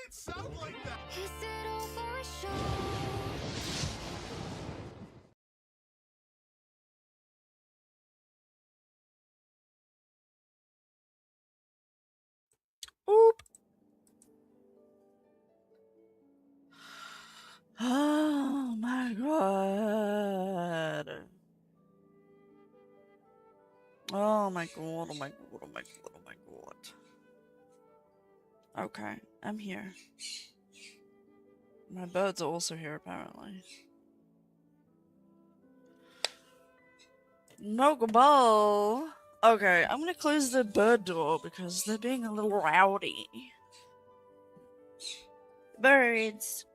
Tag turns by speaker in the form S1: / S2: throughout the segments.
S1: it sound like that?
S2: Is it all for a show?
S3: Oop. Oh my god. Oh my god, oh my god, oh my god, oh my god. Okay, I'm here. My birds are also here apparently. Mokaball! Okay, I'm gonna close the bird door because they're being a little rowdy. Birds!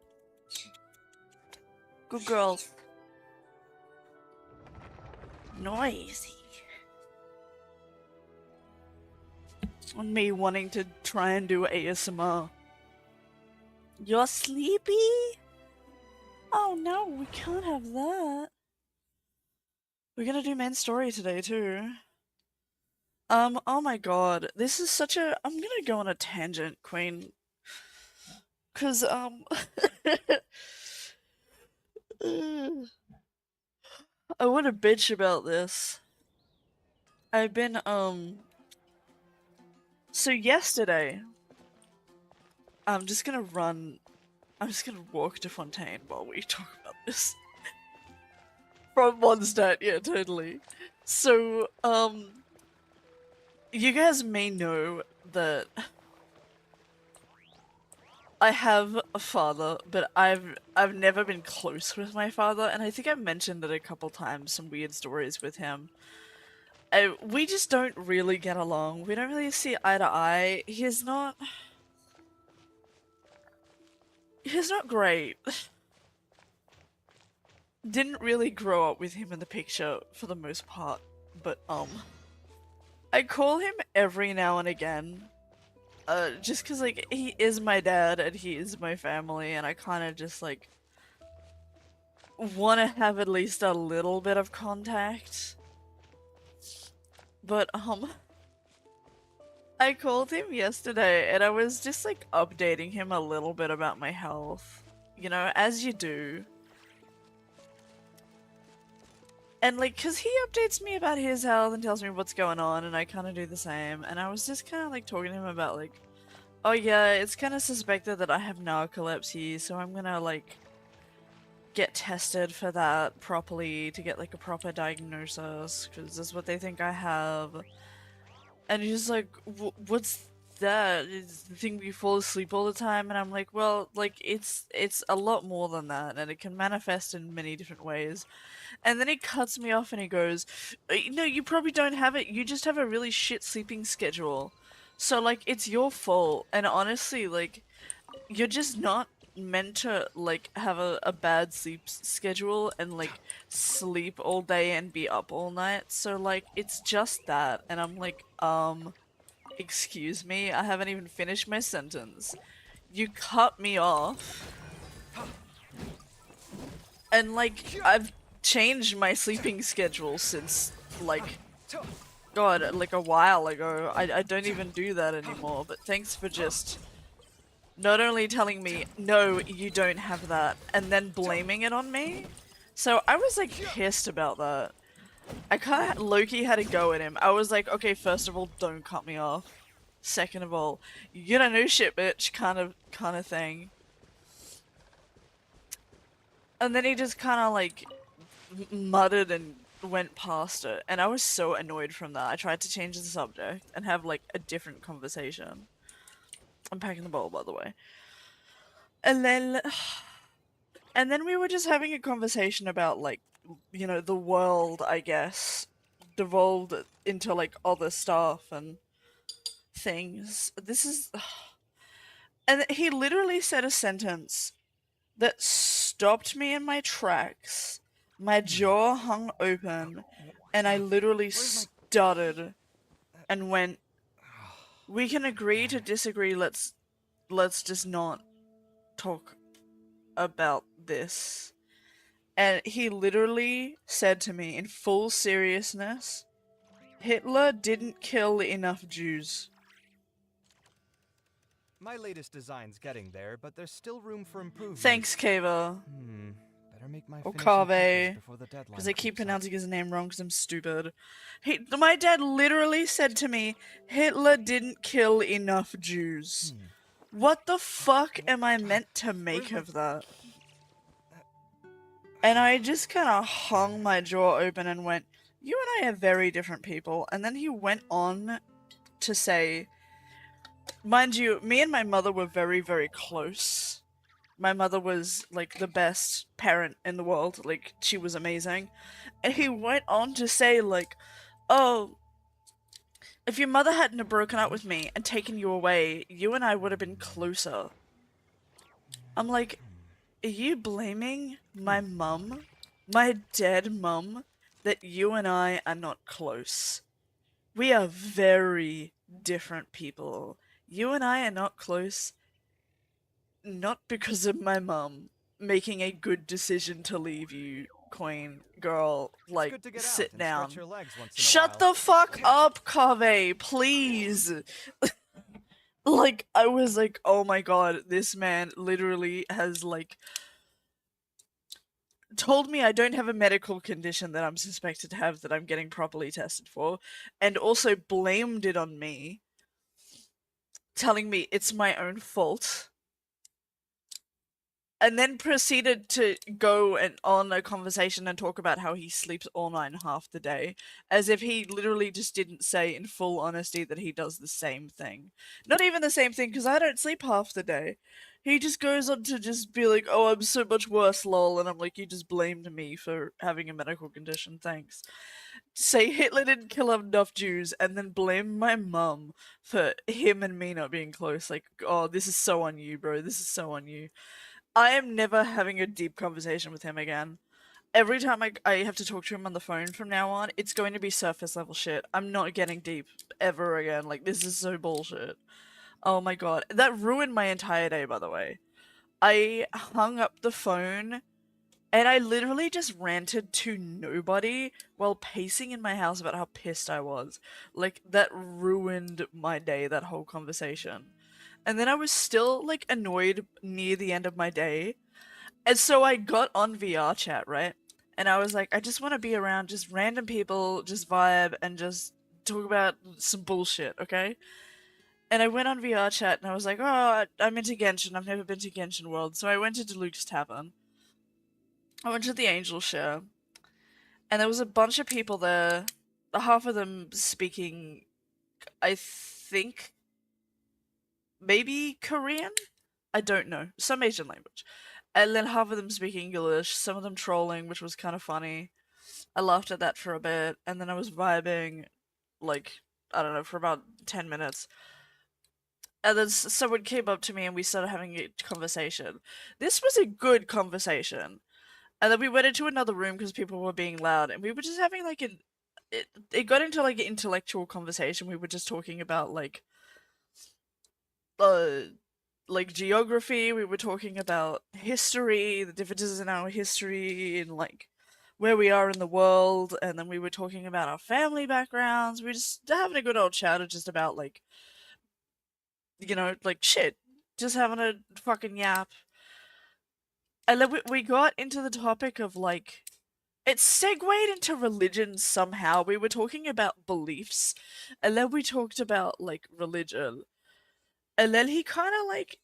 S3: Good girls. Noisy. On me wanting to try and do ASMR. You're sleepy? Oh no, we can't have that. We're gonna do main story today too. Oh my god, this is such a— I'm gonna go on a tangent, Queen. Cause, I wanna bitch about this. I've been, so yesterday, I'm just gonna walk to Fontaine while we talk about this. From Mondstadt, yeah, totally. So, you guys may know that I have a father, but I've never been close with my father, and I think I've mentioned it a couple times, some weird stories with him. We just don't really get along. We don't really see eye to eye. He's not great. Didn't really grow up with him in the picture for the most part, but I call him every now and again. Just cause like he is my dad and he is my family, and I kinda just like wanna have at least a little bit of contact. But I called him yesterday and I was just like updating him a little bit about my health. You know, as you do. And like, cause he updates me about his health and tells me what's going on, and I kinda do the same. And I was just kinda like talking to him about like, oh yeah, it's kinda suspected that I have narcolepsy, so I'm gonna like get tested for that properly to get like a proper diagnosis, because that's what they think I have. And he's like, what's that? Is the thing you fall asleep all the time? And I'm like, well, like it's a lot more than that, and it can manifest in many different ways. And then he cuts me off and he goes, no, you probably don't have it. You just have a really shit sleeping schedule. So like it's your fault. And honestly, like you're just not meant to like have a bad sleep schedule and like sleep all day and be up all night. So like it's just that. And I'm like, excuse me, I haven't even finished my sentence. You cut me off. And like I've changed my sleeping schedule since like God, like a while ago. I don't even do that anymore, but thanks for just not only telling me, no, you don't have that, and then blaming it on me. So I was like pissed about that. I kinda low-key had to go at him. I was like, okay, first of all, don't cut me off. Second of all, you don't know shit, bitch, kind of thing. And then he just kinda like muttered and went past it, and I was so annoyed from that. I tried to change the subject and have like a different conversation. I'm packing the bowl, by the way. And then we were just having a conversation about like, you know, the world, I guess, devolved into like other stuff and things. This is and he literally said a sentence that stopped me in my tracks. My jaw hung open and I literally stuttered and went, "We can agree to disagree. Let's just not talk about this." And he literally said to me in full seriousness, "Hitler didn't kill enough Jews."
S1: My latest design's getting there, but there's still room for improvement.
S3: Thanks, Kava.
S1: Better make my
S3: Or
S1: finishing touches
S3: Kave.
S1: before the deadline
S3: Because I keep
S1: creeps up.
S3: pronouncing his name wrong because I'm stupid. My dad literally said to me, Hitler didn't kill enough Jews. What the fuck am I meant to make of that? And I just kind of hung my jaw open and went, you and I are very different people. And then he went on to say, mind you, me and my mother were very, very close. My mother was, like, the best parent in the world. Like, she was amazing. And he went on to say, like, oh, if your mother hadn't have broken up with me and taken you away, you and I would have been closer. I'm like, are you blaming my mum, my dead mum, that you and I are not close? We are very different people. You and I are not close, not because of my mum making a good decision to leave you, queen, girl, like,
S1: It's good to get
S3: sit
S1: out and
S3: down.
S1: stretch your legs once in a
S3: Shut
S1: while.
S3: the fuck up, Kave, please! Like, I was like, oh my god, this man literally has, like, told me I don't have a medical condition that I'm suspected to have that I'm getting properly tested for, and also blamed it on me, telling me it's my own fault, and then proceeded to go and on a conversation and talk about how he sleeps all night and half the day, as if he literally just didn't say in full honesty that he does the same thing. Not even the same thing, because I don't sleep half the day. He just goes on to just be like, oh, I'm so much worse, lol, and I'm like, you just blamed me for having a medical condition, thanks. Say Hitler didn't kill enough Jews, and then blame my mum for him and me not being close. Like, oh, this is so on you, bro, this is so on you. I am never having a deep conversation with him again. Every time I have to talk to him on the phone from now on, it's going to be surface level shit. I'm not getting deep ever again. Like, this is so bullshit. Oh my god. That ruined my entire day, by the way. I hung up the phone and I literally just ranted to nobody while pacing in my house about how pissed I was. Like, that ruined my day, that whole conversation. And then I was still, like, annoyed near the end of my day. And so I got on VR chat, right? And I was like, I just want to be around just random people, just vibe, and just talk about some bullshit, okay? And I went on VR chat and I was like, oh, I'm into Genshin. I've never been to Genshin World. So I went to Luke's Tavern. I went to the Angel Share. And there was a bunch of people there. Half of them speaking, I think, maybe Korean? I don't know. Some Asian language. And then half of them speaking English, some of them trolling, which was kind of funny. I laughed at that for a bit, and then I was vibing, like, I don't know, for about 10 minutes. And then someone came up to me and we started having a conversation. This was a good conversation. And then we went into another room because people were being loud, and we were just having, like, it got into, like, an intellectual conversation. We were just talking about, like geography, we were talking about history, the differences in our history, and like where we are in the world, and then we were talking about our family backgrounds. We were just having a good old chat just about, like, like shit. Just having a fucking yap. And then we got into the topic of, like, it segued into religion somehow. We were talking about beliefs, and then we talked about, like, religion. And then he kind of, like,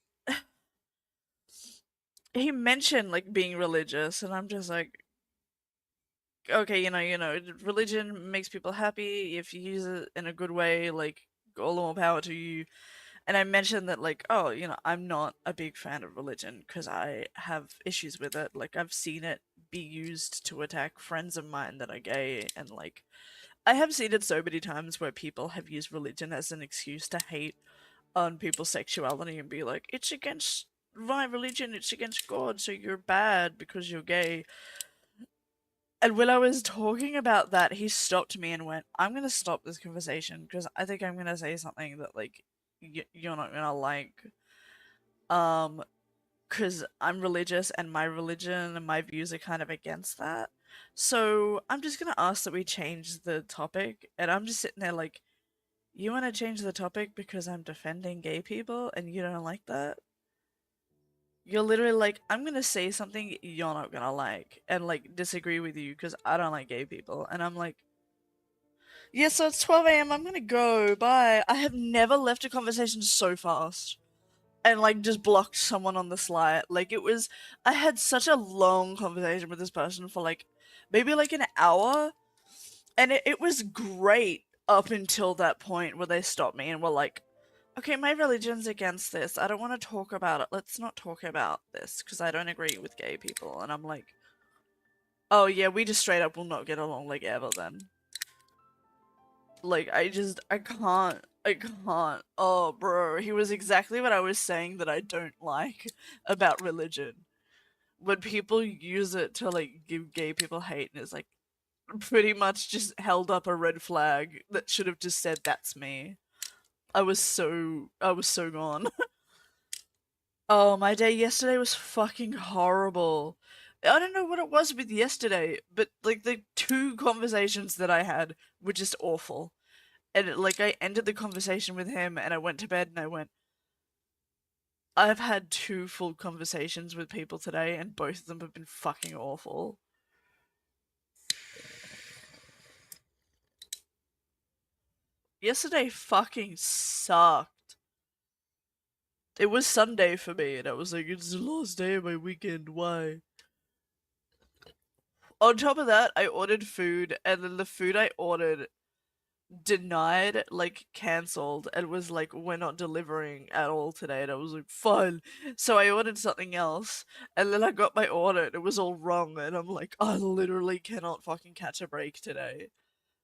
S3: he mentioned, like, being religious, and I'm just like, okay, religion makes people happy if you use it in a good way, like, all the more power to you. And I mentioned that, like, oh, I'm not a big fan of religion because I have issues with it. Like, I've seen it be used to attack friends of mine that are gay, and, like, I have seen it so many times where people have used religion as an excuse to hate on people's sexuality and be like, it's against my religion, it's against God, so you're bad because you're gay. And when I was talking about that, he stopped me and went, I'm gonna stop this conversation because I think I'm gonna say something that, like, you're not gonna like. Because I'm religious and my religion and my views are kind of against that. So I'm just gonna ask that we change the topic. And I'm just sitting there like, You want to change the topic because I'm defending gay people and you don't like that? You're literally like, I'm gonna say something you're not gonna like and like disagree with you because I don't like gay people. And I'm like, yeah, so it's 12 a.m. I'm gonna go. Bye. I have never left a conversation so fast and like just blocked someone on the sly. Like it was, I had such a long conversation with this person for like maybe like an hour, and it was great up until that point where they stopped me and were like, okay, my religion's against this. I don't want to talk about it. Let's not talk about this because I don't agree with gay people. And I'm like, oh yeah, we just straight up will not get along like ever then. Like, I can't. Oh, bro, he was exactly what I was saying that I don't like about religion. When people use it to, like, give gay people hate, and it's like, pretty much just held up a red flag that should have just said, that's me. I was so gone. Oh, my day yesterday was fucking horrible. I don't know what it was with yesterday, but, like, the 2 conversations that I had were just awful. And like I ended the conversation with him and I went to bed and I went, I've had 2 full conversations with people today and both of them have been fucking awful. Yesterday fucking sucked. It was Sunday for me and I was like, it's the last day of my weekend, why? On top of that, I ordered food and then the food I ordered denied, like cancelled, and was like, we're not delivering at all today. And I was like, fine. So I ordered something else and then I got my order and it was all wrong and I'm like, I literally cannot fucking catch a break today.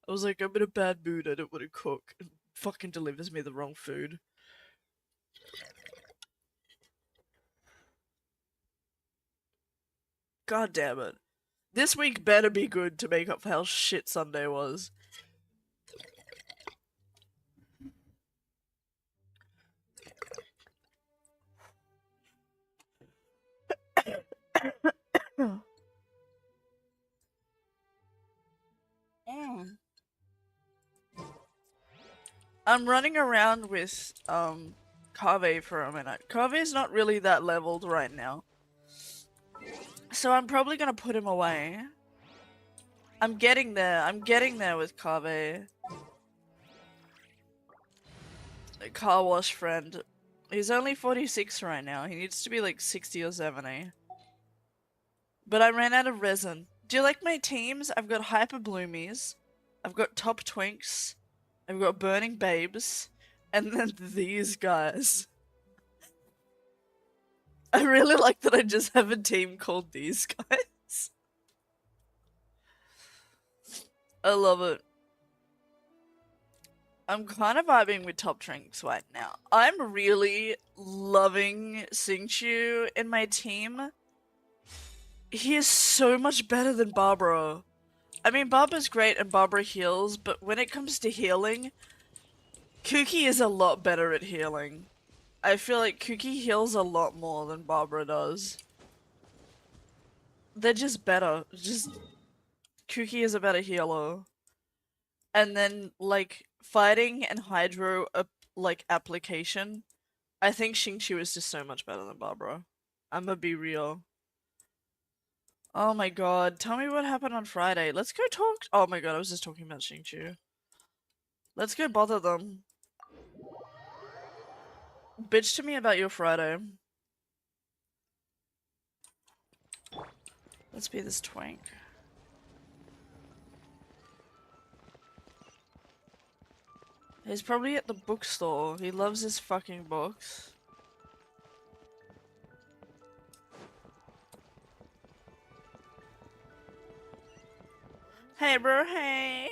S3: I was like, I'm in a bad mood, I don't want to cook. It fucking delivers me the wrong food. God damn it. This week better be good to make up for how shit Sunday was. Mm. I'm running around with Kave for a minute. Kave's not really that leveled right now. So I'm probably gonna put him away. I'm getting there with Kave. A car wash friend. He's only 46 right now. He needs to be like 60 or 70. But I ran out of resin. Do you like my teams? I've got Hyper Bloomies. I've got Top Twinks. I've got Burning Babes. And then these guys. I really like that I just have a team called these guys. I love it. I'm kind of vibing with Top Trinks right now. I'm really loving Xingqiu in my team. He is so much better than Barbara. I mean, Barbara's great and Barbara heals, but when it comes to healing, Kuki is a lot better at healing. I feel like Kuki heals a lot more than Barbara does. They're just better. Kuki is a better healer. And then, like, fighting and hydro, like, application, I think Xingqiu is just so much better than Barbara. I'ma be real. Oh my god, tell me what happened on Friday. Let's go talk. Oh my god, I was just talking about Xingqiu. Let's go bother them. Bitch to me about your Friday. Let's be this twink. He's probably at the bookstore. He loves his fucking books. Hey bro, hey!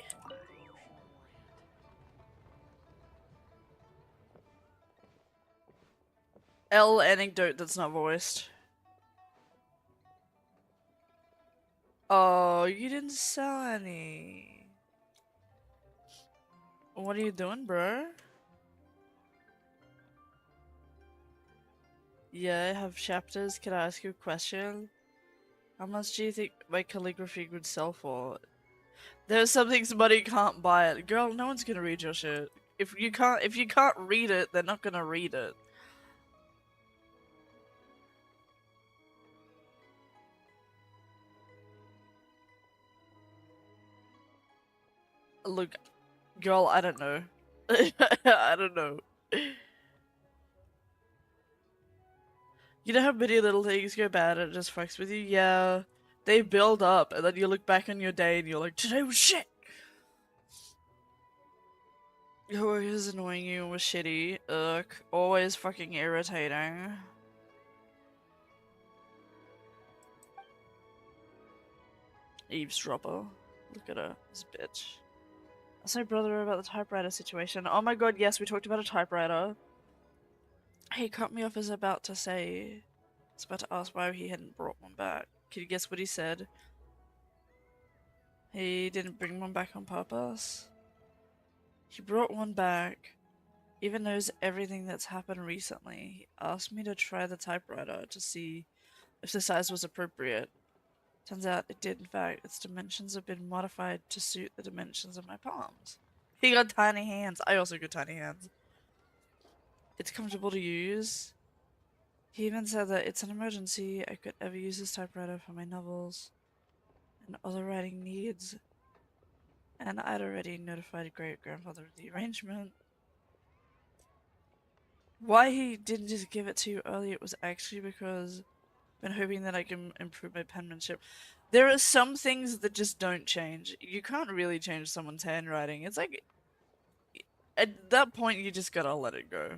S3: L anecdote that's not voiced. Oh, you didn't sell any. What are you doing, bro? Yeah, I have chapters. Can I ask you a question? How much do you think my calligraphy would sell for? There's some things money can't buy it. Girl, no one's gonna read your shit. If you can't read it, they're not gonna read it. Look, girl, I don't know. I don't know. You know how many little things go bad and it just fucks with you? Yeah. They build up, and then you look back on your day and you're like, today was shit! Always annoying you and was shitty. Ugh. Always fucking irritating. Eavesdropper. Look at her. This bitch. I saw brother about the typewriter situation. Oh my god, yes, we talked about a typewriter. He cut me off as about to say... I was about to ask why he hadn't brought one back. Can you guess what he said? He didn't bring one back on purpose. He brought one back, even knows everything that's happened recently. He asked me to try the typewriter to see if the size was appropriate. Turns out it did, in fact. Its dimensions have been modified to suit the dimensions of my palms. He got tiny hands. I also got tiny hands. It's comfortable to use. He even said that it's an emergency. I could ever use this typewriter for my novels and other writing needs. And I'd already notified great-grandfather of the arrangement. Why he didn't just give it to you earlier was actually because I've been hoping that I can improve my penmanship. There are some things that just don't change. You can't really change someone's handwriting. It's like, at that point, you just gotta let it go.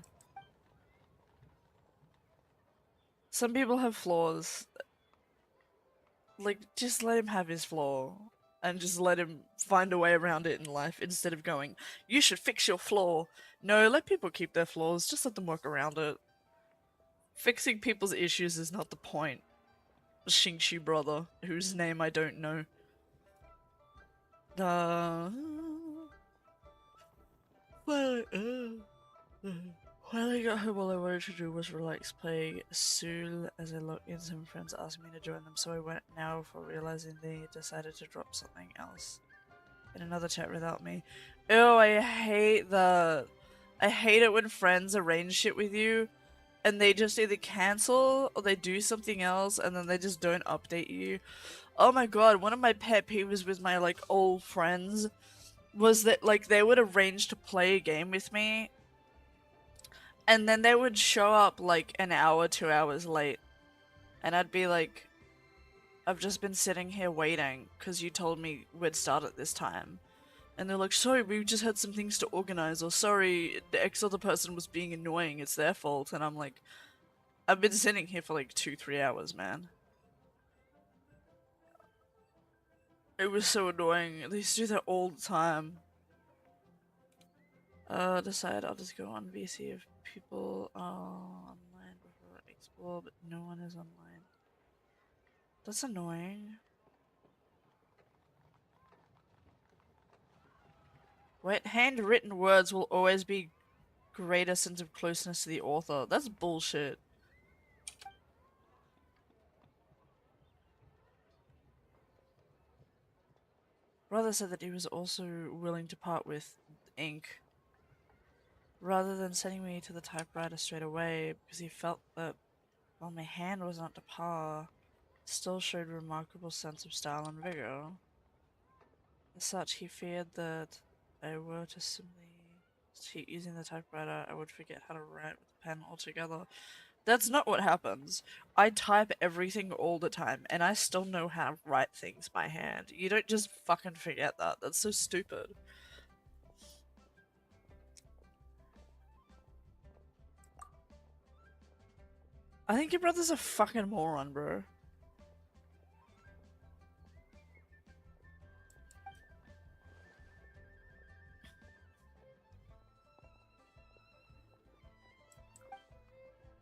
S3: Some people have flaws. Like, just let him have his flaw. And just let him find a way around it in life instead of going, you should fix your flaw. No, let people keep their flaws. Just let them work around it. Fixing people's issues is not the point. Shing-Chi brother, whose name I don't know. While I got home, all I wanted to do was relax, play Soul as I logged in. Some friends asked me to join them, so I went now for realizing they decided to drop something else in another chat without me. Oh, I hate that. I hate it when friends arrange shit with you and they just either cancel or they do something else and then they just don't update you. Oh my god, one of my pet peeves with my like old friends was that like they would arrange to play a game with me and then they would show up like an hour, 2 hours late. And I'd be like, I've just been sitting here waiting because you told me we'd start at this time. And they're like, sorry, we just had some things to organize, or sorry, the X other person was being annoying, it's their fault. And I'm like, I've been sitting here for like 2-3 hours, man. It was so annoying. They used to do that all the time. Decide I'll just go on VC if people are online before I explore, but no one is online. That's annoying. Wait, handwritten words will always be greater sense of closeness to the author. That's bullshit. Brother said that he was also willing to part with ink rather than sending me to the typewriter straight away because he felt that while my hand was not to par, it still showed remarkable sense of style and vigor. As such, he feared that I were to simply cheat using the typewriter, I would forget how to write with the pen altogether. That's not what happens. I type everything all the time, and I still know how to write things by hand. You don't just fucking forget that. That's so stupid. I think your brother's a fucking moron, bro.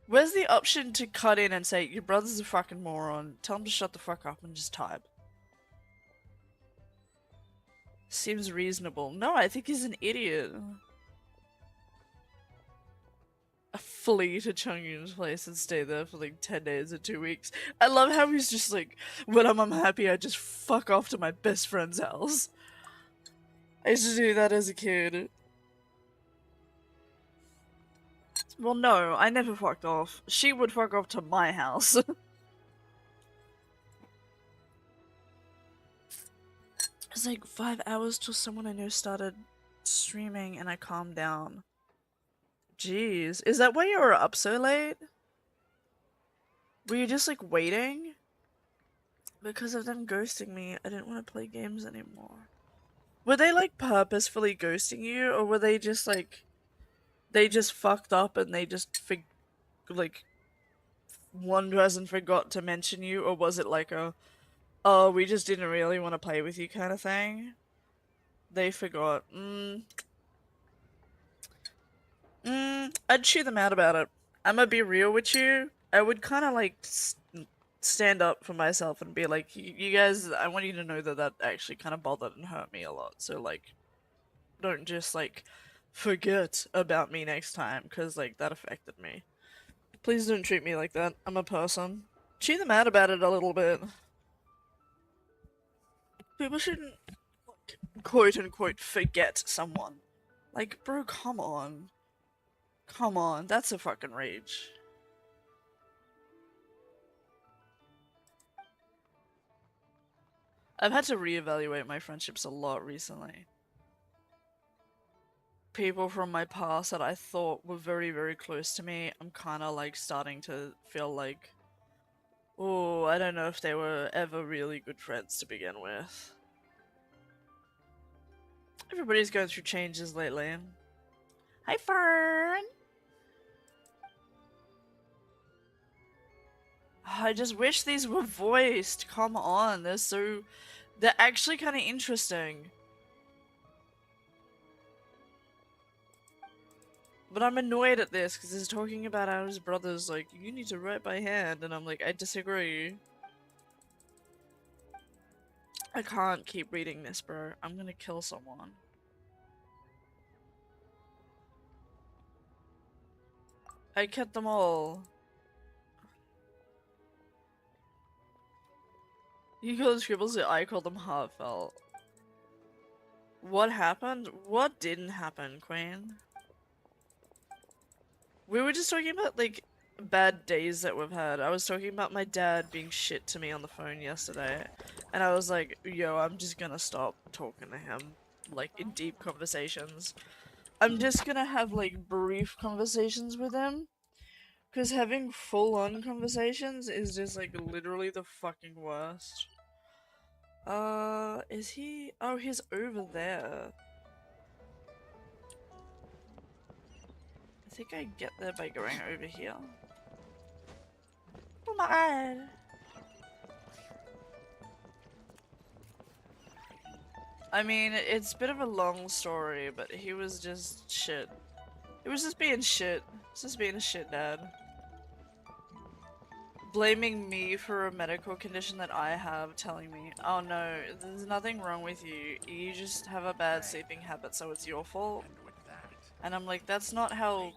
S3: Where's the option to cut in and say, your brother's a fucking moron, tell him to shut the fuck up and just type? Seems reasonable. No, I think he's an idiot. Flee to Chungyun's place and stay there for like 10 days or 2 weeks. I love how he's just like, when I'm unhappy, I just fuck off to my best friend's house. I used to do that as a kid. Well, no, I never fucked off. She would fuck off to my house. It's like 5 hours till someone I know started streaming and I calmed down. Jeez, is that why you were up so late? Were you just like waiting? Because of them ghosting me, I didn't want to play games anymore. Were they like purposefully ghosting you, or were they just like they just fucked up and they just like one person forgot to mention you, or was it like a oh we just didn't really want to play with you kind of thing? They forgot. I'd chew them out about it. I'm gonna be real with you. I would kind of like stand up for myself and be like, you guys, I want you to know that that actually kind of bothered and hurt me a lot. So like, don't just like forget about me next time because like that affected me. Please don't treat me like that. I'm a person. Chew them out about it a little bit. People shouldn't like, quote unquote forget someone. Like, bro, come on. Come on, that's a fucking rage. I've had to reevaluate my friendships a lot recently. People from my past that I thought were very, very close to me, I'm kind of like starting to feel like, oh, I don't know if they were ever really good friends to begin with. Everybody's going through changes lately. Hi, Fern! I just wish these were voiced. Come on, they're actually kind of interesting. But I'm annoyed at this because he's talking about how his brother's like, you need to write by hand, and I'm like, I disagree. I can't keep reading this, bro. I'm gonna kill someone. I kept them all. You call them scribbles, I call them heartfelt. What happened? What didn't happen, Queen? We were just talking about, like, bad days that we've had. I was talking about my dad being shit to me on the phone yesterday. And I was like, yo, I'm just gonna stop talking to him, like, in deep conversations. I'm just gonna have, like, brief conversations with him. Because having full-on conversations is just, like, literally the fucking worst. Is he? Oh, he's over there. I think I get there by going over here. Oh my god. I mean, it's a bit of a long story, but he was just shit. He was just being shit. He's just being a shit dad. Blaming me for a medical condition that I have, telling me, oh no, there's nothing wrong with you. You just have a bad sleeping habit, so it's your fault. And I'm like, that's not how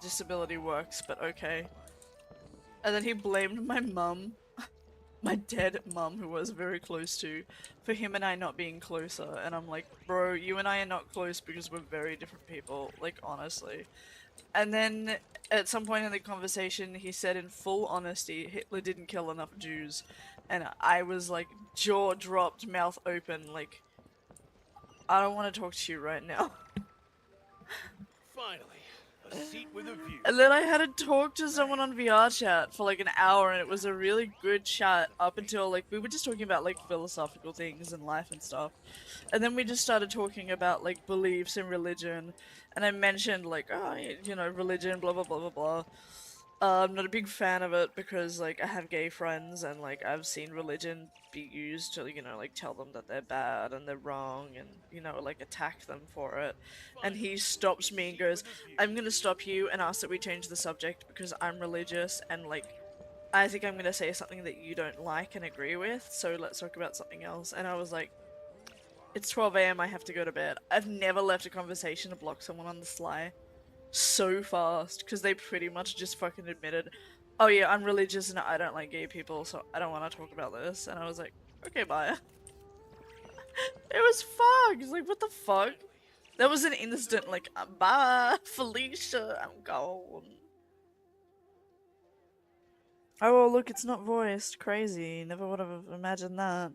S3: disability works, but okay. And then he blamed my mum, my dead mum, who I was very close to, for him and I not being closer. And I'm like, bro, you and I are not close because we're very different people, like, honestly. And then at some point in the conversation, he said in full honesty, Hitler didn't kill enough Jews. And I was like, jaw dropped, mouth open, like, I don't want to talk to you right now.
S4: Finally, a seat with a view.
S3: And then I had to talk to someone on VR chat for like an hour, and it was a really good chat up until like we were just talking about like philosophical things and life and stuff. And then we just started talking about like beliefs and religion, and I mentioned like, oh, you know, religion, blah blah blah blah blah. I'm not a big fan of it because like I have gay friends and like I've seen religion be used to, you know, like tell them that they're bad and they're wrong and, you know, like attack them for it. And he stops me and goes, I'm gonna stop you and ask that we change the subject because I'm religious and like I think I'm gonna say something that you don't like and agree with, so let's talk about something else. And I was like, it's 12 AM, I have to go to bed. I've never left a conversation to block someone on the sly so fast because they pretty much just fucking admitted, oh yeah, I'm religious and I don't like gay people, so I don't want to talk about this. And I was like, okay, bye. It was fucked. Like, what the fuck? That was an instant, like, bye, Felicia, I'm gone. Oh, well, look, it's not voiced. Crazy. Never would have imagined that.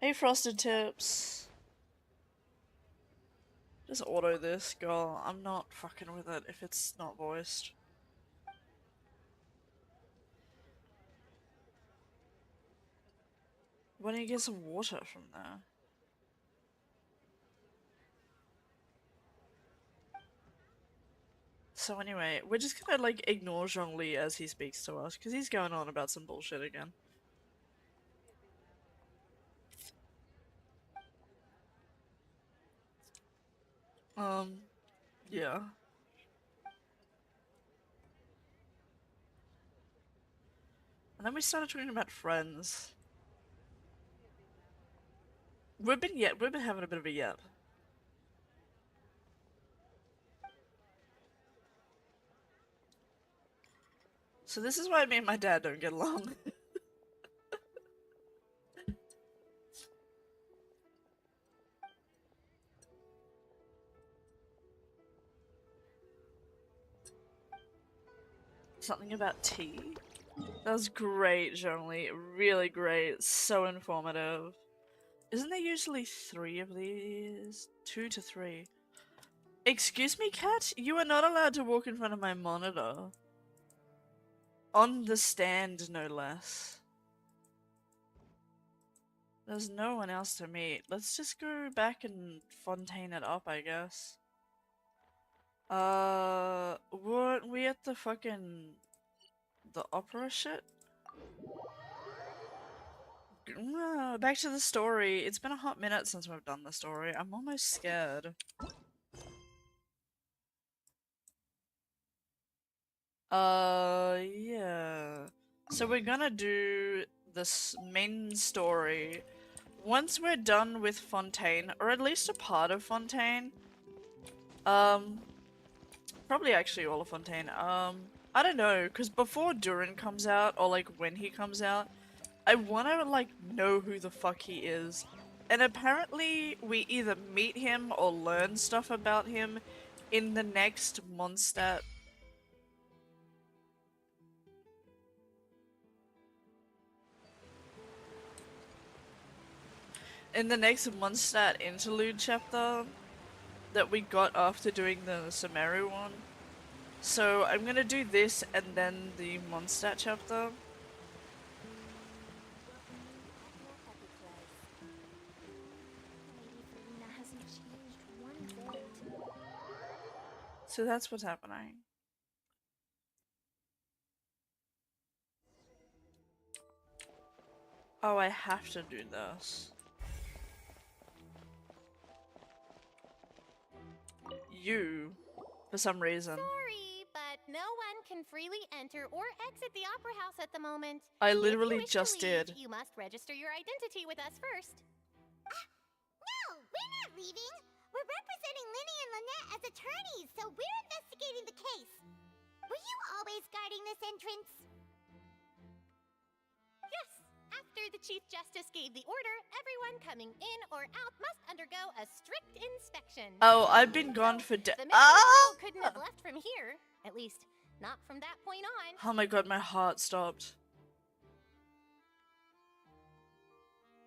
S3: Hey, Frosted Tips. Just auto this, girl. I'm not fucking with it if it's not voiced. Why don't you get some water from there? So anyway, we're just gonna like ignore Zhongli as he speaks to us, because he's going on about some bullshit again. Yeah. And then we started talking about friends. We've been having a bit of a yap. So this is why me and my dad don't get along. Something about tea? That was great, Zhongli. Really great. So informative. Isn't there usually 3 of these? 2 to 3. Excuse me, cat? You are not allowed to walk in front of my monitor. On the stand, no less. There's no one else to meet. Let's just go back and Fontaine it up, I guess. Weren't we at the fucking... the opera shit? Back to the story. It's been a hot minute since we've done the story. I'm almost scared. Yeah. So we're gonna do this main story. Once we're done with Fontaine, or at least a part of Fontaine, probably actually all of Fontaine, I don't know, because before Durin comes out, or like when he comes out, I wanna like know who the fuck he is. And apparently we either meet him or learn stuff about him in the next Mondstadt. In the next Mondstadt interlude chapter that we got after doing the Sumeru one. So I'm gonna do this and then the Mondstadt chapter. So that's what's happening. Oh, I have to do this. You, for some reason.
S2: Sorry, but no one can freely enter or exit the Opera House at the moment.
S3: I
S2: If you
S3: literally
S2: wish to
S3: just
S2: leave,
S3: did.
S2: You must register your identity with us first. No, we're not leaving. We're representing Linny and Lynette as attorneys, so we're investigating the case. Were you always guarding this entrance? Yes. After the Chief Justice gave the order, everyone coming in or out must undergo a strict inspection.
S3: Oh, I've been gone for
S2: The Missing
S3: Ah!
S2: Girl couldn't have left from here. At least, not from that point on.
S3: Oh my god, my heart stopped.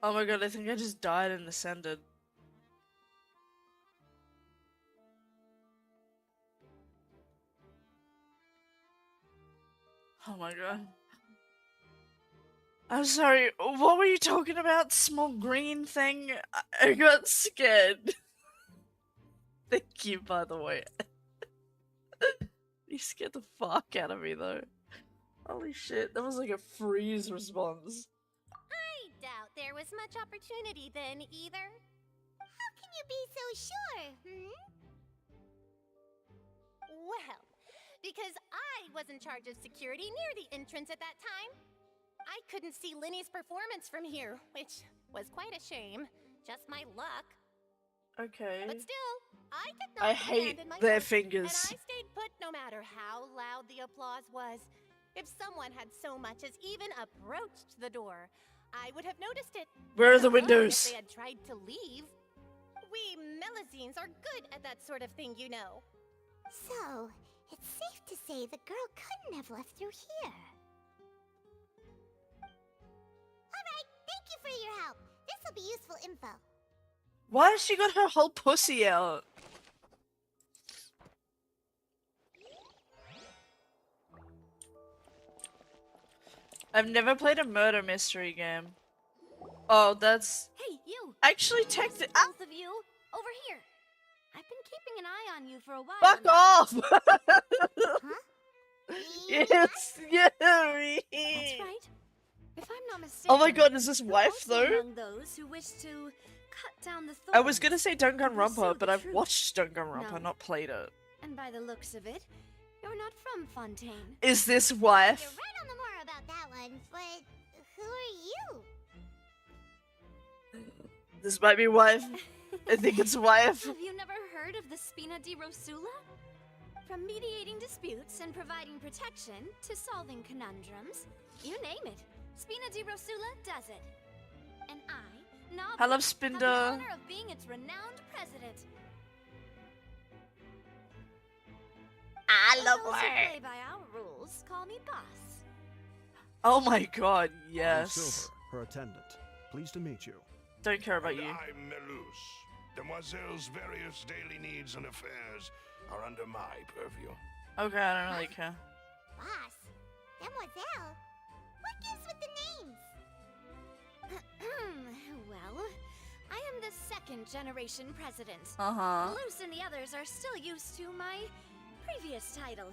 S3: Oh my god, I think I just died and ascended. Oh my god. I'm sorry, what were you talking about? Small green thing? I got scared. Thank you, by the way. You scared the fuck out of me, though. Holy shit, that was like a freeze response.
S2: I doubt there was much opportunity then, either. How can you be so sure, Well, because I was in charge of security near the entrance at that time. I couldn't see Linny's performance from here, which was quite a shame. Just my luck.
S3: Okay.
S2: But still, I did not
S3: I hate
S2: abandon my
S3: their
S2: post,
S3: fingers.
S2: And I stayed put no matter how loud the applause was. If someone had so much as even approached the door, I would have noticed it.
S3: Where are the
S2: Let alone
S3: windows?
S2: If they had tried to leave. We Melazines are good at that sort of thing, you know. So, it's safe to say the girl couldn't have left through here. Alright, thank you for your help. This'll be useful info.
S3: Why has she got her whole pussy out? I've never played a murder mystery game. Oh, that's
S5: Hey, you!
S3: actually technically. Ah,
S5: Both of you, over here. I've been keeping an eye on you for a while.
S3: fuck
S5: now.
S3: off!
S2: Huh?
S3: Yes, yeah.
S5: That's right. If I'm not mistaken.
S3: Oh my god, is this
S5: you're
S3: wife
S5: also
S3: though?
S5: among those who wish to cut down the
S3: I was
S5: thorns
S3: gonna say
S5: and
S3: Danganronpa,
S5: pursue
S3: but
S5: the
S3: I've
S5: truth.
S3: watched Danganronpa,
S5: No.
S3: not played it.
S5: And by the looks of it, you're not from Fontaine.
S3: Is this
S2: You're
S3: wife?
S2: right on the more about that one, but who are you?
S3: This might be wife. I think it's wife.
S5: Have you never heard of the Spina di Rosula? From mediating disputes and providing protection to solving conundrums, you name it, Spina di Rosula does it. And I, Navi,
S3: I love
S5: have the
S3: Spinda.
S5: honor of being its renowned president.
S3: I
S5: For
S3: love
S5: those who
S3: her.
S5: play by our rules, call me boss.
S3: Oh my god,
S6: I'm
S3: yes.
S6: Silver, her attendant. Pleased to meet you.
S3: Don't care about
S4: And
S3: you.
S4: I'm Melus. Demoiselle's various daily needs and affairs are under my purview.
S3: Okay, I don't really care.
S2: Boss? Demoiselle? What gives with the names?
S5: Well, I am the second generation president.
S3: Uh-huh.
S5: Luce and the others are still used to my previous title.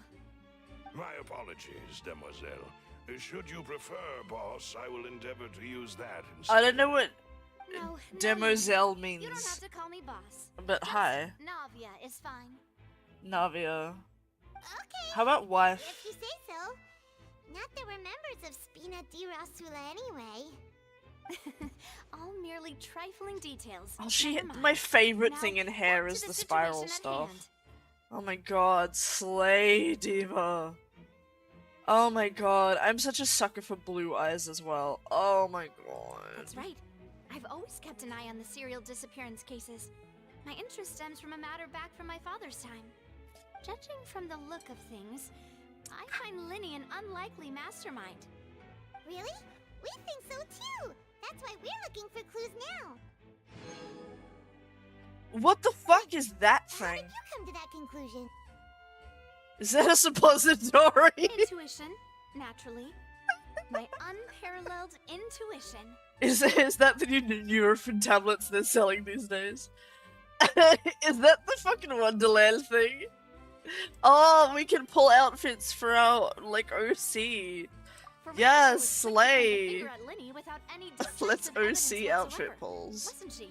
S4: My apologies, Demoiselle. Should you prefer, boss, I will endeavor to use that instead.
S3: I don't know what
S5: No,
S3: Demoiselle
S5: you don't have
S3: means,
S5: to call me boss.
S3: but
S5: Just
S3: hi,
S5: Navia is fine.
S3: Navia.
S2: Okay.
S3: How about
S2: If
S3: wife?
S2: you say so. Not that we're members of Spina di Rosula anyway.
S5: All merely trifling details.
S3: Oh, she.
S5: Never mind.
S3: My favorite
S5: Now,
S3: thing in hair
S5: back to
S3: is the
S5: situation
S3: spiral
S5: at
S3: stuff.
S5: hand.
S3: Oh my god, Slay Diva. Oh my god, I'm such a sucker for blue eyes as well. Oh my god.
S5: That's right. I've always kept an eye on the serial disappearance cases. My interest stems from a matter back from my father's time. Judging from the look of things, I find Linny an unlikely mastermind.
S2: Really? We think so too. That's why we're looking for clues now.
S3: What the fuck is that
S2: How
S3: thing?
S2: did you come to that conclusion?
S3: Is that a suppository?
S5: Intuition, naturally. My unparalleled intuition.
S3: Is that the new Nurofen tablets they're selling these days? Is that the fucking Wonderland thing? Oh, we can pull outfits for our, like, OC.
S5: For once,
S3: Yes,
S5: she was quick to point the
S3: slay.
S5: finger at Linny without any
S3: Let's
S5: decisive evidence
S3: OC outfit
S5: whatsoever.
S3: pulls.
S5: Wasn't she?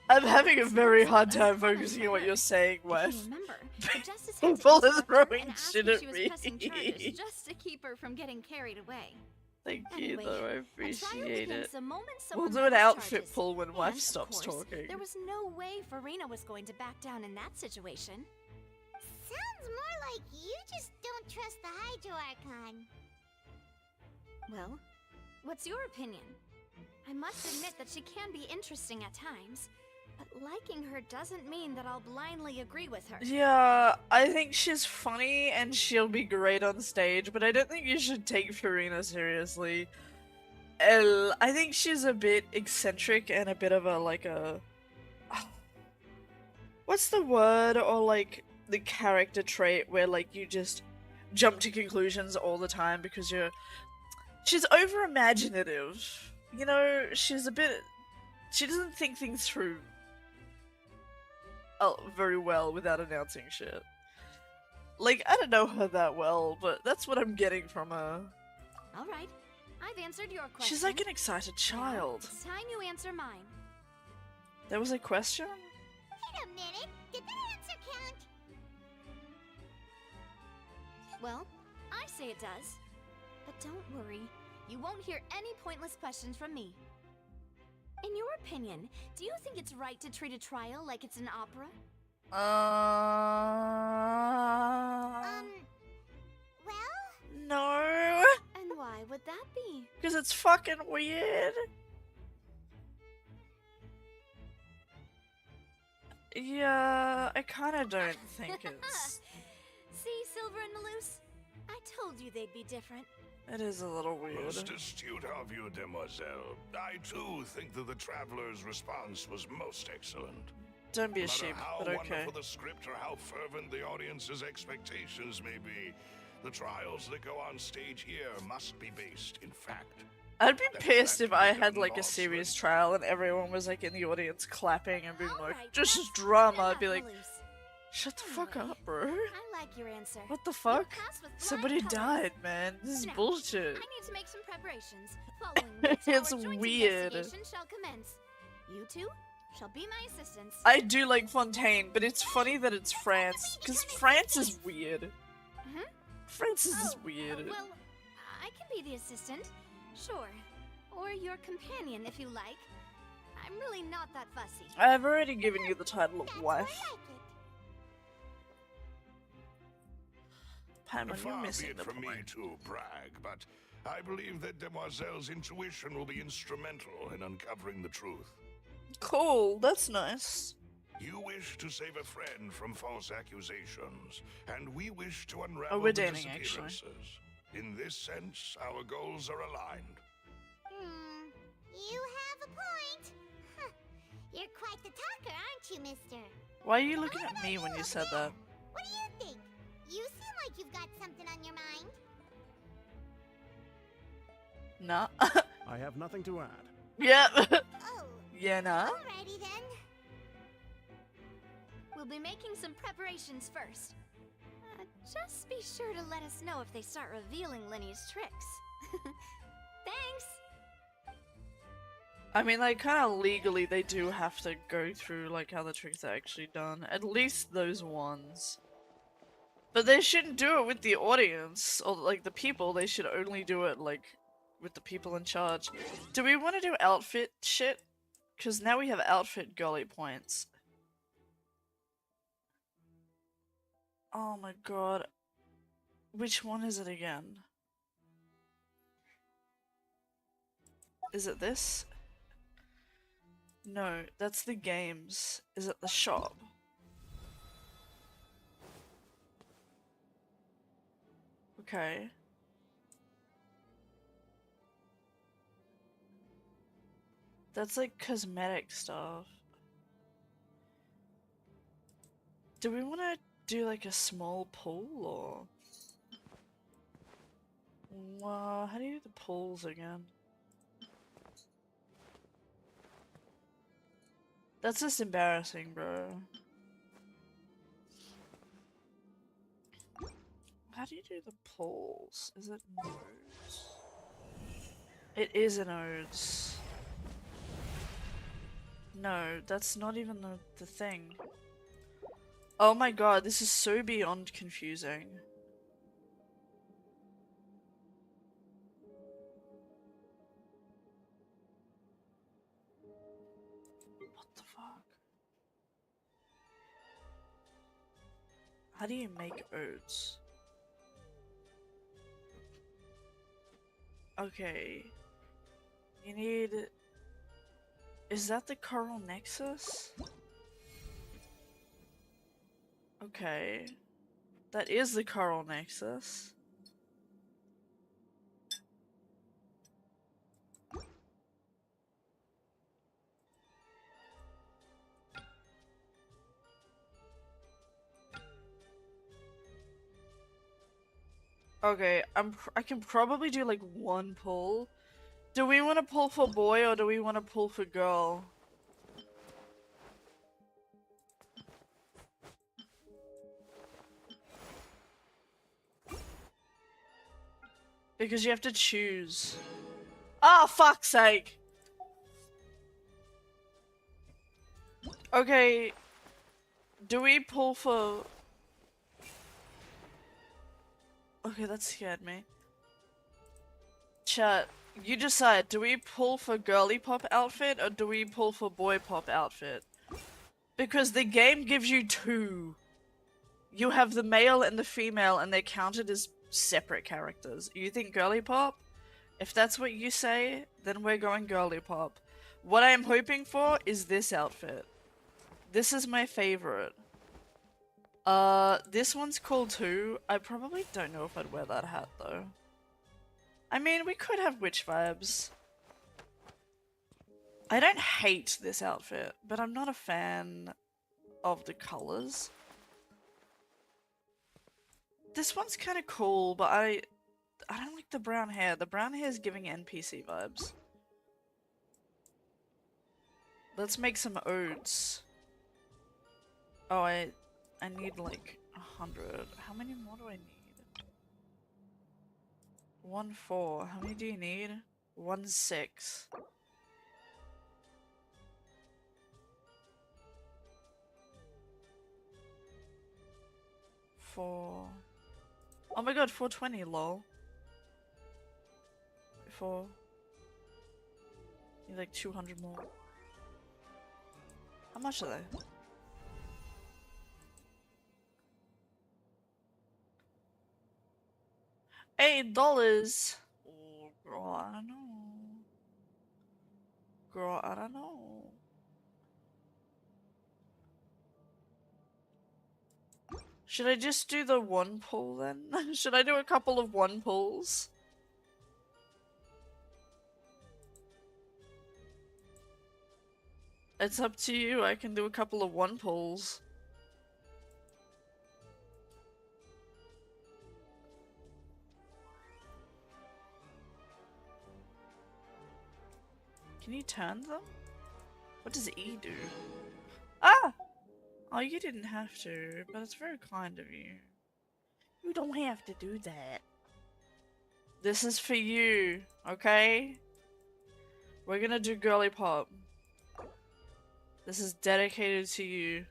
S3: I'm having a very hard
S5: So,
S3: time
S5: as
S3: focusing on what you're saying,
S5: If you
S3: wife.
S5: remember, the justice had to
S3: People are
S5: interrupt her
S3: throwing
S5: and ask
S3: shit
S5: if
S3: at
S5: she was
S3: me.
S5: pressing charges just to keep her from getting carried away.
S3: Thank
S5: Anyway,
S3: you, though. I
S5: a trial
S3: appreciate
S5: begins
S3: it.
S5: the moment
S3: We'll
S5: someone
S3: do an
S5: brings
S3: outfit
S5: charges.
S3: pull when wife
S5: And,
S3: stops
S5: of course,
S3: talking.
S5: There was no way Farina was going to back down in that situation.
S2: Sounds more like you just don't trust the Hydro Archon.
S5: Well, what's your opinion? I must admit that she can be interesting at times, but liking her doesn't mean that I'll blindly agree with her.
S3: Yeah, I think she's funny and she'll be great on stage, but I don't think you should take Farina seriously. I think she's a bit eccentric and a bit of a, like a... What's the word, or like the character trait where like you just jump to conclusions all the time because she's over imaginative. You know, she's a bit... She doesn't think things through very well without announcing shit. Like, I don't know her that well, but that's what I'm getting from her.
S5: All right, I've answered your question.
S3: She's like an excited
S5: Now,
S3: child.
S5: it's time you answer mine.
S3: There was a question?
S2: Wait a minute. Did that answer count?
S5: Well, I say it does. But don't worry, you won't hear any pointless questions from me. In your opinion, do you think it's right to treat a trial like it's an opera?
S2: Well,
S3: No.
S5: And why would that be?
S3: Because it's fucking weird. Yeah, I kind of don't think it's...
S5: See, Silver and Malus? I told you they'd be different.
S3: It is a little weird.
S4: Most astute of you, demoiselle. I too think that the traveler's response was most excellent.
S3: Don't be a
S4: No matter
S3: sheep,
S4: how
S3: but okay.
S4: wonderful the script or how fervent the audience's expectations may be, the trials that go on stage here must be based in fact.
S3: I'd be
S4: That's
S3: pissed if I
S4: exactly
S3: had
S4: the
S3: like a
S4: boss
S3: serious
S4: list.
S3: trial and everyone was like in the audience clapping and being like,
S5: Alright,
S3: "This is
S5: that's
S3: drama." I'd
S5: enough,
S3: be like,
S5: Malus.
S3: "Shut the fuck
S5: Anyway,
S3: up, bro.
S5: I like your answer.
S3: What the
S5: You
S3: fuck?
S5: passed with flying
S3: Somebody
S5: colors.
S3: died, man. This is
S5: Now,
S3: bullshit."
S5: I need to make some preparations. Following which
S3: It's
S5: our joint
S3: weird.
S5: investigation shall commence. You two shall be my assistants.
S3: I do like Fontaine, but it's funny that it's France, because France is weird.
S5: Mhm.
S3: France is
S5: Oh,
S3: weird.
S5: well, I can be the assistant. Sure. Or your companion, if you like. I'm really not that fussy.
S3: I've already given you the title of
S2: That's
S3: wife.
S2: more like it.
S3: Paimon, you're
S4: Far be
S3: missing
S4: it
S3: the
S4: from me
S3: point.
S4: to brag, but I believe that Demoiselle's intuition will be instrumental in uncovering the truth.
S3: Cool, that's nice.
S4: You wish to save a friend from false accusations, and we wish to
S3: Oh,
S4: unravel
S3: we're
S4: the
S3: dating, actually.
S4: disappearances. In this sense, our goals are aligned.
S2: You have a point. Huh. You're quite the talker, aren't you, mister?
S3: Why are you looking at me when you said that?
S2: What do you think? You seem like you've got something on your mind.
S3: Nah.
S6: I have nothing to add.
S3: Yeah.
S2: Oh,
S3: Yeah, nah.
S2: alrighty then.
S5: We'll be making some preparations first. Just be sure to let us know if they start revealing Linny's tricks. Thanks!
S3: I mean, like, kind of legally, they do have to go through, like, how the tricks are actually done. At least those ones. But they shouldn't do it with the audience, or, like, the people. They should only do it, like, with the people in charge. Do we want to do outfit shit? Because now we have outfit girly points. Oh my god. Which one is it again? Is it this? No, that's the games. Is it the shop? Okay. That's like cosmetic stuff. Do we want to do like a small pool or? Wow, how do you do the pools again? That's just embarrassing, bro. How do you do the pools? Is it nodes? It is an nodes. No, that's not even the thing. Oh my god, this is so beyond confusing. What the fuck? How do you make oats? Okay. You need... Is that the coral nexus? Okay. That is the coral nexus. Okay, I can probably do like one pull. Do we want to pull for boy or do we want to pull for girl? Because you have to choose. Oh, fuck's sake! Okay. Do we pull for... Okay, that scared me. Chat, you decide. Do we pull for girly pop outfit or do we pull for boy pop outfit? Because the game gives you two. You have the male and the female and they're counted as separate characters. You think girly pop? If that's what you say, then we're going girly pop. What I am hoping for is this outfit. This is my favorite. This one's cool too. I probably don't know if I'd wear that hat though. I mean, we could have witch vibes. I don't hate this outfit, but I'm not a fan of the colors. This one's kind of cool, but I don't like the brown hair. The brown hair is giving NPC vibes. Let's make some oats. Oh, I need like 100. How many more do I need? 1, 4. How many do you need? 1, 6. 4. Oh my god, 420, lol. 4. Need like 200 more. How much are they? $8. Oh, girl, I don't know. Girl, I don't know. Should I just do the one pull then? Should I do a couple of one pulls? It's up to you. I can do a couple of one pulls. Can you turn them? What does E do? Ah! Oh, you didn't have to, but it's very kind of you. You don't have to do that. This is for you, okay? We're gonna do girly pop. This is dedicated to you.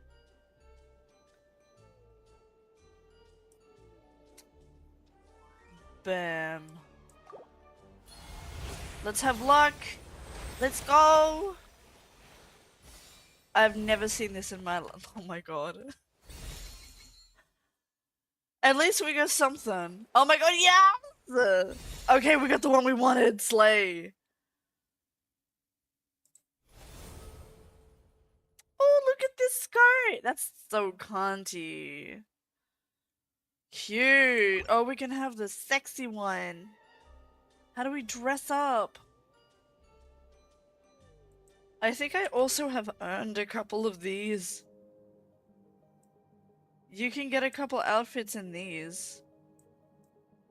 S3: Bam. Let's have luck. Let's go. I've never seen this in my life. Oh my god. At least we got something. Oh my god, yes! Okay, we got the one we wanted. Slay. Oh, look at this skirt. That's so cunty. Cute. Oh, we can have the sexy one. How do we dress up? I think I also have earned a couple of these. You can get a couple outfits in these.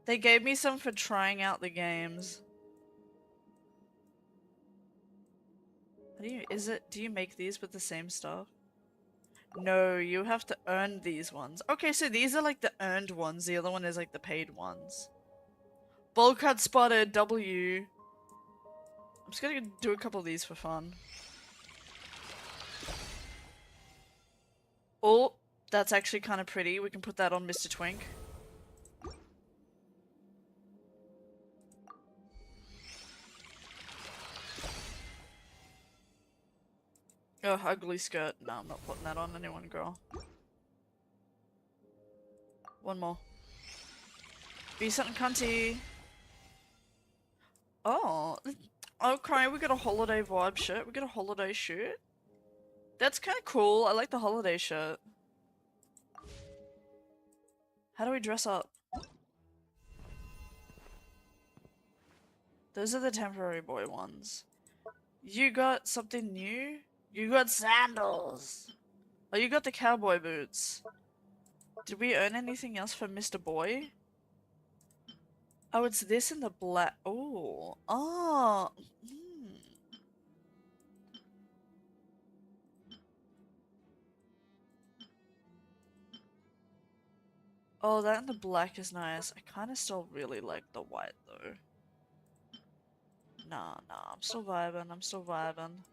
S3: They gave me some for trying out the games. Do you make these with the same stuff? No, you have to earn these ones. Okay, so these are like the earned ones. The other one is like the paid ones. Bowl cut spotted, W. I'm just gonna do a couple of these for fun. Oh, that's actually kind of pretty. We can put that on Mr. Twink. Oh, ugly skirt. No, I'm not putting that on anyone, girl. One more. Be something cunty. Oh. Okay, we got a holiday vibe shirt. We got a holiday shirt. That's kind of cool. I like the holiday shirt. How do we dress up? Those are the temporary boy ones. You got something new? You got sandals. Oh, you got the cowboy boots. Did we earn anything else for Mr. Boy? Oh, it's this in the black. Oh. Oh. Oh, that in the black is nice. I kind of still really like the white though. Nah, I'm still vibing. I'm still vibing.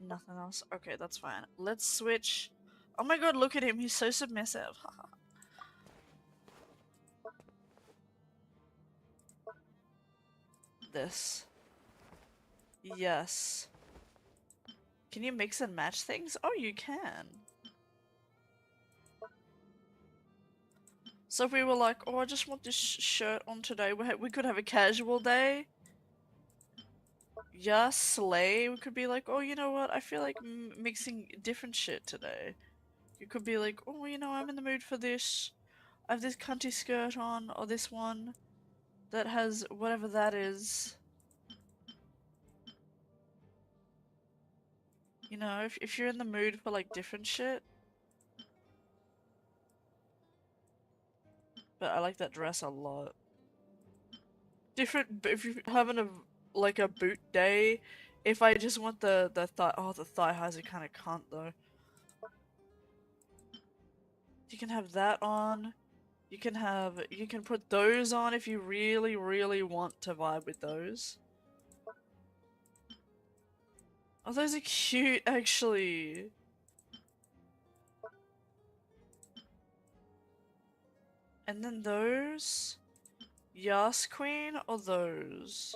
S3: Nothing else? Okay, that's fine. Let's switch. Oh my god, look at him. He's so submissive. This. Yes. Can you mix and match things? Oh, you can. So if we were like, oh, I just want this shirt on today, we could have a casual day. yeah, slay. We could be like, oh, you know what? I feel like mixing different shit today. You could be like, oh, you know, I'm in the mood for this. I have this cunty skirt on, or this one that has whatever that is. You know, if you're in the mood for like different shit. But I like that dress a lot. Different, if you're having a like a boot day, if I just want the thigh, oh, the thigh highs are kind of cunt though. You can have that on. You can put those on if you really want to vibe with those. Oh, those are cute actually. And then those, Yas Queen, or those?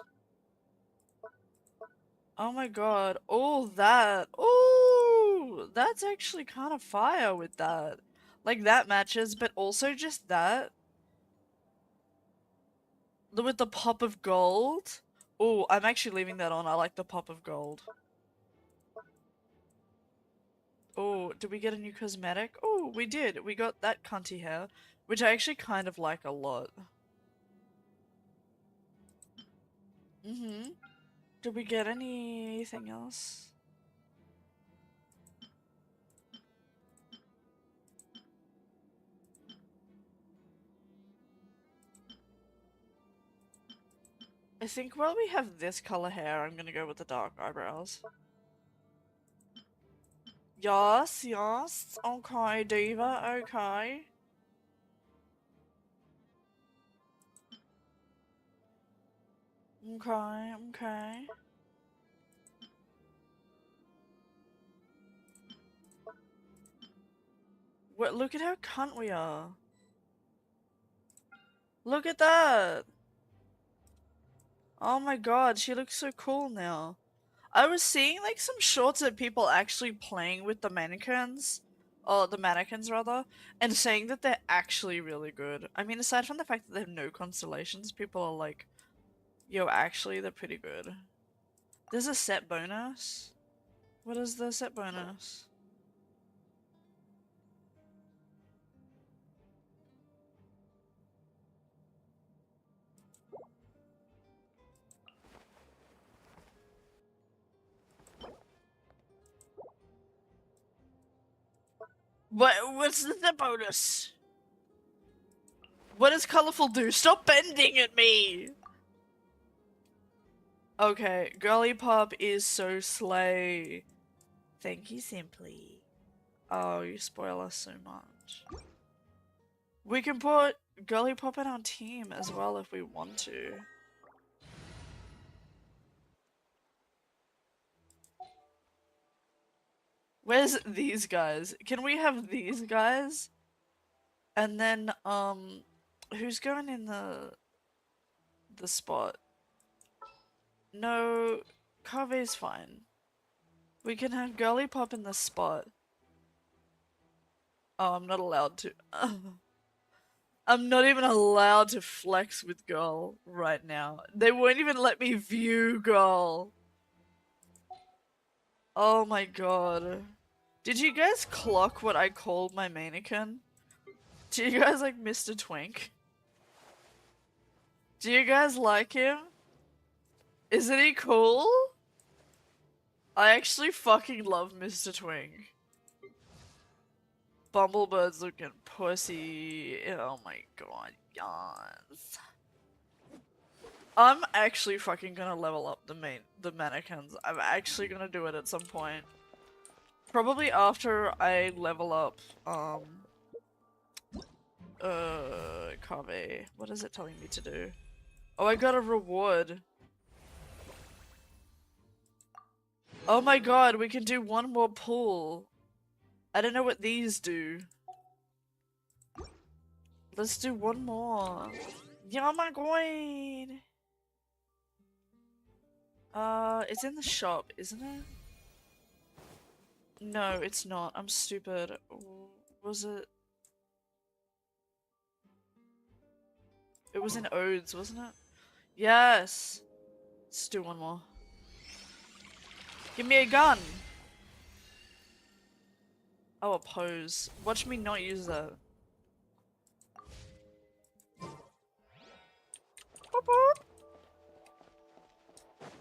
S3: Oh my god, all that. Oh, that's actually kind of fire with that. Like that matches, but also just that. With the pop of gold. Oh, I'm actually leaving that on. I like the pop of gold. Oh, did we get a new cosmetic? Oh, we did. We got that cunty hair, which I actually kind of like a lot. Mm-hmm. Did we get anything else? I think while we have this color hair, I'm gonna go with the dark eyebrows. Yes, yes. Okay, Diva, okay. Okay, okay. What, look at how cunt we are. Look at that! Oh my god, she looks so cool now. I was seeing like some shorts of people actually playing with the mannequins, or the mannequins rather, and saying that they're actually really good. I mean, aside from the fact that they have no constellations, people are like, yo, actually, they're pretty good. There's a set bonus? What is the set bonus? What's the set bonus? What does colorful do? Stop bending at me! Okay, Girly Pop is so slay. Thank you, Simply. Oh, you spoil us so much. We can put Girly Pop in our team as well if we want to. Where's these guys? Can we have these guys? And then, who's going in the spot? No, Kave's fine. We can have Girly Pop in the spot. Oh, I'm not allowed to. I'm not even allowed to flex with Girl right now. They won't even let me view Girl. Oh my god. Did you guys clock what I called my mannequin? Do you guys like Mr. Twink? Do you guys like him? Isn't he cool? I actually fucking love Mr. Twink. Bumblebird's looking pussy. Oh my god, yes. I'm actually fucking gonna level up the mannequins. I'm actually gonna do it at some point. Probably after I level up, Kave. What is it telling me to do? Oh, I got a reward. Oh my god, we can do one more pull. I don't know what these do. Let's do one more. Yeah, my god. It's in the shop, isn't it? No, it's not. I'm stupid. Was it? It was in Odes, wasn't it? Yes! Let's do one more. Give me a gun! Oh, a pose. Watch me not use that. Boop, boop.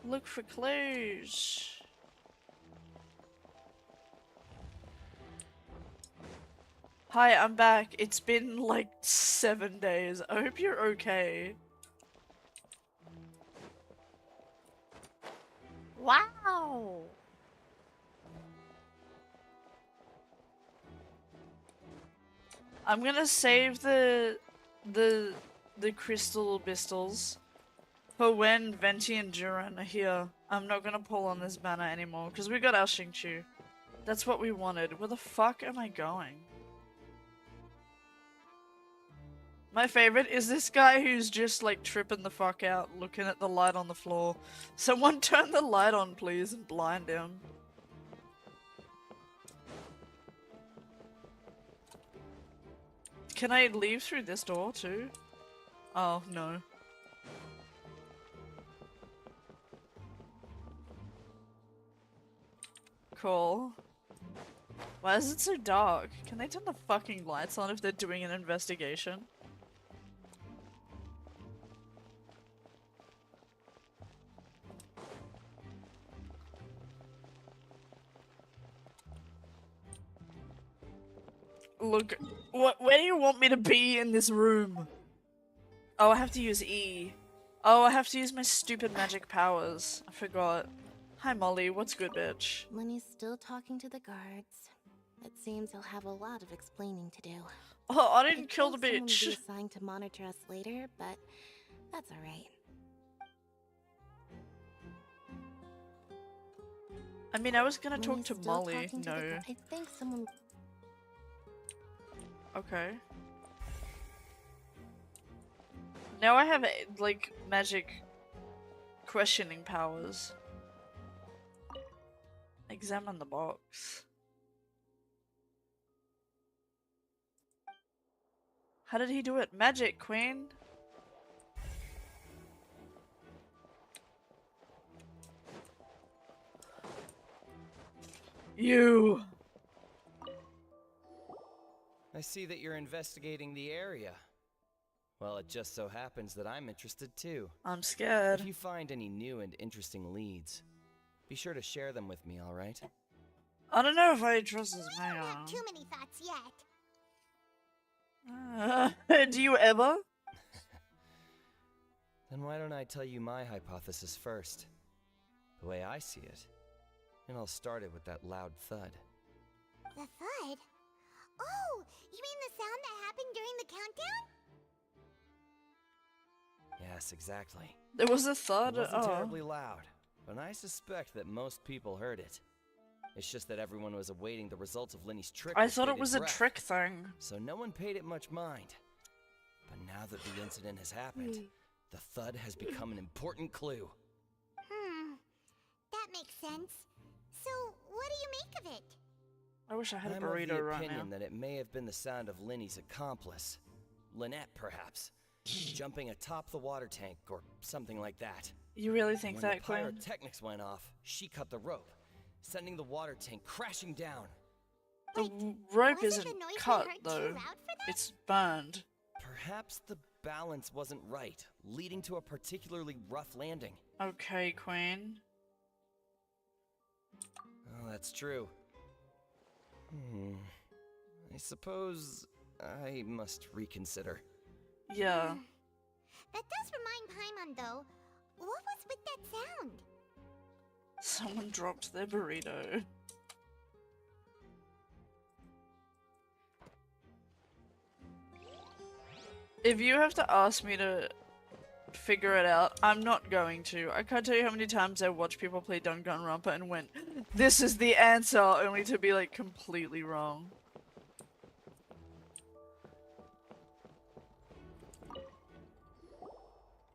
S3: Look for clues. Hi, I'm back. It's been like 7 days. I hope you're okay. Wow! I'm gonna save the crystal bistles for when Venti and Duran are here. I'm not gonna pull on this banner anymore because we got our Xingqiu. That's what we wanted. Where the fuck am I going? My favorite is this guy who's just like tripping the fuck out looking at the light on the floor. Someone turn the light on please and blind him. Can I leave through this door too? Oh, no. Cool. Why is it so dark? Can they turn the fucking lights on if they're doing an investigation? Look, where do you want me to be in this room? Oh, I have to use E. Oh, I have to use my stupid magic powers. I forgot. Hi Molly, what's good, bitch?
S7: Lenny's still talking to the guards. It seems he'll have a lot of explaining to do.
S3: Oh, I didn't kill the
S7: Someone will be
S3: bitch.
S7: assigned to monitor us later, but that's alright.
S3: I mean, I was gonna talk
S7: Lenny's
S3: to
S7: still
S3: Molly.
S7: talking to the
S3: No.
S7: I think someone.
S3: Okay. Now I have, like, magic questioning powers. Examine the box. How did he do it? Magic, Queen! You!
S1: I see that you're investigating the area. Well, it just so happens that I'm interested too.
S3: I'm scared.
S1: If you find any new and interesting leads, be sure to share them with me, alright?
S3: I don't know if I trust this
S2: I don't have
S3: man.
S2: too many thoughts yet.
S3: Do you ever?
S1: Then why don't I tell you my hypothesis first? The way I see it. And I'll start it with that loud thud.
S2: The thud? Oh, you mean the sound that happened during the countdown?
S1: Yes, exactly.
S3: There was a thud.
S1: It wasn't
S3: Oh.
S1: terribly loud, but I suspect that most people heard it. It's just that everyone was awaiting the results of Lenny's trick.
S3: I
S1: with
S3: thought it
S1: bated
S3: was a
S1: breath,
S3: trick thing.
S1: so no one paid it much mind. But now that the incident has happened, the thud has become an important clue.
S2: That makes sense. So, what do you make of it?
S3: I wish I had a
S1: I'm of
S3: burrito
S1: the
S3: right
S1: opinion
S3: now.
S1: that it may have been the sound of Lenny's accomplice, Lynette perhaps, jumping atop the water tank or something like that.
S3: You really think
S1: When
S3: that,
S1: the
S3: Quinn?
S1: pyrotechnics went off, she cut the rope, sending the water tank crashing down.
S3: The
S2: Wait,
S3: rope
S2: wasn't
S3: isn't
S2: the noise we
S3: cut,
S2: heard too
S3: though.
S2: loud for that?
S3: It's burned.
S1: Perhaps the balance wasn't right, leading to a particularly rough landing.
S3: Okay, Queen.
S1: Oh, that's true. I suppose I must reconsider.
S3: Yeah.
S2: That does remind Paimon, though. What was with that sound?
S3: Someone dropped their burrito. If you have to ask me to figure it out, I'm not going to. I can't tell you how many times I watched people play Danganronpa and went, this is the answer, only to be like completely wrong.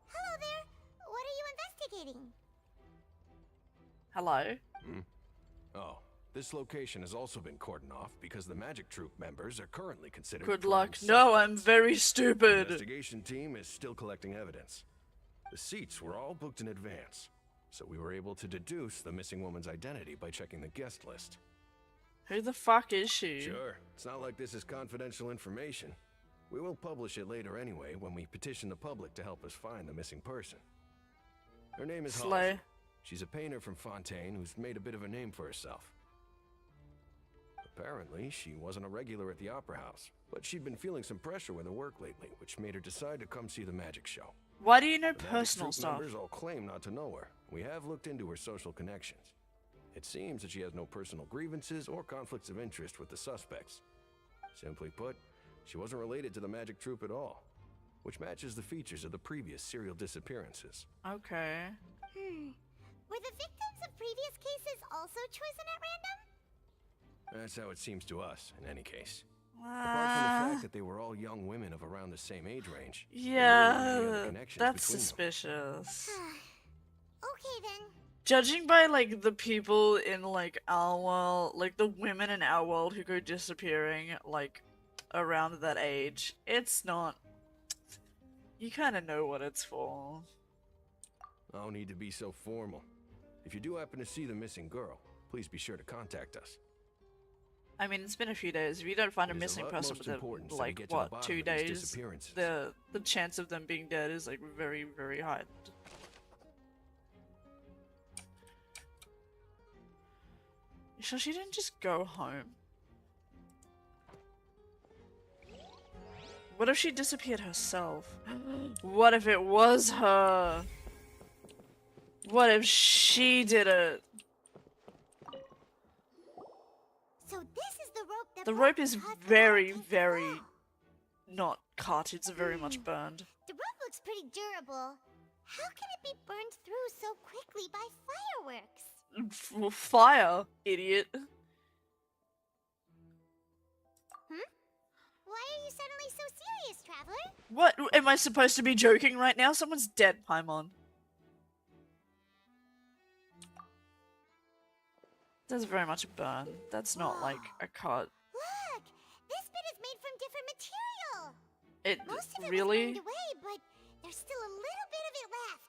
S2: Hello there. What are you investigating?
S3: Hello?
S8: Oh, this location has also been cordoned off because the Magic Troop members are currently considered
S3: Good
S8: prime
S3: luck.
S8: suspects.
S3: No, I'm very
S8: The
S3: stupid.
S8: investigation team is still collecting evidence. The seats were all booked in advance, so we were able to deduce the missing woman's identity by checking the guest list.
S3: Who the fuck is she?
S8: Sure, it's not like this is confidential information. We will publish it later anyway when we petition the public to help us find the missing person. Her name is
S3: Slay.
S8: Halsey. She's a painter from Fontaine who's made a bit of a name for herself. Apparently, she wasn't a regular at the Opera House, but she'd been feeling some pressure with her work lately, which made her decide to come see the magic show.
S3: Why do you know
S8: The Magic
S3: personal
S8: Troupe
S3: stuff?
S8: members all claim not to know her. We have looked into her social connections. It seems that she has no personal grievances or conflicts of interest with the suspects. Simply put, she wasn't related to the Magic Troupe at all, which matches the features of the previous serial disappearances.
S3: Okay.
S2: Were the victims of previous cases also chosen at random?
S8: That's how it seems to us, in any case. Apart from the fact that they were all young women of around the same age range. there weren't any other
S3: Yeah,
S8: connections
S3: that's
S8: between them.
S3: suspicious.
S2: Okay then.
S3: Judging by like the people in like our world, like the women in our world who go disappearing like around that age, it's not. You kind of know what it's for.
S8: No need to be so formal. If you do happen to see the missing girl, please be sure to contact us.
S3: I mean, it's been a few days. If you don't find a
S8: It is of
S3: missing person
S8: utmost
S3: within
S8: importance that we
S3: like
S8: get to the
S3: what,
S8: bottom
S3: 2
S8: of these
S3: days,
S8: disappearances.
S3: the chance of them being dead is like very, very high. You sure she didn't just go home? What if she disappeared herself? What if it was her? What if she did it?
S2: So this is the rope that
S3: The
S2: brought
S3: rope is
S2: Cosmo
S3: very,
S2: to the
S3: very
S2: fall.
S3: not cut. It's very much burned.
S2: The rope looks pretty durable. How can it be burned through so quickly by fireworks?
S3: Fire, idiot.
S2: Why are you suddenly so serious, Traveler?
S3: What? Am I supposed to be joking right now? Someone's dead, Paimon. That's very much a burn. That's not like a cut.
S2: Look! This bit is made from different material!
S3: It
S2: Most of it was
S3: really?
S2: burned away, but there's still a little bit of it left.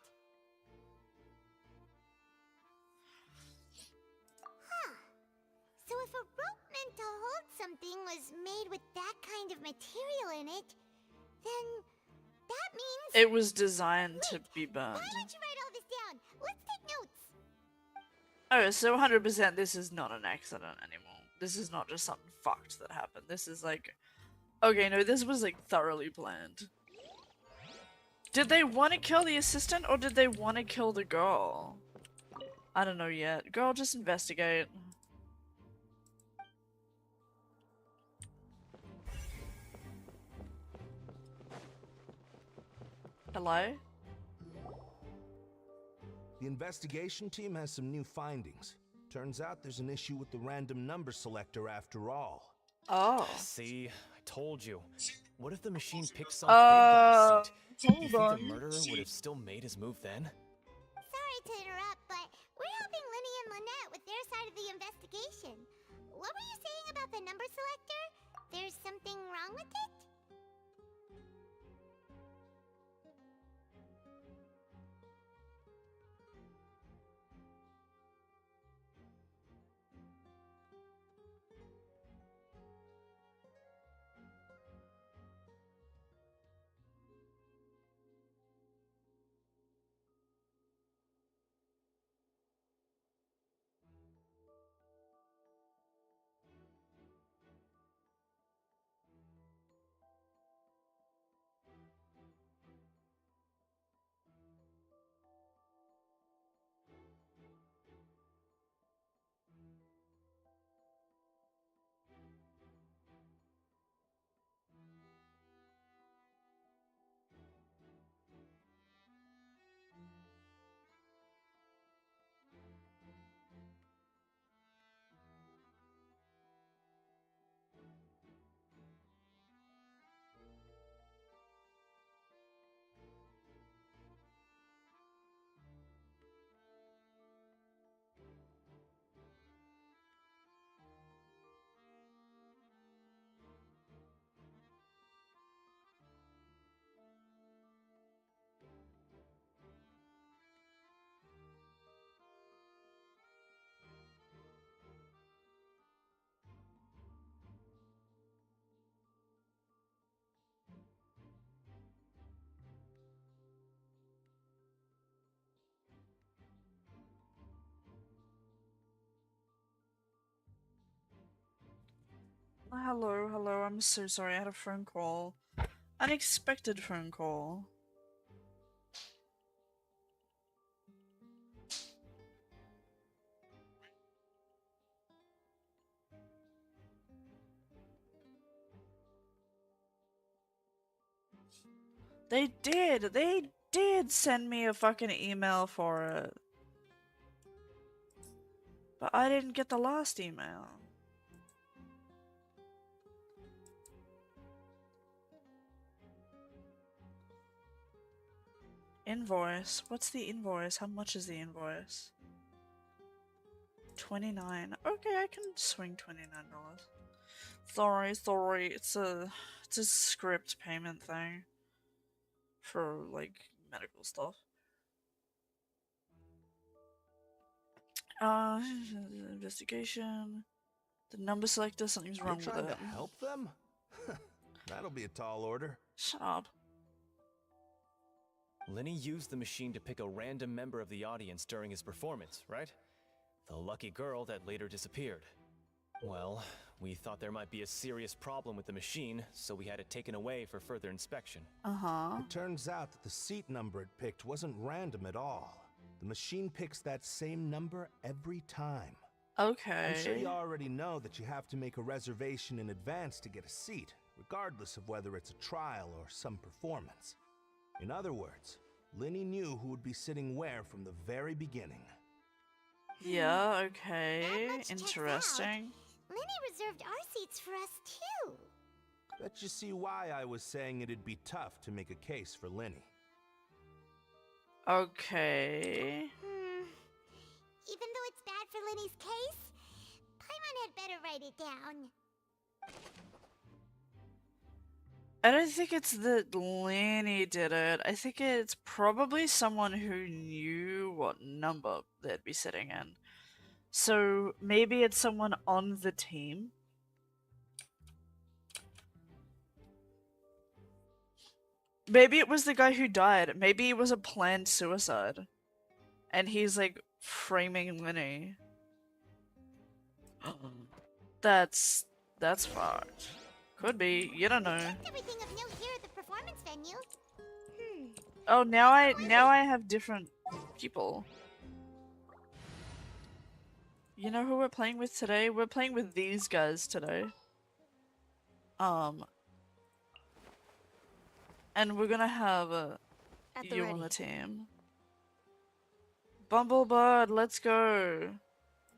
S2: Huh. So if a rope meant to hold something was made with that kind of material in it, then that means...
S3: It was designed to be burned.
S2: Why don't you write all this down? Let's take notes.
S3: Oh, so 100% this is not an accident anymore. This is not just something fucked that happened. This is like... Okay, no, this was like thoroughly planned. Did they want to kill the assistant or did they want to kill the girl? I don't know yet. Girl, just investigate. Hello?
S9: The investigation team has some new findings. Turns out there's an issue with the random number selector after all.
S3: Oh.
S10: See, I told you. What if the machine picked some big guy's seat? You
S3: Hold
S10: think
S3: on.
S10: the murderer would have still made his move then?
S2: Sorry to interrupt, but we're helping Linny and Lynette with their side of the investigation. What were you saying about the number selector? There's something wrong with it?
S3: hello, hello. I'm so sorry. I had a phone call. Unexpected phone call. They did send me a fucking email for it. But I didn't get the last email. Invoice. What's the invoice? How much is the invoice? 29. Okay, I can swing $29. Sorry. It's a script payment thing for like medical stuff. Investigation. The number selector, something's wrong with it.
S9: You're trying to help them? That'll be a tall order.
S3: Shut up.
S10: Lenny used the machine to pick a random member of the audience during his performance, right? The lucky girl that later disappeared. Well, we thought there might be a serious problem with the machine, so we had it taken away for further inspection.
S9: It turns out that the seat number it picked wasn't random at all. The machine picks that same number every time.
S3: Okay.
S9: I'm sure you already know that you have to make a reservation in advance to get a seat, regardless of whether it's a trial or some performance. In other words, Lenny knew who would be sitting where from the very beginning.
S3: Yeah, okay. Interesting.
S2: Lenny reserved our seats for us too.
S9: Bet you see why I was saying it'd be tough to make a case for Lenny.
S3: Okay.
S2: Even though it's bad for Lenny's case, Paimon had better write it down.
S3: I don't think it's that Lenny did it. I think it's probably someone who knew what number they'd be sitting in. So maybe it's someone on the team. Maybe it was the guy who died. Maybe it was a planned suicide. And he's like framing Lenny. That's fucked. Could be. You don't know.
S2: Everything of note here at the performance venue.
S3: Oh, now I have different people. You know who we're playing with today? We're playing with these guys today. And we're gonna have you on the team. Bumblebird, let's go.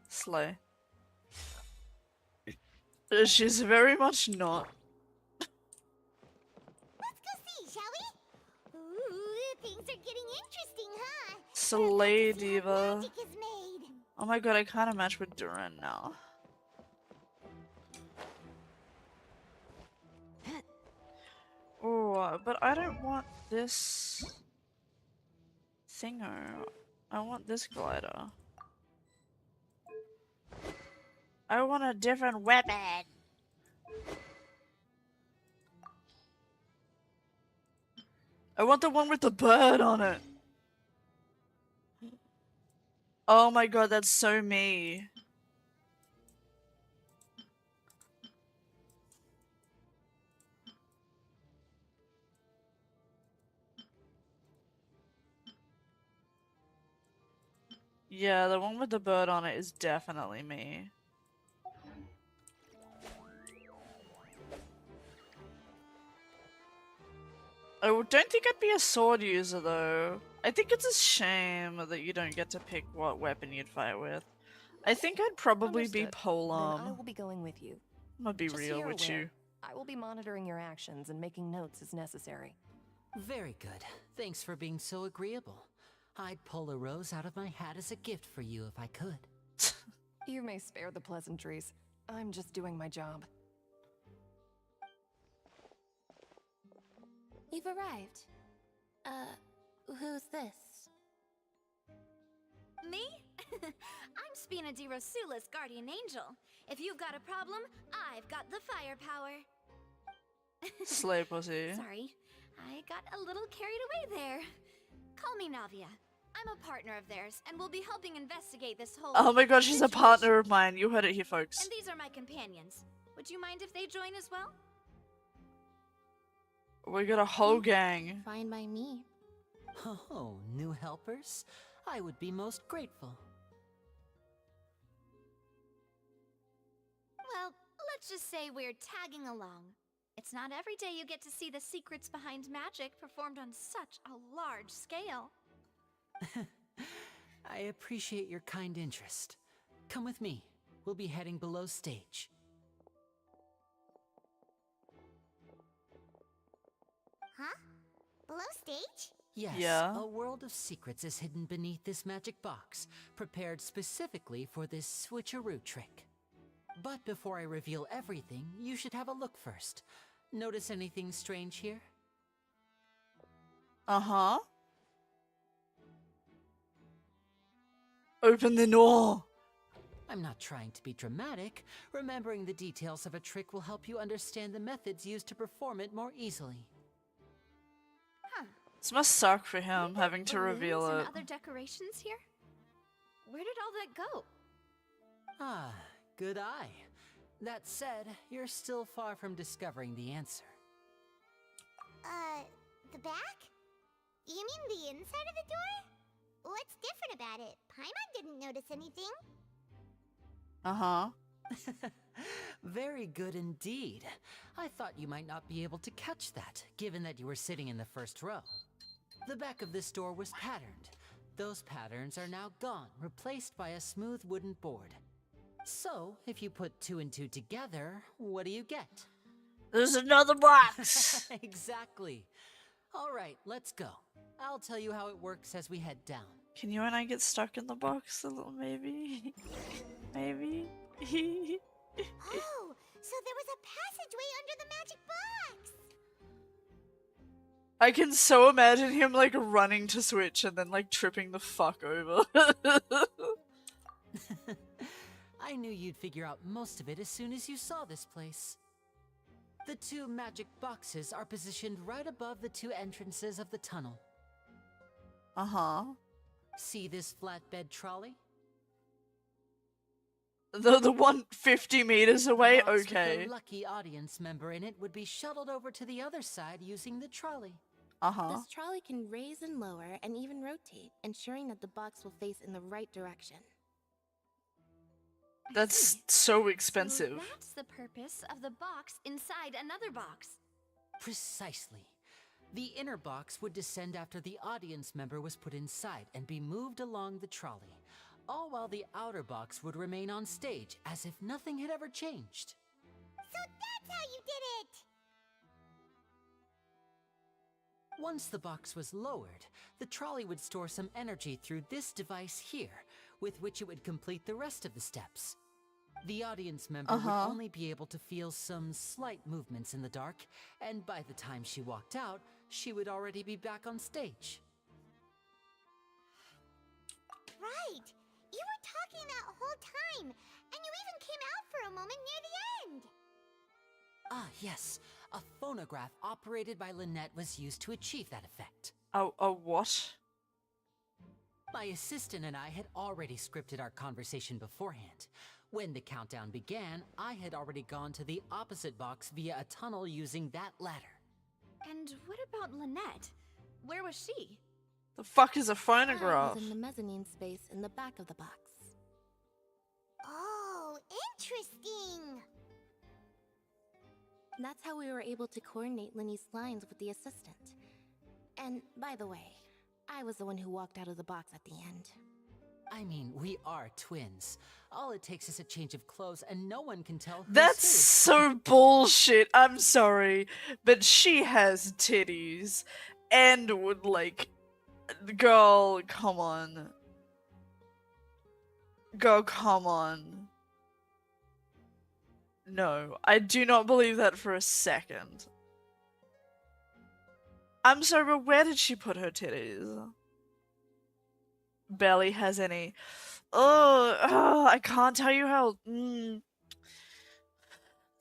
S3: Slay. She's very much not.
S2: Let's go see, shall we? Ooh, things are getting interesting, huh?
S3: Slay Diva.
S2: Magic is made.
S3: Oh my god, I kinda match with Duran now. Oh, but I don't want this thinger. I want this glider. I want a different weapon. I want the one with the bird on it. Oh my god, that's so me. Yeah, the one with the bird on it is definitely me. I don't think I'd be a sword user though. I think it's a shame that you don't get to pick what weapon you'd fight with. I think I'd probably be
S11: Understood. Then I
S3: polearm.
S11: will be going with you.
S3: I'm gonna be
S11: Just so
S3: real
S11: you're
S3: with
S11: aware,
S3: you.
S11: I will be monitoring your actions and making notes as necessary.
S12: Very good. Thanks for being so agreeable. I'd pull a rose out of my hat as a gift for you if I could.
S11: You may spare the pleasantries. I'm just doing my job.
S7: You've arrived. Who's this?
S5: Me? I'm Spina di Rosula's guardian angel. If you've got a problem, I've got the firepower.
S3: Slay pussy.
S5: Sorry, I got a little carried away there. Call me Navia. I'm a partner of theirs, and will be helping investigate this whole
S3: Oh my god, she's a
S5: situation.
S3: partner of mine. You heard it here, folks.
S5: And these are my companions. Would you mind if they join as well?
S3: We got a whole gang.
S7: Fine by me.
S12: Oh, new helpers? I would be most grateful.
S5: Well, let's just say we're tagging along. It's not every day you get to see the secrets behind magic performed on such a large scale.
S12: I appreciate your kind interest. Come with me. We'll be heading below stage.
S2: Huh? Below stage?
S12: Yes,
S3: Yeah.
S12: a world of secrets is hidden beneath this magic box, prepared specifically for this switcheroo trick. But before I reveal everything, you should have a look first. Notice anything strange here?
S3: Uh-huh. Open the door.
S12: I'm not trying to be dramatic. Remembering the details of a trick will help you understand the methods used to perform it more easily.
S3: This must suck for him,
S5: We
S3: having
S5: got
S3: to reveal
S5: balloons
S3: it.
S5: and other decorations here? Where did all that go?
S12: Ah, good eye. That said, you're still far from discovering the answer.
S2: The back? You mean the inside of the door? What's different about it? Paimon didn't notice anything.
S3: Uh-huh.
S12: Very good indeed. I thought you might not be able to catch that, given that you were sitting in the first row. The back of this door was patterned. Those patterns are now gone, replaced by a smooth wooden board. So, if you put 2 and 2 together, what do you get?
S3: There's another box!
S12: Exactly. All right, let's go. I'll tell you how it works as we head down.
S3: Can you and I get stuck in the box a little, maybe? Maybe?
S2: Oh, so there was a passageway under the magic box!
S3: I can so imagine him, like, running to switch and then, like, tripping the fuck over.
S12: I knew you'd figure out most of it as soon as you saw this place. The 2 magic boxes are positioned right above the 2 entrances of the tunnel.
S3: Uh-huh.
S12: See this flatbed trolley?
S3: The one 50 meters away?
S12: Box with
S3: Okay.
S12: the lucky audience member in it would be shuttled over to the other side using the trolley.
S3: Uh-huh.
S7: This trolley can raise and lower and even rotate, ensuring that the box will face in the right direction.
S3: That's so expensive.
S5: So that's the purpose of the box inside another box.
S12: Precisely. The inner box would descend after the audience member was put inside and be moved along the trolley, all while the outer box would remain on stage as if nothing had ever changed.
S2: So that's how you did it!
S12: Once the box was lowered, the trolley would store some energy through this device here, with which it would complete the rest of the steps. The audience member would only be able to feel some slight movements in the dark, and by the time she walked out, she would already be back on stage.
S2: Right! You were talking that whole time, and you even came out for a moment near the end!
S12: Ah, yes. A phonograph operated by Lynette was used to achieve that effect.
S3: A what?
S12: My assistant and I had already scripted our conversation beforehand. When the countdown began, I had already gone to the opposite box via a tunnel using that ladder.
S5: And what about Lynette? Where was she?
S3: The fuck is a
S7: I
S3: phonograph?
S7: was in the mezzanine space in the back of the box.
S2: Oh, interesting!
S7: That's how we were able to coordinate Linny's lines with the assistant. And, by the way, I was the one who walked out of the box at the end.
S12: I mean, we are twins. All it takes is a change of clothes and no one can tell who's
S3: That's
S12: who.
S3: so bullshit. I'm sorry, but she has titties and would like, girl, come on. Girl, come on. No, I do not believe that for a second. I'm sorry, but where did she put her titties? Barely has any. Oh, I can't tell you how.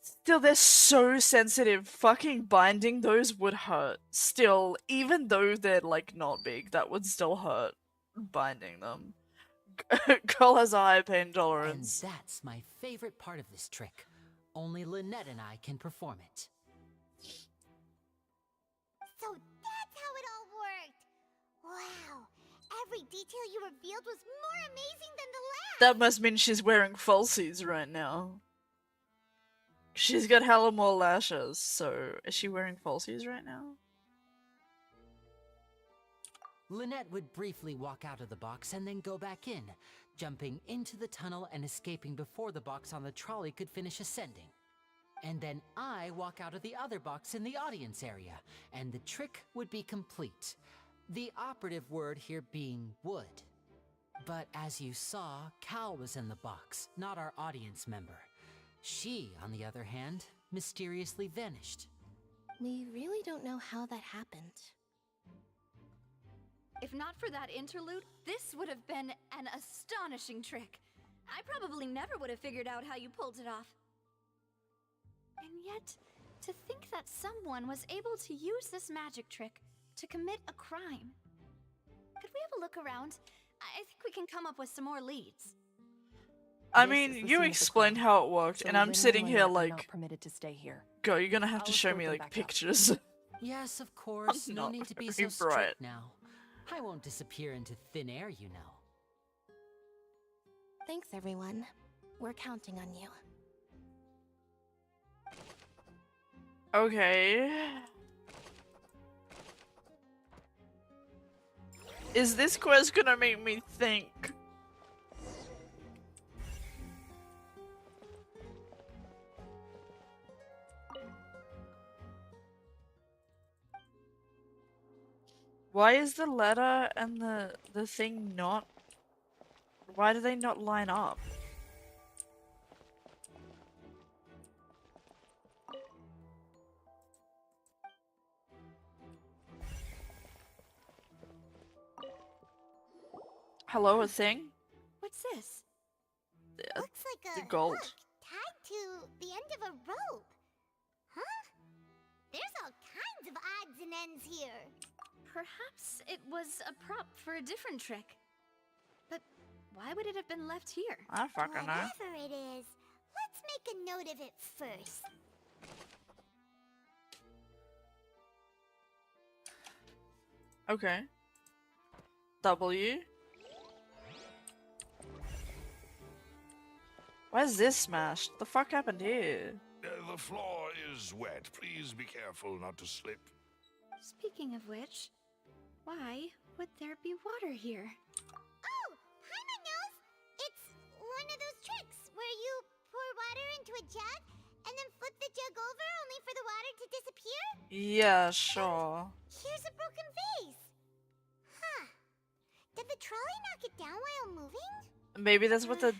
S3: Still, they're so sensitive. Fucking binding those would hurt. Still, even though they're like not big, that would still hurt. Binding them. Girl has a high pain tolerance.
S12: And that's my favorite part of this trick. only Lynette and I can perform it.
S2: So that's how it all worked. Wow. Every detail you revealed was more amazing than the last.
S3: That must mean she's wearing falsies right now. She's got hella more lashes, so is she wearing falsies right now?
S12: Lynette would briefly walk out of the box and then go back in, jumping into the tunnel and escaping before the box on the trolley could finish ascending. And then I walk out of the other box in the audience area, and the trick would be complete. The operative word here being would. But as you saw, Cal was in the box, not our audience member. She, on the other hand, mysteriously vanished.
S7: We really don't know how that happened.
S5: If not for that interlude, this would have been an astonishing trick. I probably never would have figured out how you pulled it off. And yet, to think that someone was able to use this magic trick to commit a crime. Could we have a look around? I think we can come up with some more leads.
S3: I
S11: This is
S3: mean,
S11: the
S3: you
S11: scene of the
S3: explained
S11: crime.
S3: how it worked,
S11: So
S3: and I'm
S11: Lynn
S3: sitting
S11: and
S3: here
S11: Lynette are
S3: like,
S11: not permitted to stay here.
S3: girl, you're gonna have to
S11: I'll
S3: show
S11: escort
S3: me
S11: them
S3: like
S11: back out.
S3: pictures.
S12: Yes, of course. No
S3: Not
S12: need to be
S3: very
S12: so
S3: bright.
S12: strict now. I won't disappear into thin air, you know.
S7: Thanks, everyone. We're counting on you.
S3: Okay. Is this quest gonna make me think? Why is the letter and the thing not? Why do they not line up? Hello, a thing?
S5: What's this?
S2: Looks like
S3: The
S2: a
S3: gold.
S2: hook tied to the end of a rope. Huh? There's all kinds of odds and ends here.
S5: Perhaps it was a prop for a different trick. But why would it have been left here?
S3: I fucking know.
S2: Whatever it is, let's make a note of it first.
S3: Okay. W. Why is this smashed? The fuck happened here?
S4: The floor is wet. Please be careful not to slip.
S5: Speaking of which, why would there be water here?
S2: Oh, Paimon knows! It's one of those tricks where you pour water into a jug and then flip the jug over only for the water to disappear?
S3: Yeah, sure.
S2: Here's a broken vase. Huh. Did the trolley knock it down while moving?
S3: Maybe that's what the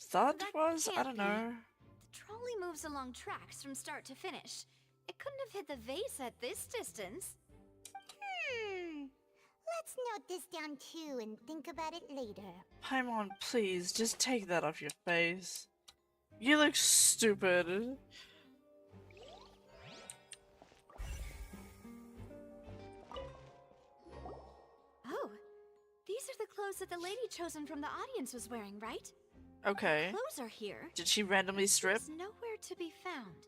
S3: thought
S5: That
S3: was? I
S5: can't
S3: don't
S5: be.
S3: know.
S5: The trolley moves along tracks from start to finish. It couldn't have hit the vase at this distance.
S2: Let's note this down too and think about it later.
S3: Paimon, please, just take that off your face. You look stupid.
S5: Oh, these are the clothes that the lady chosen from the audience was wearing, right?
S3: Okay.
S5: Clothes are here.
S3: Did she randomly strip?
S5: It's nowhere to be found.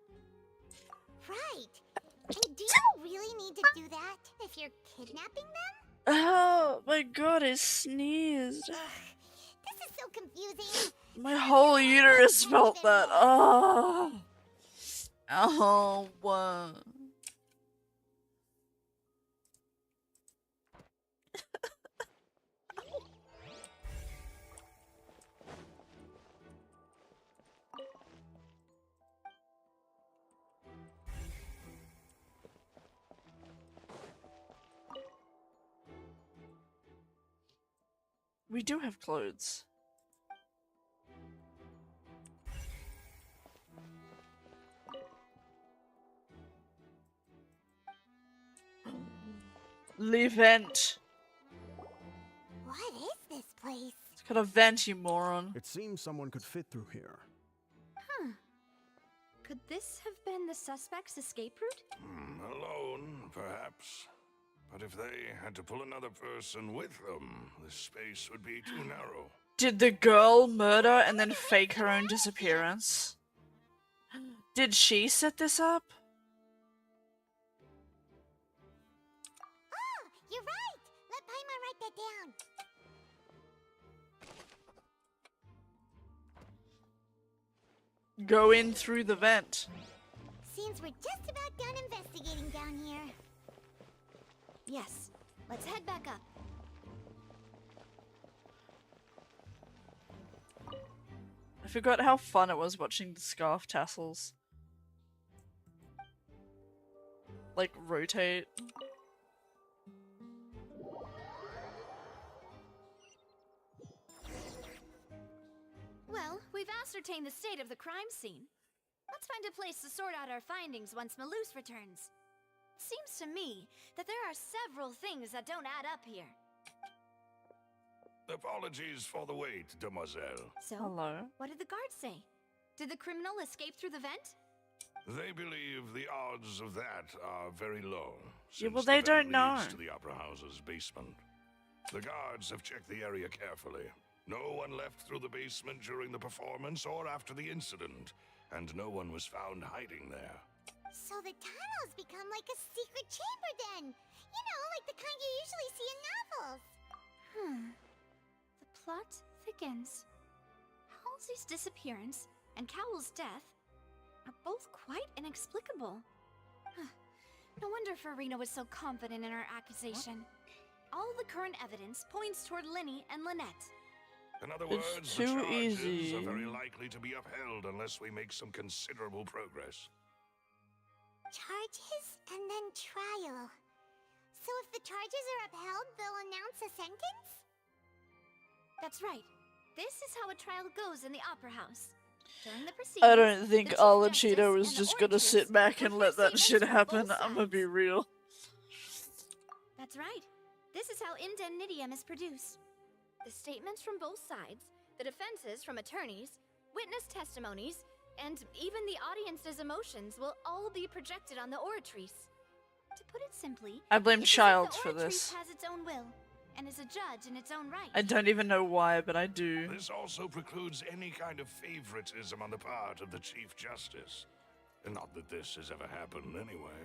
S2: Right. And do you really need to do that if you're kidnapping them?
S3: Oh my god, I sneezed.
S2: Ugh, this is so confusing.
S3: My whole uterus felt that. Oh. Oh, wow. We do have clothes. Le vent.
S2: What is this place?
S3: It's got a vent, you moron.
S6: It seems someone could fit through here.
S5: Huh. Could this have been the suspect's escape route?
S4: Alone, perhaps. But if they had to pull another person with them, the space would be too narrow.
S3: Did the girl murder and then fake her own disappearance? Did she set this up?
S2: Oh, you're right! Let Paimon write that down.
S3: Go in through the vent.
S2: Seems we're just about done investigating down here.
S5: Yes, let's head back up.
S3: I forgot how fun it was watching the scarf tassels. Like, rotate.
S5: Well, we've ascertained the state of the crime scene. Let's find a place to sort out our findings once Malus returns. Seems to me that there are several things that don't add up here.
S4: Apologies for the wait, demoiselle.
S5: So,
S3: Hello.
S5: what did the guards say? Did the criminal escape through the vent?
S4: They believe the odds of that are very low.
S3: Yeah, well,
S4: since
S3: they
S4: the vent
S3: don't know.
S4: leads to the Opera House's basement. The guards have checked the area carefully. No one left through the basement during the performance or after the incident, and no one was found hiding there.
S2: So the tunnels become like a secret chamber then. You know, like the kind you usually see in novels.
S5: The plot thickens. Halsey's disappearance and Cowell's death are both quite inexplicable. No wonder Farina was so confident in her accusation. All the current evidence points toward Linny and Lynette.
S4: In other
S3: It's
S4: words,
S3: too
S4: the charges
S3: easy.
S4: are very likely to be upheld unless we make some considerable progress.
S2: Charges and then trial. So if the charges are upheld, they'll announce a sentence?
S5: That's right. This is how a trial goes in the Opera House. During the proceedings,
S3: I don't think
S5: the Chief
S3: Alachito
S5: Justice
S3: is
S5: and
S3: just
S5: the
S3: gonna
S5: Oratrice
S3: sit back
S5: will
S3: and
S5: hear
S3: let that
S5: statements
S3: shit
S5: from
S3: happen.
S5: both
S3: I'm gonna be
S5: sides.
S3: real.
S5: That's right. This is how indemnitium is produced. The statements from both sides, the defenses from attorneys, witness testimonies, and even the audience's emotions will all be projected on the Oratrice. To put it simply,
S3: I blame
S5: it's as if
S3: Childs
S5: the
S3: for
S5: Oratrice
S3: this.
S5: has its own will and is a judge in its own right.
S3: I don't even know why, but I do.
S4: This also precludes any kind of favoritism on the part of the Chief Justice. And not that this has ever happened anyway.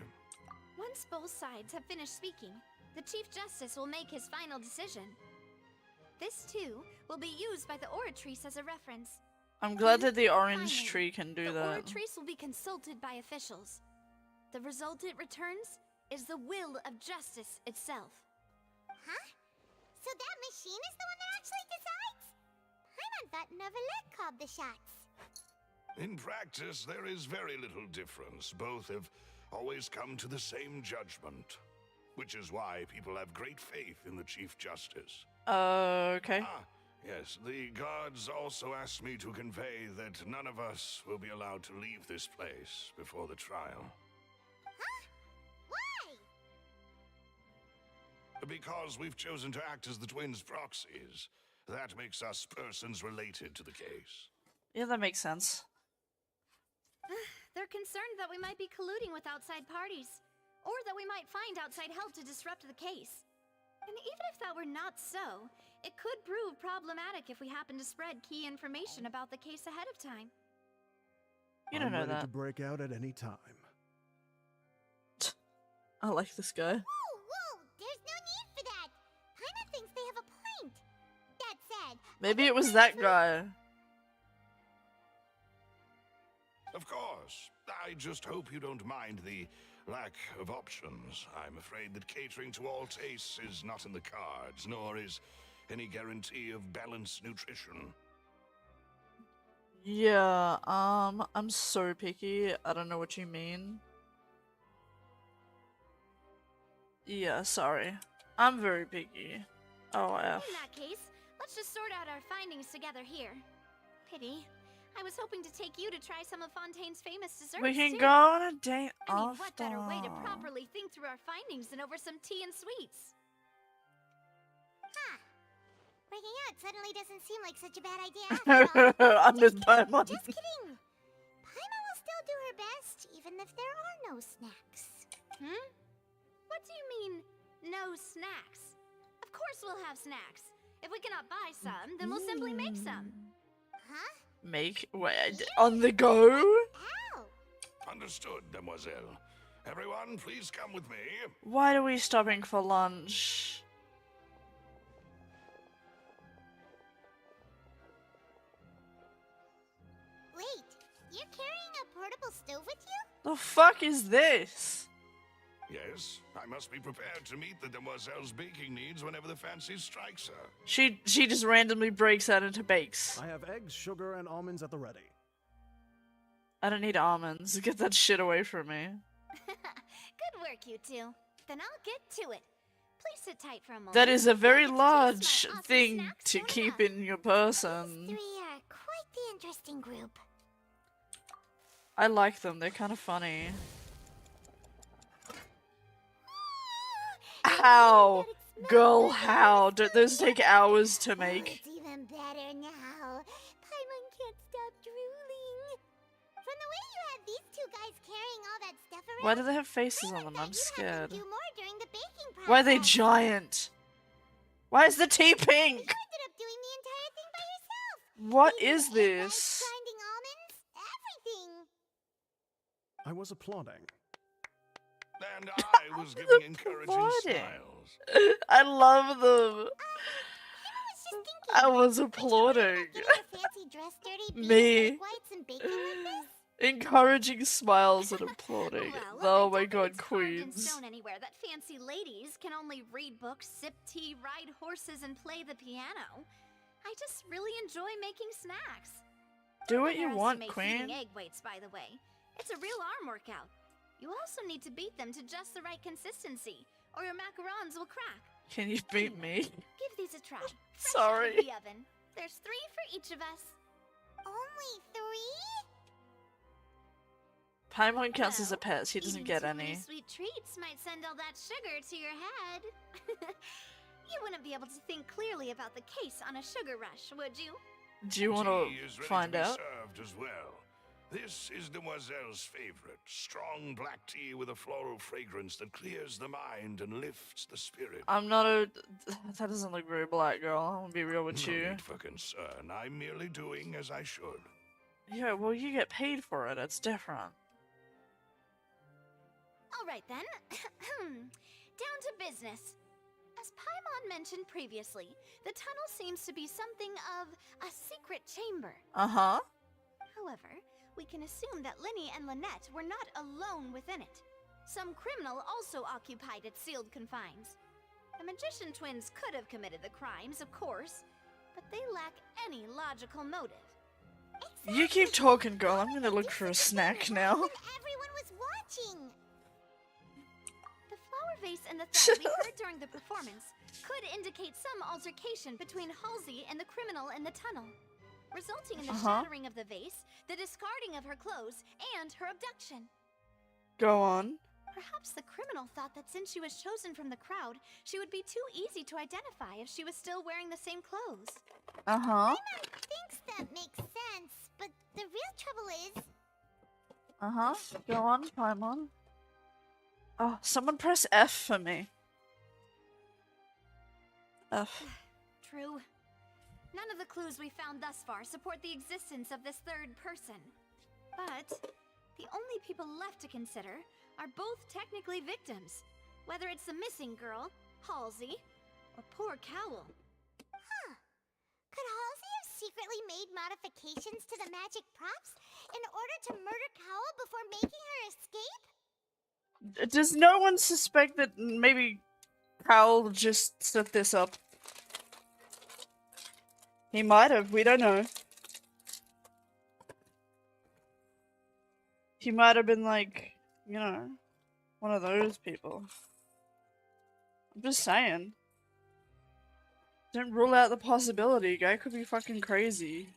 S5: Once both sides have finished speaking, the Chief Justice will make his final decision. This, too, will be used by the Oratrice as a reference.
S3: I'm glad that the orange
S5: Finally,
S3: tree can do
S5: the
S3: that.
S5: Oratrice will be consulted by officials. The result it returns is the will of justice itself.
S2: Huh? So that machine is the one that actually decides? Paimon thought Neverlet called the shots.
S4: In practice, there is very little difference. Both have always come to the same judgment. Which is why people have great faith in the Chief Justice.
S3: Okay.
S4: Ah, yes, the guards also asked me to convey that none of us will be allowed to leave this place before the trial.
S2: Huh? Why?
S4: Because we've chosen to act as the twins' proxies. That makes us persons related to the case.
S3: Yeah, that makes sense.
S5: They're concerned that we might be colluding with outside parties, or that we might find outside help to disrupt the case. And even if that were not so, it could prove problematic if we happen to spread key information about the case ahead of time.
S3: You don't
S6: I'm
S3: know
S6: ready
S3: that.
S6: to break out at any time.
S3: I like this guy.
S2: Whoa, there's no need for that. Paimon thinks they have a point. That said,
S3: Maybe it was that guy.
S4: Of course. I just hope you don't mind the lack of options. I'm afraid that catering to all tastes is not in the cards, nor is any guarantee of balanced nutrition.
S3: Yeah, I'm so picky. I don't know what you mean. Yeah, sorry. I'm very picky. Oh, F.
S5: In that case, let's just sort out our findings together here. Pity. I was hoping to take you to try some of Fontaine's famous desserts,
S3: We can
S5: too.
S3: go on a date
S5: I mean,
S3: after.
S5: what better way to properly think through our findings than over some tea and sweets?
S2: huh. Breaking out suddenly doesn't seem like such a bad idea after all.
S3: I'm with Paimon.
S2: Just kidding. Paimon will still do her best, even if there are no snacks.
S5: What do you mean, no snacks? Of course we'll have snacks. If we cannot buy some, then we'll simply make some.
S2: Huh?
S3: Make wait on the go?
S2: Ow!
S4: Understood, demoiselle. Everyone, please come with me.
S3: Why are we stopping for lunch?
S2: Wait, you're carrying a portable stove with you?
S3: The fuck is this?
S4: Yes, I must be prepared to meet the demoiselle's baking needs whenever the fancy strikes her.
S3: She just randomly breaks out into bakes.
S6: I have eggs, sugar, and almonds at the ready.
S3: I don't need almonds. Get that shit away from me.
S2: Good work, you two. Then I'll get to it. Please sit tight for a moment.
S3: That is a very
S2: I'll
S3: large
S2: introduce my awesome
S3: thing
S2: snacks
S3: to
S2: soon
S3: keep
S2: enough.
S3: in your
S2: These
S3: person.
S2: three are quite the interesting group.
S3: I like them. They're kind of funny. How? Girl, how? Don't those take hours to make?
S2: It's even better now. Paimon can't stop drooling. From the way you had these two guys carrying all that stuff around,
S3: Why do they have faces on them?
S2: I
S3: I'm
S2: thought you'd have
S3: scared.
S2: to do more during the baking process.
S3: Why are they giant? Why is the tea pink?
S2: You ended up doing the entire thing by yourself.
S3: What
S2: Beating
S3: is
S2: the egg whites,
S3: this?
S2: grinding almonds, everything.
S6: I was applauding.
S4: And I was giving encouraging
S3: applauding.
S4: smiles.
S3: I love them.
S2: I was just thinking.
S3: I was
S2: would you
S3: applauding.
S2: mind getting your fancy dress dirty, beating
S3: Me.
S2: egg whites and baking like this?
S3: Encouraging smiles and applauding.
S5: Well,
S3: Oh my
S5: I doubt
S3: god,
S5: it's carved in
S3: queens.
S5: stone anywhere that fancy ladies can only read books, sip tea, ride horses, and play the piano. I just really enjoy making snacks.
S3: Do what you want,
S5: Underestimate
S3: queen.
S5: heating egg whites, by the way. It's a real arm workout. You also need to beat them to just the right consistency, or your macarons will crack.
S3: Can you beat me?
S5: Give these a try. Fresh
S3: Sorry.
S5: out of the oven. There's 3 for each of us.
S2: Only 3?
S3: Paimon counts as a
S5: Well,
S3: pet, he doesn't
S5: eating
S3: get
S5: too many
S3: any.
S5: sweet treats might send all that sugar to your head. You wouldn't be able to think clearly about the case on a sugar rush, would you?
S3: Do you want to
S4: Tea is ready
S3: find
S4: to be
S3: out?
S4: served as well. This is demoiselle's favorite, strong black tea with a floral fragrance that clears the mind and lifts the spirit.
S3: I'm not a... That doesn't look very black, girl. I'm gonna be real with
S4: No
S3: you.
S4: need for concern. I'm merely doing as I should.
S3: Yeah, well, you get paid for it. It's different.
S5: All right then. Down to business. As Paimon mentioned previously, the tunnel seems to be something of a secret chamber.
S3: Uh-huh.
S5: However, we can assume that Linny and Lynette were not alone within it. Some criminal also occupied its sealed confines. The magician twins could have committed the crimes, of course, but they lack any logical motive.
S3: You keep talking, girl. I'm gonna look for a snack now.
S2: Everyone was watching.
S5: The flower vase and the thread we heard during the performance could indicate some altercation between Halsey and the criminal in the tunnel, resulting in the shattering of the vase, the discarding of her clothes, and her abduction.
S3: Go on.
S5: Perhaps the criminal thought that since she was chosen from the crowd, she would be too easy to identify if she was still wearing the same clothes.
S3: Uh-huh.
S2: Paimon thinks that makes sense, but the real trouble is...
S3: Uh-huh. Go on, Paimon. Oh, someone press F for me. F.
S5: True. None of the clues we found thus far support the existence of this third person. But the only people left to consider are both technically victims, whether it's the missing girl, Halsey, or poor Cowl.
S2: Huh. Could Halsey have secretly made modifications to the magic props in order to murder Cowl before making her escape?
S3: Does no one suspect that maybe Cowl just set this up? He might have, we don't know. He might have been like, you know, one of those people. I'm just saying. Don't rule out the possibility, guy could be fucking crazy.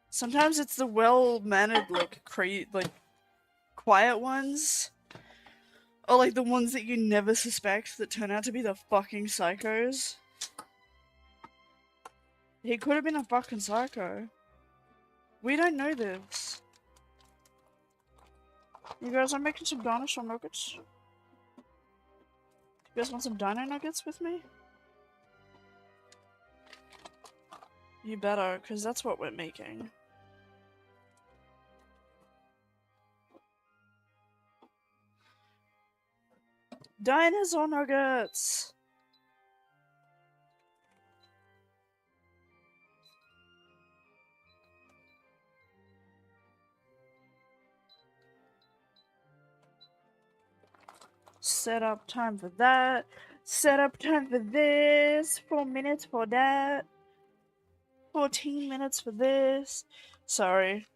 S3: Sometimes it's the well-mannered, like, quiet ones. Or like the ones that you never suspect that turn out to be the fucking psychos. He could have been a fucking psycho. We don't know this. You guys are making some dinosaur nuggets? You guys want some dino nuggets with me? You better, because that's what we're making. Dinosaur nuggets! Set up time for that. Set up time for this. 4 minutes for that. 14 minutes for this. Sorry.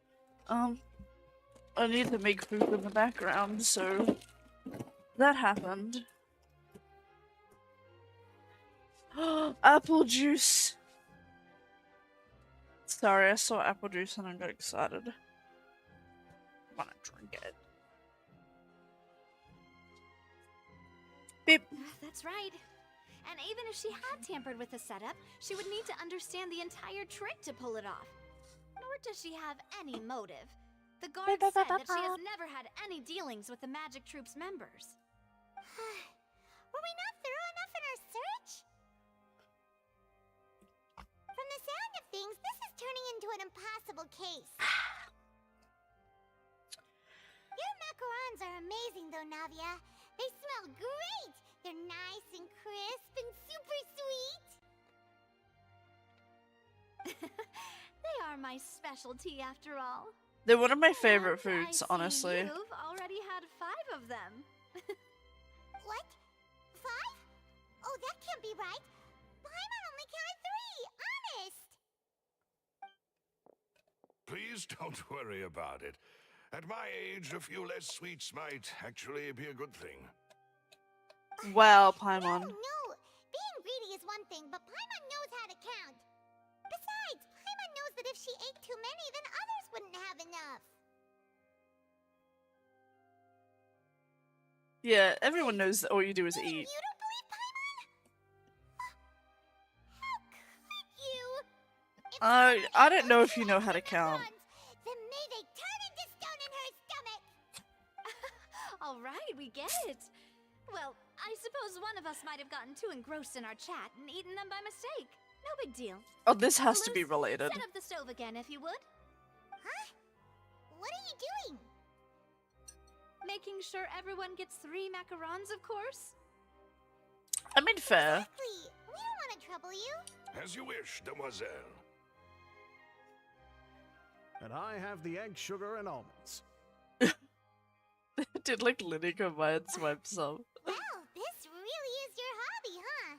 S3: I need to make food in the background, so that happened. Apple juice! Sorry, I saw apple juice and I got excited. I wanna drink it. Beep.
S5: That's right. And even if she had tampered with the setup, she would need to understand the entire trick to pull it off. Nor does she have any motive. The guard said that she has never had any dealings with the Magic Troop's members.
S2: Were we not thorough enough in our search? From the sound of things, this is turning into an impossible case. Your macarons are amazing though, Navia. They smell great! They're nice and crisp and super sweet!
S5: They are my specialty after all.
S3: They're one of my favorite
S5: And
S3: foods,
S5: I see
S3: honestly.
S5: You've already had 5 of them.
S2: What? 5? Oh, that can't be right. Paimon only counted 3, honest!
S4: Please don't worry about it. At my age, a few less sweets might actually be a good thing.
S3: Wow, Paimon.
S2: No! Being greedy is one thing, but Paimon knows how to count. Besides, Paimon knows that if she ate too many, then others wouldn't have enough.
S3: Yeah, everyone knows that all you do is eat.
S2: You don't believe Paimon? How could you? If
S3: I don't know if you know how to count.
S2: then may they turn into stone in her stomach!
S5: All right, we get it. Well, I suppose one of us might have gotten too engrossed in our chat and eaten them by mistake. No big deal.
S3: Oh, this has to be
S5: Luz,
S3: related.
S5: Set up the stove again, if you would.
S2: Huh? What are you doing?
S5: Making sure everyone gets 3 macarons, of course.
S3: I mean, fair.
S2: Exactly. We don't want to trouble you.
S4: As you wish, demoiselle.
S6: And I have the egg, sugar, and almonds.
S3: Did like Liddy come by and swipe some?
S2: Well, this really is your hobby, huh?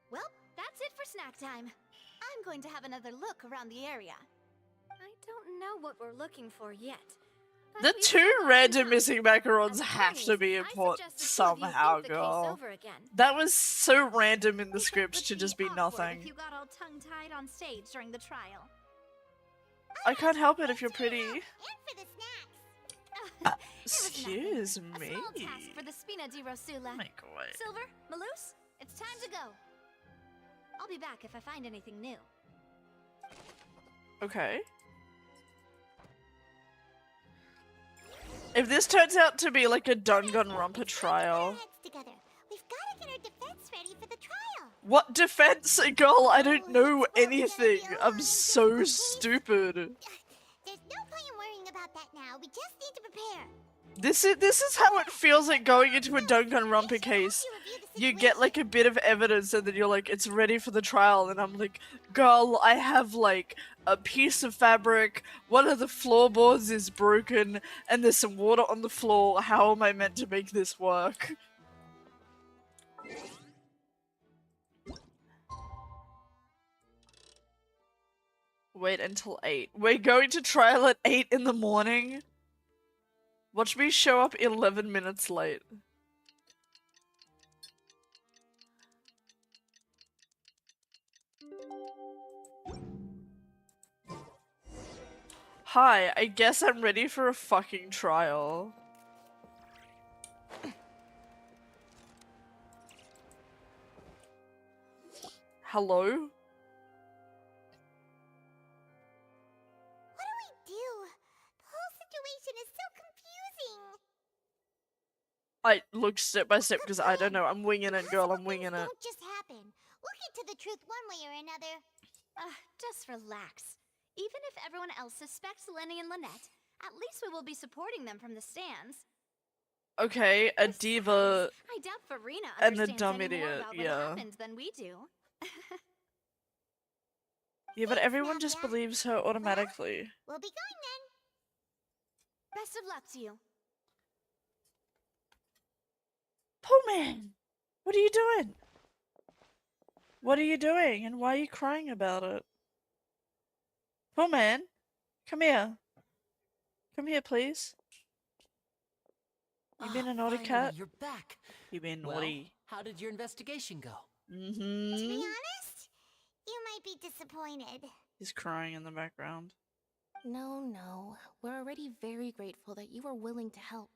S5: Well, that's it for snack time. I'm going to have another look around the area. I don't know what we're looking for yet. but
S3: The
S5: we
S3: 2
S5: still have
S3: random
S5: time.
S3: missing macarons
S5: As
S3: have to
S5: attorneys,
S3: be
S5: I
S3: important
S5: suggest the two of you
S3: somehow,
S5: think the case
S3: girl.
S5: over again.
S3: That was so random in the
S5: Because it
S3: script
S5: would
S3: to just be
S5: awkward
S3: nothing.
S5: If you got all tongue-tied on stage during the trial.
S3: I can't help it if you're pretty.
S2: And for the snacks.
S3: Excuse
S5: A
S3: me.
S5: small task for the Spina di Rosula.
S3: My God.
S5: Silver, Malus, it's time to go. I'll be back if I find anything new.
S3: Okay. If this turns out to be like a Danganronpa trial.
S2: Heads together. We've got to get our defense ready for the trial.
S3: What defense, girl? I don't know anything. I'm so stupid.
S2: There's no point in worrying about that now. We just need to prepare.
S3: This is how it feels like going into a Danganronpa case. You get like a bit of evidence and then you're like, it's ready for the trial, and I'm like, girl, I have like a piece of fabric, one of the floorboards is broken, and there's some water on the floor. How am I meant to make this work? Wait until 8. We're going to trial at 8 in the morning? Watch me show up 11 minutes late. Hi, I guess I'm ready for a fucking trial. Hello?
S2: What do we do? The whole situation is so confusing.
S3: I look step by step because I don't know. I'm winging it, girl. I'm winging it.
S2: Don't just happen. We'll get to the truth one way or another.
S5: Just relax. Even if everyone else suspects Lenny and Lynette, at least we will be supporting them from the stands.
S3: Okay, a diva
S5: I doubt Farina
S3: and a
S5: understands
S3: dumb
S5: any more
S3: idiot,
S5: about what
S3: yeah.
S5: happened than we do.
S3: Yeah, but everyone just believes her automatically.
S2: We'll be going then.
S5: Best of luck to you.
S3: Poor man! What are you doing? What are you doing, and why are you crying about it? Poor man, come here. Come here, please. You been a naughty
S12: Finally,
S3: cat?
S12: you're back.
S3: You been
S12: Well,
S3: naughty?
S12: how did your investigation go?
S2: To be honest, you might be disappointed.
S3: He's crying in the background.
S7: No. We're already very grateful that you were willing to help.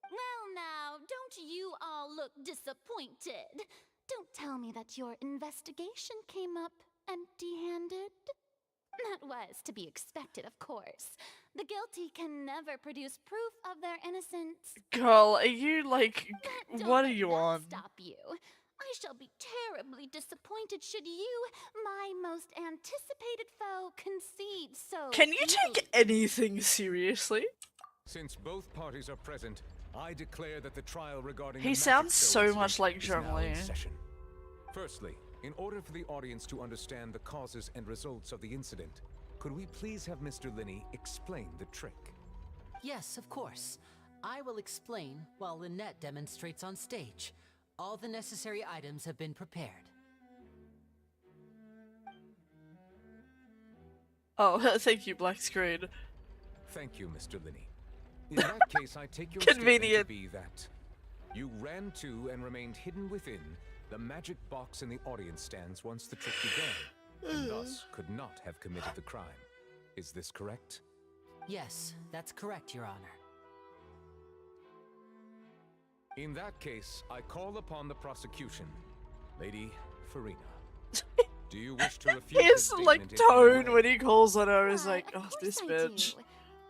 S5: Well now, don't you all look disappointed? Don't tell me that your investigation came up empty-handed. That was to be expected, of course. The guilty can never produce proof of their innocence.
S3: Girl, are you like...
S5: But don't
S3: what are
S5: let
S3: you
S5: that
S3: on?
S5: Stop you. I shall be terribly disappointed should you, my most anticipated foe, concede so
S3: Can you
S5: easily.
S3: take anything seriously?
S13: Since both parties are present, I declare that the trial regarding
S3: He
S13: the
S3: sounds
S13: magic show
S3: so
S13: incident
S3: much like
S13: is now
S3: Zhongli.
S13: in session. Firstly, in order for the audience to understand the causes and results of the incident, could we please have Mr. Linney explain the trick?
S12: Yes, of course. I will explain while Lynette demonstrates on stage. All the necessary items have been prepared.
S3: Oh, thank you, black screen.
S13: Thank you, Mr. Linney. In that case, I take your
S3: Convenient.
S13: statement to be that you ran to and remained hidden within the magic box in the audience stands once the trick began, and thus could not have committed the crime. Is this correct?
S12: Yes, that's correct, Your Honor.
S13: In that case, I call upon the prosecution. Lady Farina. Do you wish to refute
S3: His
S13: this statement
S3: like
S13: in any
S3: tone
S13: way?
S3: when he calls on her is
S5: Why,
S3: like,
S5: of
S3: oh,
S5: course
S3: this
S5: I
S3: bitch.
S5: do.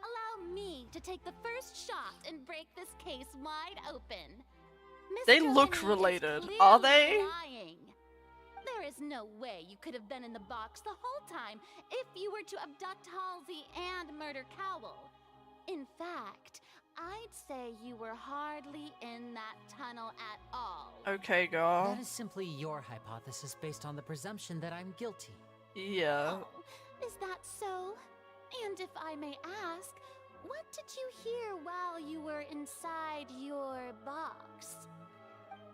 S5: Allow me to take the first shot and break this case wide open.
S3: They
S5: Mr.
S3: look
S5: Linney is
S3: related.
S5: clearly
S3: Are they?
S5: lying. There is no way you could have been in the box the whole time if you were to abduct Halsey and murder Cowell. In fact, I'd say you were hardly in that tunnel at all.
S3: Okay, girl.
S12: That is simply your hypothesis based on the presumption that I'm guilty.
S3: Yeah.
S5: Oh, is that so? And if I may ask, what did you hear while you were inside your box?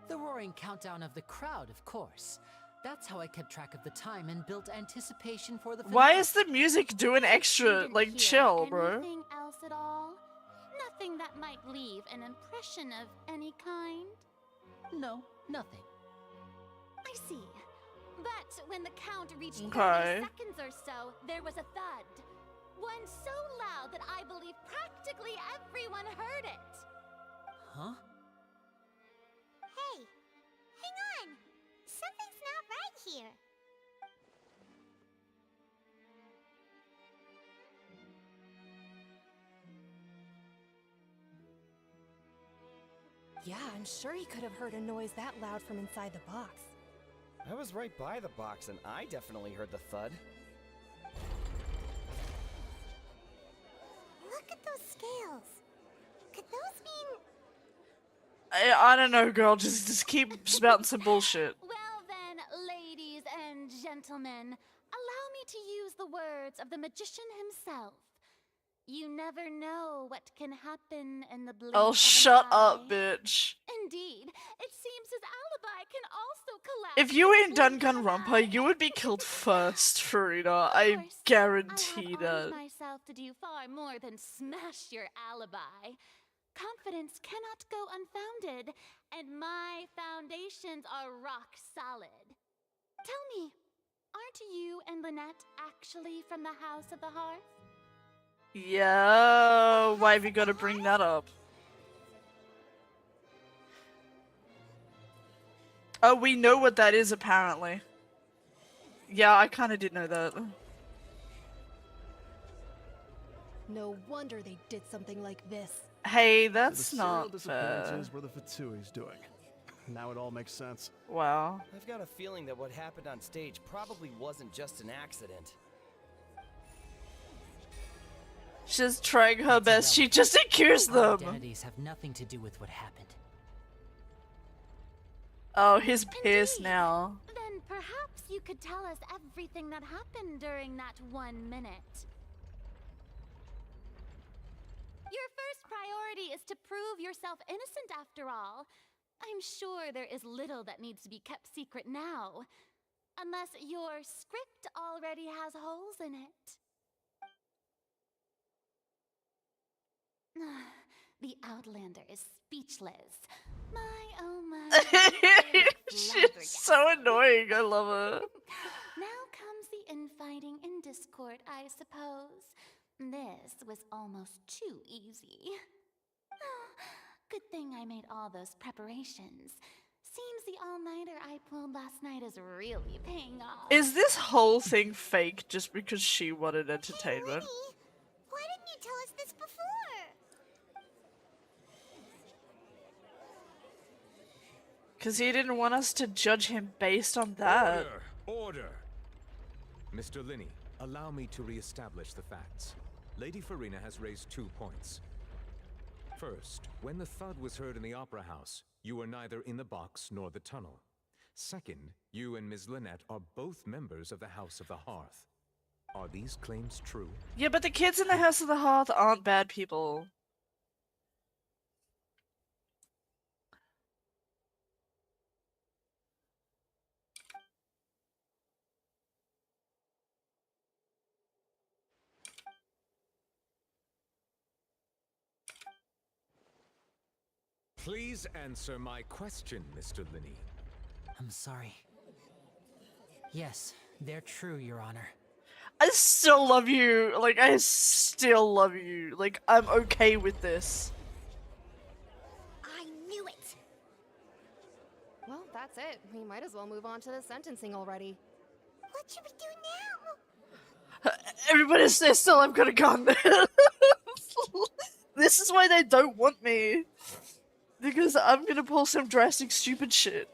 S12: The roaring countdown of the crowd, of course. That's how I kept track of the time and built anticipation for the finale.
S3: Why is the music doing
S5: You
S3: extra?
S5: didn't
S3: Like,
S5: hear
S3: chill, bro.
S5: Anything else at all? Nothing that might leave an impression of any kind?
S12: No, nothing.
S5: I see. But when the count reached
S3: Okay.
S5: 30 seconds or so, there was a thud. One so loud that I believe practically everyone heard it.
S12: Huh?
S2: Hey, hang on. Something's not right here.
S14: Yeah, I'm sure he could have heard a noise that loud from inside the box.
S1: I was right by the box and I definitely heard the thud.
S2: Look at those scales. Could those mean...
S3: I don't know, girl. Just keep spouting some bullshit.
S5: Well then, ladies and gentlemen, allow me to use the words of the magician himself. You never know what can happen in the blink
S3: Oh,
S5: of an
S3: shut up,
S5: eye.
S3: bitch.
S5: Indeed, it seems his alibi can also collapse.
S3: If you were in
S5: in the blink of an
S3: Danganronpa,
S5: eye.
S3: you would be killed first, Farina.
S5: Of
S3: I
S5: course,
S3: guarantee
S5: I have
S3: that.
S5: armed myself to do far more than smash your alibi. Confidence cannot go unfounded, and my foundations are rock solid. Tell me, aren't you and Lynette actually from the House of the Hearth?
S3: Yeah, why have you got to bring that up? Oh, we know what that is, apparently. Yeah, I kind of did know that.
S14: No wonder they did something like this.
S3: Hey,
S6: So
S3: that's
S6: the serial
S3: not
S6: disappearances
S3: fair.
S6: were the Fatsui's doing. Now it all makes sense.
S3: Wow.
S1: I've got a feeling that what happened on stage probably wasn't just an accident.
S3: She's trying her best. She just accused
S12: Our
S3: them.
S12: identities have nothing to do with what happened.
S3: Oh, he's pissed now.
S5: Then perhaps you could tell us everything that happened during that 1 minute. Your first priority is to prove yourself innocent after all. I'm sure there is little that needs to be kept secret now. Unless your script already has holes in it. The Outlander is speechless. My oh my.
S3: She's so annoying. I love her.
S5: Now comes the infighting in Discord, I suppose. This was almost too easy. Good thing I made all those preparations. Seems the all-nighter I pulled last night is really paying off.
S3: Is this whole thing fake just because she wanted entertainment?
S2: Why didn't you tell us this before?
S3: Because he didn't want us to judge him based on that.
S13: Order! Mr. Linney, allow me to re-establish the facts. Lady Farina has raised 2 points. First, when the thud was heard in the Opera House, you were neither in the box nor the tunnel. Second, you and Ms. Lynette are both members of the House of the Hearth. Are these claims true?
S3: Yeah, but the kids in the House of the Hearth aren't bad people.
S13: Please answer my question, Mr. Linney.
S12: I'm sorry. Yes, they're true, Your Honor.
S3: I still love you. Like, I still love you. Like, I'm okay with this.
S2: I knew it.
S14: Well, that's it. We might as well move on to the sentencing already.
S2: What should we do now?
S3: Everybody stay still. I've got a gun. This is why they don't want me. Because I'm gonna pull some drastic stupid shit.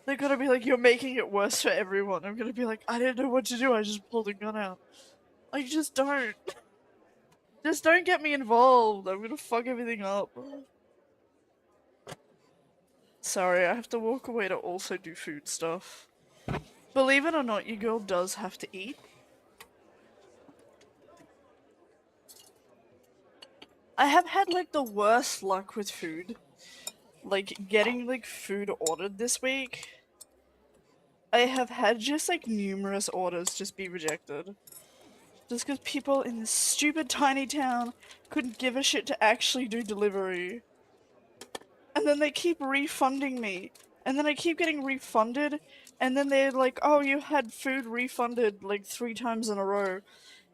S3: They're gonna be like, you're making it worse for everyone. I'm gonna be like, I didn't know what to do, I just pulled a gun out. Like, just don't. Just don't get me involved. I'm gonna fuck everything up. Sorry, I have to walk away to also do food stuff. Believe it or not, your girl does have to eat. I have had, like, the worst luck with food. Like, getting, like, food ordered this week. I have had just, like, numerous orders just be rejected. Just because people in this stupid tiny town couldn't give a shit to actually do delivery. And then they keep refunding me. And then I keep getting refunded. And then they're like, oh, you had food refunded, like, 3 times in a row.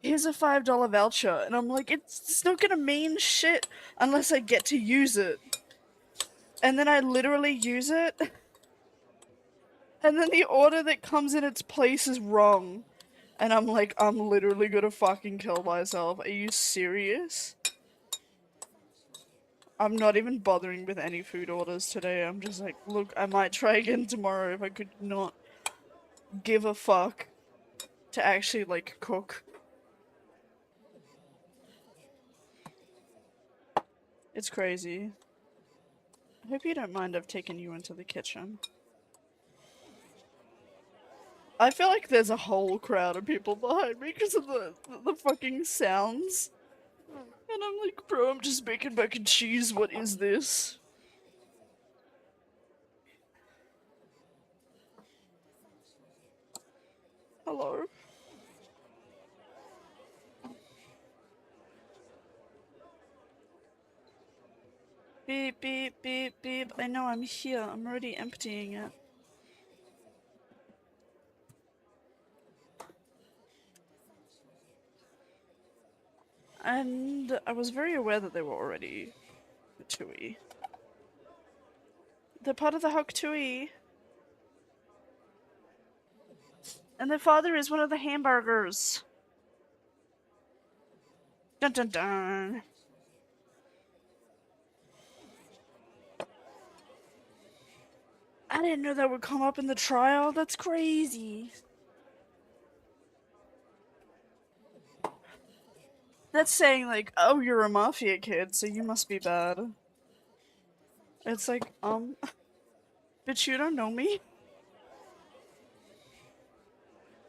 S3: Here's a $5 voucher. And I'm like, it's not gonna mean shit unless I get to use it. And then I literally use it. And then the order that comes in its place is wrong. And I'm like, I'm literally gonna fucking kill myself. Are you serious? I'm not even bothering with any food orders today. I'm just like, look, I might try again tomorrow if I could not give a fuck to actually, like, cook. It's crazy. I hope you don't mind I've taken you into the kitchen. I feel like there's a whole crowd of people behind me because of the fucking sounds. And I'm like, bro, I'm just making mac and cheese, what is this? Hello? Beep, beep, beep, beep. I know I'm here. I'm already emptying it. And I was very aware that they were already Tui. They're part of the Hoktui. And their father is one of the hamburgers. Dun dun dun. I didn't know that would come up in the trial. That's crazy. That's saying like, oh, you're a mafia kid, so you must be bad. It's like, bitch, you don't know me.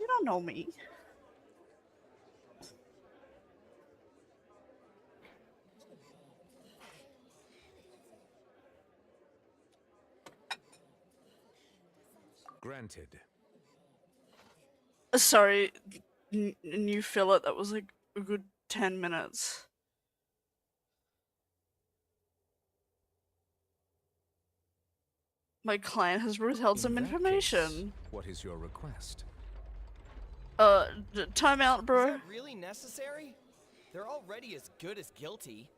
S3: You don't know me.
S13: Granted.
S3: Sorry, new fill it. That was like a good 10 minutes. My client has withheld some
S13: In that
S3: information.
S13: case, what is your request?
S3: Time out, bro.
S1: Is that really necessary? They're already as good as guilty.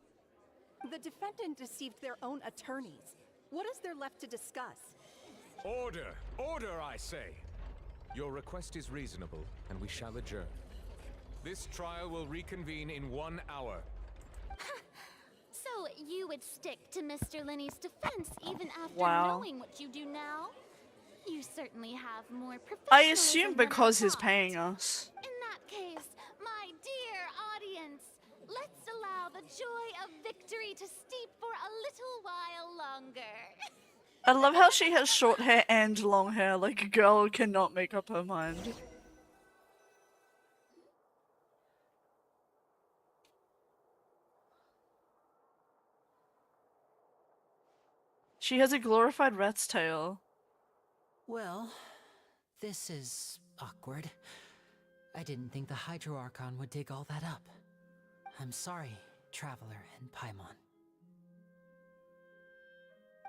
S15: The defendant deceived their own attorneys. What is there left to discuss?
S13: Order! Order, I say! Your request is reasonable, and we shall adjourn. This trial will reconvene in 1 hour.
S2: So you would stick to Mr. Linney's defense even after
S3: Wow.
S2: knowing what you do now? You certainly have more professionalism
S3: I assume
S2: than I
S3: because he's
S2: thought.
S3: paying us.
S2: In that case, my dear audience, let's allow the joy of victory to steep for a little while longer.
S3: I love how she has short hair and long hair, like a girl cannot make up her mind. She has a glorified rat's tail.
S12: Well, this is awkward. I didn't think the Hydro Archon would dig all that up. I'm sorry, Traveler and Paimon.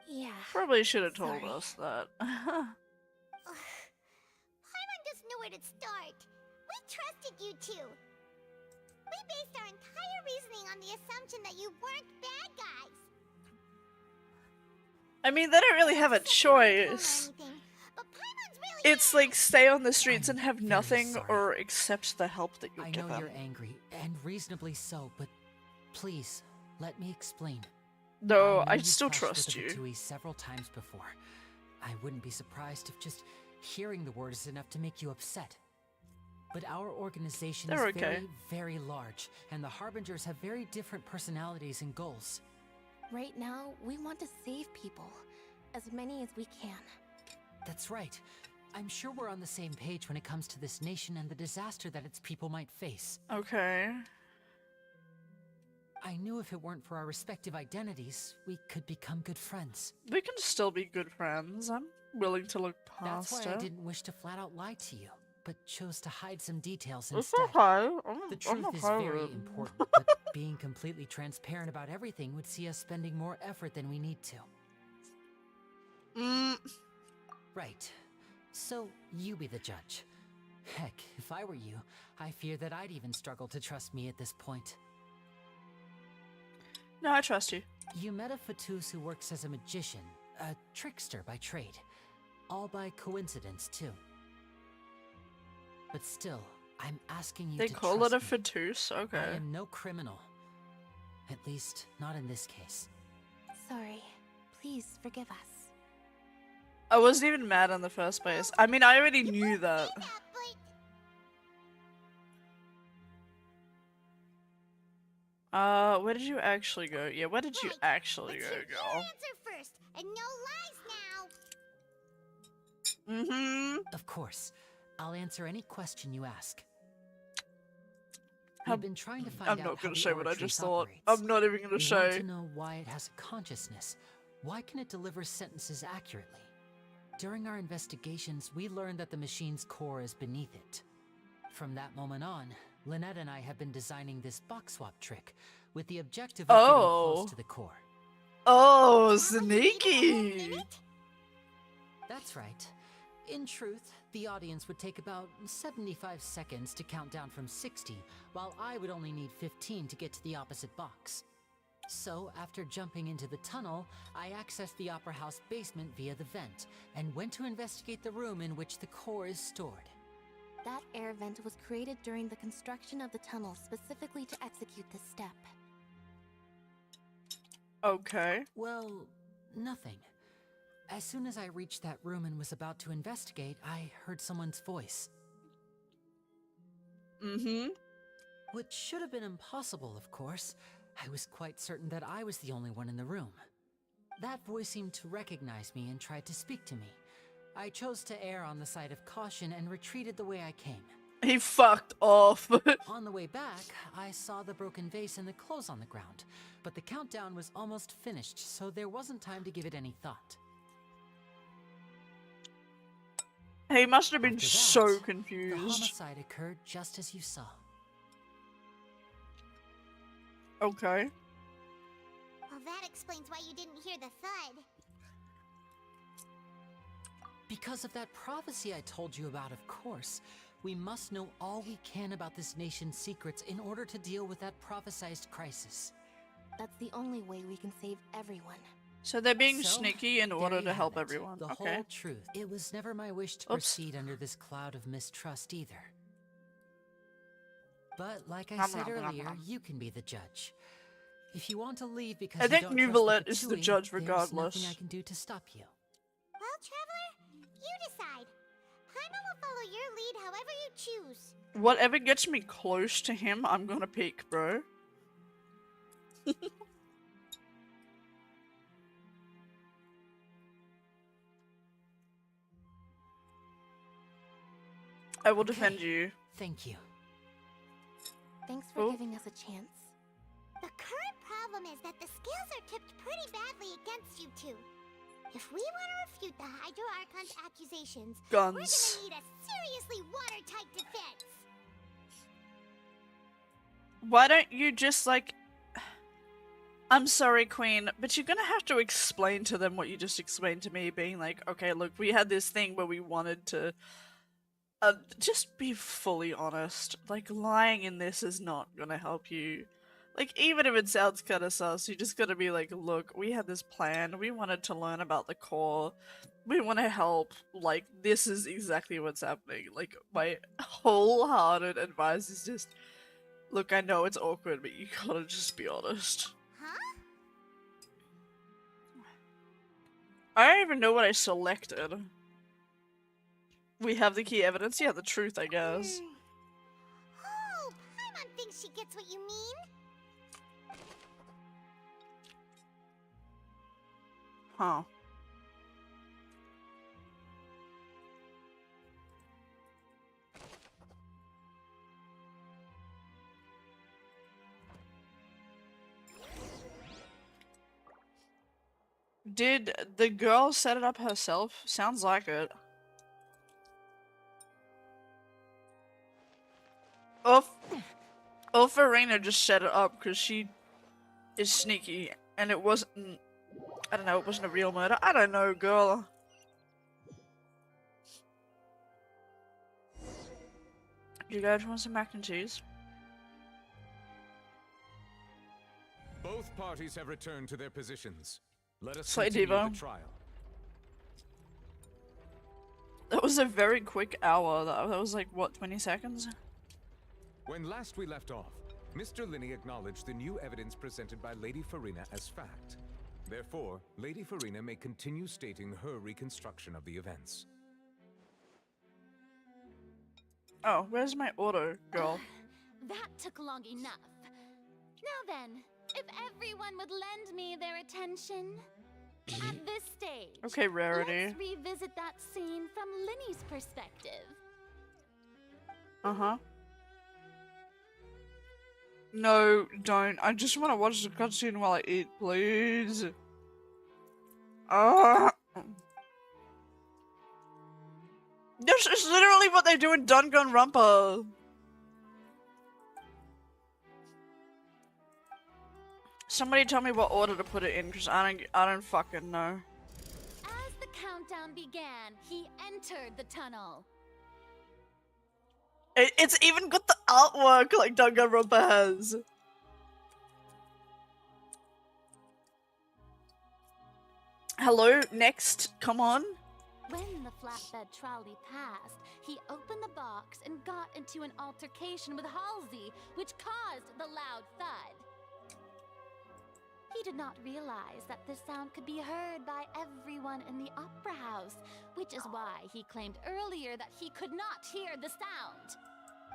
S7: Yeah.
S3: Probably should have told
S7: Sorry.
S3: us that.
S2: Paimon doesn't know where to start. We trusted you two. We based our entire reasoning on the assumption that you weren't bad guys.
S3: I mean, they don't really have a choice. It's like stay on the streets and have nothing
S12: sorry.
S3: or accept the help that you
S12: I
S3: give
S12: know
S3: them.
S12: you're angry, and reasonably so, but please, let me explain.
S3: No,
S12: know
S3: I
S12: you've
S3: still
S12: clashed
S3: trust
S12: with the
S3: you.
S12: Vtui several times before. I wouldn't be surprised if just hearing the word is enough to make you upset. But our organization
S3: They're
S12: is
S3: okay.
S12: very, very large, and the Harbingers have very different personalities and goals.
S7: Right now, we want to save people. As many as we can.
S12: That's right. I'm sure we're on the same page when it comes to this nation and the disaster that its people might face.
S3: Okay.
S12: I knew if it weren't for our respective identities, we could become good friends.
S3: We can still be good friends. I'm willing to look
S12: That's
S3: past
S12: why I
S3: it.
S12: didn't wish to flat out lie to you, but chose to hide some details
S3: It's
S12: instead.
S3: okay.
S12: The
S3: I'm
S12: truth is
S3: okay
S12: very
S3: with it.
S12: important, but being completely transparent about everything would see us spending more effort than we need to. Right. So, you be the judge. Heck, if I were you, I fear that I'd even struggle to trust me at this point.
S3: No, I trust you.
S12: You met a Fatus who works as a magician, a trickster by trade. All by coincidence, too. But still, I'm asking you
S3: They
S12: to
S3: call
S12: trust
S3: it a
S12: me.
S3: Fatus? Okay.
S12: I am no criminal. At least, not in this case.
S7: Sorry. Please forgive us.
S3: I wasn't even mad in the first place. I mean, I already knew that. Where did you actually go? Yeah, where did you actually go, girl?
S2: Answer first, and no lies now.
S3: Mm-hmm.
S12: Of course. I'll answer any question you ask.
S3: I'm-
S12: We've been trying to find
S3: I'm
S12: out
S3: not
S12: how
S3: gonna
S12: the
S3: say what I
S12: Oratrice
S3: just thought.
S12: operates.
S3: I'm not even gonna
S12: We want
S3: say.
S12: to know why it has a consciousness. Why can it deliver sentences accurately? During our investigations, we learned that the machine's core is beneath it. From that moment on, Lynette and I have been designing this box swap trick with the objective of getting close to the core.
S3: Oh, sneaky!
S12: That's right. In truth, the audience would take about 75 seconds to count down from 60, while I would only need 15 to get to the opposite box. So, after jumping into the tunnel, I accessed the Opera House basement via the vent, and went to investigate the room in which the core is stored.
S7: That air vent was created during the construction of the tunnel specifically to execute this step.
S3: Okay.
S12: Well, nothing. As soon as I reached that room and was about to investigate, I heard someone's voice.
S3: Mm-hmm.
S12: Which should have been impossible, of course. I was quite certain that I was the only one in the room. That voice seemed to recognize me and tried to speak to me. I chose to err on the side of caution and retreated the way I came.
S3: He fucked off.
S12: On the way back, I saw the broken vase and the clothes on the ground, but the countdown was almost finished, so there wasn't time to give it any thought.
S3: He must have been
S12: After that,
S3: so
S12: the
S3: confused.
S12: homicide occurred just as you saw.
S3: Okay.
S2: Well, that explains why you didn't hear the thud.
S12: Because of that prophecy I told you about, of course. We must know all we can about this nation's secrets in order to deal with that prophesized crisis.
S7: That's the only way we can save everyone.
S3: So they're being
S12: So,
S3: sneaky in
S12: there
S3: order
S12: you
S3: to
S12: have
S3: help
S12: it,
S3: everyone.
S12: The
S3: Okay.
S12: whole truth. It was never my wish to
S3: Oops.
S12: proceed under this cloud of mistrust either. But like I said earlier, you can be the judge. If you want to leave because
S3: I
S12: you
S3: think
S12: don't trust
S3: Nuvalet
S12: the
S3: is the
S12: Kachui,
S3: judge
S12: there's
S3: regardless.
S12: nothing I can do to stop you.
S2: Well, Traveler, you decide. Paimon will follow your lead however you choose.
S3: Whatever gets me close to him, I'm gonna pick, bro. I will defend you.
S12: Thank you.
S7: Thanks for giving us a chance.
S2: The current problem is that the scales are tipped pretty badly against you two. If we want to refute the Hydro Archon's accusations, we're
S3: Guns.
S2: gonna need a seriously watertight defense.
S3: Why don't you just, like... I'm sorry, Queen, but you're gonna have to explain to them what you just explained to me, being like, okay, look, we had this thing where we wanted to... just be fully honest. Like, lying in this is not gonna help you. Like, even if it sounds kinda sus, you just gotta be like, look, we had this plan, we wanted to learn about the core, we want to help, like, this is exactly what's happening. Like, my wholehearted advice is just, look, I know it's awkward, but you gotta just be honest.
S2: Huh?
S3: I don't even know what I selected. We have the key evidence? Yeah, the truth, I guess.
S2: Oh, Paimon thinks she gets what you mean.
S3: Huh. Did the girl set it up herself? Sounds like it. Or Farina just set it up because she is sneaky and it wasn't, I don't know, it wasn't a real murder. I don't know, girl. You guys want some mac and cheese?
S13: Both parties have returned to their positions. Let us
S3: Slay
S13: continue
S3: Devo.
S13: the trial.
S3: That was a very quick hour. That was like, what, 20 seconds?
S13: When last we left off, Mr. Linney acknowledged the new evidence presented by Lady Farina as fact. Therefore, Lady Farina may continue stating her reconstruction of the events.
S3: Oh, where's my order, girl?
S5: That took long enough. Now then, if everyone would lend me their attention. At this stage,
S3: Okay, Rarity.
S5: let's revisit that scene from Linny's perspective.
S3: Uh-huh. No, don't. I just want to watch the cutscene while I eat, please. This is literally what they do in Danganronpa. Somebody tell me what order to put it in, because I don't fucking know.
S5: As the countdown began, he entered the tunnel.
S3: It's even got the artwork like Danganronpa has. Hello, next, come on.
S5: When the flatbed trolley passed, he opened the box and got into an altercation with Halsey, which caused the loud thud. He did not realize that this sound could be heard by everyone in the opera house, which is why he claimed earlier that he could not hear the sound.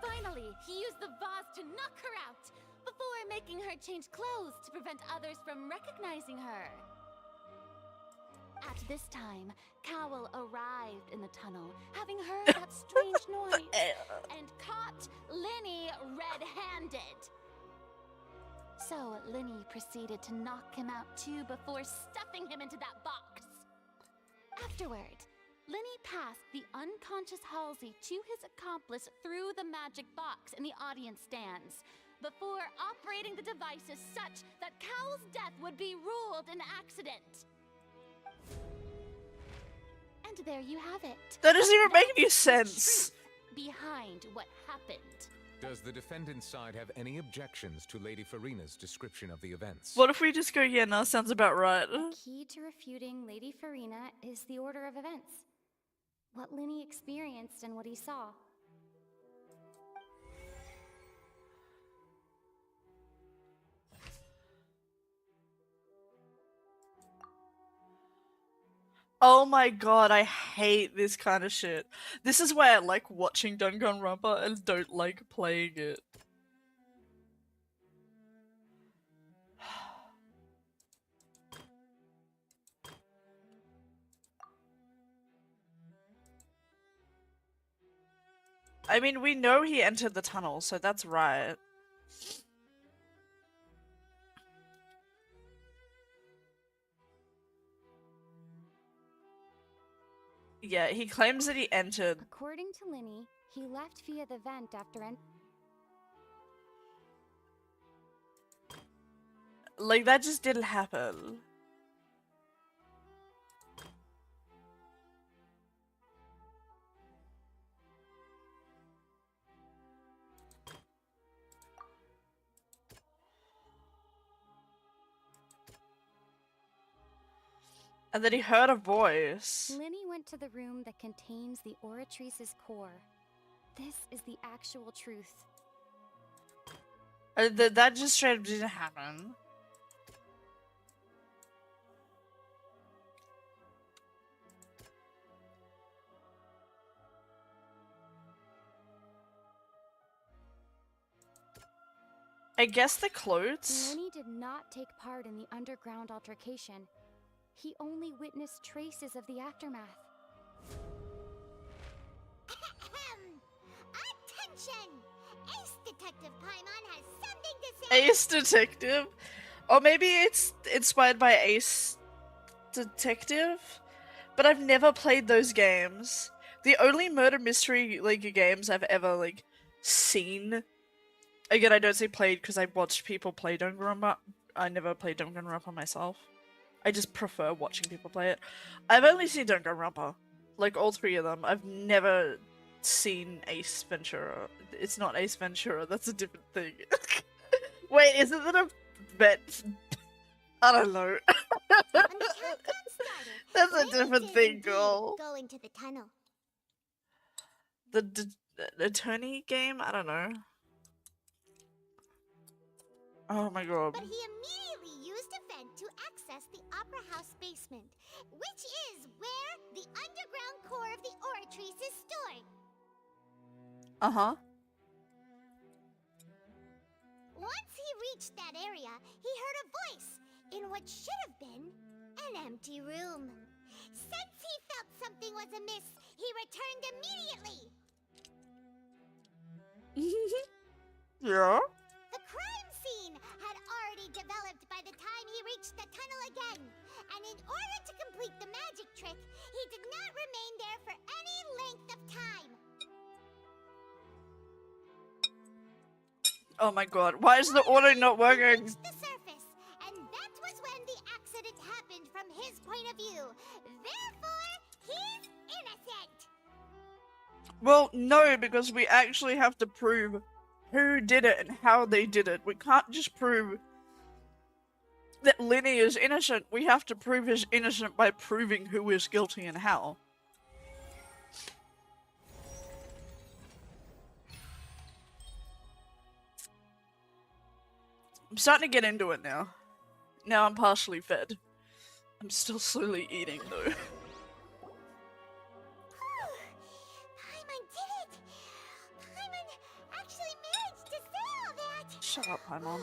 S5: Finally, he used the vase to knock her out, before making her change clothes to prevent others from recognizing her. At this time, Cowell arrived in the tunnel, having heard that strange noise, and caught Linny red-handed. So Linny proceeded to knock him out too before stuffing him into that box. Afterward, Linny passed the unconscious Halsey to his accomplice through the magic box in the audience stands, before operating the devices such that Cowell's death would be ruled an accident. And there you have it.
S3: That doesn't even make any sense.
S5: Behind what happened.
S13: Does the defendant's side have any objections to Lady Farina's description of the events?
S3: What if we just go, yeah, no, sounds about right.
S5: The key to refuting Lady Farina is the order of events. What Linny experienced and what he saw.
S3: Oh my god, I hate this kind of shit. This is why I like watching Danganronpa and don't like playing it. I mean, we know he entered the tunnel, so that's right. Yeah, he claims that he entered.
S5: According to Linny, he left via the vent after
S3: Like, that just didn't happen. And then he heard a voice.
S5: Linny went to the room that contains the Oratrice's core. This is the actual truth.
S3: That just straight up didn't happen. I guess the clothes?
S5: Linny did not take part in the underground altercation. He only witnessed traces of the aftermath.
S2: Attention! Ace Detective Paimon has something to say.
S3: Ace Detective? Or maybe it's inspired by Ace Detective? But I've never played those games. The only murder mystery games I've ever seen. Again, I don't say played because I watched people play Danganronpa. I never played Danganronpa myself. I just prefer watching people play it. I've only seen Danganronpa. Like, all three of them. I've never seen Ace Ventura. It's not Ace Ventura, that's a different thing. Wait, isn't that a vet? I don't know. That's a different thing, girl.
S2: Going to the tunnel.
S3: The attorney game? I don't know. Oh my god.
S2: But he immediately used a vent to access the Opera House basement, which is where the underground core of the Oratrice is stored.
S3: Uh-huh.
S2: Once he reached that area, he heard a voice in what should have been an empty room. Since he felt something was amiss, he returned immediately.
S3: Yeah?
S2: The crime scene had already developed by the time he reached the tunnel again, and in order to complete the magic trick, he did not remain there for any length of time.
S3: Oh my god, why is the auto not working?
S2: The surface, and that was when the accident happened from his point of view. Therefore, he's innocent.
S3: Well, no, because we actually have to prove who did it and how they did it. We can't just prove that Linny is innocent. We have to prove he's innocent by proving who is guilty and how. I'm starting to get into it now. Now I'm partially fed. I'm still slowly eating though.
S2: Paimon did it! Paimon
S3: Shut up, Paimon.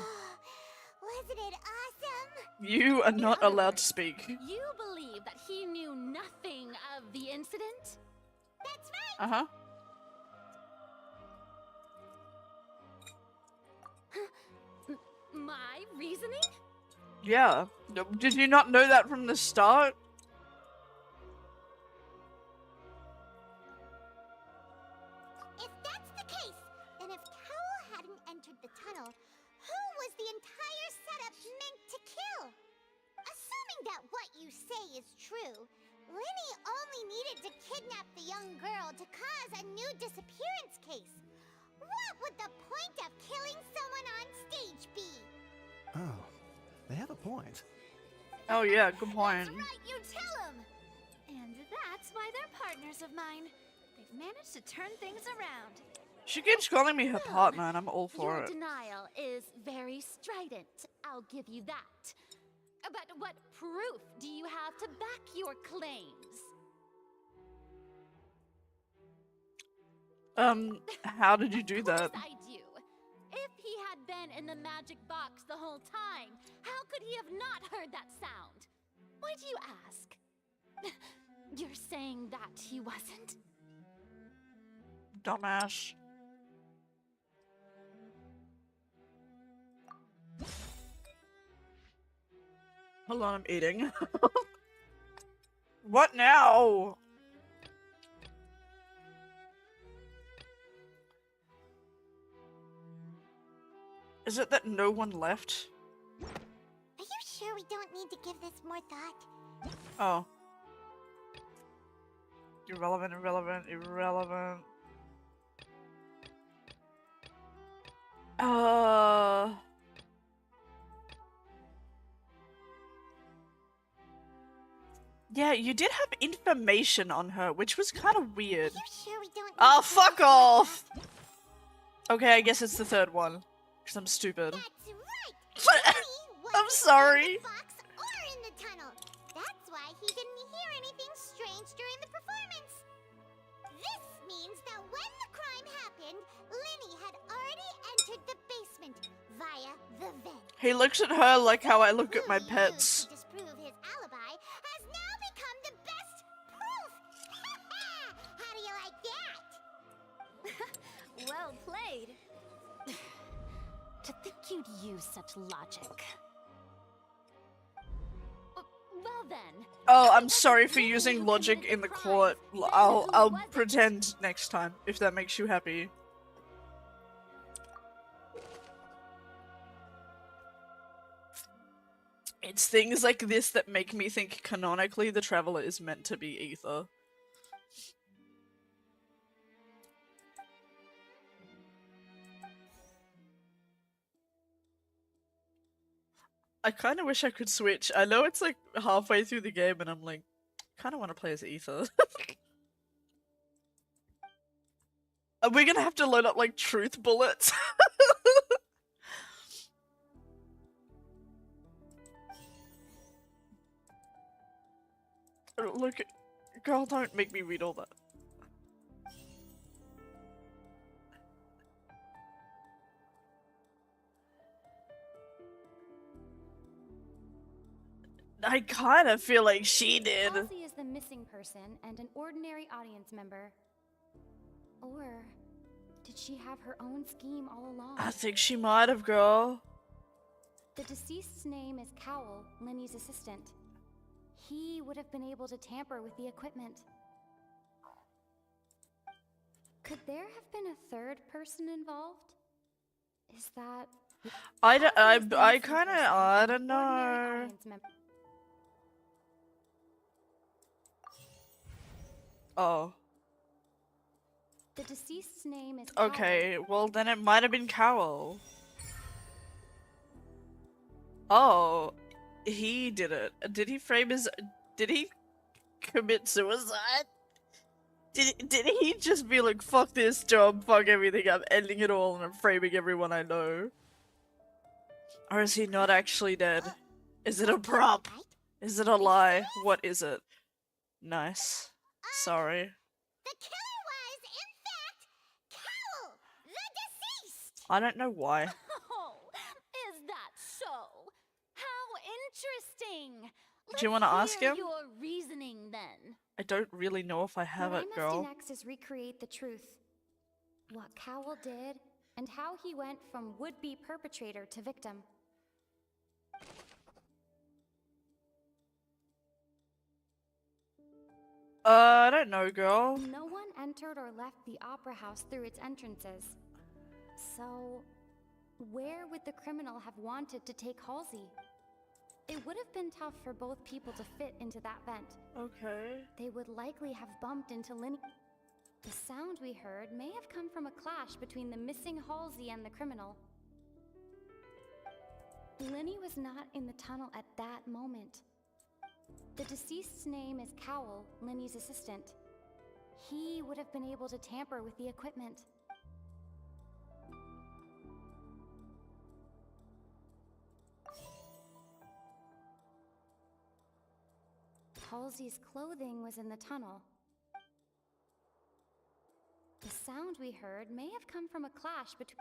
S2: Wasn't it awesome?
S3: You are not allowed to speak.
S5: You believe that he knew nothing of the incident?
S2: That's right.
S3: Uh-huh.
S5: My reasoning?
S3: Yeah. Did you not know that from the start?
S2: If that's the case, then if Cowell hadn't entered the tunnel, who was the entire setup meant to kill? Assuming that what you say is true, Linny only needed to kidnap the young girl to cause a new disappearance case. What would the point of killing someone on stage be?
S6: Oh, they have a point.
S3: Oh yeah, good point.
S5: That's right, you tell him! And that's why they're partners of mine. They've managed to turn things around.
S3: She keeps calling me her partner and I'm all for
S5: Your
S3: it.
S5: denial is very strident, I'll give you that. But what proof do you have to back your claims?
S3: How did you do that?
S5: Of course I do. If he had been in the magic box the whole time, how could he have not heard that sound? Why do you ask? You're saying that he wasn't?
S3: Dumbass. Hold on, I'm eating. What now? Is it that no one left?
S2: Are you sure we don't need to give this more thought?
S3: Oh. Irrelevant, irrelevant, irrelevant. Yeah, you did have information on her, which was kind of weird.
S2: Are you sure we don't need
S3: Oh,
S2: to
S3: fuck
S2: give this more
S3: off!
S2: thought?
S3: Okay, I guess it's the third one. Because I'm stupid.
S2: That's right. Linny
S3: I'm
S2: wasn't
S3: sorry.
S2: in the box or in the tunnel. That's why he didn't hear anything strange during the performance. This means that when the crime happened, Linny had already entered the basement via the vent.
S3: He looks at her like how I look at my
S2: Who he
S3: pets.
S2: used to disprove his alibi has now become the best proof. How do you like that?
S5: Well played. To think you'd use such logic. Well then.
S3: Oh, I'm sorry for using logic in the court. I'll pretend next time, if that makes you happy. It's things like this that make me think canonically the Traveler is meant to be Ether. I kind of wish I could switch. I know it's like halfway through the game and I'm like, kind of want to play as Ether. Are we gonna have to load up like truth bullets? Look, girl, don't make me read all that. I kind of feel like she did.
S16: Ozzy is the missing person and an ordinary audience member. Or did she have her own scheme all along?
S3: I think she might have, girl.
S16: The deceased's name is Cowell, Linny's assistant. He would have been able to tamper with the equipment. Could there have been a third person involved? Is that...
S3: I
S16: Ozzy
S3: kind of,
S16: is the missing person,
S3: I
S16: an
S3: don't know.
S16: ordinary audience member.
S3: Oh.
S16: The deceased's name is
S3: Okay, well then it might have been Cowell. Oh, he did it. Did he frame his... Did he commit suicide? Did he just be like, fuck this job, fuck everything, I'm ending it all and I'm framing everyone I know? Or is he not actually dead? Is it a prop? Is it a lie? What is it? Nice. Sorry.
S2: The killer was, in fact, Cowell, the deceased.
S3: I don't know why.
S5: Oh,
S3: Do you want to ask
S5: Hear
S3: him?
S5: your reasoning then.
S3: I don't really know if I have
S16: what
S3: it,
S16: I must
S3: girl.
S16: do next is recreate the truth. What Cowell did, and how he went from would-be perpetrator to victim.
S3: I don't know, girl.
S16: No one entered or left the opera house through its entrances. So, where would the criminal have wanted to take Halsey? It would have been tough for both people to fit into that vent.
S3: Okay.
S16: They would likely have bumped into Linny. The sound we heard may have come from a clash between the missing Halsey and the criminal. Linny was not in the tunnel at that moment. The deceased's name is Cowell, Linny's assistant. He would have been able to tamper with the equipment. Halsey's clothing was in the tunnel. The sound we heard may have come from a clash between...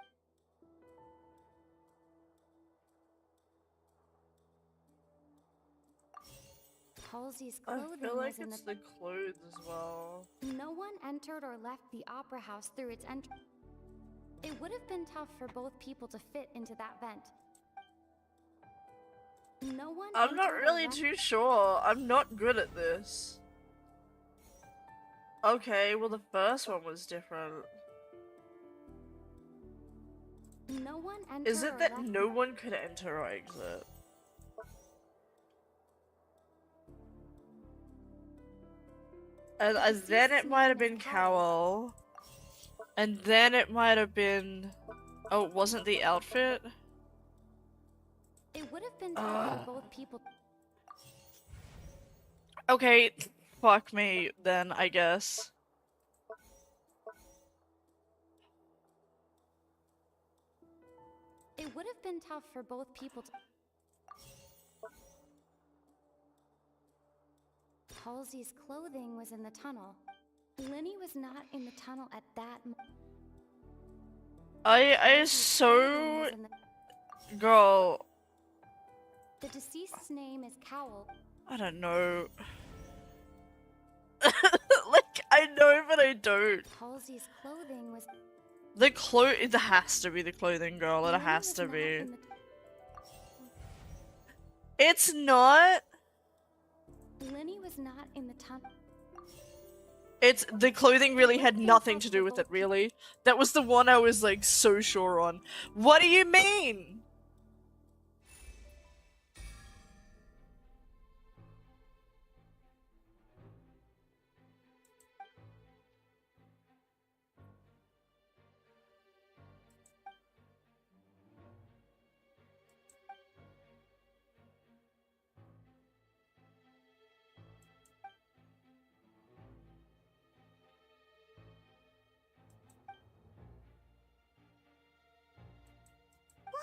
S16: Halsey's
S3: I
S16: clothing
S3: feel like
S16: was in
S3: it's the clothes as well.
S16: No one entered or left the opera house through its entrance. It would have been tough for both people to fit into that vent. No one
S3: I'm not
S16: entered or
S3: really
S16: left-
S3: too sure. I'm not good at this. Okay, well the first one was different.
S16: No one entered
S3: Is it
S16: or
S3: that
S16: left-
S3: no one could enter or exit? And then it might have been Cowell. And then it might have been... Oh, it wasn't the outfit?
S16: It would have been tough for both people.
S3: Okay, fuck me then, I guess.
S16: It would have been tough for both people to... Halsey's clothing was in the tunnel. Linny was not in the tunnel at that
S3: I so... Girl,
S16: The deceased's name is Cowell.
S3: I don't know. Like, I know, but I don't.
S16: Halsey's clothing was...
S3: The it has to be the clothing, girl. It
S16: Linny
S3: has
S16: was
S3: to
S16: not
S3: be.
S16: in the-
S3: It's not.
S16: Linny was not in the tunnel.
S3: It's the clothing really had nothing to do with it, really. That was the one I was like so sure on. What do you mean?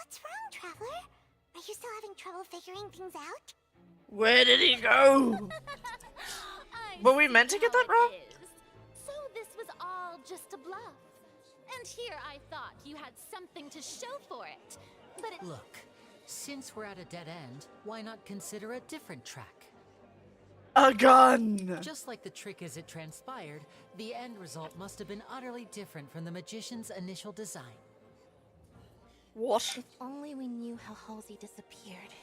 S2: What's wrong, Traveler? Are you still having trouble figuring things out?
S3: Where did he go? Were we meant to get that wrong?
S5: So this was all just a bluff. And here I thought you had something to show for it. But it...
S12: Look, since we're at a dead end, why not consider a different track?
S3: A gun!
S12: Just like the trick as it transpired, the end result must have been utterly different from the magician's initial design.
S3: What?
S7: If only we knew how Halsey disappeared.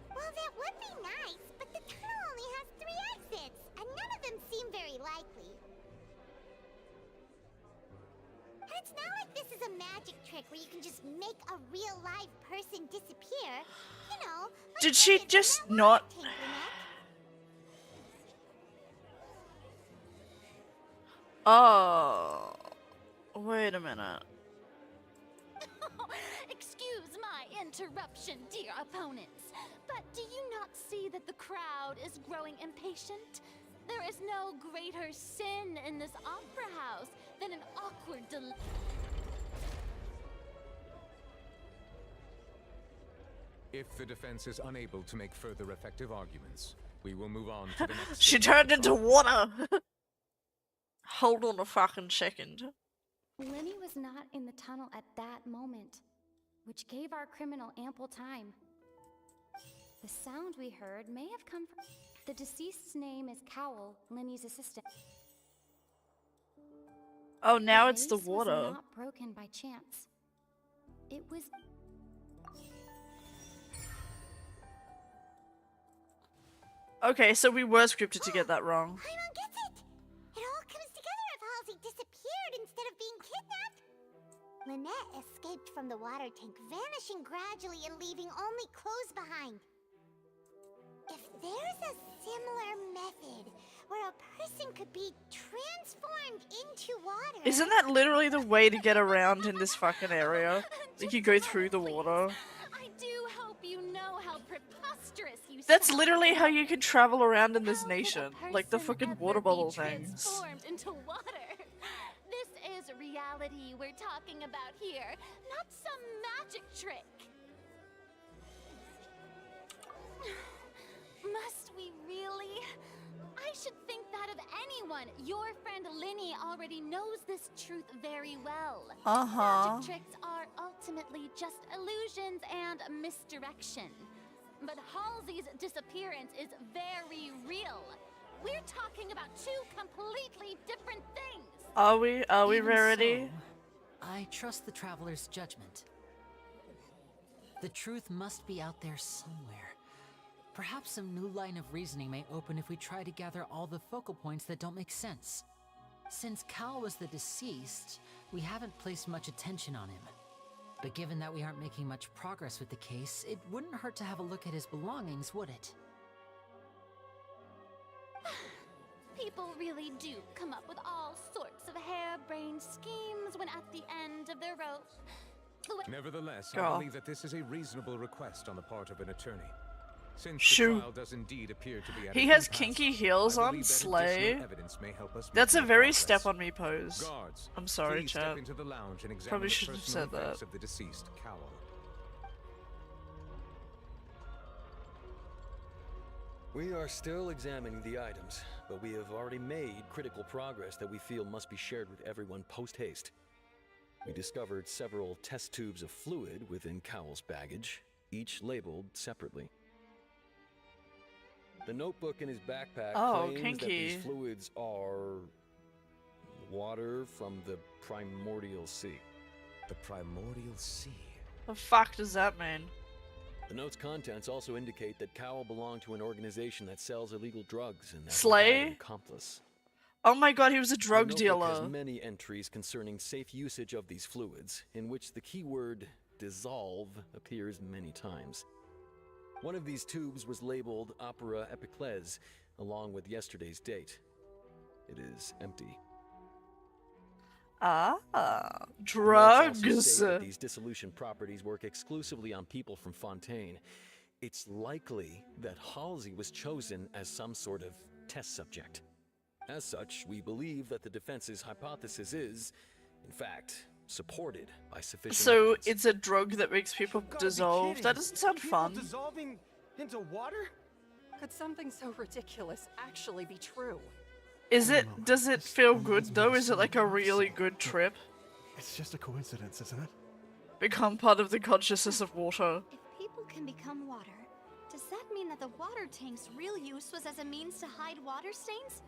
S2: Well, that would be nice, but the tunnel only has 3 exits, and none of them seem very likely. And it's not like this is a magic trick where you can just make a real live person disappear. You know, like
S3: Did she
S2: kids in
S3: just
S2: that
S3: not...
S2: water tank, Lynette.
S3: Oh... Wait a minute.
S5: Excuse my interruption, dear opponents. But do you not see that the crowd is growing impatient? There is no greater sin in this opera house than an awkward delay.
S13: If the defense is unable to make further effective arguments, we will move on to the next...
S3: She turned into water! Hold on a fucking second.
S16: Linny was not in the tunnel at that moment, which gave our criminal ample time. The sound we heard may have come from... The deceased's name is Cowell, Linny's assistant.
S3: Oh, now it's the
S16: vase
S3: water.
S16: was not broken by chance. It was...
S3: Okay, so we were scripted to get that wrong.
S2: Paimon gets it! It all comes together if Halsey disappeared instead of being kidnapped. Lynette escaped from the water tank, vanishing gradually and leaving only clothes behind. If there's a similar method where a person could be transformed into water...
S3: Isn't that literally the way to get around in this fucking area? Like, you go through the water.
S5: I do hope you know how preposterous you
S3: That's literally how you can travel around in this nation. Like the fucking water bubble things.
S5: transformed into water. This is reality we're talking about here, not some magic trick. Must we really? I should think that of anyone. Your friend Linny already knows this truth very well. Magic tricks are ultimately just illusions and misdirection. But Halsey's disappearance is very real. We're talking about two completely different things.
S3: Are we? Are we,
S12: Even
S3: Rarity?
S12: so, I trust the traveler's judgment. The truth must be out there somewhere. Perhaps some new line of reasoning may open if we try to gather all the focal points that don't make sense. Since Cal was the deceased, we haven't placed much attention on him. But given that we aren't making much progress with the case, it wouldn't hurt to have a look at his belongings, would it?
S5: People really do come up with all sorts of harebrained schemes when at the end of their rope.
S13: Nevertheless,
S3: Girl.
S13: I believe that this is a reasonable request on the part of an attorney. Since
S3: Shoo.
S13: the trial does indeed appear to be at
S3: He
S13: an
S3: has
S13: impasse,
S3: kinky heels
S13: I
S3: on,
S13: believe that
S3: slay.
S13: additional evidence may help us
S3: That's a
S13: make
S3: very
S13: progress.
S3: step on me pose.
S13: Guards,
S3: I'm sorry,
S13: please
S3: chat.
S13: step into the lounge and examine
S3: Probably
S13: the
S3: shouldn't have
S13: personal
S3: said that.
S13: effects of the deceased Cowell.
S17: We are still examining the items, but we have already made critical progress that we feel must be shared with everyone post-haste. We discovered several test tubes of fluid within Cowell's baggage, each labeled separately. The notebook in his backpack claims that these fluids are water from the primordial sea.
S13: The primordial sea?
S3: The fuck does that mean?
S17: The note's contents also indicate that Cowell belonged to an organization that sells illegal drugs and that he
S3: Slay?
S17: had an accomplice.
S3: Oh my god, he was a drug
S17: The notebook
S3: dealer.
S17: has many entries concerning safe usage of these fluids, in which the keyword dissolve appears many times. One of these tubes was labeled Opera Epiclese, along with yesterday's date. It is empty.
S3: Ah,
S17: The notes also
S3: drugs.
S17: state that these dissolution properties work exclusively on people from Fontaine. It's likely that Halsey was chosen as some sort of test subject. As such, we believe that the defense's hypothesis is, in fact, supported by sufficient
S3: So
S17: evidence.
S3: it's a drug that makes people dissolve.
S18: kidding.
S3: That doesn't sound
S18: People
S3: fun.
S18: dissolving into water?
S15: Could something so ridiculous actually be true?
S3: Is it? Does it feel good though? Is it like a really good trip?
S6: It's just a coincidence, isn't it?
S3: Become part of the consciousness of water.
S5: If people can become water, does that mean that the water tank's real use was as a means to hide water stains?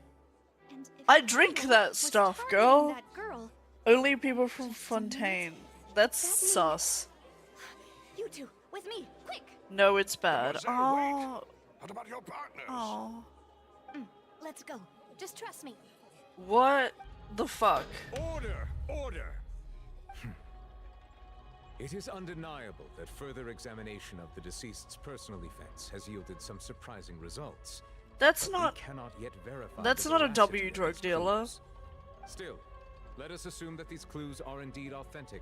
S5: And if
S3: I drink
S5: Cowell
S3: that
S5: was
S3: stuff,
S5: targeting
S3: girl.
S5: that girl,
S3: Only people from Fontaine. That's sus.
S5: you two, with me, quick!
S3: No, it's bad.
S4: Mademoiselle,
S3: Oh.
S4: What about your partners?
S3: Oh.
S5: Let's go. Just trust me.
S3: What the fuck?
S4: Order! Order!
S13: It is undeniable that further examination of the deceased's personal effects has yielded some surprising results.
S3: That's
S13: But we
S3: not.
S13: cannot yet verify
S3: That's
S13: the
S3: not a
S13: veracity
S3: W
S13: of
S3: drug
S13: these
S3: dealer.
S13: clues. Still, let us assume that these clues are indeed authentic,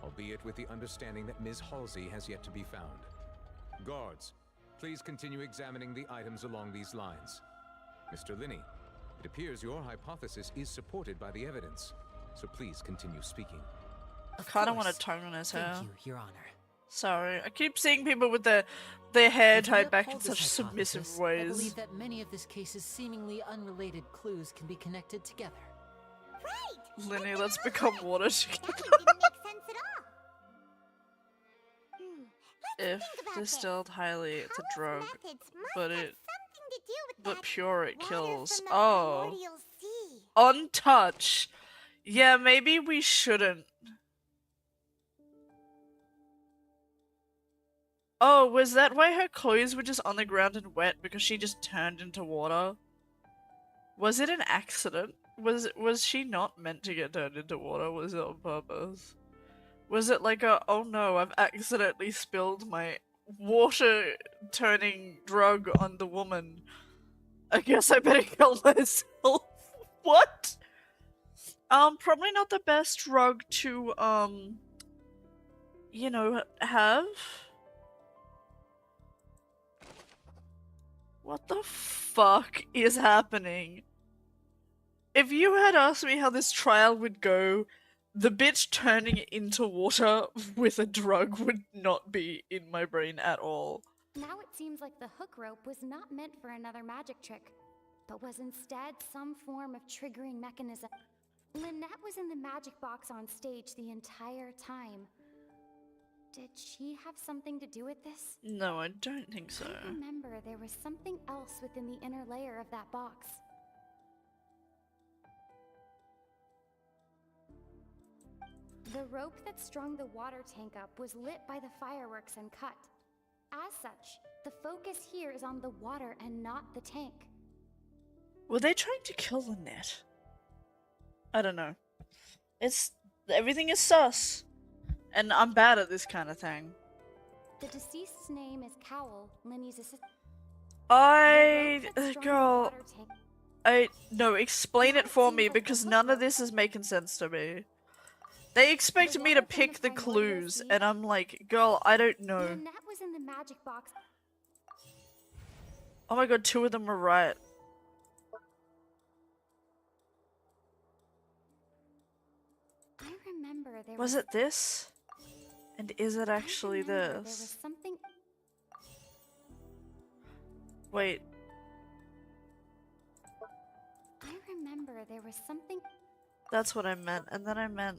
S13: albeit with the understanding that Ms. Halsey has yet to be found. Guards, please continue examining the items along these lines. Mr. Linney, it appears your hypothesis is supported by the evidence, so please continue speaking.
S3: I kind of want a tone in his hair.
S12: Thank you, Your Honor.
S3: Sorry, I keep seeing people with their hair
S12: If we
S3: tied back in
S12: uphold this
S3: such submissive
S12: hypothesis, I
S3: ways.
S12: believe that many of this case's seemingly unrelated clues can be connected together.
S2: Right!
S3: Linny, let's become water together.
S2: That one didn't make sense at all.
S3: if distilled highly, it's a drug, but pure it kills. Oh, untouched. Yeah, maybe we shouldn't. Oh, was that why her clothes were just on the ground and wet because she just turned into water? Was it an accident? Was she not meant to get turned into water? Was it on purpose? Was it like a, oh no, I've accidentally spilled my water turning drug on the woman. I guess I better kill myself. What? Probably not the best drug to, you know, have. What the fuck is happening? If you had asked me how this trial would go, the bit turning into water with a drug would not be in my brain at all.
S16: Now it seems like the hook rope was not meant for another magic trick, but was instead some form of triggering mechanism. Lynette was in the magic box on stage the entire time. Did she have something to do with this?
S3: No, I don't think so.
S16: I remember there was something else within the inner layer of that box. The rope that strung the water tank up was lit by the fireworks and cut. As such, the focus here is on the water and not the tank.
S3: Were they trying to kill Lynette? I don't know. Everything is sus. And I'm bad at this kind of thing.
S16: The deceased's name is Cowell, Linny's assistant.
S3: No, explain it for me because none of this is making sense to me. They expect me to pick the clues, and I'm like, girl, I don't know.
S16: Lynette was in the magic box.
S3: Oh my god, 2 of them were right.
S16: I remember there
S3: Was it this? And is it actually
S16: There was
S3: this?
S16: something.
S3: Wait.
S16: I remember there was something.
S3: That's what I meant, and then I meant...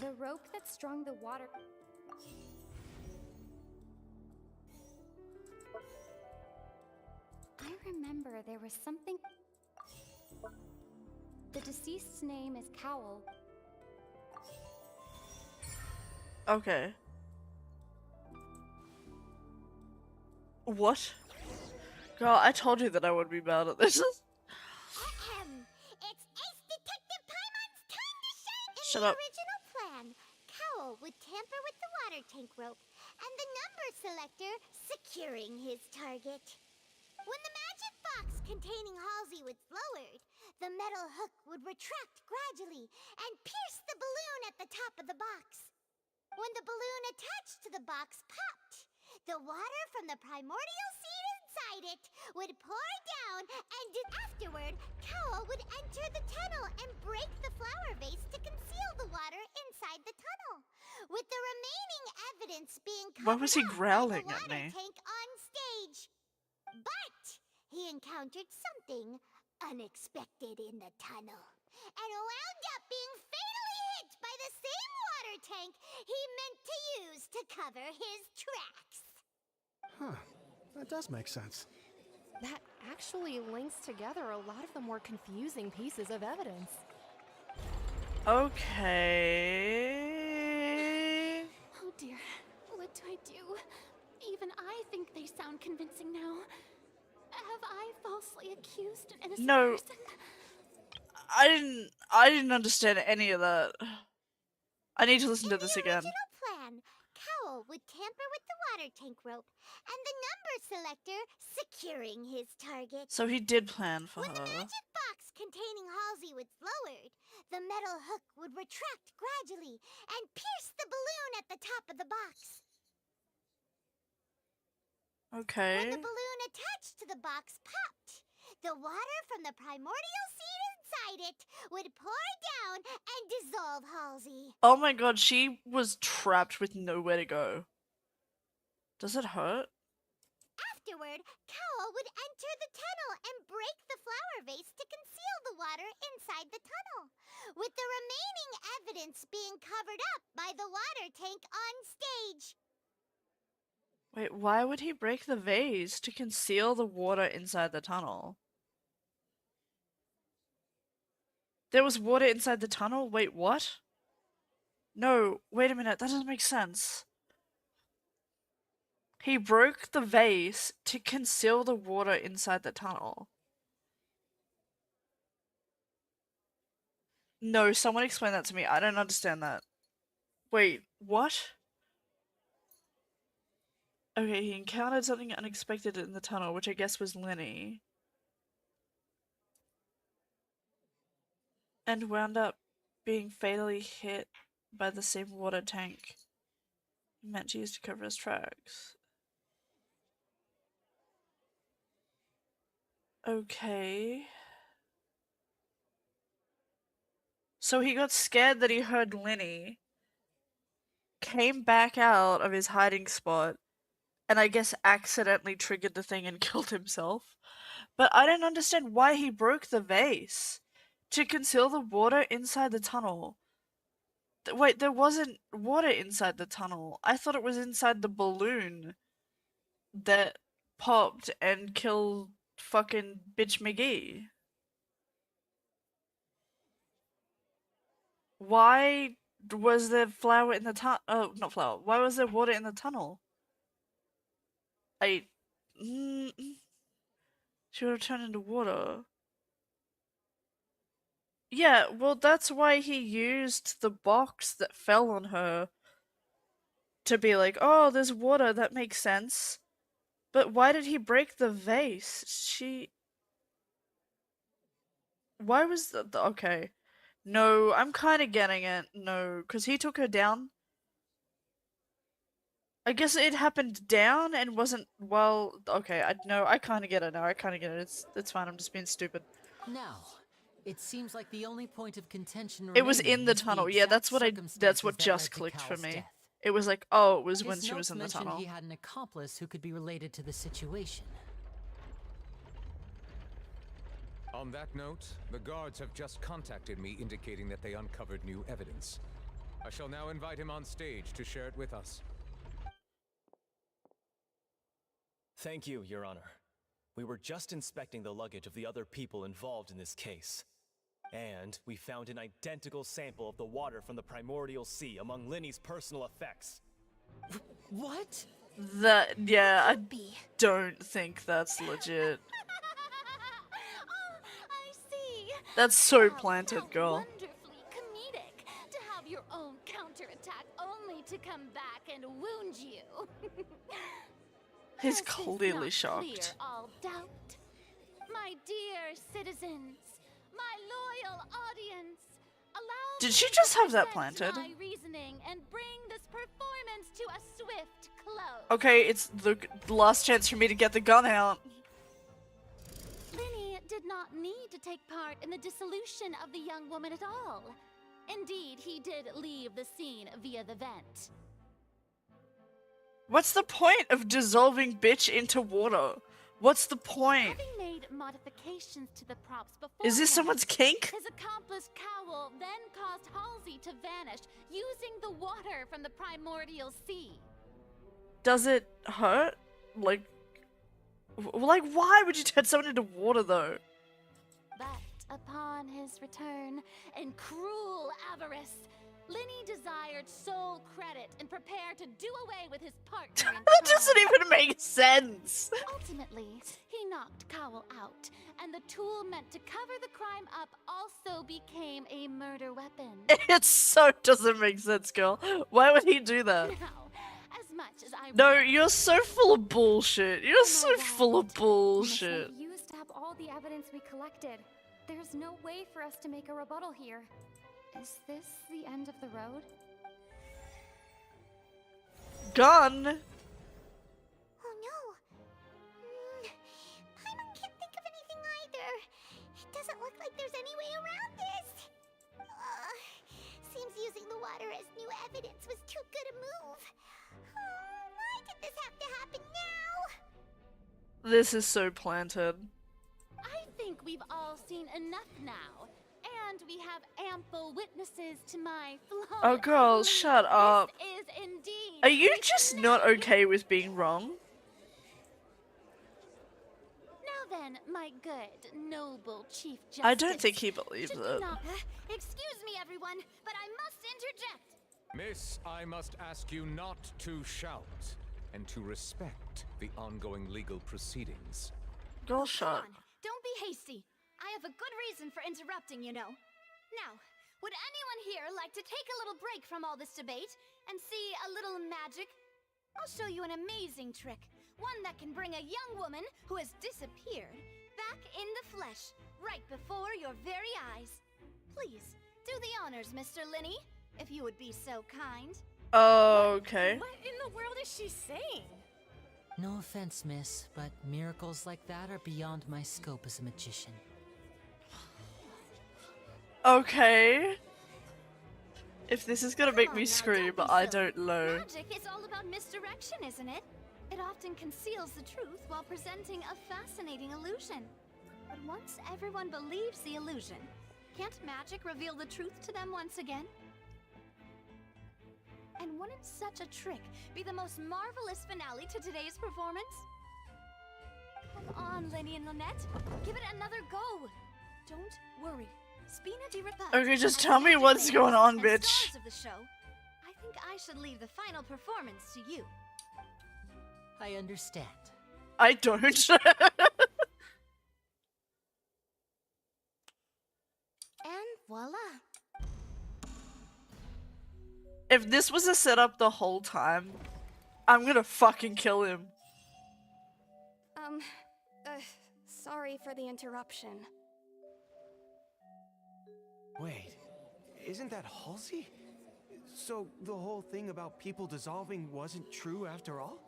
S16: The rope that strung the water. I remember there was something. The deceased's name is Cowell.
S3: Okay. What? Girl, I told you that I would be bad at this.
S2: It's Ace Detective Paimon's time to shine!
S3: Shut
S2: In
S3: up.
S2: the original plan, Cowell would tamper with the water tank rope and the number selector securing his target. When the magic box containing Halsey was lowered, the metal hook would retract gradually and pierce the balloon at the top of the box. When the balloon attached to the box popped, the water from the primordial seed inside it would pour down, and afterward, Cowell would enter the tunnel and break the flower vase to conceal the water inside the tunnel, with the remaining evidence being
S3: Why was he
S2: covered up
S3: growling
S2: by the
S3: at
S2: water
S3: me?
S2: tank on stage. But he encountered something unexpected in the tunnel, and wound up being fatally hit by the same water tank he meant to use to cover his tracks.
S6: Huh. That does make sense.
S14: That actually links together a lot of the more confusing pieces of evidence.
S3: Okay.
S5: Oh dear, what do I do? Even I think they sound convincing now. Have I falsely accused an innocent
S3: No.
S5: person?
S3: I didn't understand any of that. I need to listen to this again.
S2: Original plan, Cowell would tamper with the water tank rope and the number selector securing his target.
S3: So he did plan for
S2: When the
S3: her.
S2: magic box containing Halsey was lowered, the metal hook would retract gradually and pierce the balloon at the top of the box.
S3: Okay.
S2: When the balloon attached to the box popped, the water from the primordial seed inside it would pour down and dissolve Halsey.
S3: Oh my god, she was trapped with nowhere to go. Does it hurt?
S2: Afterward, Cowell would enter the tunnel and break the flower vase to conceal the water inside the tunnel, with the remaining evidence being covered up by the water tank on stage.
S3: Wait, why would he break the vase to conceal the water inside the tunnel? There was water inside the tunnel? Wait, what? No, wait a minute, that doesn't make sense. He broke the vase to conceal the water inside the tunnel. No, someone explain that to me. I don't understand that. Wait, what? Okay, he encountered something unexpected in the tunnel, which I guess was Lenny. And wound up being fatally hit by the same water tank he meant to use to cover his tracks. Okay. So he got scared that he heard Lenny, came back out of his hiding spot, and I guess accidentally triggered the thing and killed himself. But I don't understand why he broke the vase. To conceal the water inside the tunnel. Wait, there wasn't water inside the tunnel. I thought it was inside the balloon that popped and killed fucking bitch McGee. Why was there flour in the tunnel? Oh, not flour. Why was there water in the tunnel? She would have turned into water. Yeah, well, that's why he used the box that fell on her to be like, oh, there's water, that makes sense. But why did he break the vase? Why was okay. No, I'm kind of getting it. No, because he took her down. I guess it happened down and wasn't, well, okay, I kind of get it now. I kind of get it. It's fine, I'm just being stupid.
S12: Now, it seems like the only point of contention
S3: It was
S12: remaining
S3: in the
S12: is
S3: tunnel.
S12: the
S3: Yeah,
S12: exact
S3: that's what
S12: circumstances that
S3: just
S12: led to
S3: clicked for
S12: Cowell's
S3: me.
S12: death.
S3: It was like, oh, it was when
S12: His
S3: she was
S12: notes
S3: in the
S12: mentioned
S3: tunnel.
S12: he had an accomplice who could be related to the situation.
S13: On that note, the guards have just contacted me indicating that they uncovered new evidence. I shall now invite him on stage to share it with us.
S10: Thank you, Your Honor. We were just inspecting the luggage of the other people involved in this case. And we found an identical sample of the water from the primordial sea among Lenny's personal effects.
S12: What?
S3: Yeah, I don't think that's legit.
S5: I see.
S3: That's so planted, girl.
S5: Wonderfully comedic to have your own counterattack only to come back and wound you.
S3: He's
S5: Does this
S3: clearly
S5: not
S3: shocked.
S5: clear all doubt? My dear citizens, my loyal audience, allow
S3: Did
S5: me
S3: she
S5: to
S3: just have that
S5: present
S3: planted?
S5: my reasoning and bring this performance to a swift close.
S3: Okay, it's the last chance for me to get the gun out.
S5: Lenny did not need to take part in the dissolution of the young woman at all. Indeed, he did leave the scene via the vent.
S3: What's the point of dissolving bitch into water? What's the point?
S5: Having made modifications to the props before,
S3: Is this someone's kink?
S5: His accomplice Cowell then caused Halsey to vanish using the water from the primordial sea.
S3: Does it hurt? Like, why would you turn someone into water though?
S5: But upon his return, in cruel avarice, Lenny desired sole credit and prepared to do away with his partner in
S3: That doesn't
S5: crime.
S3: even make sense.
S5: Ultimately, he knocked Cowell out, and the tool meant to cover the crime up also became a murder weapon.
S3: It so doesn't make sense, girl. Why would he do that?
S5: Now, as much as I
S3: No, you're so full of bullshit. You're so full of bullshit.
S16: We used up all the evidence we collected. There's no way for us to make a rebuttal here. Is this the end of the road?
S3: Gun?
S2: Oh no. Paimon can't think of anything either. It doesn't look like there's any way around this. Seems using the water as new evidence was too good a move. Why did this have to happen now?
S3: This is so planted.
S2: I think we've all seen enough now, and we have ample witnesses to my flawed
S3: Oh, girls, shut up.
S2: This is indeed.
S3: Are you just not okay with being wrong?
S2: Now then, my good, noble Chief Justice.
S3: I don't think he believes
S2: should
S3: it.
S2: not- Excuse me, everyone, but I must interject.
S13: Miss, I must ask you not to shout and to respect the ongoing legal proceedings.
S3: Girl, shut.
S2: Don't be hasty. I have a good reason for interrupting, you know. Now, would anyone here like to take a little break from all this debate and see a little magic? I'll show you an amazing trick. One that can bring a young woman who has disappeared back in the flesh, right before your very eyes. Please, do the honors, Mr. Linney, if you would be so kind.
S3: Okay.
S15: What in the world is she saying?
S12: No offense, miss, but miracles like that are beyond my scope as a magician.
S3: Okay. If this is gonna make
S2: Come
S3: me
S2: on now,
S3: scream,
S2: don't be
S3: I
S2: silly.
S3: don't know.
S2: Magic is all about misdirection, isn't it? It often conceals the truth while presenting a fascinating illusion. But once everyone believes the illusion, can't magic reveal the truth to them once again? And wouldn't such a trick be the most marvelous finale to today's performance? Come on, Lenny and Lynette. Give it another go. Don't worry. Spina di Rebut.
S3: Okay, just tell me what's going on, bitch.
S2: Stars of the show. I think I should leave the final performance to you.
S12: I understand.
S3: I don't.
S7: And voila.
S3: If this was a setup the whole time, I'm gonna fucking kill him.
S14: Sorry for the interruption.
S18: Wait, isn't that Halsey? So the whole thing about people dissolving wasn't true after all?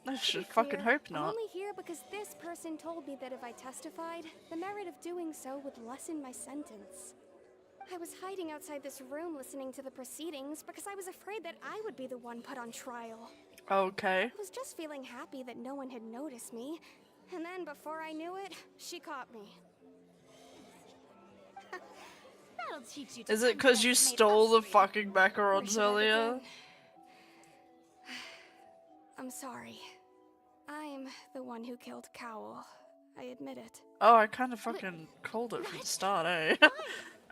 S3: I should fucking
S14: Here,
S3: hope
S14: I'm
S3: not.
S14: only here because this person told me that if I testified, the merit of doing so would lessen my sentence. I was hiding outside this room listening to the proceedings because I was afraid that I would be the one put on trial.
S3: Okay.
S14: I was just feeling happy that no one had noticed me, and then before I knew it, she caught me.
S2: That'll teach you to
S3: Is it because you stole the fucking macarons earlier?
S14: I'm sorry. I'm the one who killed Cowl. I admit it.
S3: Oh, I kind of fucking called it from the start, eh?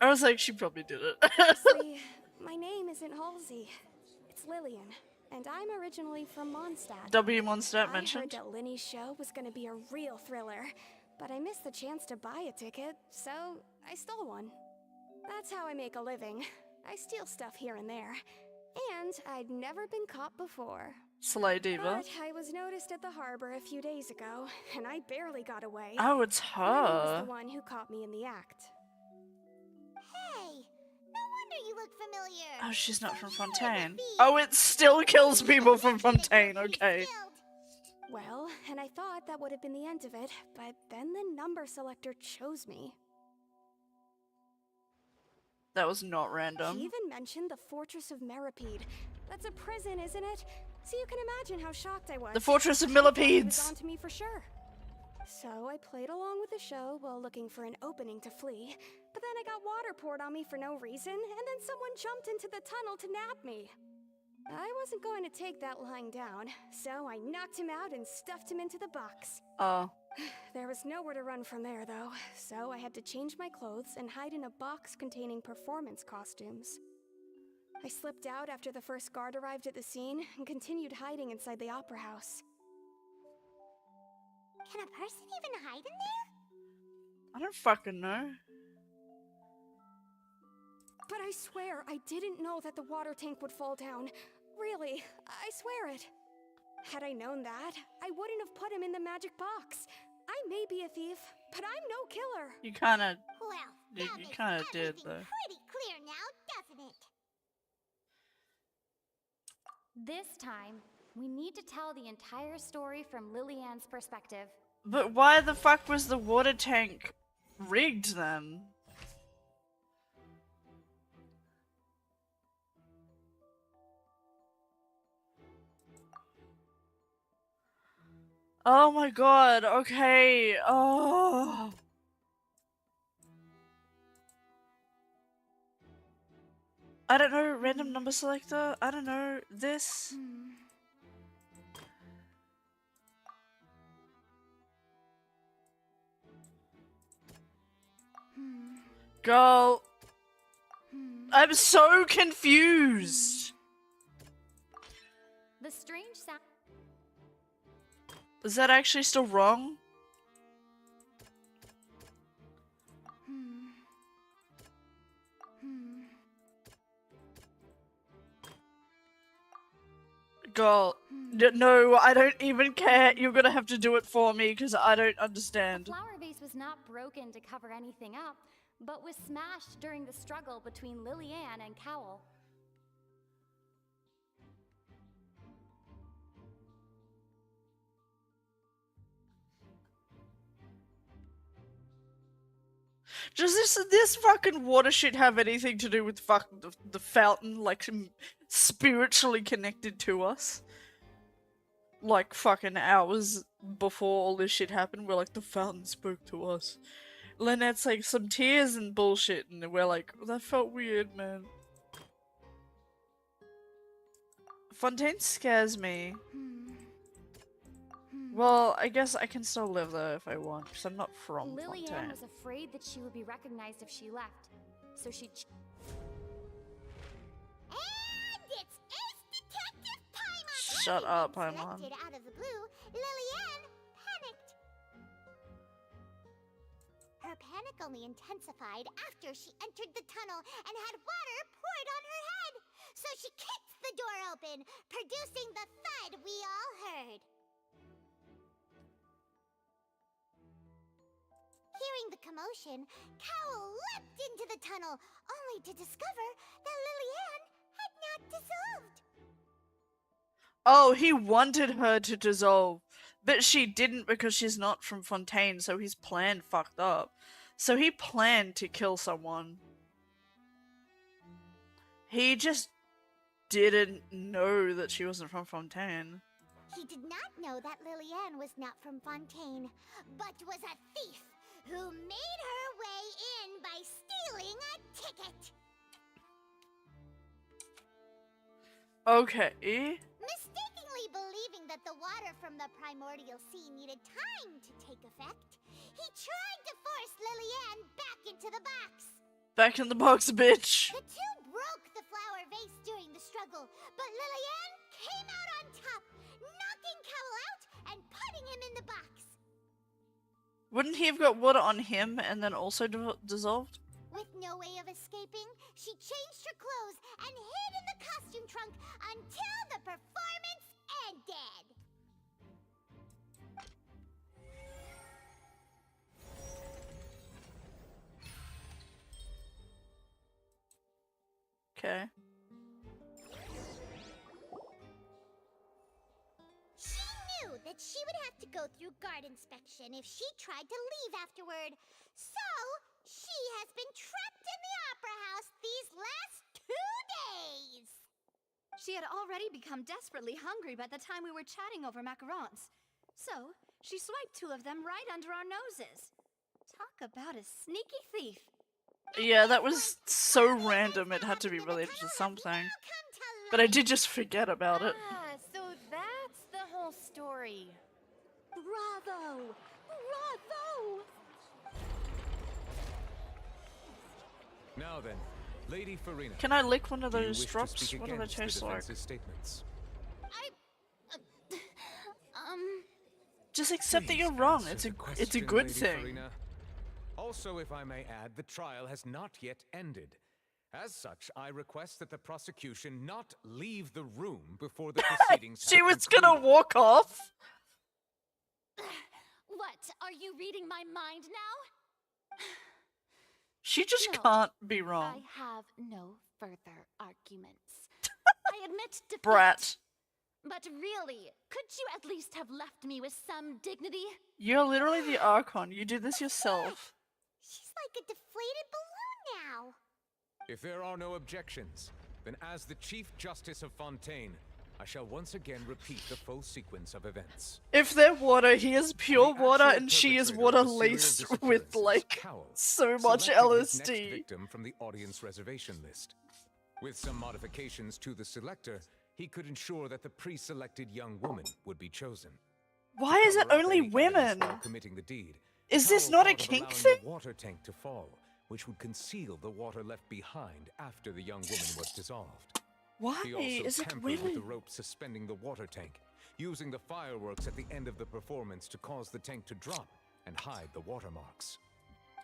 S3: I was like, she probably did it.
S14: Honestly, my name isn't Halsey. It's Lillian, and I'm originally from Mondstadt.
S3: W. Mondstadt
S14: I
S3: mentioned.
S14: heard that Linny's show was going to be a real thriller, but I missed the chance to buy a ticket, so I stole one. That's how I make a living. I steal stuff here and there, and I'd never been caught before.
S3: Slay Diva.
S14: But I was noticed at the harbor a few days ago, and I barely got away.
S3: Oh, it's
S14: Linny was
S3: her.
S14: the one who caught me in the act.
S2: Hey, no wonder you look familiar.
S3: Oh, she's not from Fontaine. Oh, it still kills people from Fontaine, okay.
S14: Well, and I thought that would have been the end of it, but then the number selector chose me.
S3: That was not random.
S14: He even mentioned the Fortress of Meripede. That's a prison, isn't it? So you can imagine how shocked I was.
S3: The Fortress of
S14: I thought he
S3: Millipedes.
S14: was on to me for sure. So I played along with the show while looking for an opening to flee. But then I got water poured on me for no reason, and then someone jumped into the tunnel to nab me. I wasn't going to take that lying down, so I knocked him out and stuffed him into the box.
S3: Oh.
S14: There was nowhere to run from there, though, so I had to change my clothes and hide in a box containing performance costumes. I slipped out after the first guard arrived at the scene and continued hiding inside the opera house.
S2: Can a person even hide in there?
S3: I don't fucking know.
S14: But I swear, I didn't know that the water tank would fall down. Really, I swear it. Had I known that, I wouldn't have put him in the magic box. I may be a thief, but I'm no killer.
S3: You kinda...
S2: Well,
S3: You kinda did, though.
S2: pretty clear now, doesn't it?
S16: This time, we need to tell the entire story from Lillian's perspective.
S3: But why the fuck was the water tank rigged then? Oh my god, okay. Oh. I don't know, random number selector? I don't know, this? Girl. I'm so confused.
S16: The strange sound.
S3: Is that actually still wrong? Girl, no, I don't even care. You're gonna have to do it for me because I don't understand.
S16: The flower vase was not broken to cover anything up, but was smashed during the struggle between Lillian and Cowell.
S3: Does this fucking water shit have anything to do with fucking the fountain, like spiritually connected to us? Like fucking hours before all this shit happened, we're like, the fountain spoke to us. Lynette's like some tears and bullshit, and we're like, that felt weird, man. Fontaine scares me. Well, I guess I can still live there if I want, because I'm not from
S16: Lillian
S3: Fontaine.
S16: was afraid that she would be recognized if she left, so she.
S2: And it's Ace Detective Paimon!
S3: Shut up, Paimon.
S2: Selected out of the blue, Lillian panicked. Her panic only intensified after she entered the tunnel and had water poured on her head. So she kicked the door open, producing the thud we all heard. Hearing the commotion, Cowell leapt into the tunnel, only to discover that Lillian had not dissolved.
S3: Oh, he wanted her to dissolve, but she didn't because she's not from Fontaine, so his plan fucked up. So he planned to kill someone. He just didn't know that she wasn't from Fontaine.
S2: He did not know that Lillian was not from Fontaine, but was a thief who made her way in by stealing a ticket.
S3: Okay.
S2: Mistakenly believing that the water from the primordial sea needed time to take effect, he tried to force Lillian back into the box.
S3: Back in the box, bitch.
S2: The two broke the flower vase during the struggle, but Lillian came out on top, knocking Cowell out and putting him in the box.
S3: Wouldn't he have got water on him and then also dissolved?
S2: With no way of escaping, she changed her clothes and hid in the costume trunk until the performance ended.
S3: Okay.
S2: She knew that she would have to go through guard inspection if she tried to leave afterward. So, she has been trapped in the Opera House these last 2 days.
S5: She had already become desperately hungry by the time we were chatting over macarons. So, she swiped 2 of them right under our noses. Talk about a sneaky thief.
S3: Yeah, that was so random it had to be related to something. But I did just forget about it.
S15: Ah, so that's the whole story.
S5: Bravo! Bravo!
S13: Now then, Lady Farina.
S3: Can I lick one of
S13: do you
S3: those
S13: wish to
S3: drops?
S13: speak
S3: What do they
S13: against the
S3: taste like?
S13: defense's statements?
S3: Just accept that
S13: Please
S3: you're wrong.
S13: answer
S3: It's a
S13: the question,
S3: good
S13: Lady
S3: thing.
S13: Farina. Also, if I may add, the trial has not yet ended. As such, I request that the prosecution not leave the room before the proceedings
S3: She
S13: have
S3: was
S13: concluded.
S3: gonna walk off.
S5: What? Are you reading my mind now?
S3: She just
S5: No,
S3: can't be wrong.
S5: I have no further arguments. I admit defeat.
S3: Brat.
S5: But really, could you at least have left me with some dignity?
S3: You're literally the Archon. You do this yourself.
S2: She's like a deflated balloon now.
S13: If there are no objections, then as the Chief Justice of Fontaine, I shall once again repeat the full sequence of events.
S3: If they're water, he is pure
S13: The
S3: water
S13: actual
S3: and she is
S13: perpetrator
S3: water
S13: of the serial
S3: laced with
S13: disappearances,
S3: like
S13: Cowell,
S3: so much
S13: selected his next
S3: LSD.
S13: victim from the audience reservation list. With some modifications to the selector, he could ensure that the pre-selected young woman would be chosen.
S3: Why is it only women?
S13: While committing the deed,
S3: Is this
S13: Cowell
S3: not a
S13: thought of
S3: kink
S13: allowing
S3: thing?
S13: the water tank to fall, which would conceal the water left behind after the young woman was dissolved.
S3: Why
S13: He also
S3: is it
S13: tampered with the
S3: women?
S13: rope suspending the water tank, using the fireworks at the end of the performance to cause the tank to drop and hide the watermarks.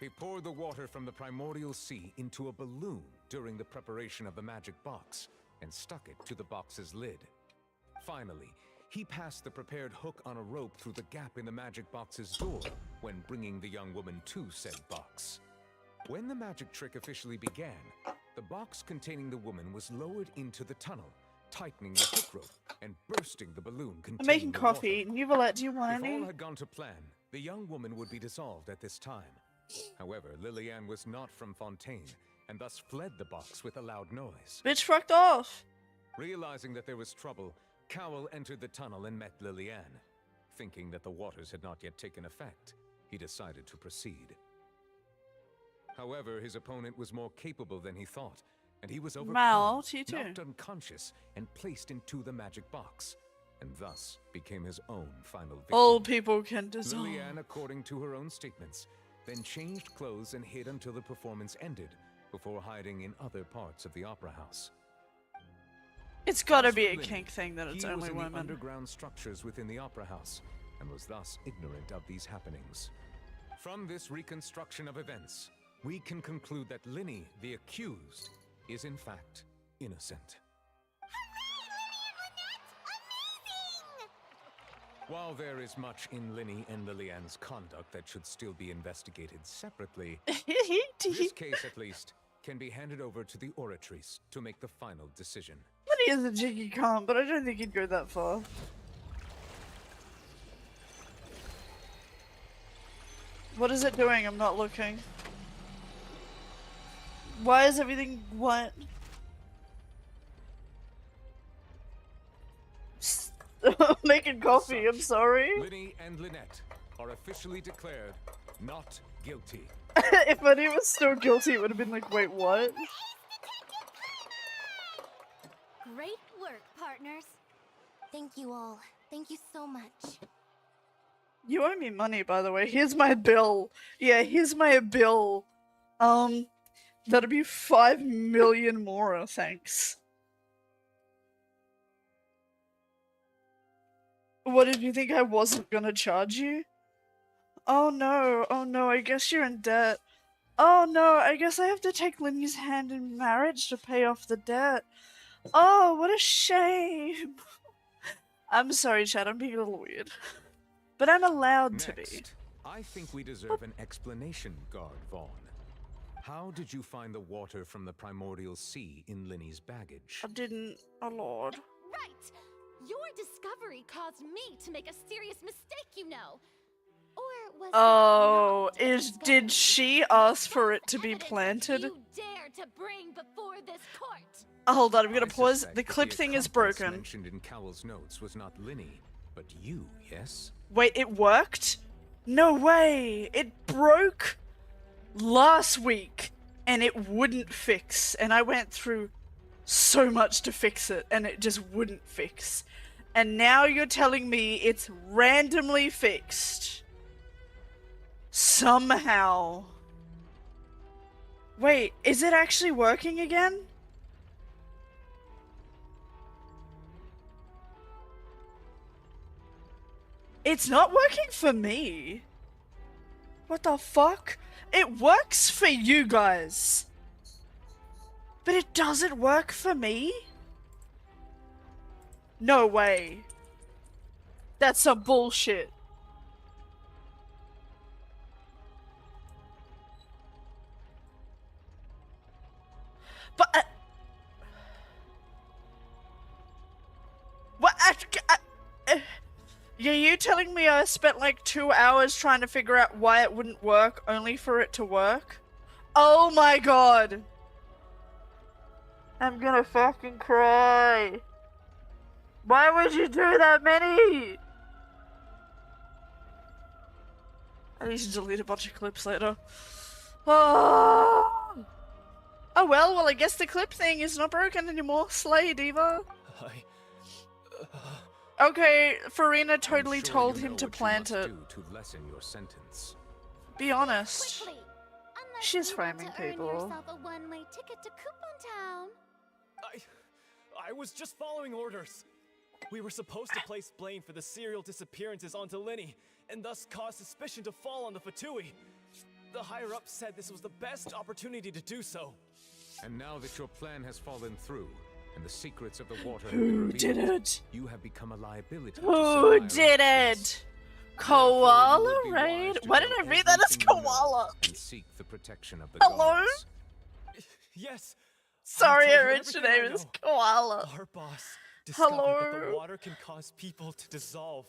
S13: He poured the water from the primordial sea into a balloon during the preparation of the magic box and stuck it to the box's lid. Finally, he passed the prepared hook on a rope through the gap in the magic box's door when bringing the young woman to said box. When the magic trick officially began, the box containing the woman was lowered into the tunnel, tightening the hook rope and bursting the balloon containing
S3: I'm making
S13: the
S3: coffee. Nuvolette, do you want
S13: If all
S3: any?
S13: had gone to plan, the young woman would be dissolved at this time. However, Lillian was not from Fontaine, and thus fled the box with a loud noise.
S3: Bitch fucked off.
S13: Realizing that there was trouble, Cowell entered the tunnel and met Lillian. Thinking that the waters had not yet taken effect, he decided to proceed. However, his opponent was more capable than he thought, and he was overcome,
S3: Mal, T2.
S13: knocked unconscious, and placed into the magic box, and thus became his own final victim.
S3: Old people can dissolve.
S13: Lillian, according to her own statements, then changed clothes and hid until the performance ended, before hiding in other parts of the opera house.
S3: It's gotta
S13: As
S3: be
S13: for
S3: a
S13: Lenny,
S3: kink thing that it's
S13: he was
S3: only
S13: in the
S3: women.
S13: underground structures within the opera house, and was thus ignorant of these happenings. From this reconstruction of events, we can conclude that Linny, the accused, is in fact innocent. While there is much in Linny and Lillian's conduct that should still be investigated separately, this case at least can be handed over to the Oratrice to make the final decision.
S3: Lenny is a jiggy cunt, but I don't think he'd go that far. What is it doing? I'm not looking. Why is everything what? Making coffee, I'm sorry.
S13: Linny and Lynette are officially declared not guilty.
S3: If Lenny was still guilty, it would have been like, wait, what?
S2: Great work, partners.
S7: Thank you all. Thank you so much.
S3: You owe me money, by the way. Here's my bill. Yeah, here's my bill. That'll be 5 million more, thanks. What, did you think I wasn't gonna charge you? Oh no, I guess you're in debt. Oh no, I guess I have to take Linny's hand in marriage to pay off the debt. Oh, what a shame. I'm sorry, Chad, I'm being a little weird. But I'm allowed to be.
S13: Next, I think we deserve an explanation, Guard Vaughn. How did you find the water from the primordial sea in Linny's baggage?
S3: I didn't, oh lord.
S5: Right! Your discovery caused me to make a serious mistake, you know. Or was
S3: Oh, did she ask for it to be planted?
S5: you dare to bring before this court?
S3: Hold on, I'm gonna
S13: I
S3: pause.
S13: suspect
S3: The
S13: that
S3: clip thing is
S13: accomplice
S3: broken.
S13: mentioned in Cowell's notes was not Linny, but you, yes?
S3: Wait, it worked? No way! It broke last week and it wouldn't fix. And I went through so much to fix it and it just wouldn't fix. And now you're telling me it's randomly fixed. Somehow. Wait, is it actually working again? It's not working for me. What the fuck? It works for you guys. But it doesn't work for me? No way. That's some bullshit. But what? Yeah, you telling me I spent like 2 hours trying to figure out why it wouldn't work, only for it to work? Oh my god! I'm gonna fucking cry. Why would you do that many? I need to delete a bunch of clips later. Oh, well, I guess the clip thing is not broken anymore. Slay, Diva. Okay, Farina totally
S13: I'm sure
S3: told
S13: you
S3: him
S13: know
S3: to
S13: what you
S3: plant
S13: must
S3: it.
S13: do to lessen your sentence.
S3: Be honest.
S2: Quickly! Unless
S3: She's
S2: you want
S3: framing
S2: to earn
S3: people.
S2: yourself a one-way ticket to Coupon Town.
S10: I was just following orders. We were supposed to place blame for the serial disappearances onto Linny, and thus cause suspicion to fall on the Fatui. The higher-ups said this was the best opportunity to do so.
S13: And now that your plan has fallen through, and the secrets of the water have
S3: Who
S13: been revealed,
S3: did it?
S13: you have become a liability to
S3: Who
S13: some
S3: did
S13: higher-ups.
S3: it? Koala
S13: be
S3: raid?
S13: wise to
S3: Why did
S13: tell
S3: I read that as
S13: everything you know
S3: koala?
S13: and seek the protection of the
S3: Hello?
S13: gods.
S10: Yes.
S3: Sorry,
S10: I'll tell
S3: I
S10: you
S3: read your
S10: everything I
S3: name is
S10: know.
S3: Koala.
S10: Our boss discovered that
S3: Hello?
S10: the water can cause people to dissolve.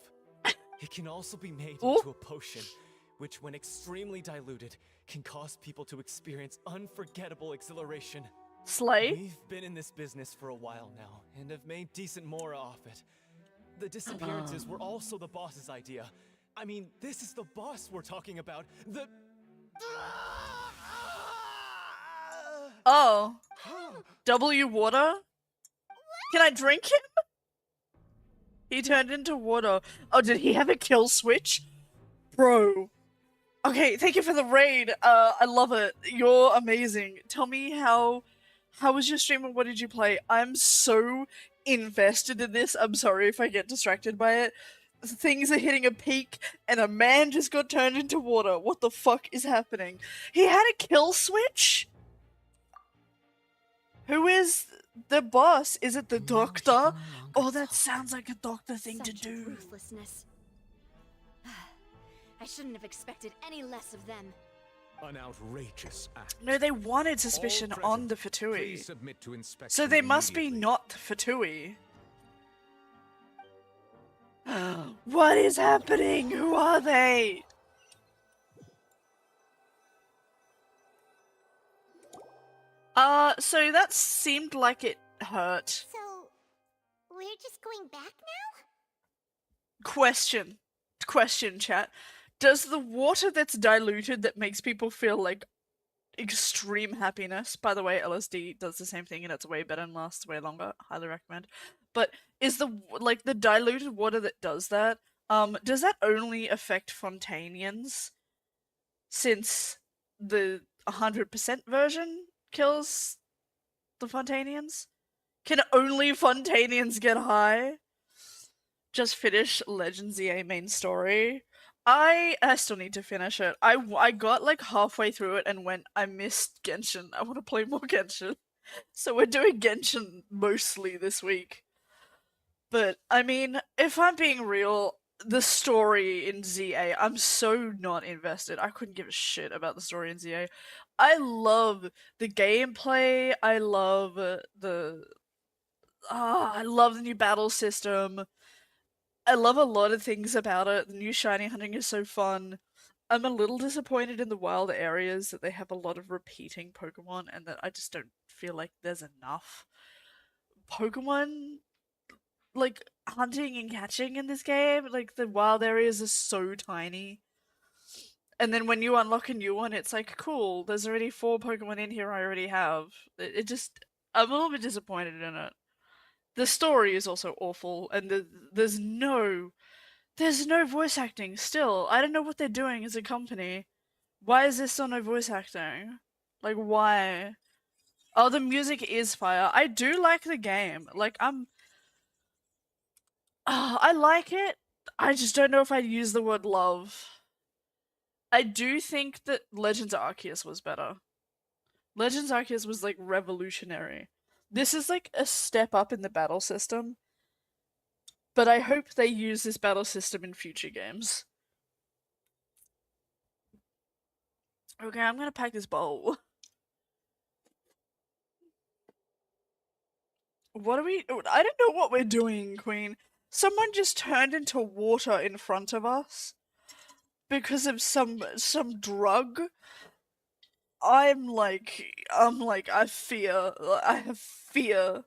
S10: It can also be made
S3: Ooh.
S10: into a potion, which when extremely diluted, can cause people to experience unforgettable exhilaration.
S3: Slay?
S10: We've been in this business for a while now, and have made decent mora off it. The disappearances were also the boss's idea. I mean, this is the boss we're talking about. The...
S3: Oh. W water? Can I drink him? He turned into water. Oh, did he have a kill switch? Bro. Okay, thank you for the raid. I love it. You're amazing. Tell me how was your stream and what did you play? I'm so invested in this. I'm sorry if I get distracted by it. Things are hitting a peak and a man just got turned into water. What the fuck is happening? He had a kill switch? Who is the boss? Is it the doctor? Oh, that sounds like a doctor thing to do.
S5: Ruthlessness. I shouldn't have expected any less of them.
S13: An outrageous act.
S3: No, they wanted suspicion
S13: All
S3: on the
S13: present,
S3: Fatui.
S13: please submit to inspection
S3: So they must be
S13: immediately.
S3: not the Fatui. What is happening? Who are they? So that seemed like it hurt.
S2: So, we're just going back now?
S3: Question, chat. Does the water that's diluted that makes people feel like extreme happiness, by the way, LSD does the same thing and it's way better and lasts way longer, highly recommend. But is the diluted water that does that only affect Fontainians? Since the 100% version kills the Fontainians? Can only Fontainians get high? Just finish Legends EA main story. I still need to finish it. I got like halfway through it and went, I missed Genshin. I want to play more Genshin. So we're doing Genshin mostly this week. But, I mean, if I'm being real, the story in ZA, I'm so not invested. I couldn't give a shit about the story in ZA. I love the gameplay. I love I love the new battle system. I love a lot of things about it. The new shiny hunting is so fun. I'm a little disappointed in the wild areas that they have a lot of repeating Pokemon and that I just don't feel like there's enough Pokemon like hunting and catching in this game. Like the wild areas are so tiny. And then when you unlock a new one, it's like, cool, there's already 4 Pokemon in here I already have. It just, I'm a little bit disappointed in it. The story is also awful, and there's no voice acting still. I don't know what they're doing as a company. Why is there still no voice acting? Like, why? Oh, the music is fire. I do like the game. Like, I like it. I just don't know if I'd use the word love. I do think that Legends Arceus was better. Legends Arceus was, like, revolutionary. This is like a step up in the battle system, but I hope they use this battle system in future games. Okay, I'm gonna pack this bowl. What are we? I don't know what we're doing, Queen. Someone just turned into water in front of us because of some drug. I have fear.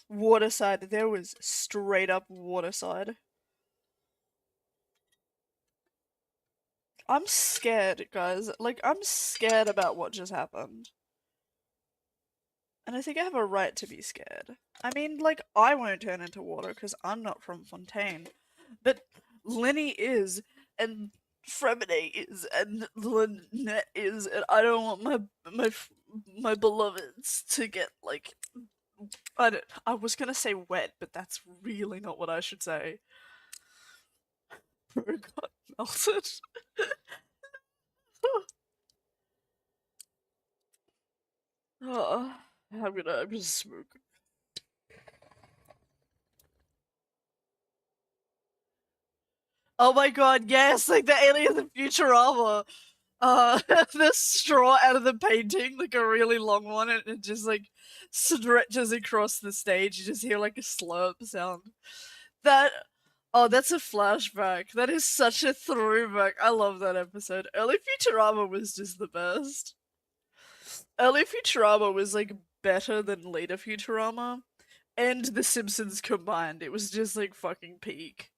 S3: Waterside. There was straight up Waterside. I'm scared, guys. Like, I'm scared about what just happened. And I think I have a right to be scared. I mean, like, I won't turn into water because I'm not from Fontaine. But Lenny is, and Fremine is, and Lynette is, and I don't want my beloveds to get, like, I was gonna say wet, but that's really not what I should say. Bro got melted. Oh, I'm gonna smoke. Oh my god, yes, like the aliens in Futurama. The straw out of the painting, like a really long one, and it just like stretches across the stage. You just hear like a slurp sound. That, oh, that's a flashback. That is such a throwback. I love that episode. Early Futurama was just the best. Early Futurama was like better than later Futurama and The Simpsons combined. It was just like fucking peak.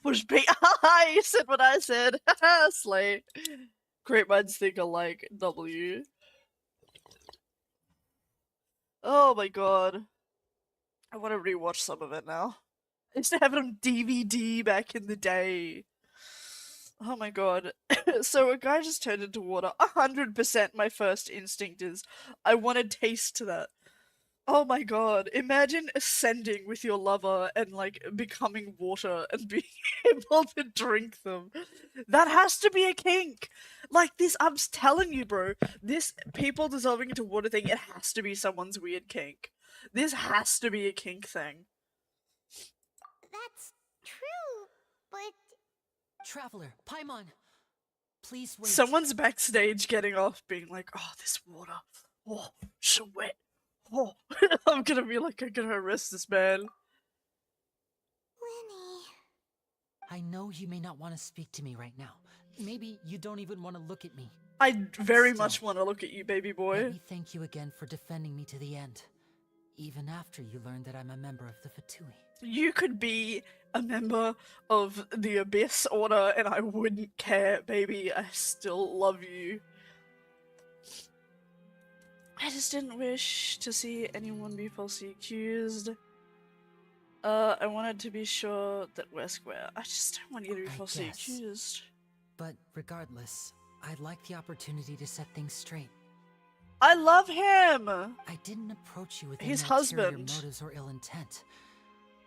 S3: Push peak. Haha, you said what I said. Haha, slay. Great minds think alike. W. Oh my god. I want to rewatch some of it now. I used to have it on DVD back in the day. Oh my god. So a guy just turned into water. 100% my first instinct is, I want to taste that. Oh my god. Imagine ascending with your lover and like becoming water and being able to drink them. That has to be a kink. Like this, I'm telling you, bro. This people dissolving into water thing, it has to be someone's weird kink. This has to be a kink thing.
S2: That's true, but...
S12: Traveler, Paimon, please wait.
S3: Someone's backstage getting off being like, oh, this water. Oh, so wet. Oh, I'm gonna be like, I'm gonna arrest this man.
S2: Lenny...
S12: I know you may not want to speak to me right now. Maybe you don't even want to look at me.
S3: I very much want to look at you, baby boy.
S12: Let me thank you again for defending me to the end. Even after you learned that I'm a member of the Fatui.
S3: You could be a member of the Abyss Order and I wouldn't care, baby. I still love you. I just didn't wish to see anyone be falsely accused. I wanted to be sure that we're square. I just don't want you to be falsely accused.
S12: But regardless, I'd like the opportunity to set things straight.
S3: I love him!
S12: I didn't approach you with
S3: his
S12: any ulterior
S3: husband.
S12: motives or ill intent.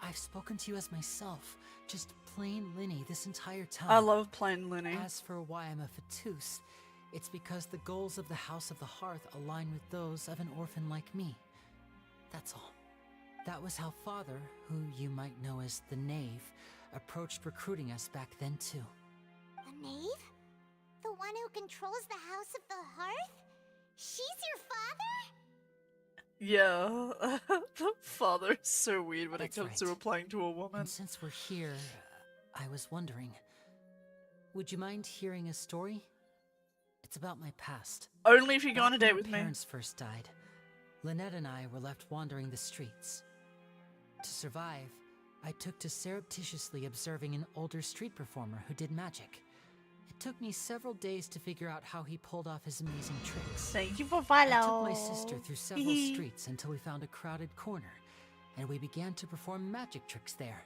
S12: I've spoken to you as myself, just plain Linny this entire time.
S3: I love plain Linny.
S12: As for why I'm a Fatus, it's because the goals of the House of the Hearth align with those of an orphan like me. That's all. That was how Father, who you might know as the Knave, approached recruiting us back then too.
S2: A knave? The one who controls the House of the Hearth? She's your father?
S3: Yeah, the father is so weird when
S12: That's
S3: it comes
S12: right.
S3: to applying to a woman.
S12: And since we're here, I was wondering, would you mind hearing a story? It's about my past.
S3: Only if you go on a
S12: Back when
S3: date
S12: my
S3: with me.
S12: parents first died, Lynette and I were left wandering the streets. To survive, I took to surreptitiously observing an older street performer who did magic. It took me several days to figure out how he pulled off his amazing tricks.
S3: Thank you for
S12: I took
S3: follow.
S12: my sister through several streets until we found a crowded corner, and we began to perform magic tricks there.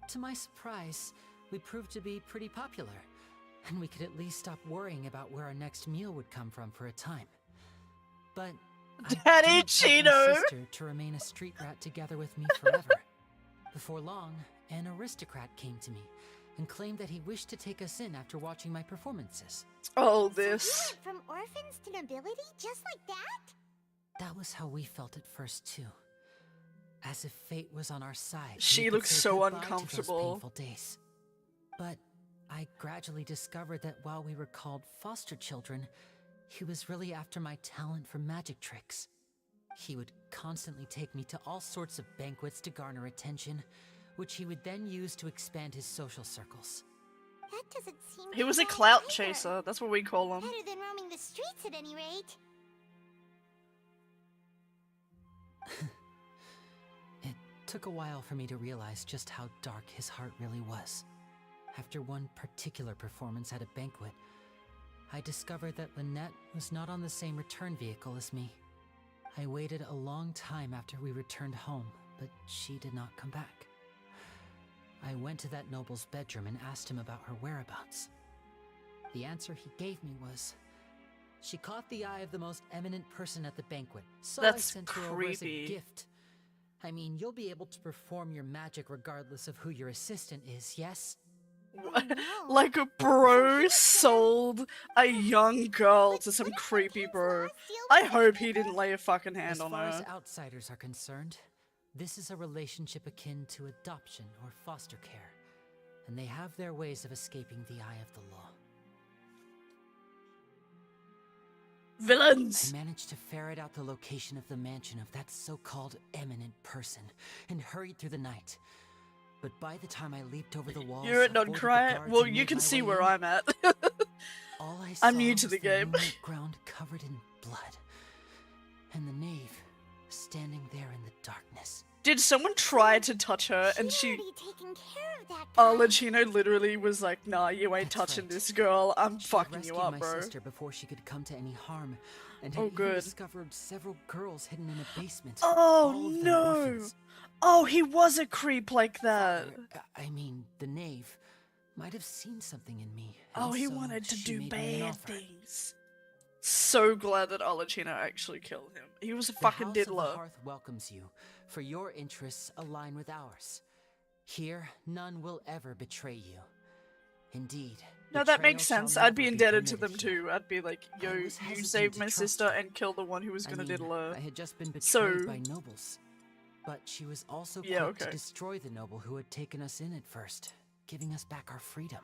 S12: To my surprise, we proved to be pretty popular, and we could at least stop worrying about where our next meal would come from for a time. But I didn't want my sister to remain a street rat together with me forever. Before long, an aristocrat came to me and claimed that he wished to take us in after watching my performances.
S3: Oh,
S2: So you
S3: this.
S2: went from orphans to nobility just like that?
S12: That was how we felt at first too. As if fate was on our side. and
S3: She
S12: we could
S3: looks
S12: say
S3: so
S12: goodbye to those
S3: uncomfortable.
S12: painful days. But I gradually discovered that while we were called foster children, he was really after my talent for magic tricks. He would constantly take me to all sorts of banquets to garner attention, which he would then use to expand his social circles.
S2: That doesn't seem
S3: He was a
S2: too bad
S3: clout
S2: either.
S3: chaser. That's what we call him.
S2: Better than roaming the streets at any rate.
S12: It took a while for me to realize just how dark his heart really was. After one particular performance at a banquet, I discovered that Lynette was not on the same return vehicle as me. I waited a long time after we returned home, but she did not come back. I went to that noble's bedroom and asked him about her whereabouts. The answer he gave me was, she caught the eye of the most eminent person at the banquet, so I sent her over as a gift. I mean, you'll be able to perform your magic regardless of who your assistant is, yes?
S3: Like a bro sold a young girl to some creepy bro. I hope he didn't lay a fucking hand on
S12: her. As far
S3: her.
S12: as outsiders are concerned, this is a relationship akin to adoption or foster care, and they have their ways of escaping the eye of the law.
S3: Villains!
S12: I managed to ferret out the location of the mansion of that so-called eminent person and hurried through the night. But by the time I leaped over the walls,
S3: You're at
S12: avoided the
S3: non-cry?
S12: guards,
S3: Well,
S12: and
S3: you
S12: made
S3: can
S12: my
S3: see
S12: way
S3: where
S12: in,
S3: I'm at.
S12: all I
S3: I'm
S12: saw
S3: new to
S12: was
S3: the game.
S12: moonlit ground covered in blood, and the knave standing there in the darkness.
S3: Did someone try to touch her and she...
S2: Taking care of that guy.
S3: Lachino literally was like, nah, you ain't touching this girl. I'm fucking you up,
S12: my
S3: bro.
S12: sister before she could come to any harm, and
S3: Oh,
S12: had even
S3: good.
S12: discovered several girls hidden in a basement.
S3: Oh,
S12: all of them
S3: no.
S12: orphans.
S3: Oh, he was a creep like that.
S12: I mean, the knave might have seen something in me.
S3: Oh,
S12: and
S3: he
S12: so
S3: wanted to
S12: she
S3: do
S12: made me an
S3: bad
S12: offer.
S3: things. So glad that Olachino actually killed him. He was a fucking
S12: The House of the
S3: diddler.
S12: Hearth welcomes you, for your interests align with ours. Here, none will ever betray you. Indeed.
S3: No, that
S12: betrayal
S3: makes
S12: shall
S3: sense. I'd be
S12: never
S3: indebted to
S12: permitted
S3: them
S12: here.
S3: too. I'd be like, yo, you
S12: hesitant
S3: saved
S12: to
S3: my
S12: trust
S3: sister
S12: you.
S3: and killed the one who was gonna diddle her.
S12: I had just been betrayed
S3: So,
S12: by nobles. But she was also
S3: Yeah,
S12: quick to
S3: okay.
S12: destroy the noble who had taken us in at first, giving us back our freedom.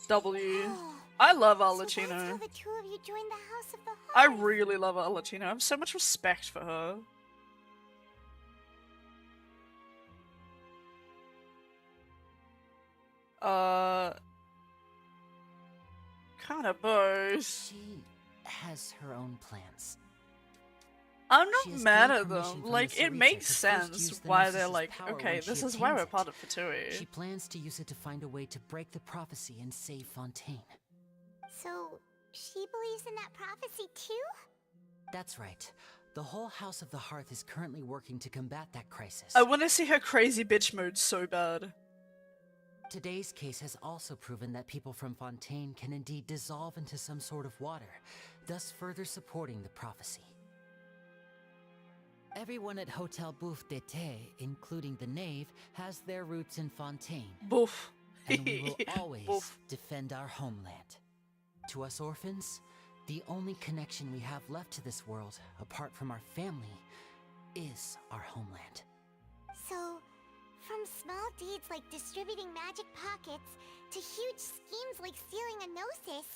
S3: W. I love
S2: So that's how
S3: Olachino.
S2: the two of you joined the House of the
S3: I
S2: Hearth.
S3: really love Olachino. I have so much respect for her. Kind of both.
S12: She has her own plans.
S3: I'm
S12: She
S3: not
S12: has
S3: mad
S12: gained
S3: at
S12: permission
S3: them.
S12: from
S3: Like,
S12: the
S3: it
S12: Saritsa
S3: makes
S12: to first
S3: sense
S12: use the
S3: why they're
S12: Gnosis'
S3: like,
S12: power
S3: okay,
S12: when she
S3: this is why
S12: obtains
S3: we're
S12: it.
S3: part of Fatui.
S12: She plans to use it to find a way to break the prophecy and save Fontaine.
S2: So, she believes in that prophecy too?
S12: That's right. The whole House of the Hearth is currently working to combat that crisis.
S3: I want to see her crazy bitch mode so bad.
S12: Today's case has also proven that people from Fontaine can indeed dissolve into some sort of water, thus further supporting the prophecy. Everyone at Hotel Bouffe d'été, including the knave, has their roots in Fontaine.
S3: Bouffe.
S12: And we will always
S3: Bouffe.
S12: defend our homeland. To us orphans, the only connection we have left to this world, apart from our family, is our homeland.
S2: So, from small deeds like distributing magic pockets to huge schemes like stealing a Gnosis,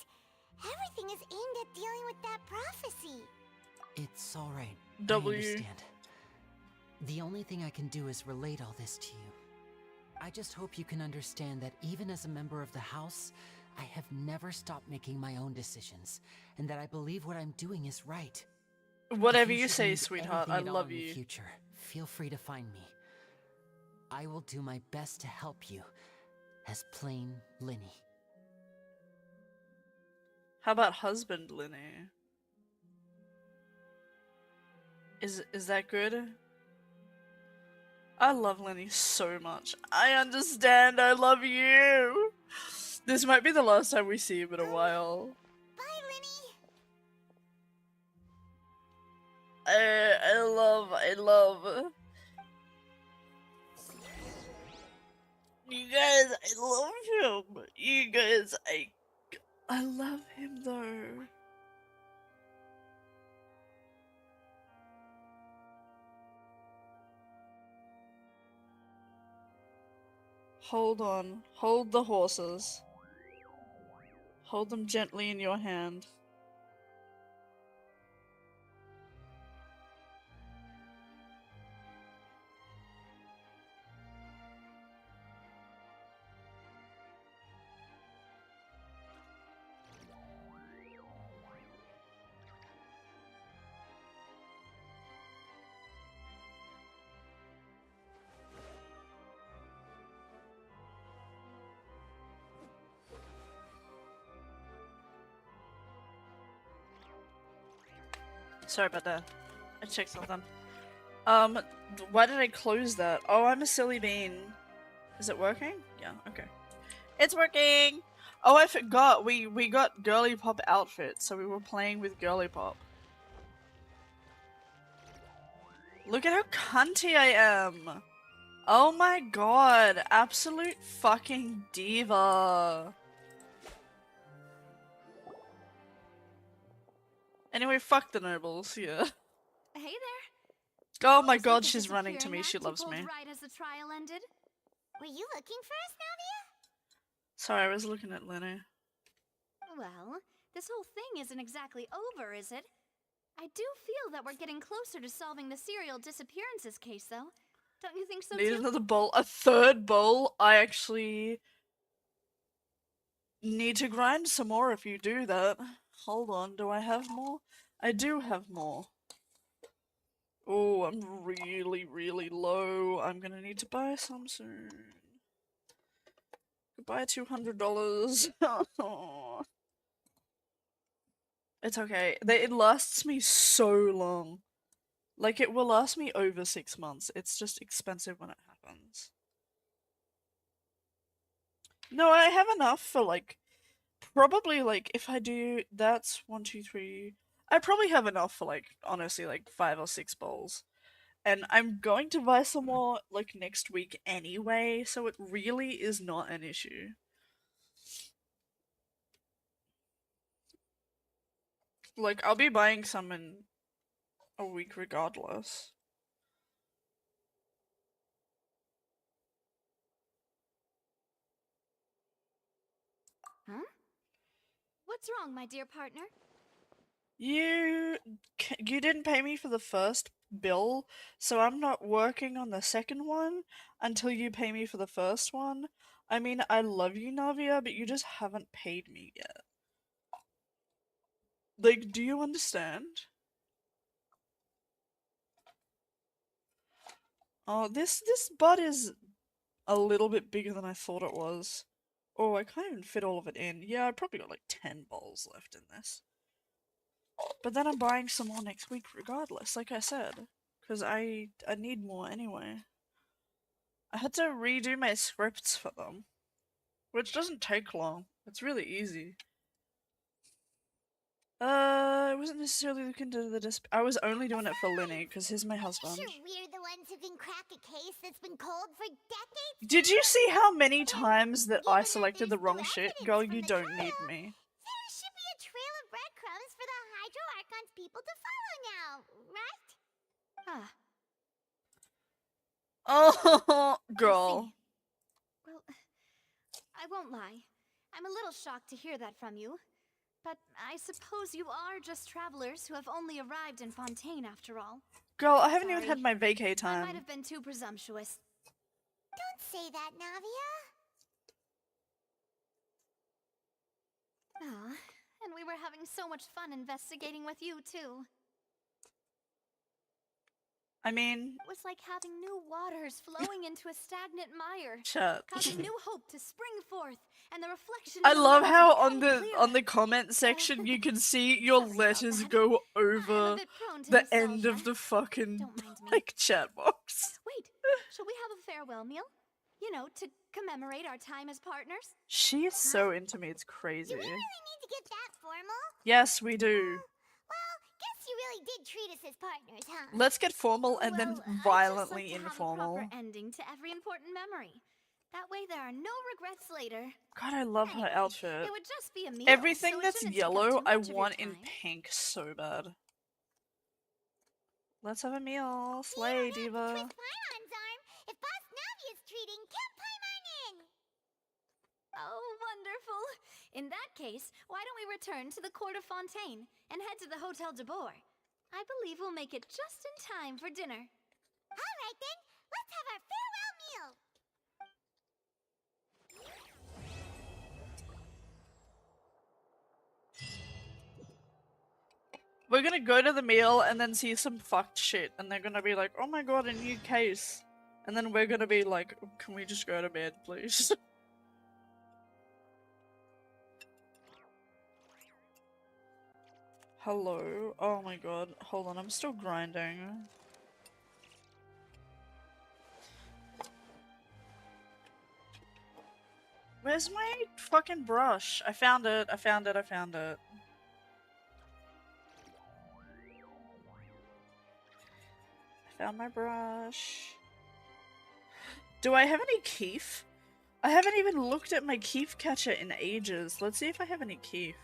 S2: everything is aimed at dealing with that prophecy.
S12: It's alright.
S3: W.
S12: I understand. The only thing I can do is relate all this to you. I just hope you can understand that even as a member of the House, I have never stopped making my own decisions, and that I believe what I'm doing is right.
S3: Whatever
S12: If
S3: you
S12: should
S3: say,
S12: need
S3: sweetheart,
S12: anything
S3: I
S12: at
S3: love
S12: all in the
S3: you.
S12: future, feel free to find me. I will do my best to help you, as plain Linny.
S3: How about husband Linny? Is that good? I love Lenny so much. I understand. I love you. This might be the last time we see him in a while.
S2: Bye, Linny.
S3: I love. You guys, I love him. You guys, I love him though. Hold on. Hold the horses. Hold them gently in your hand. Sorry about that. I checked something. Why did I close that? Oh, I'm a silly bean. Is it working? Yeah, okay. It's working! Oh, I forgot. We got Girly Pop outfits, so we were playing with Girly Pop. Look at how cunty I am! Oh my god, absolute fucking diva. Anyway, fuck the nobles, yeah.
S5: Hey there.
S3: Oh my
S5: Just
S3: god,
S5: like a
S3: she's running to me,
S5: disappearing
S3: she
S5: act you
S3: loves
S5: pulled
S3: me.
S5: right as the trial ended.
S2: Were you looking for us, Navia?
S3: Sorry, I was looking at Lenny.
S5: Well, this whole thing isn't exactly over, is it? I do feel that we're getting closer to solving the serial disappearances case, though. Don't you think so,
S3: Need
S5: too?
S3: another bowl? A third bowl? I actually need to grind some more if you do that. Hold on, do I have more? I do have more. Oh, I'm really, really low. I'm gonna need to buy some soon. Goodbye, $200. It's okay. It lasts me so long. Like, it will last me over 6 months. It's just expensive when it happens. No, I have enough for, like, probably, like, if I do, that's 1, 2, 3. I probably have enough for, like, honestly, like, 5 or 6 bowls. And I'm going to buy some more, like, next week anyway, so it really is not an issue. Like, I'll be buying some in a week regardless.
S5: Huh? What's wrong, my dear partner?
S3: You didn't pay me for the first bill, so I'm not working on the second one until you pay me for the first one. I mean, I love you, Navia, but you just haven't paid me yet. Like, do you understand? Oh, this butt is a little bit bigger than I thought it was. Oh, I can't even fit all of it in. Yeah, I probably got like 10 bowls left in this. But then I'm buying some more next week regardless, like I said. Because I need more anyway. I had to redo my scripts for them. Which doesn't take long. It's really easy. I wasn't necessarily looking to the I was only doing it for Lenny, because he's my husband.
S2: Sure, we're the ones who can crack a case that's been cold for decades.
S3: Did you see how many times that I selected the wrong shit? Girl, you don't need me.
S2: There should be a trail of breadcrumbs for the Hydro Archon's people to follow now, right?
S3: Oh, girl.
S5: Well, I won't lie. I'm a little shocked to hear that from you. But I suppose you are just travelers who have only arrived in Fontaine after all.
S3: Girl, I haven't even
S5: Sorry.
S3: had my vacay
S5: I
S3: time.
S5: might have been too presumptuous.
S2: Don't say that, Navia.
S5: Ah, and we were having so much fun investigating with you, too.
S3: I mean...
S5: It was like having new waters flowing into a stagnant mire,
S3: Shut.
S5: causing new hope to spring forth, and the reflection
S3: I
S5: of the
S3: love
S5: mirror
S3: how
S5: to become
S3: on the comment section you can see your letters go over the end of the fucking like chat box.
S5: Wait, shall we have a farewell meal? You know, to commemorate our time as partners?
S3: She is so into me, it's crazy.
S2: Do we really need to get that formal?
S3: Yes, we do.
S2: Well, guess you really did treat us as partners, huh?
S3: Let's get formal and then violently
S5: I'd just like to
S3: informal.
S5: have a proper ending to every important memory. That way there are no regrets later.
S3: God, I love her outfit.
S5: It would just be a meal,
S3: Everything
S5: so it
S3: that's
S5: shouldn't take up
S3: yellow,
S5: too
S3: I
S5: much of your
S3: want in
S5: time.
S3: pink so bad. Let's have a meal. Slay, diva.
S2: Twist Paimon's arm if Boss Navia's treating Camp Paimon in.
S5: Oh, wonderful. In that case, why don't we return to the court of Fontaine and head to the Hotel de Boer? I believe we'll make it just in time for dinner.
S2: All right then, let's have our farewell meal.
S3: We're gonna go to the meal and then see some fucked shit, and they're gonna be like, oh my god, a new case. And then we're gonna be like, can we just go to bed, please? Hello? Oh my god. Hold on, I'm still grinding. Where's my fucking brush? I found it, I found it, I found it. I found my brush. Do I have any keef? I haven't even looked at my keef catcher in ages. Let's see if I have any keef.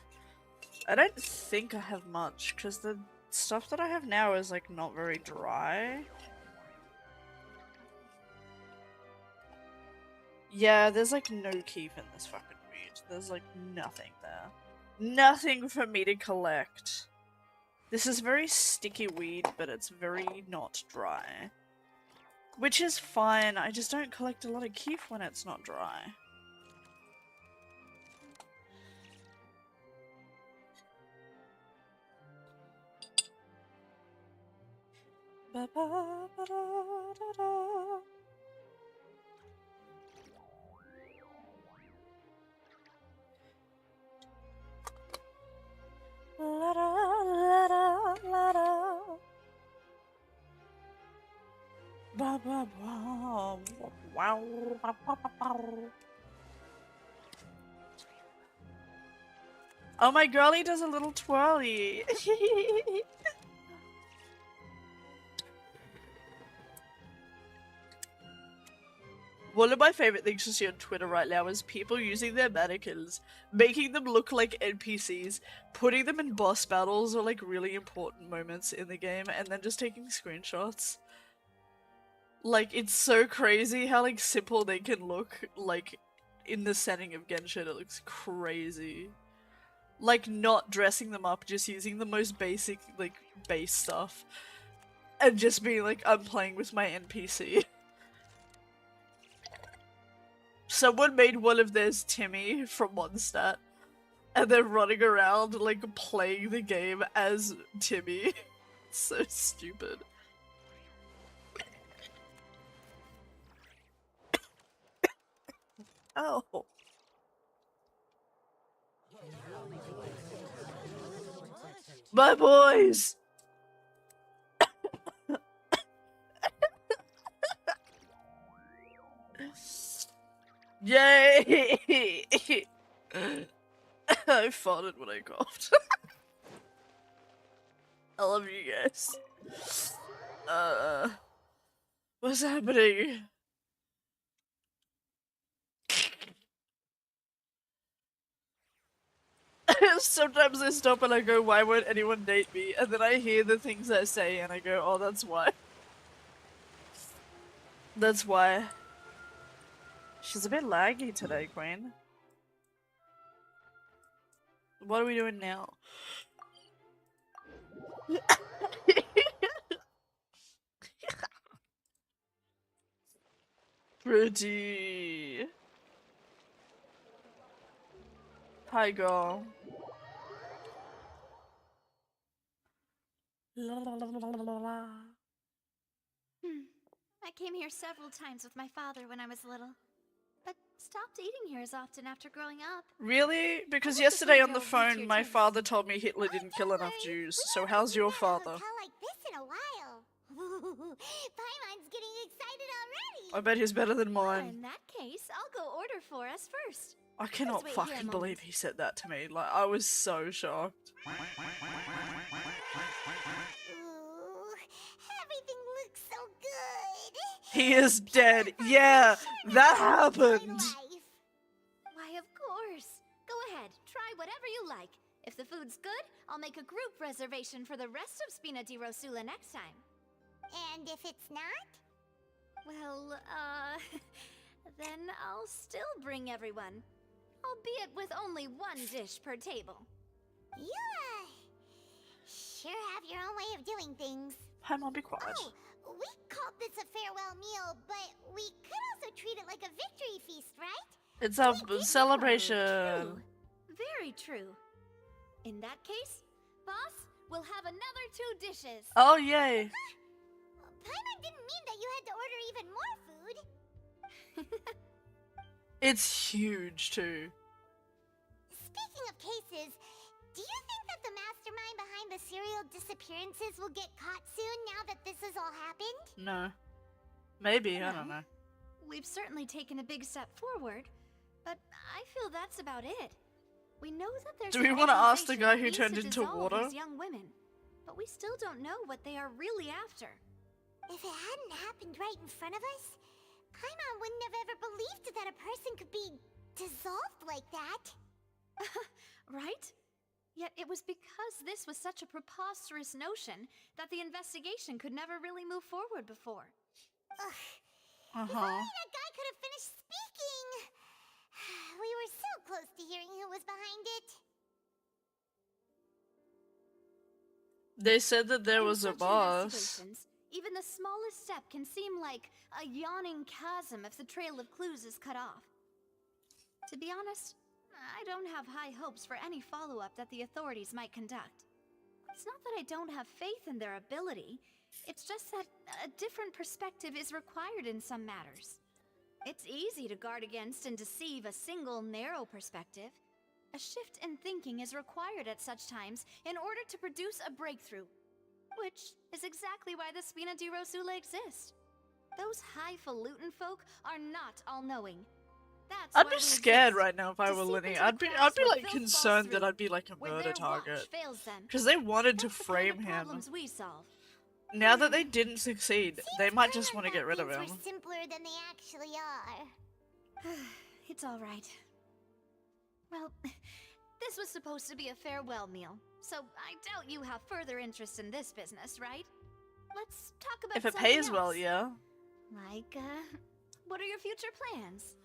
S3: I don't think I have much, because the stuff that I have now is like not very dry. Yeah, there's like no keef in this fucking weed. There's like nothing there. Nothing for me to collect. This is very sticky weed, but it's very not dry. Which is fine, I just don't collect a lot of keef when it's not dry. Ba -ba -ba -da -da -da. La -da, la -da, la -da. Ba -ba -ba. Wow. Ba -ba -ba -ba. Oh, my girlie does a little twirly. One of my favorite things to see on Twitter right now is people using their mannequins, making them look like NPCs, putting them in boss battles or like really important moments in the game, and then just taking screenshots. Like, it's so crazy how like simple they can look, like in the setting of Genshin. It looks crazy. Like, not dressing them up, just using the most basic, like, base stuff. And just being like, I'm playing with my NPC. Someone made one of theirs Timmy from Mondstadt, and they're running around, like, playing the game as Timmy. So stupid. Oh. My boys! Yay! I farted when I coughed. I love you guys. What's happening? Sometimes I stop and I go, why won't anyone date me? And then I hear the things I say and I go, oh, that's why. That's why. She's a bit laggy today, Queen. What are we doing now? Pretty. Hi, girl. La, la, la, la, la, la.
S5: I came here several times with my father when I was little, but stopped eating here as often after growing up.
S3: Really? Because yesterday on the phone, my father told me Hitler didn't kill enough Jews. So how's your father?
S2: Like this in a while. Paimon's getting excited already.
S3: I bet he's better than
S5: Well,
S3: mine.
S5: in that case, I'll go order for us first.
S3: I cannot
S5: Please wait here a
S3: fucking
S5: moment.
S3: believe he said that to me. Like, I was so shocked.
S2: Ooh, everything looks so good.
S3: He is dead. Yeah, that happened.
S5: Why, of course. Go ahead, try whatever you like. If the food's good, I'll make a group reservation for the rest of Spina di Rosula next time.
S2: And if it's not?
S5: Well, then I'll still bring everyone. Albeit with only one dish per table.
S2: You, sure have your own way of doing things.
S3: Hi, Mom, be quiet.
S2: Oh, we called this a farewell meal, but we could also treat it like a victory feast, right?
S3: It's a celebration.
S5: True. Very true. In that case, boss, we'll have another 2 dishes.
S3: Oh, yay.
S2: Paimon didn't mean that you had to order even more food.
S3: It's huge, too.
S2: Speaking of cases, Do you think that the mastermind behind the serial disappearances will get caught soon now that this has all happened?
S3: No. Maybe, I don't know.
S5: We've certainly taken a big step forward, but I feel that's about it. We know that there's
S3: Do we want to ask the guy who turned into water?
S5: These young women, but we still don't know what they are really after.
S2: If it hadn't happened right in front of us, Paimon wouldn't have ever believed that a person could be dissolved like that.
S5: Right? Yet it was because this was such a preposterous notion that the investigation could never really move forward before.
S2: If only that guy could have finished speaking! We were so close to hearing who was behind it.
S3: They said that there was a
S5: such
S3: boss.
S5: investigations, even the smallest step can seem like a yawning chasm if the trail of clues is cut off. To be honest, I don't have high hopes for any follow-up that the authorities might conduct. It's not that I don't have faith in their ability, it's just that a different perspective is required in some matters. It's easy to guard against and deceive a single narrow perspective. A shift in thinking is required at such times in order to produce a breakthrough. Which is exactly why the Spina di Rosula exist. Those highfalutin folk are not all-knowing. That's
S3: I'd
S5: why
S3: be
S5: we
S3: scared
S5: exist.
S3: right now if I
S5: To
S3: were
S5: seep
S3: Lenny.
S5: into
S3: I'd
S5: the
S3: be
S5: cracks where
S3: like
S5: filth
S3: concerned
S5: falls
S3: that
S5: through,
S3: I'd be like a
S5: where
S3: murder
S5: their watch
S3: target.
S5: fails them.
S3: Because they wanted to
S5: That's the kind
S3: frame
S5: of
S3: him.
S5: problems we solve.
S3: Now that they didn't succeed, they might just want to get rid of him.
S2: We're simpler than they actually are.
S5: It's all right. Well, this was supposed to be a farewell meal, so I doubt you have further interest in this business, right? Let's talk about
S3: If it
S5: something
S3: pays well,
S5: else.
S3: yeah.
S5: Like, what are your future plans?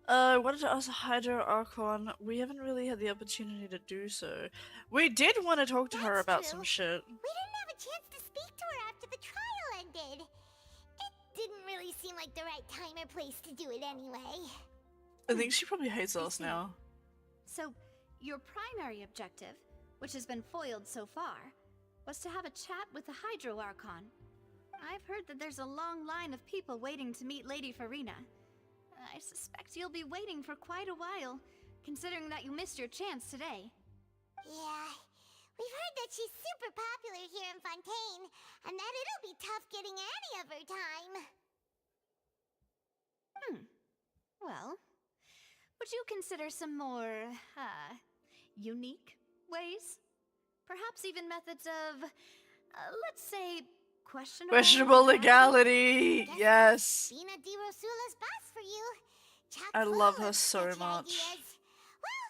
S3: Wanted to ask Hydro Archon. We haven't really had the opportunity to do so. We did want to talk to her about some shit.
S2: We didn't have a chance to speak to her after the trial ended. It didn't really seem like the right time or place to do it anyway.
S3: I think she probably hates us now.
S5: So, your primary objective, which has been foiled so far, was to have a chat with the Hydro Archon. I've heard that there's a long line of people waiting to meet Lady Farina. I suspect you'll be waiting for quite a while, considering that you missed your chance today.
S2: Yeah, we've heard that she's super popular here in Fontaine, and that it'll be tough getting any of her time.
S5: Well, would you consider some more, unique ways? Perhaps even methods of, let's say,
S3: Questionable legality. Yes.
S2: Spina di Rosula's boss for you.
S3: I love her so much.
S2: Well,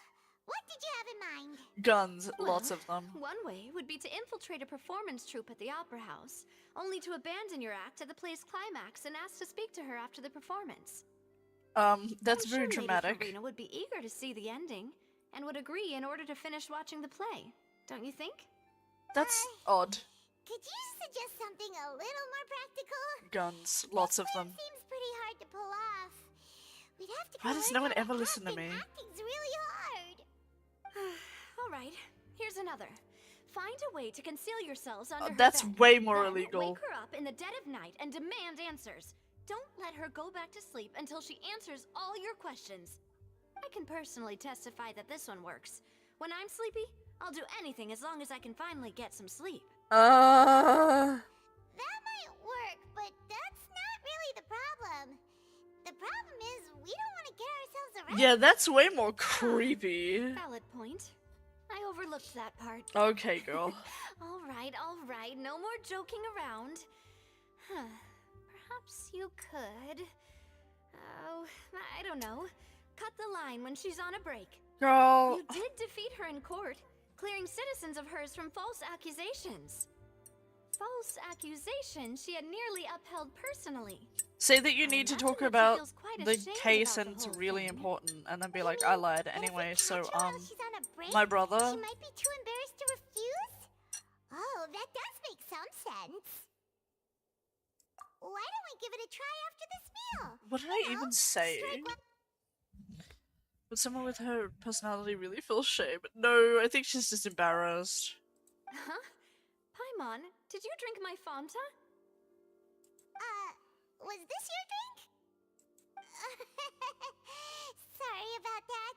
S2: what did you have in mind?
S3: Guns, lots of them.
S5: One way would be to infiltrate a performance troupe at the Opera House, only to abandon your act at the play's climax and ask to speak to her after the performance.
S3: That's
S5: I'm
S3: very
S5: sure
S3: dramatic.
S5: Lady Farina would be eager to see the ending, and would agree in order to finish watching the play. Don't you think?
S3: That's odd.
S2: Could you suggest something a little more practical?
S3: Guns, lots of them.
S2: Seems pretty hard to pull off. We'd have to
S3: Why does no one ever listen to me?
S2: Acting's really hard.
S5: All right, here's another. Find a way to conceal yourselves under her
S3: That's
S5: bed.
S3: way more
S5: Then
S3: illegal.
S5: Wake her up in the dead of night and demand answers. Don't let her go back to sleep until she answers all your questions. I can personally testify that this one works. When I'm sleepy, I'll do anything as long as I can finally get some sleep.
S2: That might work, but that's not really the problem. The problem is we don't want to get ourselves arrested.
S3: Yeah, that's way more creepy.
S5: Valid point. I overlooked that part.
S3: Okay, girl.
S5: All right, no more joking around. Perhaps you could... Oh, I don't know. Cut the line when she's on a break.
S3: Girl.
S5: You did defeat her in court, clearing citizens of hers from false accusations. False accusations she had nearly upheld personally.
S3: Say that you need to talk about
S5: feels quite
S3: the
S5: ashamed
S3: case
S5: about
S3: and
S5: the
S3: it's
S5: whole
S3: really
S5: thing.
S3: important, and then be like, I lied anyway. So
S2: She's on a break?
S3: my brother.
S2: She might be too embarrassed to refuse? Oh, that does make some sense. Why don't we give it a try after this meal?
S3: What did I even say? Would someone with her personality really feel shame? No, I think she's just embarrassed.
S5: Huh? Paimon, did you drink my Fanta?
S2: Was this your drink? Sorry about that.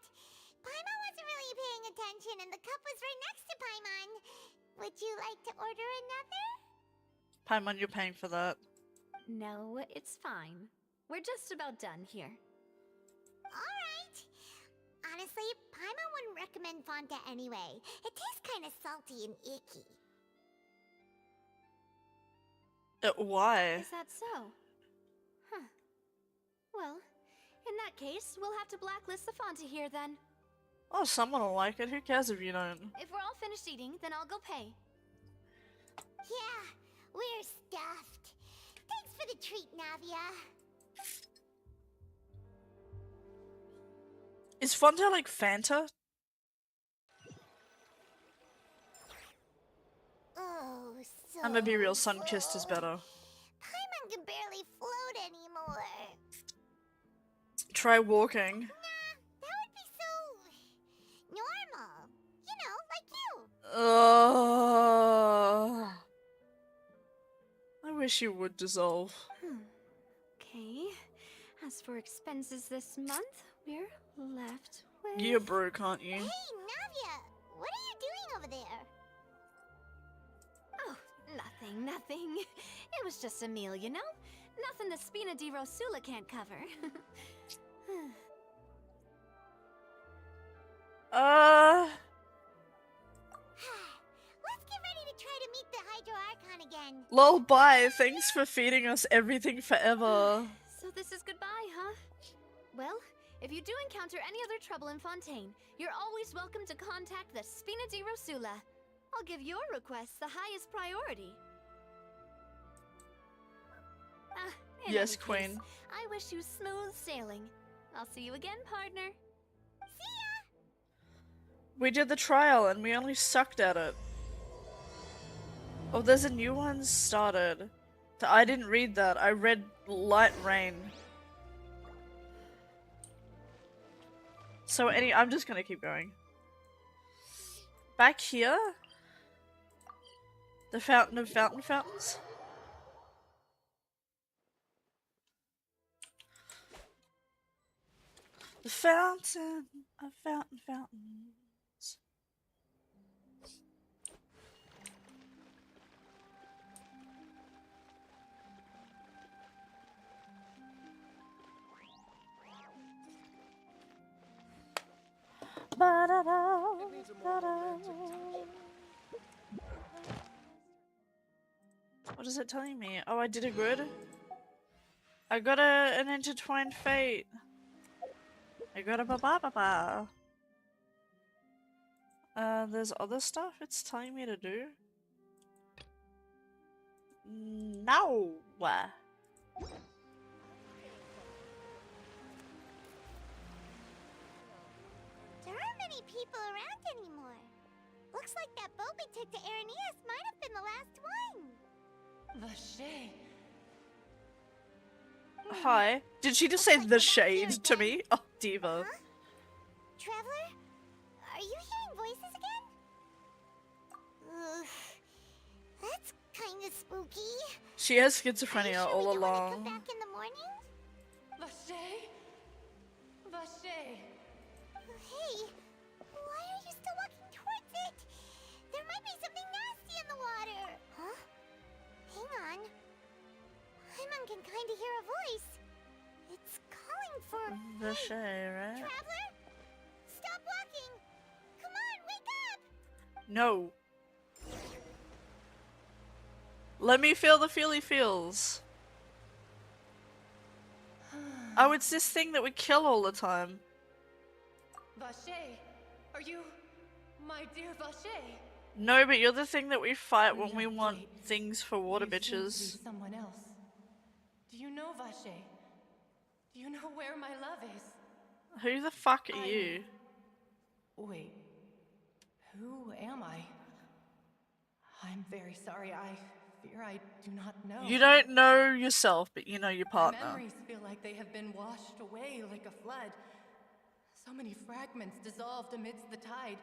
S2: Paimon wasn't really paying attention and the cup was right next to Paimon. Would you like to order another?
S3: Paimon, you're paying for that.
S5: No, it's fine. We're just about done here.
S2: Alright. Honestly, Paimon wouldn't recommend Fontaine anyway. It tastes kind of salty and icky.
S3: Why?
S5: Is that so? Huh. Well, in that case, we'll have to blacklist the Fonta here then.
S3: Oh, someone will like it. Who cares if you don't?
S5: If we're all finished eating, then I'll go pay.
S2: Yeah, we're stuffed. Thanks for the treat, Navia.
S3: Is Fontaine like Fanta?
S2: Oh, so
S3: I'm gonna be real, Sunkissed is better.
S2: Paimon can barely float anymore.
S3: Try walking.
S2: That would be so normal. You know, like you.
S3: I wish you would dissolve.
S5: Okay. As for expenses this month, we're left with...
S3: You're broke, aren't you?
S2: Hey, Navia, what are you doing over there?
S5: Oh, nothing. It was just a meal, you know? Nothing the Spina di Rosula can't cover.
S2: Let's get ready to try to meet the Hydro Archon again.
S3: Lol, bye. Thanks for feeding us everything forever.
S5: So this is goodbye, huh? Well, if you do encounter any other trouble in Fontaine, you're always welcome to contact the Spina di Rosula. I'll give your requests the highest priority. In
S3: Yes,
S5: any
S3: Queen.
S5: case, I wish you smooth sailing. I'll see you again, partner.
S3: We did the trial and we only sucked at it. Oh, there's a new one started. I didn't read that. I read Light Rain. So I'm just gonna keep going. Back here? The Fountain of Fountains? The Fountain of Fountains. What is it telling me? Oh, I did it good. I got an intertwined fate. I got a ba-ba-ba-ba. There's other stuff it's telling me to do. No.
S2: There aren't many people around anymore. Looks like that boat we took to Araneas might have been the last one.
S11: Vache.
S3: Hi. Did she just say the shade to me? Oh, diva.
S2: Huh? Traveler? Are you hearing voices again? Ugh. That's kind of spooky.
S3: She has schizophrenia all along.
S2: Come back in the morning?
S11: Vache? Vache.
S2: Hey, why are you still walking towards it? There might be something nasty in the water. Huh? Hang on. Paimon can kind of hear a voice. It's calling for...
S3: The shade, right?
S2: Traveler? Stop walking! Come on, wake up!
S3: No. Let me feel the feely feels. Oh, it's this thing that we kill all the time.
S11: Vache, are you my dear Vache?
S3: No, but you're the thing that we fight when we want things for water
S11: You seem to
S3: bitches.
S11: be someone else. Do you know Vache? Do you know where my love is?
S3: Who the fuck are you?
S11: Wait, who am I? I'm very sorry. I fear I do not know.
S3: You don't know yourself, but you know your
S11: My
S3: partner.
S11: memories feel like they have been washed away like a flood. So many fragments dissolved amidst the tide,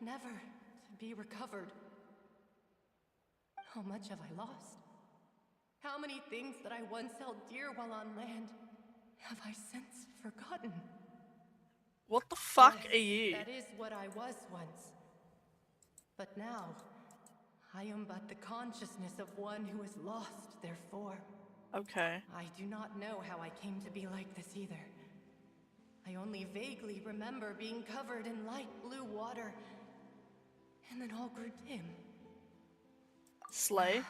S11: never to be recovered. How much have I lost? How many things that I once held dear while on land have I since forgotten?
S3: What the fuck
S11: Yes,
S3: are you?
S11: That is what I was once. But now, I am but the consciousness of one who has lost their form.
S3: Okay.
S11: I do not know how I came to be like this either. I only vaguely remember being covered in light blue water, and then all grew dim.
S3: Slay.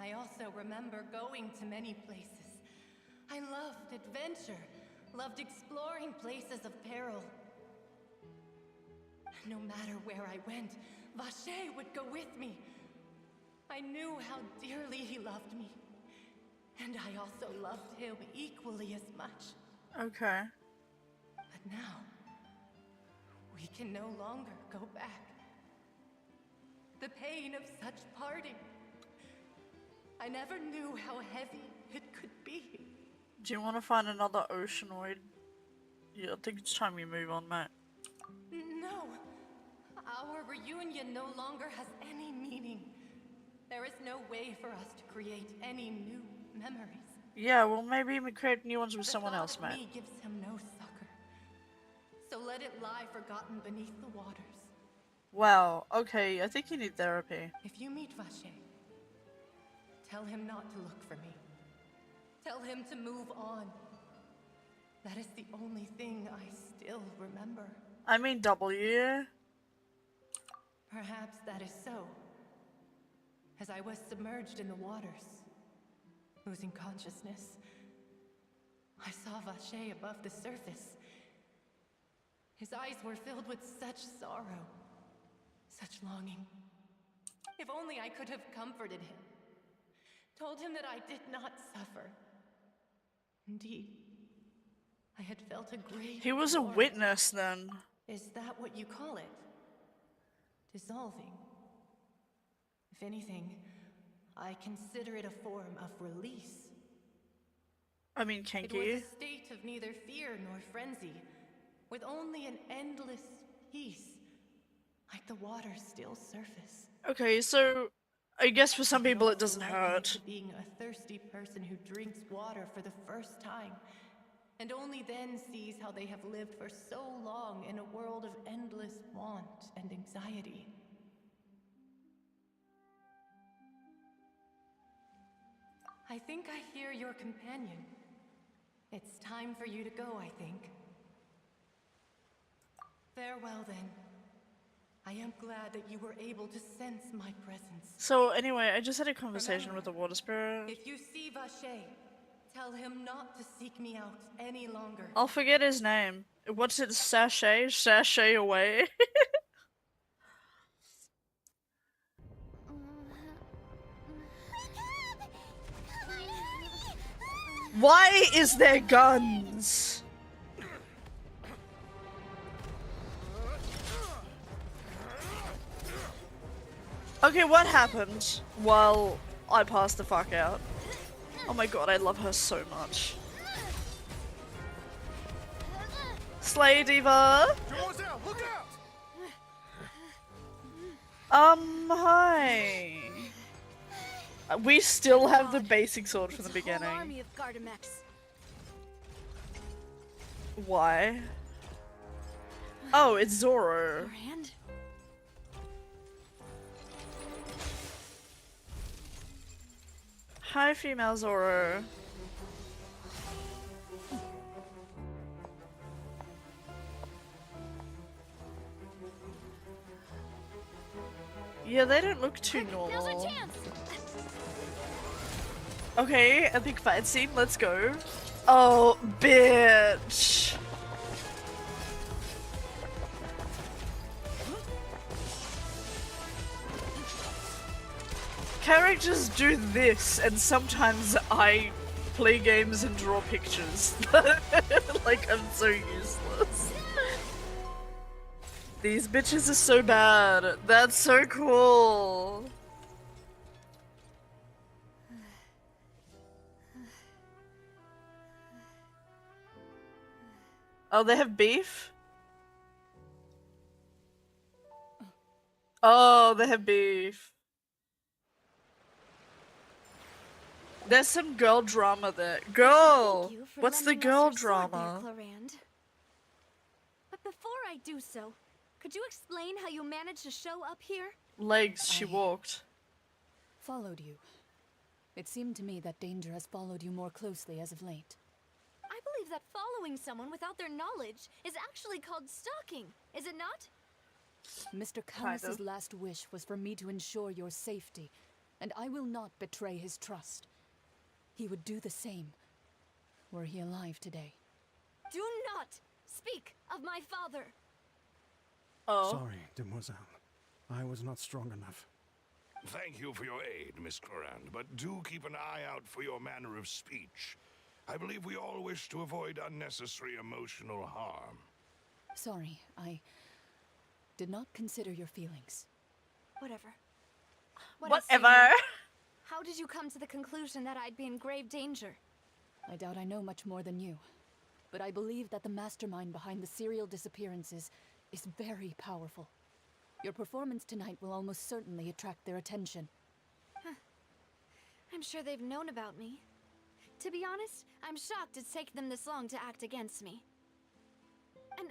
S11: I also remember going to many places. I loved adventure, loved exploring places of peril. No matter where I went, Vacher would go with me. I knew how dearly he loved me, and I also loved him equally as much.
S3: Okay.
S11: But now, we can no longer go back. The pain of such parting. I never knew how heavy it could be.
S3: Do you want to find another oceanoid? Yeah, I think it's time you move on, mate.
S11: No. Our reunion no longer has any meaning. There is no way for us to create any new memories.
S3: Yeah, well maybe we create new ones with someone else,
S11: The
S3: mate.
S11: thought of me gives him no succor. So let it lie forgotten beneath the waters.
S3: Wow, okay, I think you need therapy.
S11: If you meet Vacher, tell him not to look for me. Tell him to move on. That is the only thing I still remember.
S3: I mean W.
S11: Perhaps that is so. As I was submerged in the waters, losing consciousness, I saw Vacher above the surface. His eyes were filled with such sorrow, such longing. If only I could have comforted him, told him that I did not suffer. Indeed, I had felt a great
S3: He was a
S11: warmth.
S3: witness then.
S11: Is that what you call it? Dissolving. If anything, I consider it a form of release.
S3: I mean,
S11: It
S3: kinky.
S11: was a state of neither fear nor frenzy, with only an endless peace, like the water's still surface.
S3: Okay, so I guess for some
S11: I can
S3: people it
S11: also
S3: doesn't
S11: liken it
S3: hurt.
S11: to being a thirsty person who drinks water for the first time, and only then sees how they have lived for so long in a world of endless want and anxiety. I think I hear your companion. It's time for you to go, I think. Farewell, then. I am glad that you were able to sense my presence.
S3: So anyway, I just had a conversation with the water spirit.
S11: If you see Vacher, tell him not to seek me out any longer.
S3: I'll forget his name. What's it? Sashay? Sashay away? Why is there guns? Okay, what happened while I passed the fuck out? Oh my god, I love her so much. Slay Diva!
S6: Doors out! Look out!
S3: Hi. We still have the basic sword from the beginning.
S5: Army of Gardamex.
S3: Why? Oh, it's Zoro.
S5: Brand?
S3: Hi, female Zoro. Yeah, they don't look too
S5: Now's our
S3: normal.
S5: chance.
S3: Okay, epic fight scene, let's go. Oh, bitch. Characters do this, and sometimes I play games and draw pictures. Like, I'm so useless. These bitches are so bad. That's so cool. Oh, they have beef? Oh, they have beef. There's some girl drama there. Girl!
S5: Thank you for
S3: What's the
S5: lending us
S3: girl
S5: your sword there,
S3: drama?
S5: Clarand. Before I do so, could you explain how you managed to show up here?
S3: Legs, she walked.
S19: Followed you. It seemed to me that danger has followed you more closely as of late.
S5: I believe that following someone without their knowledge is actually called stalking, is it not?
S19: Mr. Callus's last wish was for me to ensure your safety, and I will not betray his trust. He would do the same, were he alive today.
S5: Do not speak of my father!
S3: Oh.
S6: Sorry, Demoiselle. I was not strong enough.
S4: Thank you for your aid, Miss Clorand, but do keep an eye out for your manner of speech. I believe we all wish to avoid unnecessary emotional harm.
S19: Sorry, I did not consider your feelings.
S5: Whatever.
S3: Whatever.
S5: How did you come to the conclusion that I'd be in grave danger?
S19: I doubt I know much more than you, but I believe that the mastermind behind the serial disappearances is very powerful. Your performance tonight will almost certainly attract their attention.
S5: Huh. I'm sure they've known about me. To be honest, I'm shocked it's taken them this long to act against me. And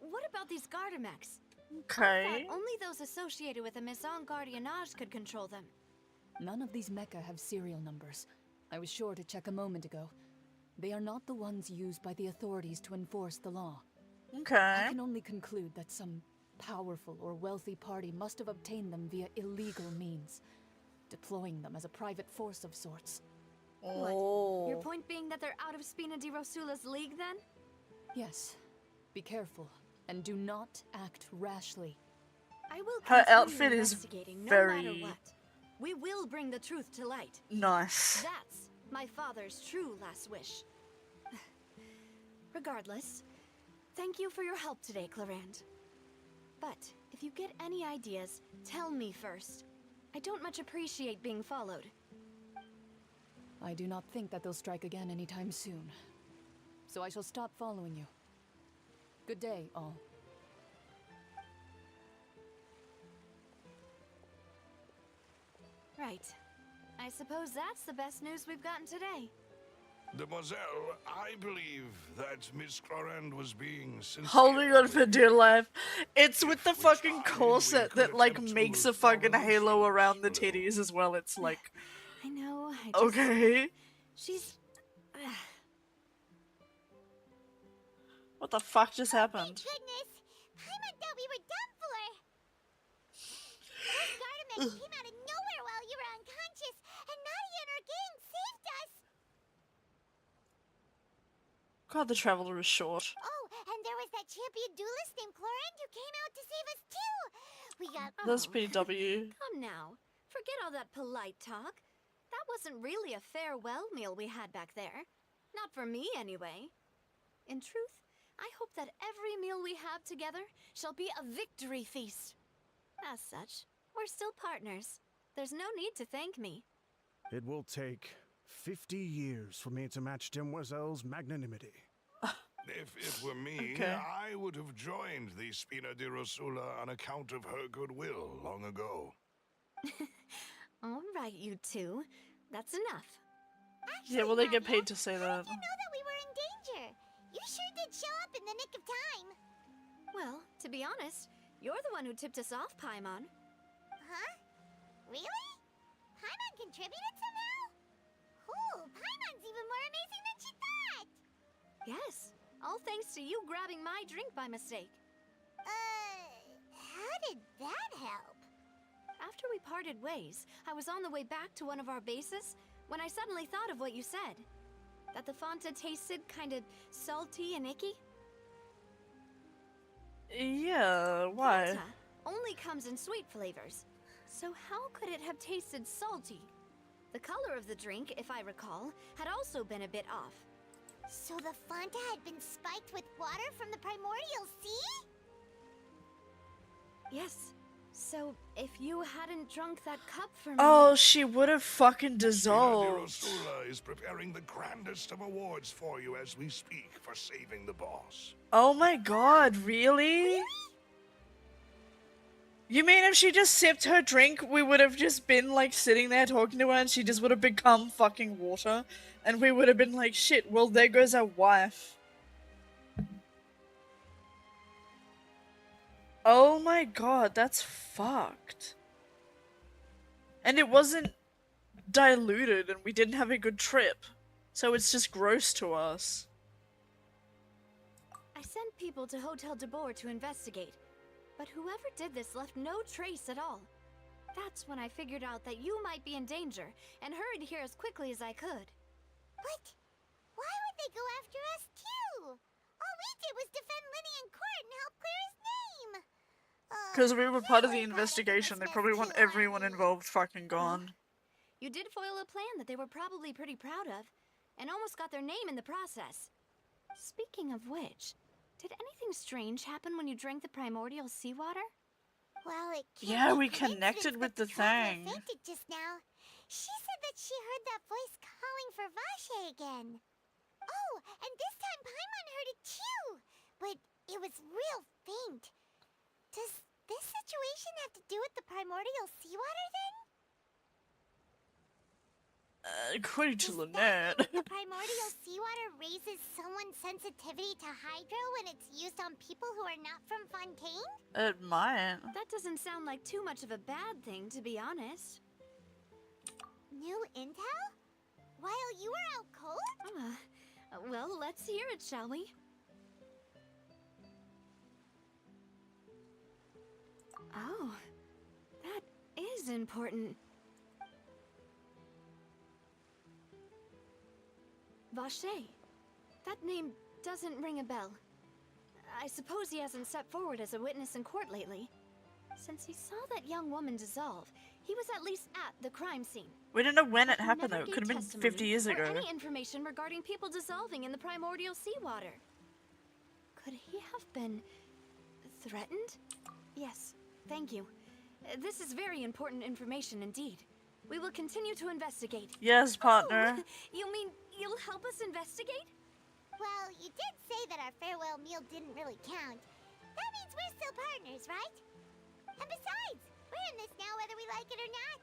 S5: what about these garter mechs?
S3: Okay.
S5: I thought only those associated with the Maison Gardiennage could control them.
S19: None of these mecha have serial numbers. I was sure to check a moment ago. They are not the ones used by the authorities to enforce the law.
S3: Okay.
S19: I can only conclude that some powerful or wealthy party must have obtained them via illegal means, deploying them as a private force of sorts.
S5: What? Your point being that they're out of Spina di Rosula's league, then?
S19: Yes. Be careful, and do not act rashly.
S5: I will
S3: Her
S5: continue
S3: outfit is
S5: investigating,
S3: very
S5: no matter what. We will bring the truth to light.
S3: nice.
S5: That's my father's true last wish. Regardless, thank you for your help today, Clorand. But if you get any ideas, tell me first. I don't much appreciate being followed.
S19: I do not think that they'll strike again anytime soon. So I shall stop following you. Good day, all.
S5: Right. I suppose that's the best news we've gotten today.
S4: Demoiselle, I believe that Miss Clorand was being sincere.
S3: Holding on for dear life. It's with the fucking corset that like makes a fucking halo around the titties as well. It's like,
S5: I know, I just...
S3: okay.
S5: She's...
S3: What the fuck just happened?
S2: Goodness! Paimon thought we were done for! Those Gardamen came out of nowhere while you were unconscious, and Nadia and her gang saved us!
S3: God, the traveler is short.
S2: Oh, and there was that champion duelist named Clorand who came out to save us too! We got...
S3: That's PW.
S5: Come now. Forget all that polite talk. That wasn't really a farewell meal we had back there. Not for me, anyway. In truth, I hope that every meal we have together shall be a victory feast. As such, we're still partners. There's no need to thank me.
S6: It will take 50 years for me to match Demoiselle's magnanimity.
S4: If it were me,
S3: Okay.
S4: I would have joined the Spina di Rosula on account of her goodwill long ago.
S5: All right, you two. That's enough.
S3: Yeah, well, they get paid to say that.
S2: You know that we were in danger. You sure did show up in the nick of time.
S5: Well, to be honest, you're the one who tipped us off, Paimon.
S2: Huh? Really? Paimon contributed somehow? Ooh, Paimon's even more amazing than she thought!
S5: Yes, all thanks to you grabbing my drink by mistake.
S2: How did that help?
S5: After we parted ways, I was on the way back to one of our bases when I suddenly thought of what you said. That the Fanta tasted kind of salty and icky.
S3: Yeah, why?
S5: Fanta only comes in sweet flavors. So how could it have tasted salty? The color of the drink, if I recall, had also been a bit off.
S2: So the Fanta had been spiked with water from the primordial sea?
S5: Yes. So if you hadn't drunk that cup for me...
S3: Oh, she would have fucking
S4: Spina di
S3: dissolved.
S4: Rosula is preparing the grandest of awards for you as we speak for saving the boss.
S3: Oh my god, really? You mean if she just sipped her drink, we would have just been like sitting there talking to her and she just would have become fucking water? And we would have been like, shit, well there goes our wife. Oh my god, that's fucked. And it wasn't diluted and we didn't have a good trip. So it's just gross to us.
S5: I sent people to Hotel de Boer to investigate, but whoever did this left no trace at all. That's when I figured out that you might be in danger and hurried here as quickly as I could.
S2: But why would they go after us too? All we did was defend Linny in court and help clear his name.
S3: Because we were part of the investigation, they probably want everyone involved fucking gone.
S5: You did foil a plan that they were probably pretty proud of, and almost got their name in the process. Speaking of which, did anything strange happen when you drank the primordial seawater?
S2: Well, it can't
S3: Yeah,
S2: be
S3: we connected with the thing.
S2: fainted just now. She said that she heard that voice calling for Vache again. Oh, and this time Paimon heard it too, but it was real faint. Does this situation have to do with the primordial seawater then?
S3: According to Lynette.
S2: The primordial seawater raises someone's sensitivity to hydro when it's used on people who are not from Fontaine?
S3: It might.
S5: That doesn't sound like too much of a bad thing, to be honest.
S2: New intel? While you were out cold?
S5: Well, let's hear it, shall we? Oh, that is important. Vache. That name doesn't ring a bell. I suppose he hasn't stepped forward as a witness in court lately. Since he saw that young woman dissolve, he was at least at the crime scene.
S3: We don't know when it
S5: He
S3: happened
S5: never
S3: though, it could have
S5: gave
S3: been
S5: testimony
S3: 50 years
S5: or
S3: ago.
S5: any information regarding people dissolving in the primordial seawater. Could he have been threatened? Yes, thank you. This is very important information indeed. We will continue to investigate.
S3: Yes, partner.
S5: Oh, you mean you'll help us investigate?
S2: Well, you did say that our farewell meal didn't really count. That means we're still partners, right? And besides, we're in this now whether we like it or not.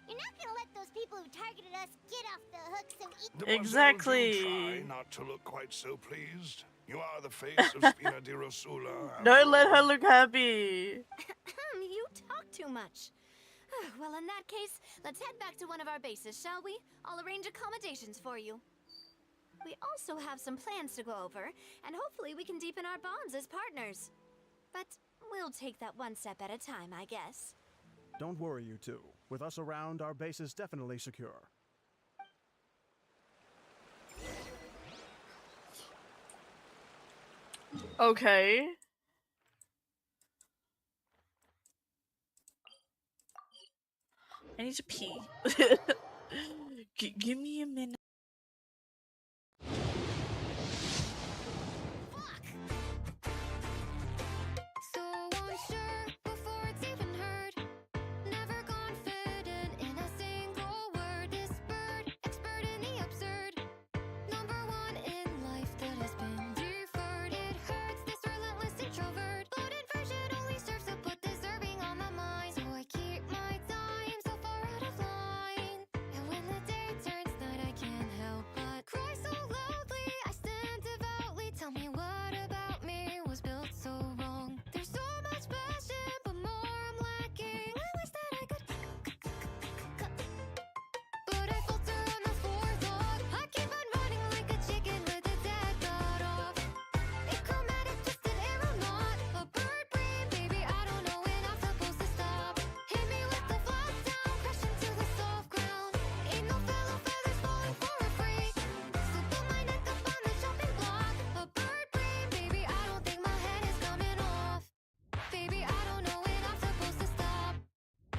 S2: You're not gonna let those people who targeted us get off the hook so
S3: Exactly.
S4: Try not to look quite so pleased. You are the face of Spina di Rosula.
S3: Don't let her look happy.
S5: You talk too much. Well, in that case, let's head back to one of our bases, shall we? I'll arrange accommodations for you. We also have some plans to go over, and hopefully we can deepen our bonds as partners. But we'll take that one step at a time, I guess.
S6: Don't worry, you two. With us around, our base is definitely secure.
S3: Okay. I need to pee. Give me a minute.
S20: So unsure before it's even heard. Never confident in a single word. This bird, expert in the absurd. Number one in life that has been deferred. It hurts, this relentless introvert. But inversion only serves to put deserving on my mind. So I keep my time so far out of line. And when the day turns night, I can't help but cry so loudly. I stand devoutly. Tell me what about me was built so wrong. There's so much passion, but more I'm lacking. I wish that I could but I falter on the forethought. I keep on running like a chicken with its head cut off. A chromatic twisted aeronaut. A bird brain, baby, I don't know when I'm supposed to stop. Hit me with the flat down, crash into the soft ground. Ain't no fellow feathers falling for a freak. So put my neck up on the chopping block. A bird brain, baby, I don't think my head is coming off. Baby, I don't know when I'm supposed to stop.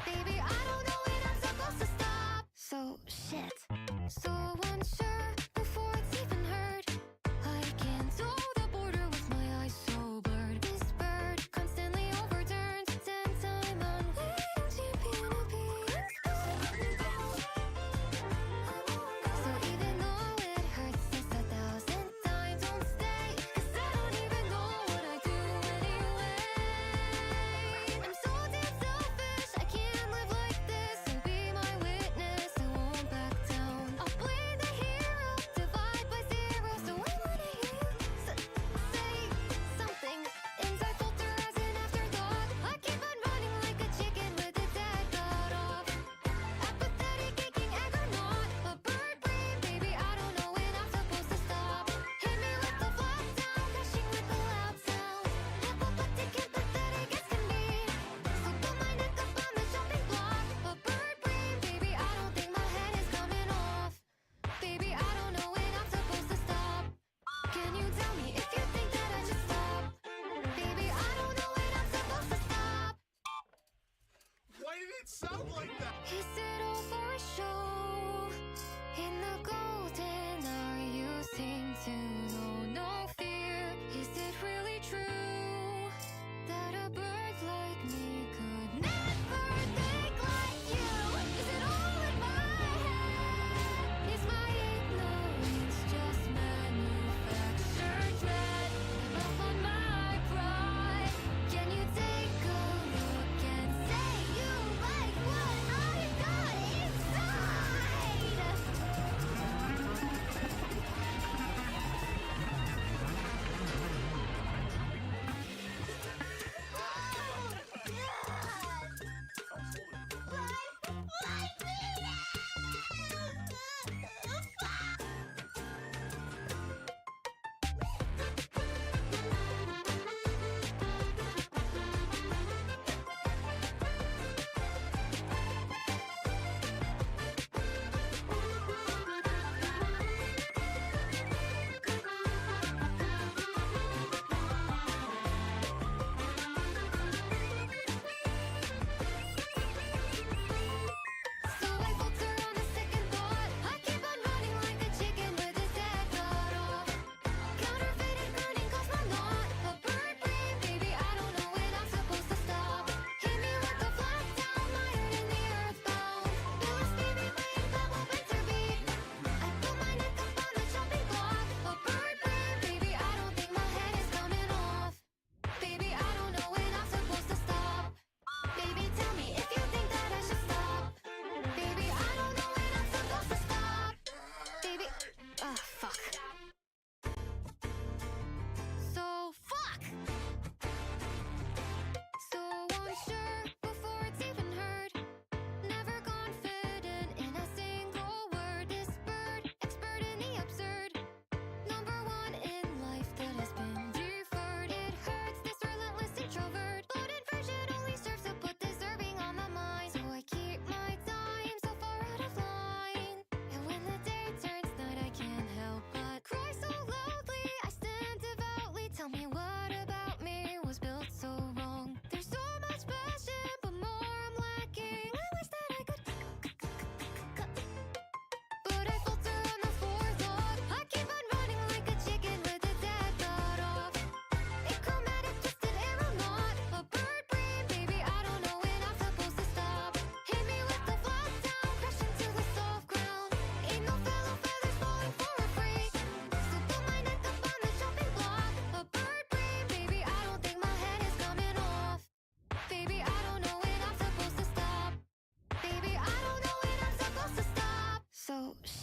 S20: Baby, I don't know when I'm supposed to stop. So shit. So unsure before it's even heard. I can't toe the border with my eyes so blurred. This bird constantly overturns. 10 time unweighing champion appears. So even though it hurts just 1,000 times, don't stay. 'Cause I don't even know what I do anyway. I'm so damn selfish, I can't live like this. So be my witness, I won't back down. I'll bleed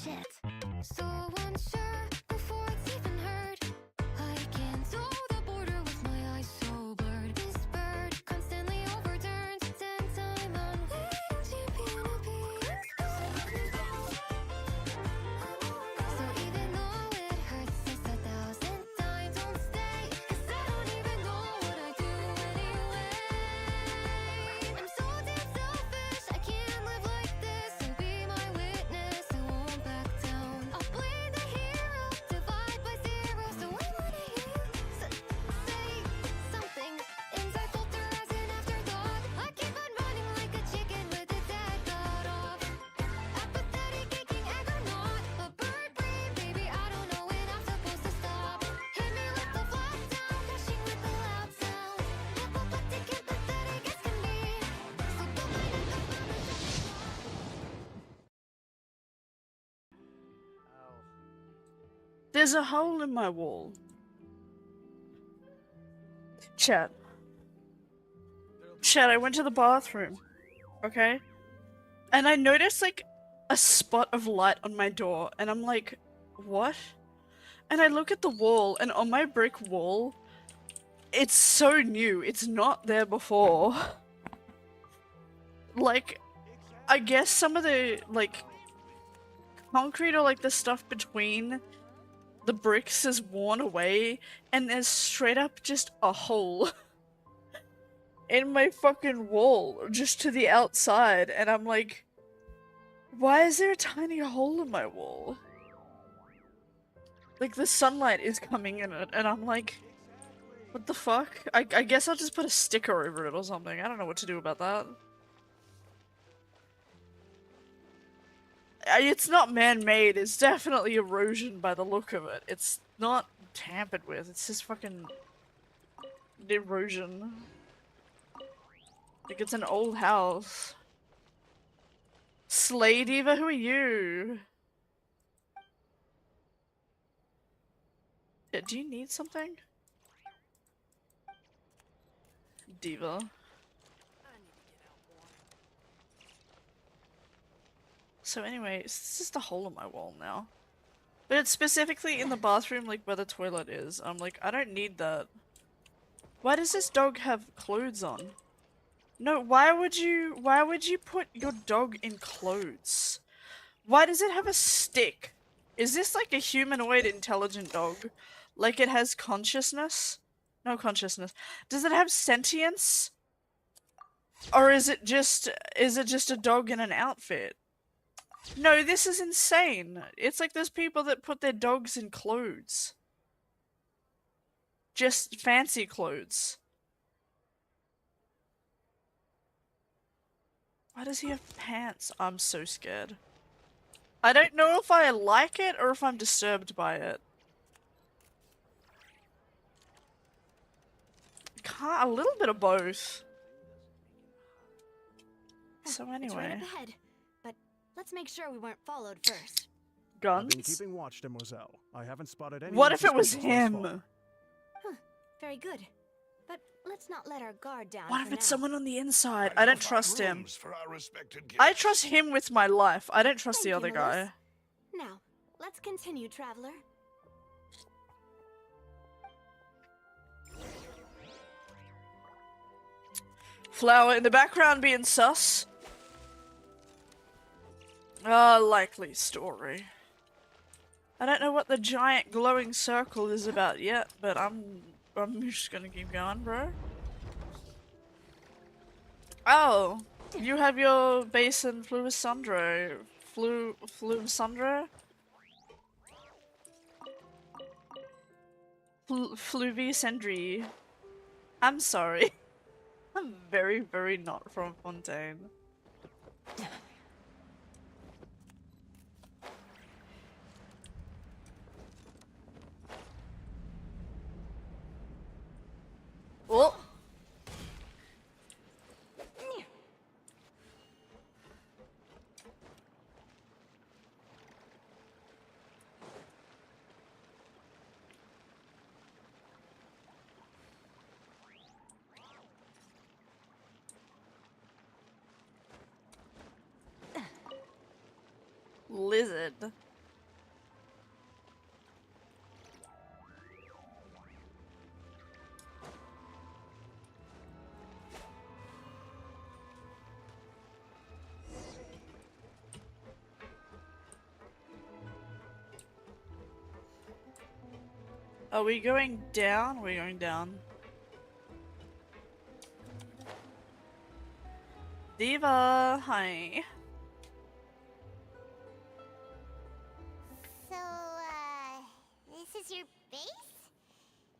S2: shit.
S20: So unsure before it's even heard. I can throw the border with my eyes so blurred. This bird constantly overturns since I'm on wings. Piano beats. So even though it hurts just 1,000 times, don't stay. 'Cause I don't even know what I do anyway. I'm so damn selfish, I can't live like this. So be my witness, I won't back down. I'll play the hero, divide by zero. So I wanna hear you say something. Inside filter as an afterthought. I keep on running like a chicken with its head cut off. Apathetic, aching egg or not. A bird brain, baby, I don't know when I'm supposed to stop. Hit me with the flat sound, crashing with the loud sound. Apoplectic and pathetic as can be. So put my neck up on the
S3: There's a hole in my wall. Chat. Chat, I went to the bathroom. Okay? And I noticed like a spot of light on my door, and I'm like, what? And I look at the wall, and on my brick wall, it's so new. It's not there before. Like, I guess some of the, like, concrete or like the stuff between the bricks is worn away, and there's straight up just a hole in my fucking wall, just to the outside, and I'm like, why is there a tiny hole in my wall? Like, the sunlight is coming in it, and I'm like, what the fuck? I guess I'll just put a sticker over it or something. I don't know what to do about that. It's not man-made, it's definitely erosion by the look of it. It's not tampered with, it's just fucking erosion. Like, it's an old house. Slay Diva, who are you? Yeah, do you need something? Diva. So anyway, it's just a hole in my wall now. But it's specifically in the bathroom, like where the toilet is. I'm like, I don't need that. Why does this dog have clothes on? No, why would you put your dog in clothes? Why does it have a stick? Is this like a humanoid intelligent dog? Like it has consciousness? No consciousness. Does it have sentience? Or is it just a dog in an outfit? No, this is insane. It's like those people that put their dogs in clothes. Just fancy clothes. Why does he have pants? I'm so scared. I don't know if I like it or if I'm disturbed by it. A little bit of both. So anyway.
S5: It's right up ahead, but let's make sure we weren't followed first.
S6: I've been
S3: Guns?
S6: keeping watch, Demoiselle. I haven't spotted any.
S3: What if it was
S6: suspicious thus
S3: him?
S6: far.
S5: Huh, very good. But let's not let our guard down.
S3: What
S5: for
S3: if it's
S5: now.
S3: someone on the inside? I don't trust him.
S4: Rooms for our respected
S3: I
S4: guests.
S3: trust him with my life. I don't trust
S5: Thank
S3: the other
S5: you,
S3: guy.
S5: Melissa. Now, let's continue, traveler.
S3: Flower in the background being sus. A likely story. I don't know what the giant glowing circle is about yet, but I'm just gonna keep going, bro. Oh, you have your base in Fluvisandro. Fluvisandro? Fluvisandri. I'm sorry. I'm very, very not from Fontaine. Oh! Lizard. Are we going down? We're going down. Diva, hi.
S2: So, this is your base?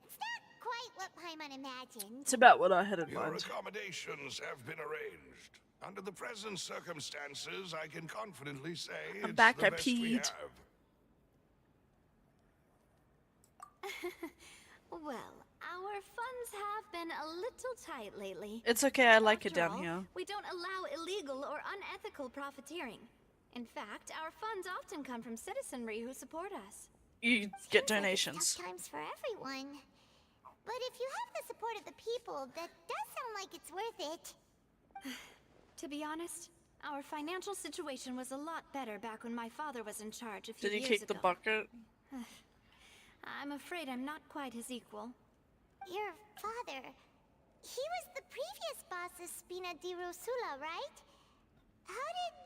S2: It's not quite what Paimon imagined.
S3: It's about what I had in
S4: Your
S3: mind.
S4: accommodations have been arranged. Under the present circumstances, I can confidently say
S3: I'm
S4: it's
S3: back,
S4: the
S3: I
S4: best we
S3: peed.
S4: have.
S5: Well, our funds have been a little tight lately.
S3: It's okay, I like it
S5: After
S3: down
S5: all,
S3: here.
S5: We don't allow illegal or unethical profiteering. In fact, our funds often come from citizenry who support us.
S3: You get donations.
S2: Tough times for everyone. But if you have the support of the people, that does sound like it's worth it.
S5: To be honest, our financial situation was a lot better back when my father was in charge a few
S3: Did he
S5: years
S3: kick
S5: ago.
S3: the bucket?
S5: I'm afraid I'm not quite his equal.
S2: Your father, he was the previous boss of Spina di Rosula, right? How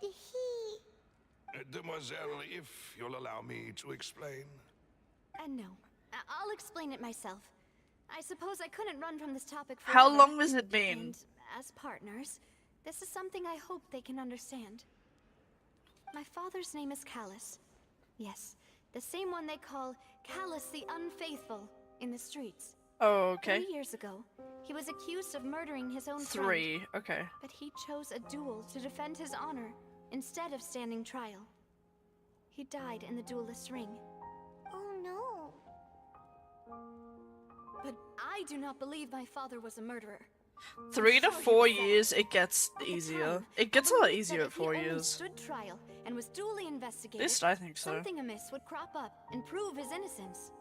S2: did he...
S4: Demoiselle, if you'll allow me to explain.
S5: No. I'll explain it myself. I suppose I couldn't run from this topic forever.
S3: How long has it been?
S5: And as partners, this is something I hope they can understand. My father's name is Callus. Yes, the same one they call Callus the Unfaithful in the streets.
S3: Oh, okay.
S5: 3 years ago, he was accused of murdering his own friend.
S3: 3, okay.
S5: But he chose a duel to defend his honor instead of standing trial. He died in the duelist's ring.
S2: Oh no.
S5: But I do not believe my father was a murderer.
S3: 3 to 4 years, it gets easier. It gets a lot easier at 4
S5: If he only
S3: years.
S5: stood trial and was duly investigated,
S3: At least I think so.
S5: something amiss would crop up and prove his innocence.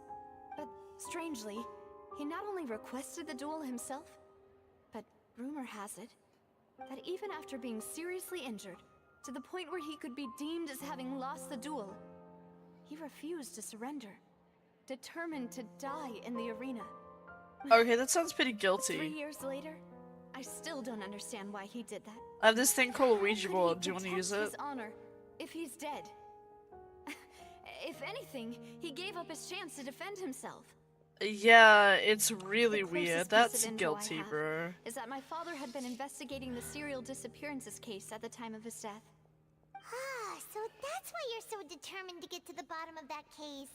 S5: But strangely, he not only requested the duel himself, but rumor has it that even after being seriously injured, to the point where he could be deemed as having lost the duel, he refused to surrender, determined to die in the arena.
S3: Okay, that sounds pretty
S5: 3
S3: guilty.
S5: years later, I still don't understand why he did that.
S3: I have this thing called a Ouija
S5: Could
S3: board.
S5: he
S3: Do you want to
S5: protect
S3: use it?
S5: his honor if he's dead? If anything, he gave up his chance to defend himself.
S3: Yeah, it's really
S5: The closest
S3: weird.
S5: piece
S3: That's
S5: of info I
S3: guilty,
S5: have
S3: bro.
S5: Is that my father had been investigating the serial disappearances case at the time of his death.
S2: Ah, so that's why you're so determined to get to the bottom of that case.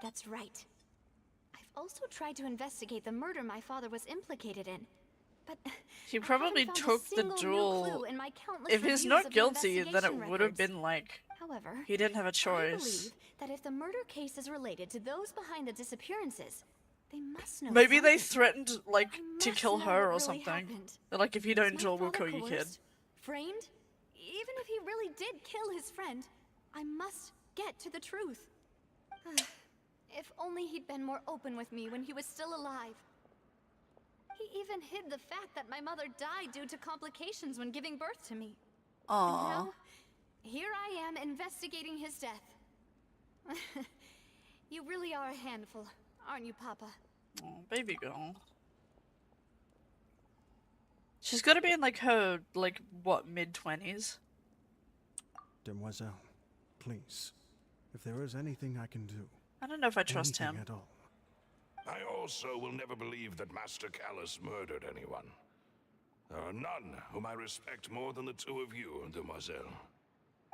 S5: That's right. I've also tried to investigate the murder my father was implicated in, but
S3: He
S5: I
S3: probably
S5: haven't found a
S3: took the
S5: single new
S3: duel.
S5: clue in my countless
S3: If he's
S5: reviews
S3: not
S5: of the
S3: guilty, then it
S5: investigation
S3: would have
S5: records.
S3: been like
S5: However,
S3: he didn't have a
S5: I
S3: choice.
S5: believe that if the murder case is related to those behind the disappearances, they must know
S3: Maybe they
S5: something.
S3: threatened like to
S5: must
S3: kill
S5: know
S3: her
S5: what
S3: or
S5: really
S3: something.
S5: happened.
S3: They're like, if you don't
S5: Was my
S3: duel, we'll
S5: father
S3: kill you, kid.
S5: coerced? Framed? Even if he really did kill his friend, I must get to the truth. If only he'd been more open with me when he was still alive. He even hid the fact that my mother died due to complications when giving birth to me.
S3: Aww.
S5: And now, here I am investigating his death. You really are a handful, aren't you, Papa?
S3: Oh, baby girl. She's got to be in like her what, mid-20s?
S6: Demoiselle, please, if there is anything I can do.
S3: I don't know if I trust
S6: anything
S3: him.
S6: at all.
S4: I also will never believe that Master Callus murdered anyone. There are none whom I respect more than the two of you, Demoiselle.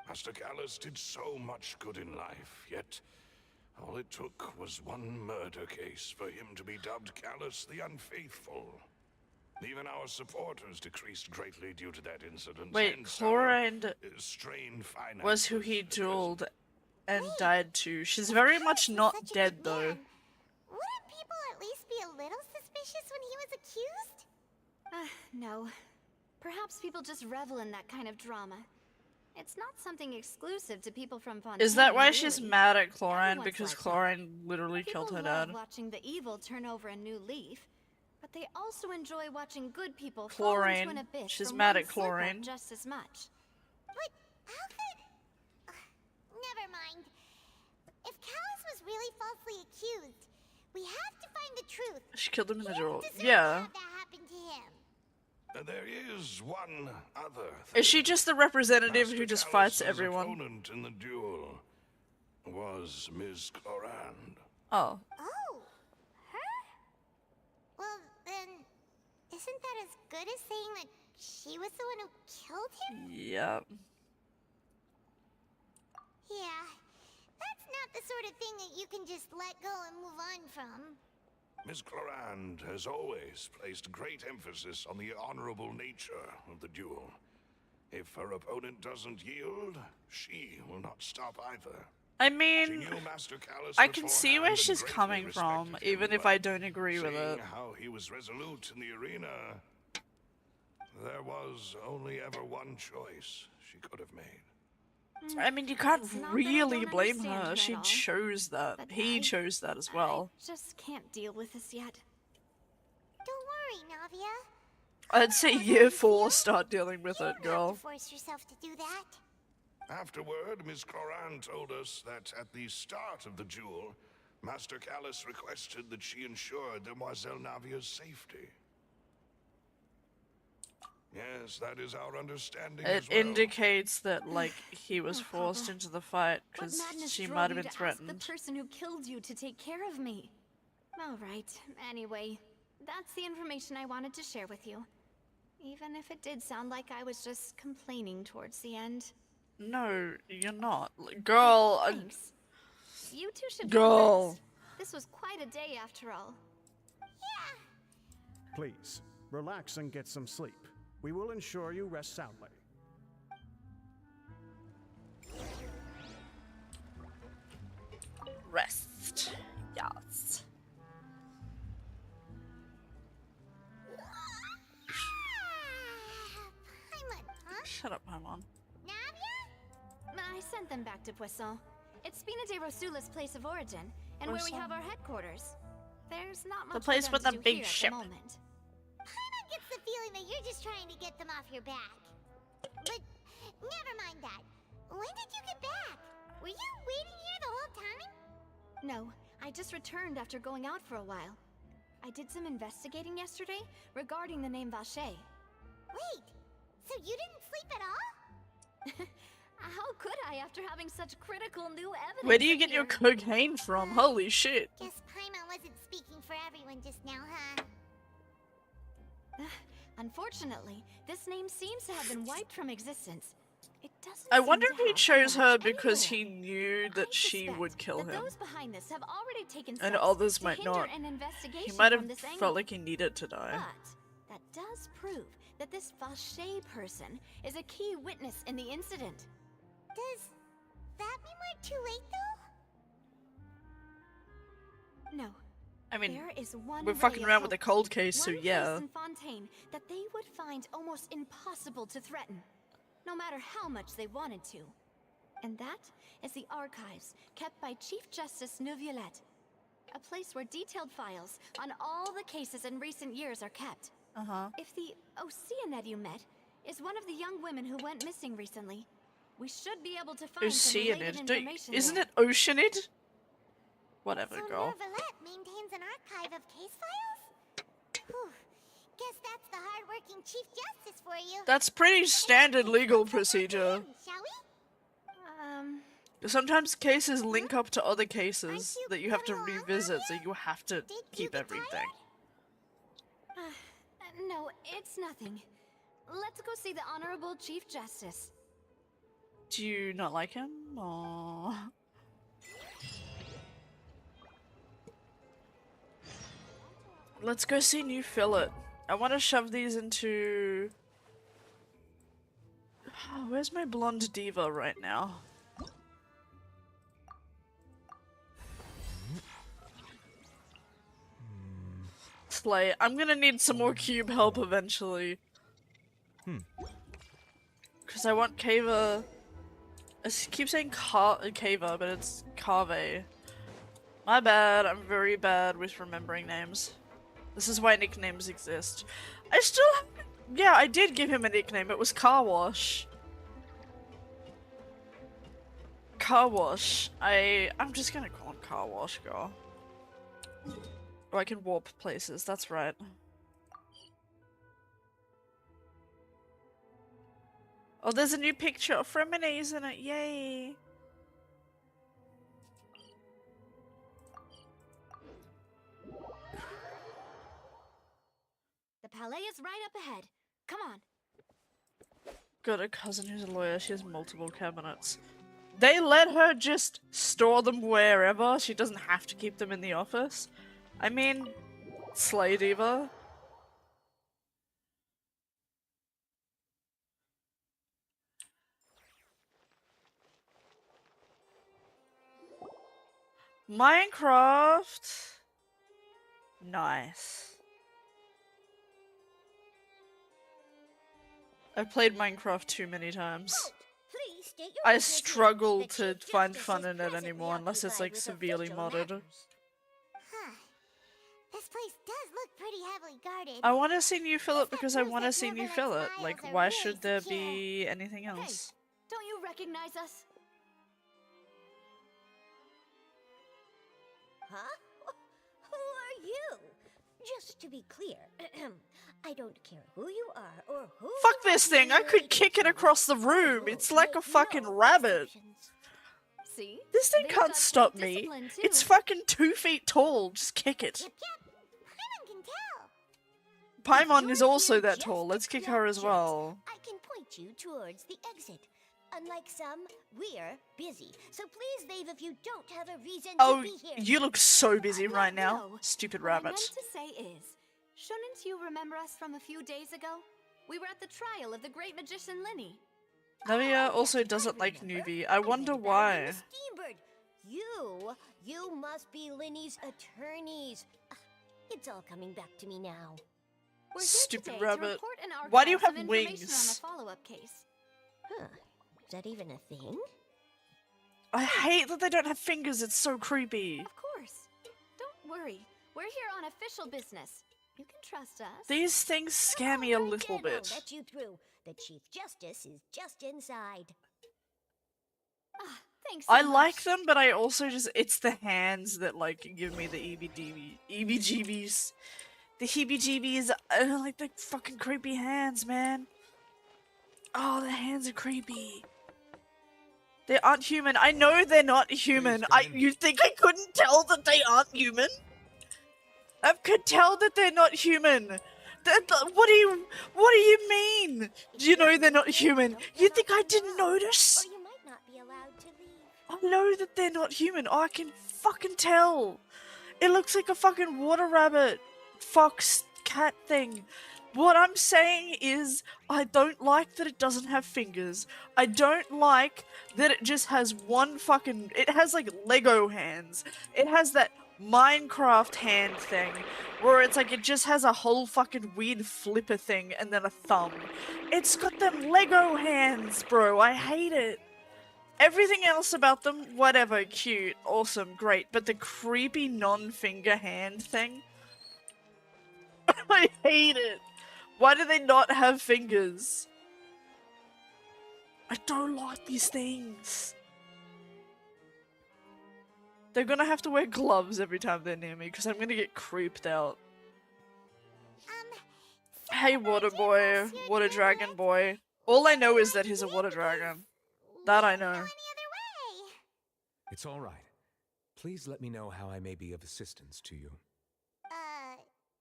S4: Master Callus did so much good in life, yet all it took was one murder case for him to be dubbed Callus the Unfaithful. Even our supporters decreased greatly due to that incident.
S3: Wait,
S4: hence
S3: Chlorine
S4: our strained finances.
S3: was who he dueled and died to. She's very much not dead though.
S2: Wouldn't people at least be a little suspicious when he was accused?
S5: No. Perhaps people just revel in that kind of drama. It's not something exclusive to people from Fontaine.
S3: Is that why
S5: really.
S3: she's mad at Chlorine?
S5: Everyone's
S3: Because
S5: like that.
S3: Chlorine literally killed her
S5: People love
S3: dad.
S5: watching the evil turn over a new leaf, but they also enjoy watching good people fall into an
S3: Chlorine.
S5: abyss
S3: She's
S5: from
S3: mad
S5: one
S3: at
S5: slip-up
S3: Chlorine.
S5: just as much.
S2: But how could... never mind. If Callus was really falsely accused, we have to find the truth.
S3: She killed him in the duel.
S2: Deserve to
S3: Yeah.
S2: have that happen to him.
S4: There is one other
S3: Is she just the representative
S4: Master
S3: who just
S4: Callus'
S3: fights everyone?
S4: opponent in the duel was Ms. Cloran.
S3: Oh.
S2: Oh, her? Well, then, isn't that as good as saying that she was the one who killed him?
S3: Yep.
S2: Yeah, that's not the sort of thing that you can just let go and move on from.
S4: Miss Clorand has always placed great emphasis on the honorable nature of the duel. If her opponent doesn't yield, she will not stop either.
S3: I
S4: She
S3: mean,
S4: knew Master Callus
S3: I can see where
S4: beforehand and
S3: she's
S4: greatly
S3: coming from,
S4: respected him,
S3: even if
S4: but
S3: I don't agree with
S4: seeing
S3: it.
S4: how he was resolute in the arena, there was only ever one choice she could have made.
S3: I mean, you can't
S5: It's not that I
S3: really
S5: don't
S3: blame
S5: understand
S3: her.
S5: her
S3: She
S5: at all,
S3: chose that.
S5: but
S3: He chose that as well.
S5: I just can't deal with this yet.
S2: Don't worry, Navia.
S3: I'd say year 4 start dealing with it, girl.
S2: Force yourself to do that.
S4: Afterward, Miss Clorand told us that at the start of the duel, Master Callus requested that she ensure Demoiselle Navia's safety. Yes, that is our understanding
S3: It
S4: as well.
S3: indicates that, like, he was
S5: No
S3: forced
S5: problem.
S3: into the fight
S5: What
S3: because
S5: madness
S3: she
S5: drove
S3: might have
S5: you
S3: been
S5: to ask
S3: threatened.
S5: the person who killed you to take care of me? All right. Anyway, that's the information I wanted to share with you. Even if it did sound like I was just complaining towards the end.
S3: No, you're not. Girl,
S5: Thanks. You two should go
S3: girl.
S5: rest. This was quite a day after all.
S6: Please, relax and get some sleep. We will ensure you rest soundly.
S3: Rest. Yes.
S2: Paimon, huh?
S3: Shut up, Paimon.
S2: Navia?
S5: I sent them back to Poisson. It's Spina de Rosula's place of origin, and where we have our headquarters. There's not much
S3: The place
S5: for them
S3: with
S5: to
S3: the
S5: do
S3: big
S5: here
S3: ship.
S5: At the moment.
S2: Paimon gets the feeling that you're just trying to get them off your back. But never mind that. When did you get back? Were you waiting here the whole time?
S5: No, I just returned after going out for a while. I did some investigating yesterday regarding the name Vache.
S2: Wait, so you didn't sleep at all?
S5: How could I after having such critical new evidence?
S3: Where do you get your
S5: appear?
S3: cocaine from? Holy shit.
S2: Guess Paimon wasn't speaking for everyone just now, huh?
S5: Unfortunately, this name seems to have been wiped from existence. It doesn't
S3: I
S5: seem
S3: wonder
S5: to
S3: if he
S5: have
S3: chose
S5: too
S3: her
S5: much
S3: because
S5: anywhere.
S3: he knew that she
S5: Suspect
S3: would kill
S5: that
S3: him.
S5: those behind this have already taken
S3: And
S5: steps
S3: others
S5: to
S3: might
S5: hinder
S3: not.
S5: an investigation
S3: He might have
S5: from this angle.
S3: felt like he needed to die.
S5: But that does prove that this Vache person is a key witness in the incident.
S2: Does that mean we're too late, though?
S5: No.
S3: I mean,
S5: there is one
S3: we're
S5: ray
S3: fucking
S5: of
S3: around with
S5: hope.
S3: the cold case, so
S5: One
S3: yeah.
S5: place in Fontaine that they would find almost impossible to threaten, no matter how much they wanted to. And that is the archives kept by Chief Justice Neuvillette, a place where detailed files on all the cases in recent years are kept.
S3: Uh-huh.
S5: If the Oceanid you met is one of the young women who went missing recently, we should be able to find some related
S3: Oceanid.
S5: information
S3: Isn't
S5: there.
S3: it Oceanid? Whatever,
S2: So
S3: girl.
S2: Neuvillette maintains an archive of case files? Whew. Guess that's the hard-working Chief Justice for you.
S3: That's pretty standard legal procedure.
S2: Shall we?
S3: Sometimes cases link up to other cases that you have to revisit, so you have to keep everything.
S5: No, it's nothing. Let's go see the Honorable Chief Justice.
S3: Do you not like him? Aww. Let's go see New Fillet. I want to shove these into... Where's my blonde diva right now? Slay. I'm gonna need some more cube help eventually. Because I want Kava... I keep saying Kava, but it's Kave. My bad, I'm very bad with remembering names. This is why nicknames exist. I still haven't... Yeah, I did give him a nickname. It was Car Wash. Car Wash. I'm just gonna call him Car Wash, girl. Oh, I can warp places, that's right. Oh, there's a new picture of Fremonese in it, yay!
S5: Palais is right up ahead. Come on.
S3: Got a cousin who's a lawyer. She has multiple cabinets. They let her just store them wherever. She doesn't have to keep them in the office. I mean, Slay Diva. Minecraft. Nice. I've played Minecraft too many times.
S2: Please state your
S3: I
S2: business here.
S3: struggle
S2: The
S3: to
S2: Chief
S3: find
S2: Justice
S3: fun
S2: is
S3: in it
S2: presently
S3: anymore unless it's
S2: occupied
S3: like
S2: with
S3: severely
S2: official
S3: modded.
S2: Huh. This place does look pretty heavily guarded.
S3: I want to see New Philip because I
S2: proves
S3: want to
S2: that
S3: see New
S2: Neverland's
S3: Philip.
S2: files
S3: Like,
S2: are
S3: why
S2: really
S3: should there
S2: secure.
S3: be anything else?
S5: Don't you recognize us?
S2: Huh? Who are you? Just to be clear, I don't care who you are or who.
S3: Fuck this thing! I could kick it across the room! It's like a fucking rabbit!
S5: See?
S3: This thing
S5: They've
S3: can't
S5: got
S3: stop
S5: great
S3: me!
S5: discipline, too.
S3: It's fucking 2 feet tall! Just kick it!
S2: Paimon can tell.
S3: Paimon is also that tall, let's kick her as well.
S2: I can point you towards the exit. Unlike some, we're busy. So please leave if you don't have a reason
S3: Oh,
S2: to be here.
S3: you look so busy right now.
S5: No.
S3: Stupid
S5: What I
S3: rabbit.
S5: meant to say is, shouldn't you remember us from a few days ago? We were at the trial of the great magician Linny.
S3: Navia also doesn't like Nuvi. I wonder why.
S2: Steambird, you must be Linny's attorneys. It's all coming back to me now.
S5: We're here
S3: Stupid
S5: today
S3: rabbit.
S5: To report an
S3: Why do you
S5: archive
S3: have
S5: some information
S3: wings?
S5: on a follow-up case.
S2: Huh. Is that even a thing?
S3: I hate that they don't have fingers, it's so creepy.
S5: Of course. Don't worry. We're here on official business. You can trust us.
S3: These things scare me a little
S2: I'll
S3: bit.
S2: let you through. The Chief Justice is just inside.
S5: Ah, thanks.
S3: I
S5: so
S3: like
S5: much.
S3: them, but I also just, it's the hands that like give me the EBGBs. The heebie-jeebies, I don't like the fucking creepy hands, man. Oh, the hands are creepy. They aren't human. I know they're not human. You think I couldn't tell that they aren't human? I could tell that they're not human. What do you mean? Do you know they're not human? You think I didn't notice?
S2: Or you might not be allowed to leave.
S3: I know that they're not human. I can fucking tell. It looks like a fucking water rabbit, fox, cat thing. What I'm saying is, I don't like that it doesn't have fingers. I don't like that it just has one fucking... It has like Lego hands. It has that Minecraft hand thing, where it's like it just has a whole fucking weird flipper thing and then a thumb. It's got them Lego hands, bro. I hate it. Everything else about them, whatever, cute, awesome, great. But the creepy non-finger hand thing? I hate it. Why do they not have fingers? I don't like these things. They're gonna have to wear gloves every time they're near me because I'm gonna get creeped out. Hey, water boy, water dragon boy. All I know is that he's a water dragon. That I know.
S13: It's all right. Please let me know how I may be of assistance to you.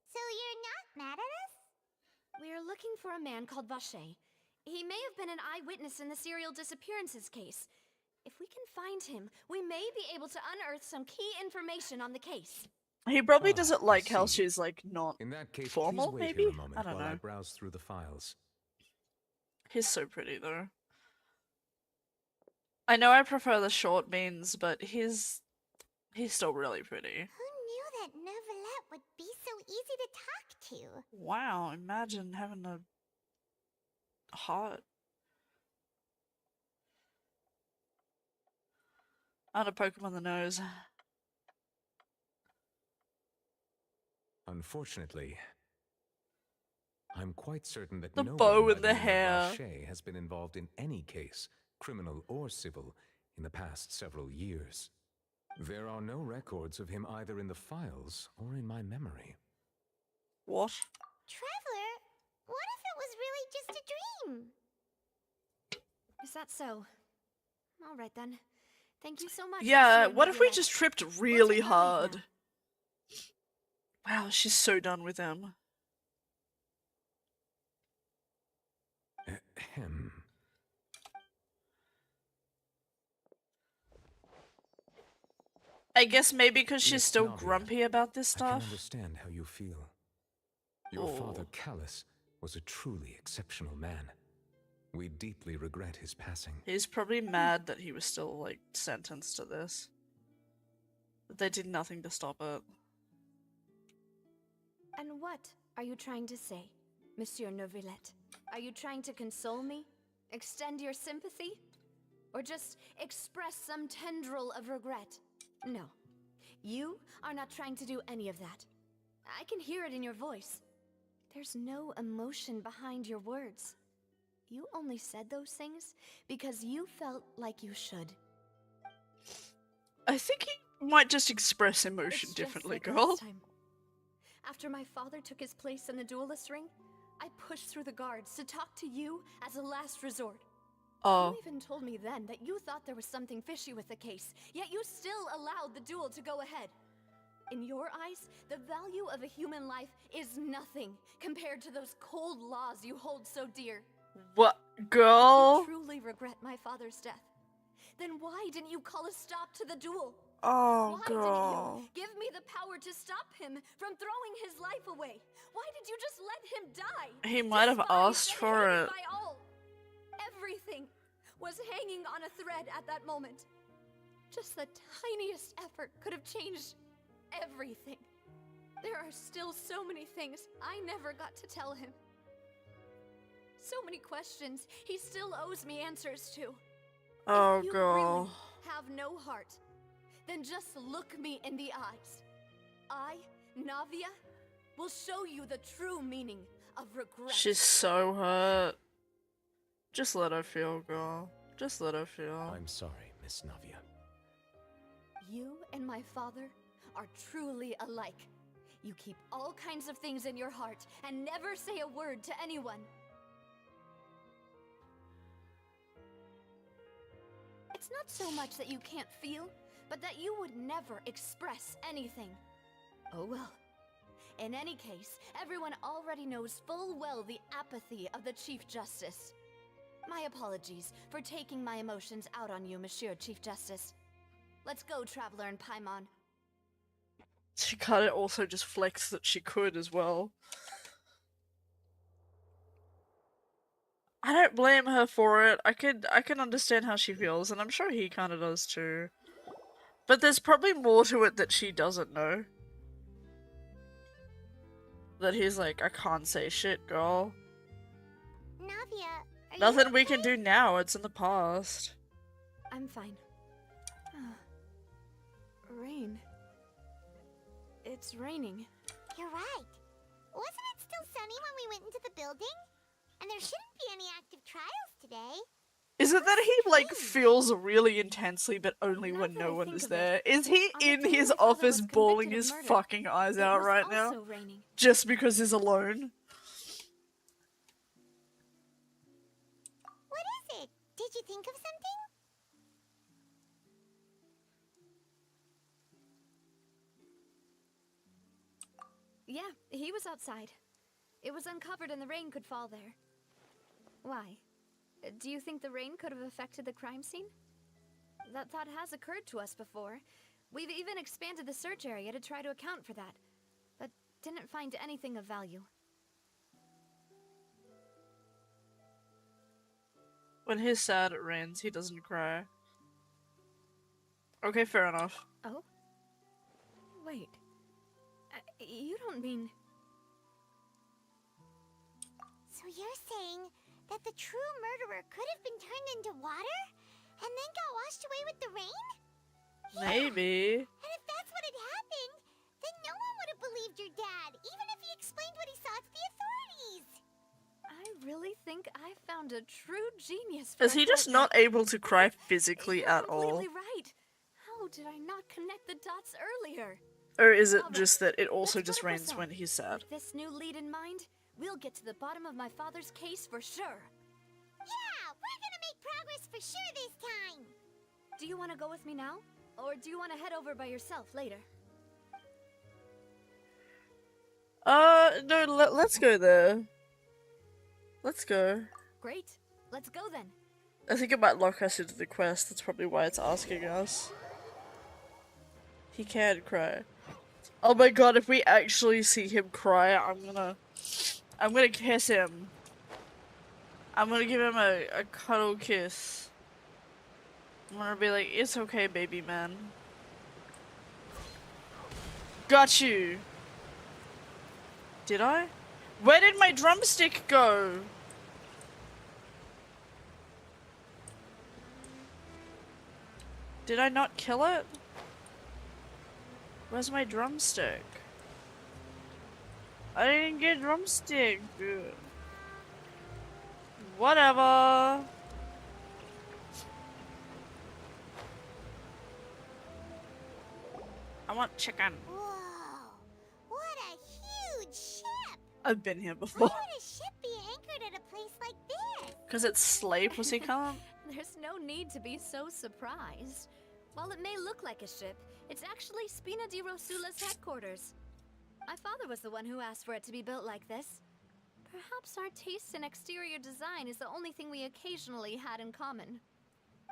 S2: So you're not mad at us?
S5: We're looking for a man called Vache. He may have been an eyewitness in the serial disappearances case. If we can find him, we may be able to unearth some key information on the case.
S3: He probably doesn't like how she's like not
S13: In that case,
S3: formal,
S13: please wait
S3: maybe?
S13: here a moment
S3: I don't
S13: while I
S3: know.
S13: browse through the files.
S3: He's so pretty though. I know I prefer the short beans, but he's still really pretty.
S2: Who knew that Neuvillette would be so easy to talk to?
S3: Wow, imagine having a heart. I want to poke him on the nose.
S13: Unfortunately, I'm quite certain that
S3: The
S13: no
S3: bow
S13: one
S3: and
S13: by
S3: the
S13: name of
S3: hair.
S13: Vache has been involved in any case, criminal or civil, in the past several years. There are no records of him either in the files or in my memory.
S3: What?
S2: Traveler, what if it was really just a dream?
S5: Is that so? All right then. Thank you so much.
S3: Yeah,
S5: Monsieur
S3: what if we
S5: Neuvillette.
S3: just tripped really hard? Wow, she's so done with him.
S13: Ahem.
S3: I guess maybe because she's
S13: Miss
S3: still
S13: Navia,
S3: grumpy about this
S13: I can
S3: stuff.
S13: understand how you feel. Your father, Callus, was a truly exceptional man. We deeply regret his passing.
S3: He's probably mad that he was still, like, sentenced to this. But they did nothing to stop it.
S5: And what are you trying to say, Monsieur Neuvillette? Are you trying to console me? Extend your sympathy? Or just express some tendril of regret? No. You are not trying to do any of that. I can hear it in your voice. There's no emotion behind your words. You only said those things because you felt like you should.
S3: I think he might just express emotion
S5: It's
S3: differently,
S5: just like
S3: girl.
S5: last time. After my father took his place in the duelist ring, I pushed through the guards to talk to you as a last resort.
S3: Oh.
S5: You even told me then that you thought there was something fishy with the case, yet you still allowed the duel to go ahead. In your eyes, the value of a human life is nothing compared to those cold laws you hold so dear.
S3: What, girl?
S5: If you truly regret my father's death, then why didn't you call a stop to the duel?
S3: Oh,
S5: Why
S3: girl.
S5: didn't you give me the power to stop him from throwing his life away? Why did you just let him die?
S3: He might have asked
S5: Despised
S3: for
S5: and hated
S3: it.
S5: by all. Everything was hanging on a thread at that moment. Just the tiniest effort could have changed everything. There are still so many things I never got to tell him. So many questions he still owes me answers to.
S3: Oh,
S5: If you
S3: girl.
S5: really have no heart, then just look me in the eyes. I, Navia, will show you the true meaning of regret.
S3: She's so hurt. Just let her feel, girl. Just let her feel.
S10: I'm sorry, Miss Navia.
S5: You and my father are truly alike. You keep all kinds of things in your heart and never say a word to anyone. It's not so much that you can't feel, but that you would never express anything. Oh well. In any case, everyone already knows full well the apathy of the Chief Justice. My apologies for taking my emotions out on you, Monsieur Chief Justice. Let's go, Traveler and Paimon.
S3: She kinda also just flexed that she could as well. I don't blame her for it. I can understand how she feels, and I'm sure he kinda does too. But there's probably more to it that she doesn't know. That he's like, I can't say shit, girl.
S2: Navia, are
S3: Nothing
S2: you
S3: we can do now, it's in the past.
S5: I'm fine. Rain. It's raining.
S2: You're right. Wasn't it still sunny when we went into the building? And there shouldn't be any active trials today.
S3: Is it that he, like, feels really intensely, but only when no one is there? Is he in his office bawling his fucking eyes out right now? Just because he's alone?
S2: What is it? Did you think of something?
S5: Yeah, he was outside. It was uncovered and the rain could fall there. Why? Do you think the rain could have affected the crime scene? That thought has occurred to us before. We've even expanded the search area to try to account for that, but didn't find anything of value.
S3: When he's sad it rains, he doesn't cry. Okay, fair enough.
S5: Oh? Wait. You don't mean...
S2: So you're saying that the true murderer could have been turned into water? And then got washed away with the rain?
S3: Maybe.
S2: And if that's what had happened, then no one would have believed your dad, even if he explained what he saw to the authorities.
S5: I really think I found a true genius.
S3: Is he just not able to cry physically
S5: You're
S3: at all?
S5: completely right. How did I not connect the dots earlier?
S3: Or is it just that it also just rains when he's sad?
S5: With this new lead in mind, we'll get to the bottom of my father's case for sure.
S2: Yeah, we're gonna make progress for sure this time.
S5: Do you want to go with me now? Or do you want to head over by yourself later?
S3: No, let's go there. Let's go.
S5: Great. Let's go then.
S3: I think it might lock us into the quest. That's probably why it's asking us. He can cry. Oh my god, if we actually see him cry, I'm gonna kiss him. I'm gonna give him a cuddle kiss. I'm gonna be like, it's okay, baby man. Got you. Did I? Where did my drumstick go? Did I not kill it? Where's my drumstick? I didn't get drumstick. Whatever. I want chicken.
S2: Whoa! What a huge ship!
S3: I've been here before.
S2: Why would a ship be anchored at a place like this?
S3: Because it's Slay Pussycat.
S5: There's no need to be so surprised. While it may look like a ship, it's actually Spina di Rosula's headquarters. My father was the one who asked for it to be built like this. Perhaps our taste in exterior design is the only thing we occasionally had in common.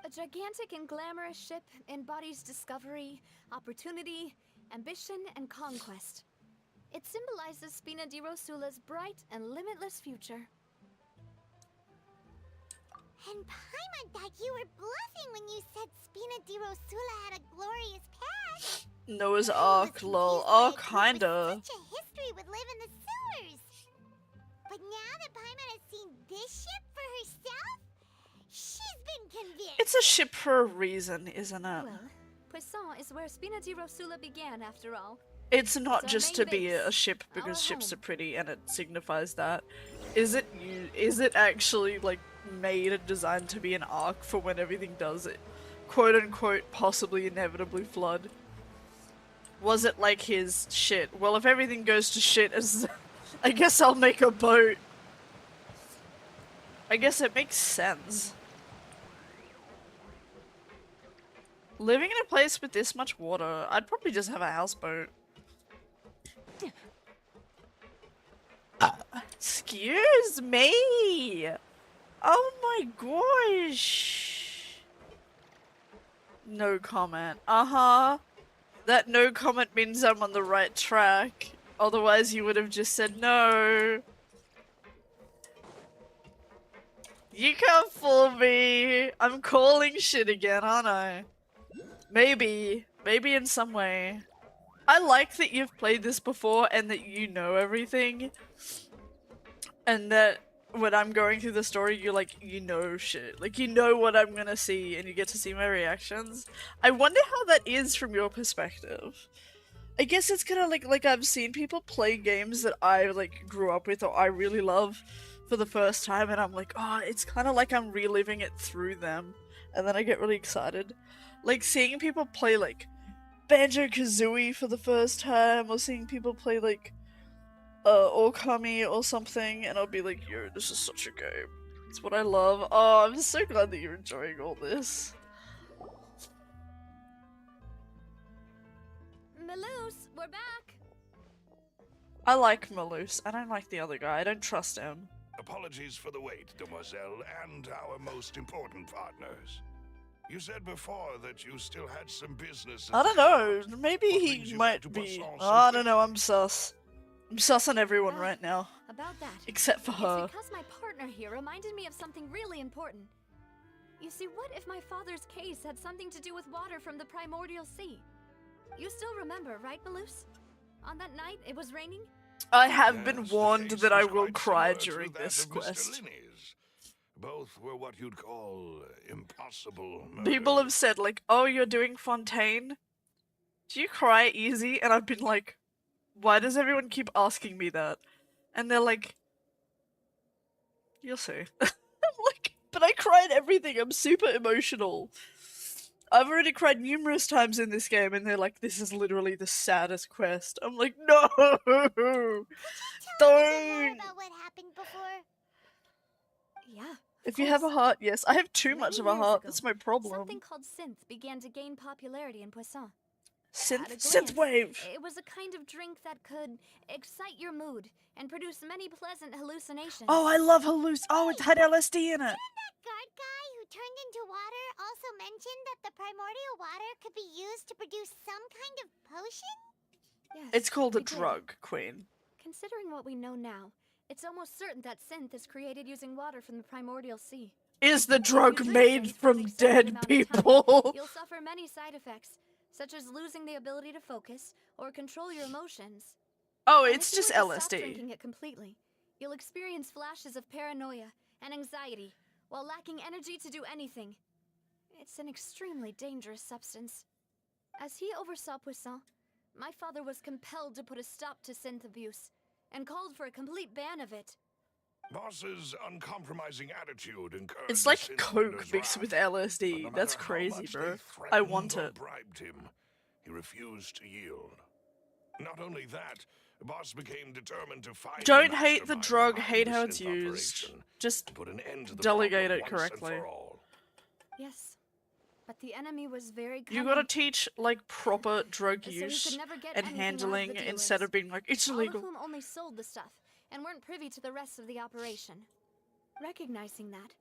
S5: A gigantic and glamorous ship embodies discovery, opportunity, ambition, and conquest. It symbolizes Spina di Rosula's bright and limitless future.
S2: And Paimon thought you were bluffing when you said Spina di Rosula had a glorious past.
S3: Noah's Ark, lol. Oh, kinda.
S2: Such a history would live in the sewers. But now that Paimon has seen this ship for herself, she's been convinced.
S3: It's a ship for a reason, isn't it?
S5: Well, Poisson is where Spina di Rosula began, after all.
S3: It's not
S5: It's our
S3: just to
S5: main
S3: be
S5: base,
S3: a ship because
S5: our
S3: ships
S5: home.
S3: are pretty and it signifies that. Is it actually like made and designed to be an ark for when everything does it, quote unquote, possibly inevitably flood? Was it like his shit? Well, if everything goes to shit, I guess I'll make a boat. I guess it makes sense. Living in a place with this much water, I'd probably just have a houseboat. Excuse me! Oh my gosh! No comment. Uh-huh. That no comment means I'm on the right track. Otherwise you would have just said no. You can't fool me! I'm calling shit again, aren't I? Maybe. Maybe in some way. I like that you've played this before and that you know everything. And that when I'm going through the story, you're like, you know shit. Like, you know what I'm gonna see and you get to see my reactions. I wonder how that is from your perspective. I guess it's kind of like I've seen people play games that I like grew up with or I really love for the first time and I'm like, oh, it's kind of like I'm reliving it through them. And then I get really excited. Like seeing people play like Banjo-Kazooie for the first time or seeing people play like Okami or something and I'll be like, yo, this is such a game. It's what I love. Oh, I'm so glad that you're enjoying all this.
S5: Maloose, we're back!
S3: I like Malus. I don't like the other guy. I don't trust him.
S4: Apologies for the wait, demoiselle, and our most important partners. You said before that you still had some business.
S3: I don't know. Maybe he might be. Oh, I don't know. I'm sus. I'm sus on everyone right now.
S5: About that.
S3: Except for her.
S5: It's because my partner here reminded me of something really important. You see, what if my father's case had something to do with water from the primordial sea? You still remember, right, Maloose? On that night, it was raining?
S3: I have been warned that I will cry during this quest.
S4: Both were what you'd call impossible murders.
S3: People have said, like, oh, you're doing Fontaine? Do you cry easy? And I've been like, why does everyone keep asking me that? And they're like, you'll see. I'm like, but I cried everything. I'm super emotional. I've already cried numerous times in this game, and they're like, this is literally the saddest quest. I'm like, no! Don't!
S2: About what happened before?
S5: Yeah.
S3: If you have a heart, yes. I have too much of a heart. That's my problem.
S5: Something called synth began to gain popularity in Poisson.
S3: Synth
S5: At a
S3: synthwave.
S5: glance, it was a kind of drink that could excite your mood and produce many pleasant hallucinations.
S3: Oh, I love Oh, it had LSD in it.
S2: That guard guy who turned into water also mentioned that the primordial water could be used to produce some kind of potion?
S5: Yes,
S3: It's called a
S5: we did.
S3: drug, Queen.
S5: Considering what we know now, it's almost certain that synth is created using water from the primordial sea.
S3: Is the
S5: If you
S3: drug
S5: drink
S3: made
S5: synth for an
S3: from
S5: excessive
S3: dead
S5: amount of time,
S3: people?
S5: You'll suffer many side effects, such as losing the ability to focus or control your emotions.
S3: Oh,
S5: And
S3: it's
S5: if you
S3: just
S5: were to stop
S3: LSD.
S5: drinking it completely, you'll experience flashes of paranoia and anxiety while lacking energy to do anything. It's an extremely dangerous substance. As he oversaw Poisson, my father was compelled to put a stop to synth abuse and called for a complete ban of it.
S4: Boss's uncompromising attitude encouraged
S3: It's like
S4: the
S3: coke
S4: Synthwinder's
S3: mixed
S4: wrath,
S3: with
S4: but no
S3: LSD.
S4: matter
S3: That's
S4: how
S3: crazy,
S4: much
S3: bro.
S4: they
S3: I want
S4: threatened or
S3: it.
S4: bribed him, he refused to yield. Not only that, Boss became determined to find
S3: Don't hate the drug, hate how it's
S4: synth
S3: used.
S4: operation,
S3: Just
S4: to put an end to the
S3: delegate
S4: problem
S3: it
S4: once
S3: correctly.
S4: and for all.
S5: Yes, but the enemy was very cunning.
S3: You gotta teach, like, proper drug
S5: So he
S3: use
S5: could never get
S3: and
S5: anything out of the
S3: handling
S5: dealers,
S3: instead of being like, it's
S5: all
S3: illegal.
S5: of whom only sold the stuff and weren't privy to the rest of the operation. Recognizing that,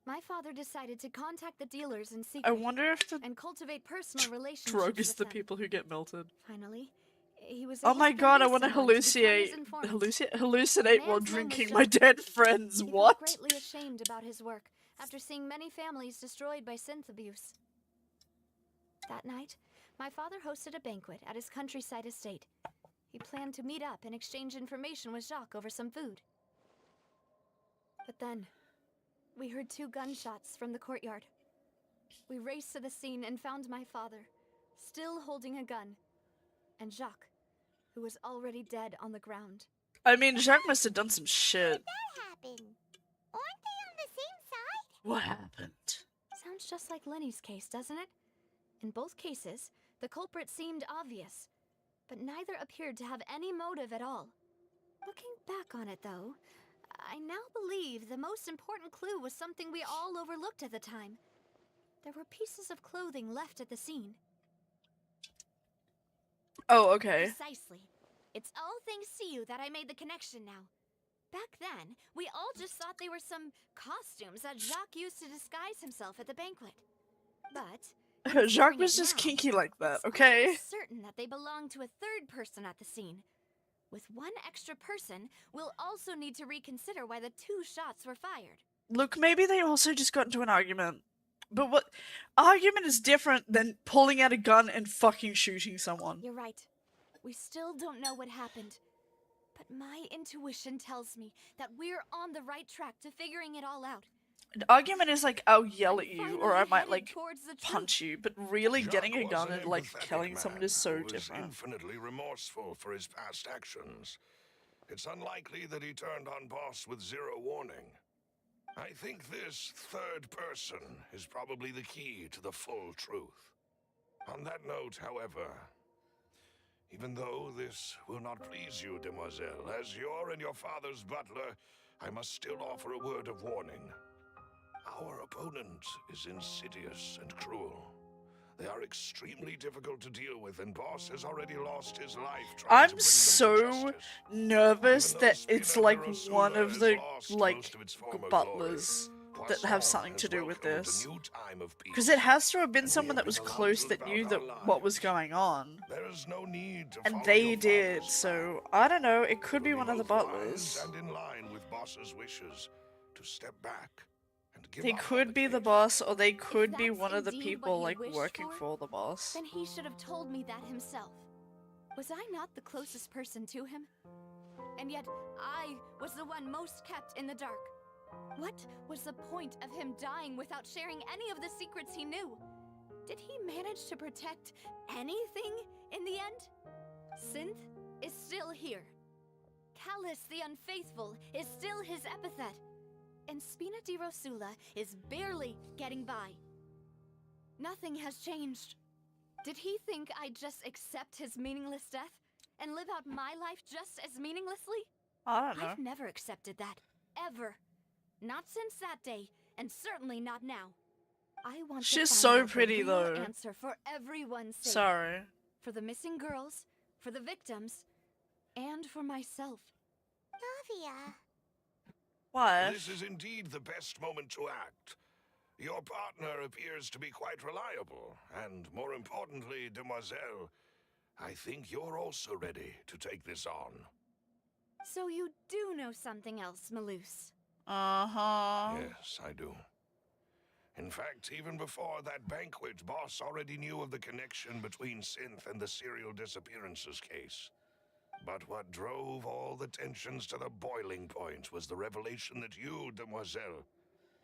S5: my father decided to contact the dealers in secret
S3: I wonder if the
S5: and cultivate personal relationships
S3: drug is
S5: with
S3: the
S5: them.
S3: people who get melted.
S5: Finally, he was
S3: Oh
S5: able
S3: my
S5: to
S3: god, I
S5: convince
S3: want to
S5: someone to become his
S3: hallucinate,
S5: informant.
S3: hallucinate
S5: The
S3: while
S5: man's name was
S3: drinking my
S5: Jacques.
S3: dead friends.
S5: He felt
S3: What?
S5: greatly ashamed about his work after seeing many families destroyed by synth abuse. That night, my father hosted a banquet at his countryside estate. He planned to meet up and exchange information with Jacques over some food. But then, we heard 2 gunshots from the courtyard. We raced to the scene and found my father, still holding a gun, and Jacques, who was already dead on the ground.
S3: I mean, Jacques must have done some shit.
S2: That happened. Aren't they on the same side?
S3: What happened?
S5: Sounds just like Lenny's case, doesn't it? In both cases, the culprit seemed obvious, but neither appeared to have any motive at all. Looking back on it, though, I now believe the most important clue was something we all overlooked at the time. There were pieces of clothing left at the scene.
S3: Oh, okay.
S5: Precisely. It's all thanks to you that I made the connection now. Back then, we all just thought they were some costumes that Jacques used to disguise himself at the banquet. But
S3: Jacques was just kinky like that, okay?
S5: I'm certain that they belong to a third person at the scene. With one extra person, we'll also need to reconsider why the 2 shots were fired.
S3: Look, maybe they also just got into an argument. But what argument is different than pulling out a gun and fucking shooting someone?
S5: You're right. We still don't know what happened. But my intuition tells me that we're on the right track to figuring it all out.
S3: An argument is like, I'll yell at you, or I might,
S5: headed
S3: like,
S5: towards the
S3: punch you, but really getting a
S4: Jacques
S3: gun
S4: was
S3: and,
S4: an
S3: like,
S4: empathetic
S3: killing someone
S4: man
S3: is so
S4: who was
S3: different.
S4: infinitely remorseful for his past actions. It's unlikely that he turned on Boss with zero warning. I think this third person is probably the key to the full truth. On that note, however, even though this will not please you, demoiselle, as you're and your father's butler, I must still offer a word of warning. Our opponent is insidious and cruel. They are extremely difficult to deal with, and Boss has already lost his life trying to
S3: I'm
S4: bring them to
S3: so
S4: justice.
S3: nervous that it's like
S4: Rosula
S3: one of
S4: has
S3: the
S4: lost
S3: like
S4: most of its former
S3: butlers
S4: glory.
S3: that have
S4: Poisson
S3: something to
S4: has
S3: do with
S4: welcomed
S3: this.
S4: a new time of
S3: Because
S4: peace,
S3: it has to have been
S4: and we
S3: someone
S4: have
S3: that was
S4: been allowed
S3: close
S4: to
S3: that
S4: live
S3: knew
S4: out
S3: that
S4: our
S3: what was
S4: lives.
S3: going on.
S4: There is no need to
S3: And
S4: follow
S3: they
S4: your
S3: did,
S4: father's
S3: so I don't know, it could be
S4: But
S3: one
S4: we
S3: of the
S4: both
S3: butlers.
S4: rise and in line with Boss's wishes to step back and give
S3: They
S4: up on
S3: could be the
S4: case.
S3: boss, or they could be
S5: that's
S3: one of the
S5: indeed
S3: people
S5: what
S3: like
S5: he wished
S3: working
S5: for,
S3: for the boss.
S5: Then he should have told me that himself. Was I not the closest person to him? And yet, I was the one most kept in the dark. What was the point of him dying without sharing any of the secrets he knew? Did he manage to protect anything in the end? Synth is still here. Callus the Unfaithful is still his epithet. And Spina di Rosula is barely getting by. Nothing has changed. Did he think I'd just accept his meaningless death and live out my life just as meaninglessly?
S3: I don't know.
S5: I've never accepted that. Ever. Not since that day, and certainly not now. I want to
S3: She's
S5: find
S3: so
S5: out the
S3: pretty,
S5: real
S3: though.
S5: answer for everyone's sake.
S3: Sorry.
S5: For the missing girls, for the victims, and for myself.
S2: Navia.
S3: What?
S4: This is indeed the best moment to act. Your partner appears to be quite reliable, and more importantly, demoiselle, I think you're also ready to take this on.
S5: So you do know something else, Maloose?
S3: Uh-huh.
S4: Yes, I do. In fact, even before that banquet, Boss already knew of the connection between Synth and the serial disappearances case. But what drove all the tensions to the boiling point was the revelation that you, demoiselle,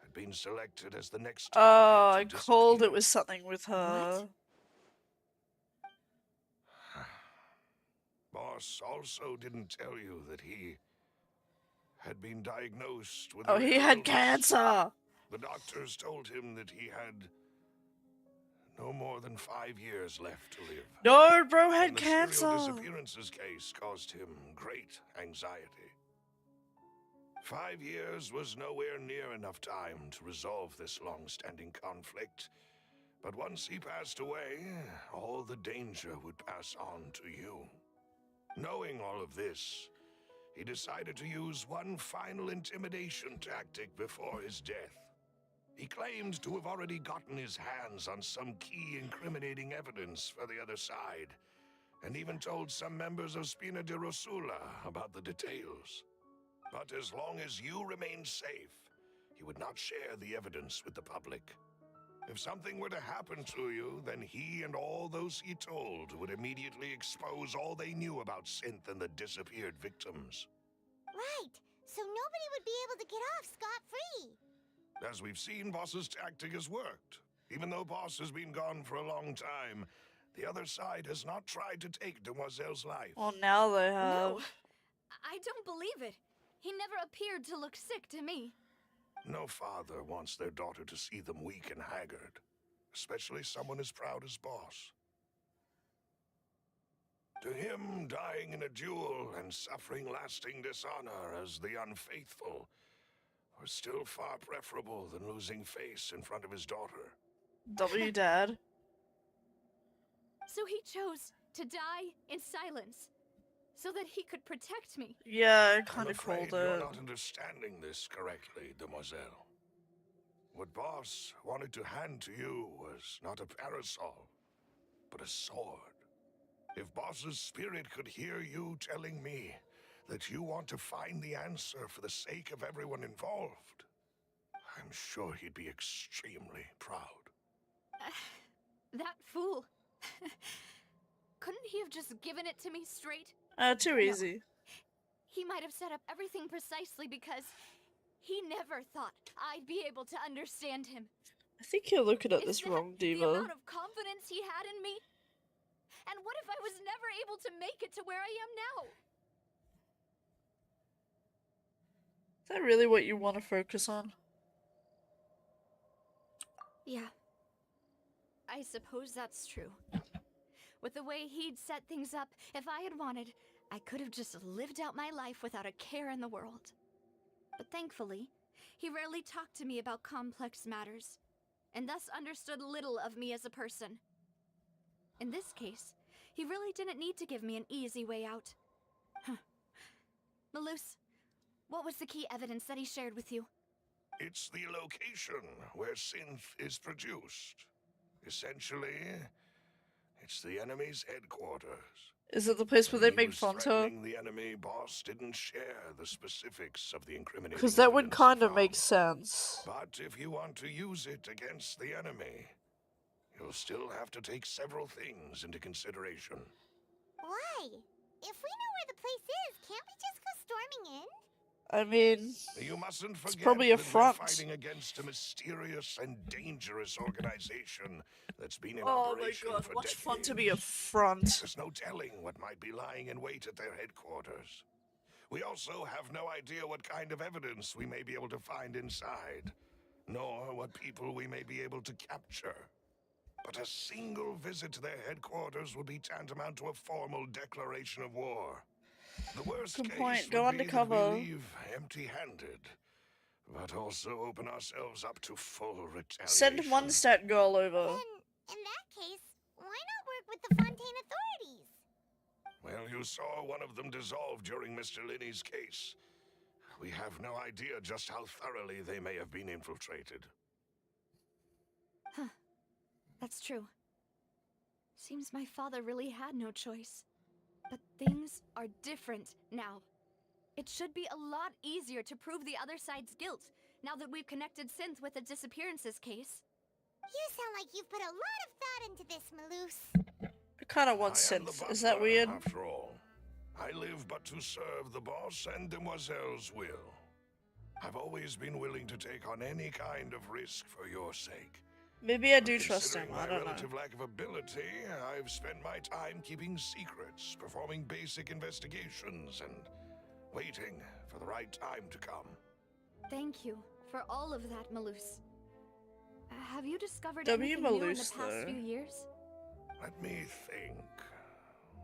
S4: had been selected as the next
S3: Oh,
S4: target
S3: I
S4: to
S3: called
S4: disappear.
S3: it was something with her.
S4: Boss also didn't tell you that he had been diagnosed with
S3: Oh,
S4: a
S3: he
S4: rare
S3: had
S4: illness.
S3: cancer!
S4: The doctors told him that he had no more than 5 years left to live.
S3: No, bro had
S4: And the
S3: cancer!
S4: serial disappearances case caused him great anxiety. 5 years was nowhere near enough time to resolve this long-standing conflict. But once he passed away, all the danger would pass on to you. Knowing all of this, he decided to use one final intimidation tactic before his death. He claimed to have already gotten his hands on some key incriminating evidence for the other side, and even told some members of Spina di Rosula about the details. But as long as you remained safe, he would not share the evidence with the public. If something were to happen to you, then he and all those he told would immediately expose all they knew about Synth and the disappeared victims.
S2: Right, so nobody would be able to get off scot-free.
S4: As we've seen, Boss's tactic has worked. Even though Boss has been gone for a long time, the other side has not tried to take Demoiselle's life.
S3: Well, now they have.
S5: No, I don't believe it. He never appeared to look sick to me.
S4: No father wants their daughter to see them weak and haggard, especially someone as proud as Boss. To him, dying in a duel and suffering lasting dishonor as the unfaithful was still far preferable than losing face in front of his daughter.
S3: W Dad.
S5: So he chose to die in silence, so that he could protect me.
S3: Yeah, I
S4: I'm
S3: kind of
S4: afraid
S3: called
S4: you're
S3: it.
S4: not understanding this correctly, demoiselle. What Boss wanted to hand to you was not a parasol, but a sword. If Boss's spirit could hear you telling me that you want to find the answer for the sake of everyone involved, I'm sure he'd be extremely proud.
S5: That fool. Couldn't he have just given it to me straight?
S3: Too
S5: No.
S3: easy.
S5: He might have set up everything precisely because he never thought I'd be able to understand him.
S3: I think you're looking at
S5: Is
S3: this
S5: that
S3: wrong,
S5: the
S3: Diva.
S5: amount of confidence he had in me? And what if I was never able to make it to where I am now?
S3: Is that really what you want to focus on?
S5: Yeah. I suppose that's true. With the way he'd set things up, if I had wanted, I could have just lived out my life without a care in the world. But thankfully, he rarely talked to me about complex matters, and thus understood little of me as a person. In this case, he really didn't need to give me an easy way out. Maloose, what was the key evidence that he shared with you?
S4: It's the location where Synth is produced. Essentially, it's the enemy's headquarters.
S3: Is it the place where they
S4: When he
S3: make
S4: was
S3: fun to?
S4: threatening the enemy, Boss didn't share the specifics of the incriminating
S3: Because that would
S4: evidence
S3: kind
S4: he
S3: of make
S4: found.
S3: sense.
S4: But if you want to use it against the enemy, you'll still have to take several things into consideration.
S2: Why? If we know where the place is, can't we just go storming in?
S3: I mean,
S4: You mustn't
S3: it's
S4: forget
S3: probably a
S4: that we're
S3: front.
S4: fighting against a mysterious and dangerous organization that's been in
S3: Oh my
S4: operation
S3: god,
S4: for
S3: watch
S4: decades.
S3: fun to be a front.
S4: There's no telling what might be lying in wait at their headquarters. We also have no idea what kind of evidence we may be able to find inside, nor what people we may be able to capture. But a single visit to their headquarters would be tantamount to a formal declaration of war. The worst
S3: Good
S4: case
S3: point.
S4: would
S3: Go
S4: be
S3: undercover.
S4: that we leave empty-handed, but also open ourselves up to full retaliation.
S3: Send one stat girl over.
S2: In that case, why not work with the Fontaine authorities?
S4: you saw one of them dissolve during Mr. Linney's case. We have no idea just how thoroughly they may have been infiltrated.
S5: Huh. That's true. Seems my father really had no choice. But things are different now. It should be a lot easier to prove the other side's guilt, now that we've connected Synth with the disappearances case.
S2: You sound like you've put a lot of thought into this, Maloose.
S3: I kind of want
S4: I am the
S3: synth. Is that
S4: butler,
S3: weird?
S4: After all, I live but to serve the boss and Demoiselle's will. I've always been willing to take on any kind of risk for your sake.
S3: Maybe I do trust him.
S4: Considering
S3: I
S4: my
S3: don't know.
S4: relative lack of ability, I've spent my time keeping secrets, performing basic investigations, and waiting for the right time to come.
S5: Thank you for all of that, Maloose. Have you discovered
S3: W.
S5: anything new in the
S3: Maloose,
S5: past
S3: though.
S5: few years?
S4: Let me think.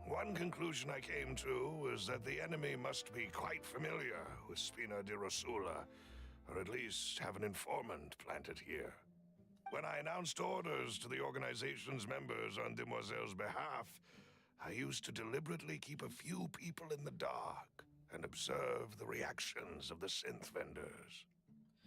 S4: One conclusion I came to is that the enemy must be quite familiar with Spina di Rosula, or at least have an informant planted here. When I announced orders to the organization's members on Demoiselle's behalf, I used to deliberately keep a few people in the dark and observe the reactions of the synth vendors.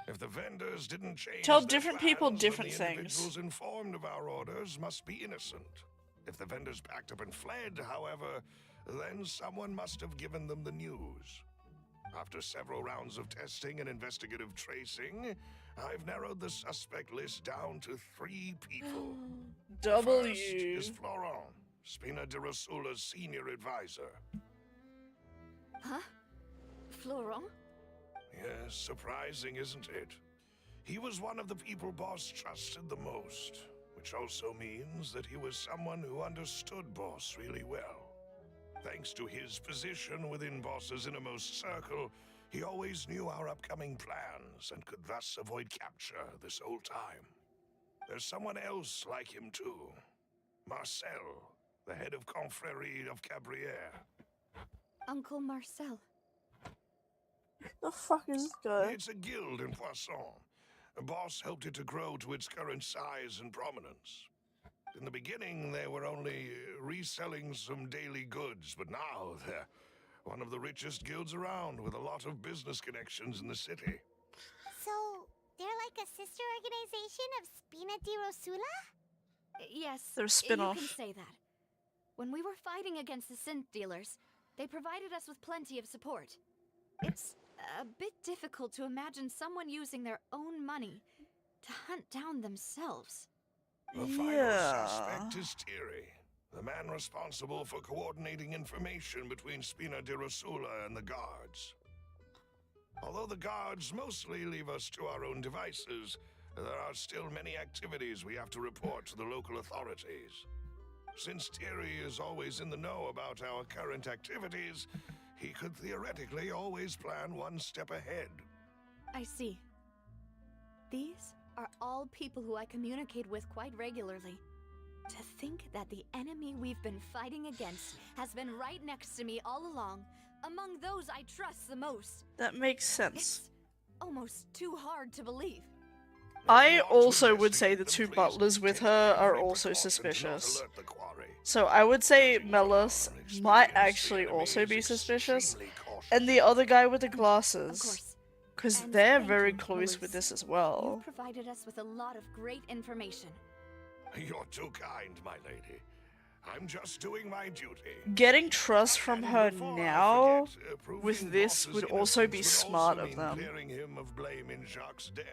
S4: If the vendors didn't change
S3: Tell
S4: their
S3: different people
S4: plans,
S3: different
S4: then the
S3: things.
S4: individuals informed of our orders must be innocent. If the vendors packed up and fled, however, then someone must have given them the news. After several rounds of testing and investigative tracing, I've narrowed the suspect list down to 3 people.
S3: W.
S4: First is Florent, Spina di Rosula's senior advisor.
S5: Huh? Florent?
S4: Yes, surprising, isn't it? He was one of the people Boss trusted the most, which also means that he was someone who understood Boss really well. Thanks to his position within Boss's innermost circle, he always knew our upcoming plans and could thus avoid capture this whole time. There's someone else like him too. Marcel, the head of Confrérie of Cabrières.
S5: Uncle Marcel.
S3: The fuck is this guy?
S4: It's a guild in Poisson. Boss helped it to grow to its current size and prominence. In the beginning, they were only reselling some daily goods, but now they're one of the richest guilds around with a lot of business connections in the city.
S2: So, they're like a sister organization of Spina di Rosula?
S5: Yes,
S3: They're a spin-off.
S5: you can say that. When we were fighting against the synth dealers, they provided us with plenty of support. It's a bit difficult to imagine someone using their own money to hunt down themselves.
S4: The final suspect is Thierry, the man responsible for coordinating information between Spina di Rosula and the guards. Although the guards mostly leave us to our own devices, there are still many activities we have to report to the local authorities. Since Thierry is always in the know about our current activities, he could theoretically always plan one step ahead.
S5: I see. These are all people who I communicate with quite regularly. To think that the enemy we've been fighting against has been right next to me all along, among those I trust the most.
S3: That makes sense.
S5: It's almost too hard to believe.
S3: I also would say the 2 butlers with her are also suspicious. So I would say Melis might actually also be suspicious, and the other guy with the glasses, because they're very close with this as well.
S5: You provided us with a lot of great information.
S4: You're too kind, my lady. I'm just doing my duty.
S3: Getting trust from her now with this would also be smart of them.
S4: Clearing him of blame in Jacques' death.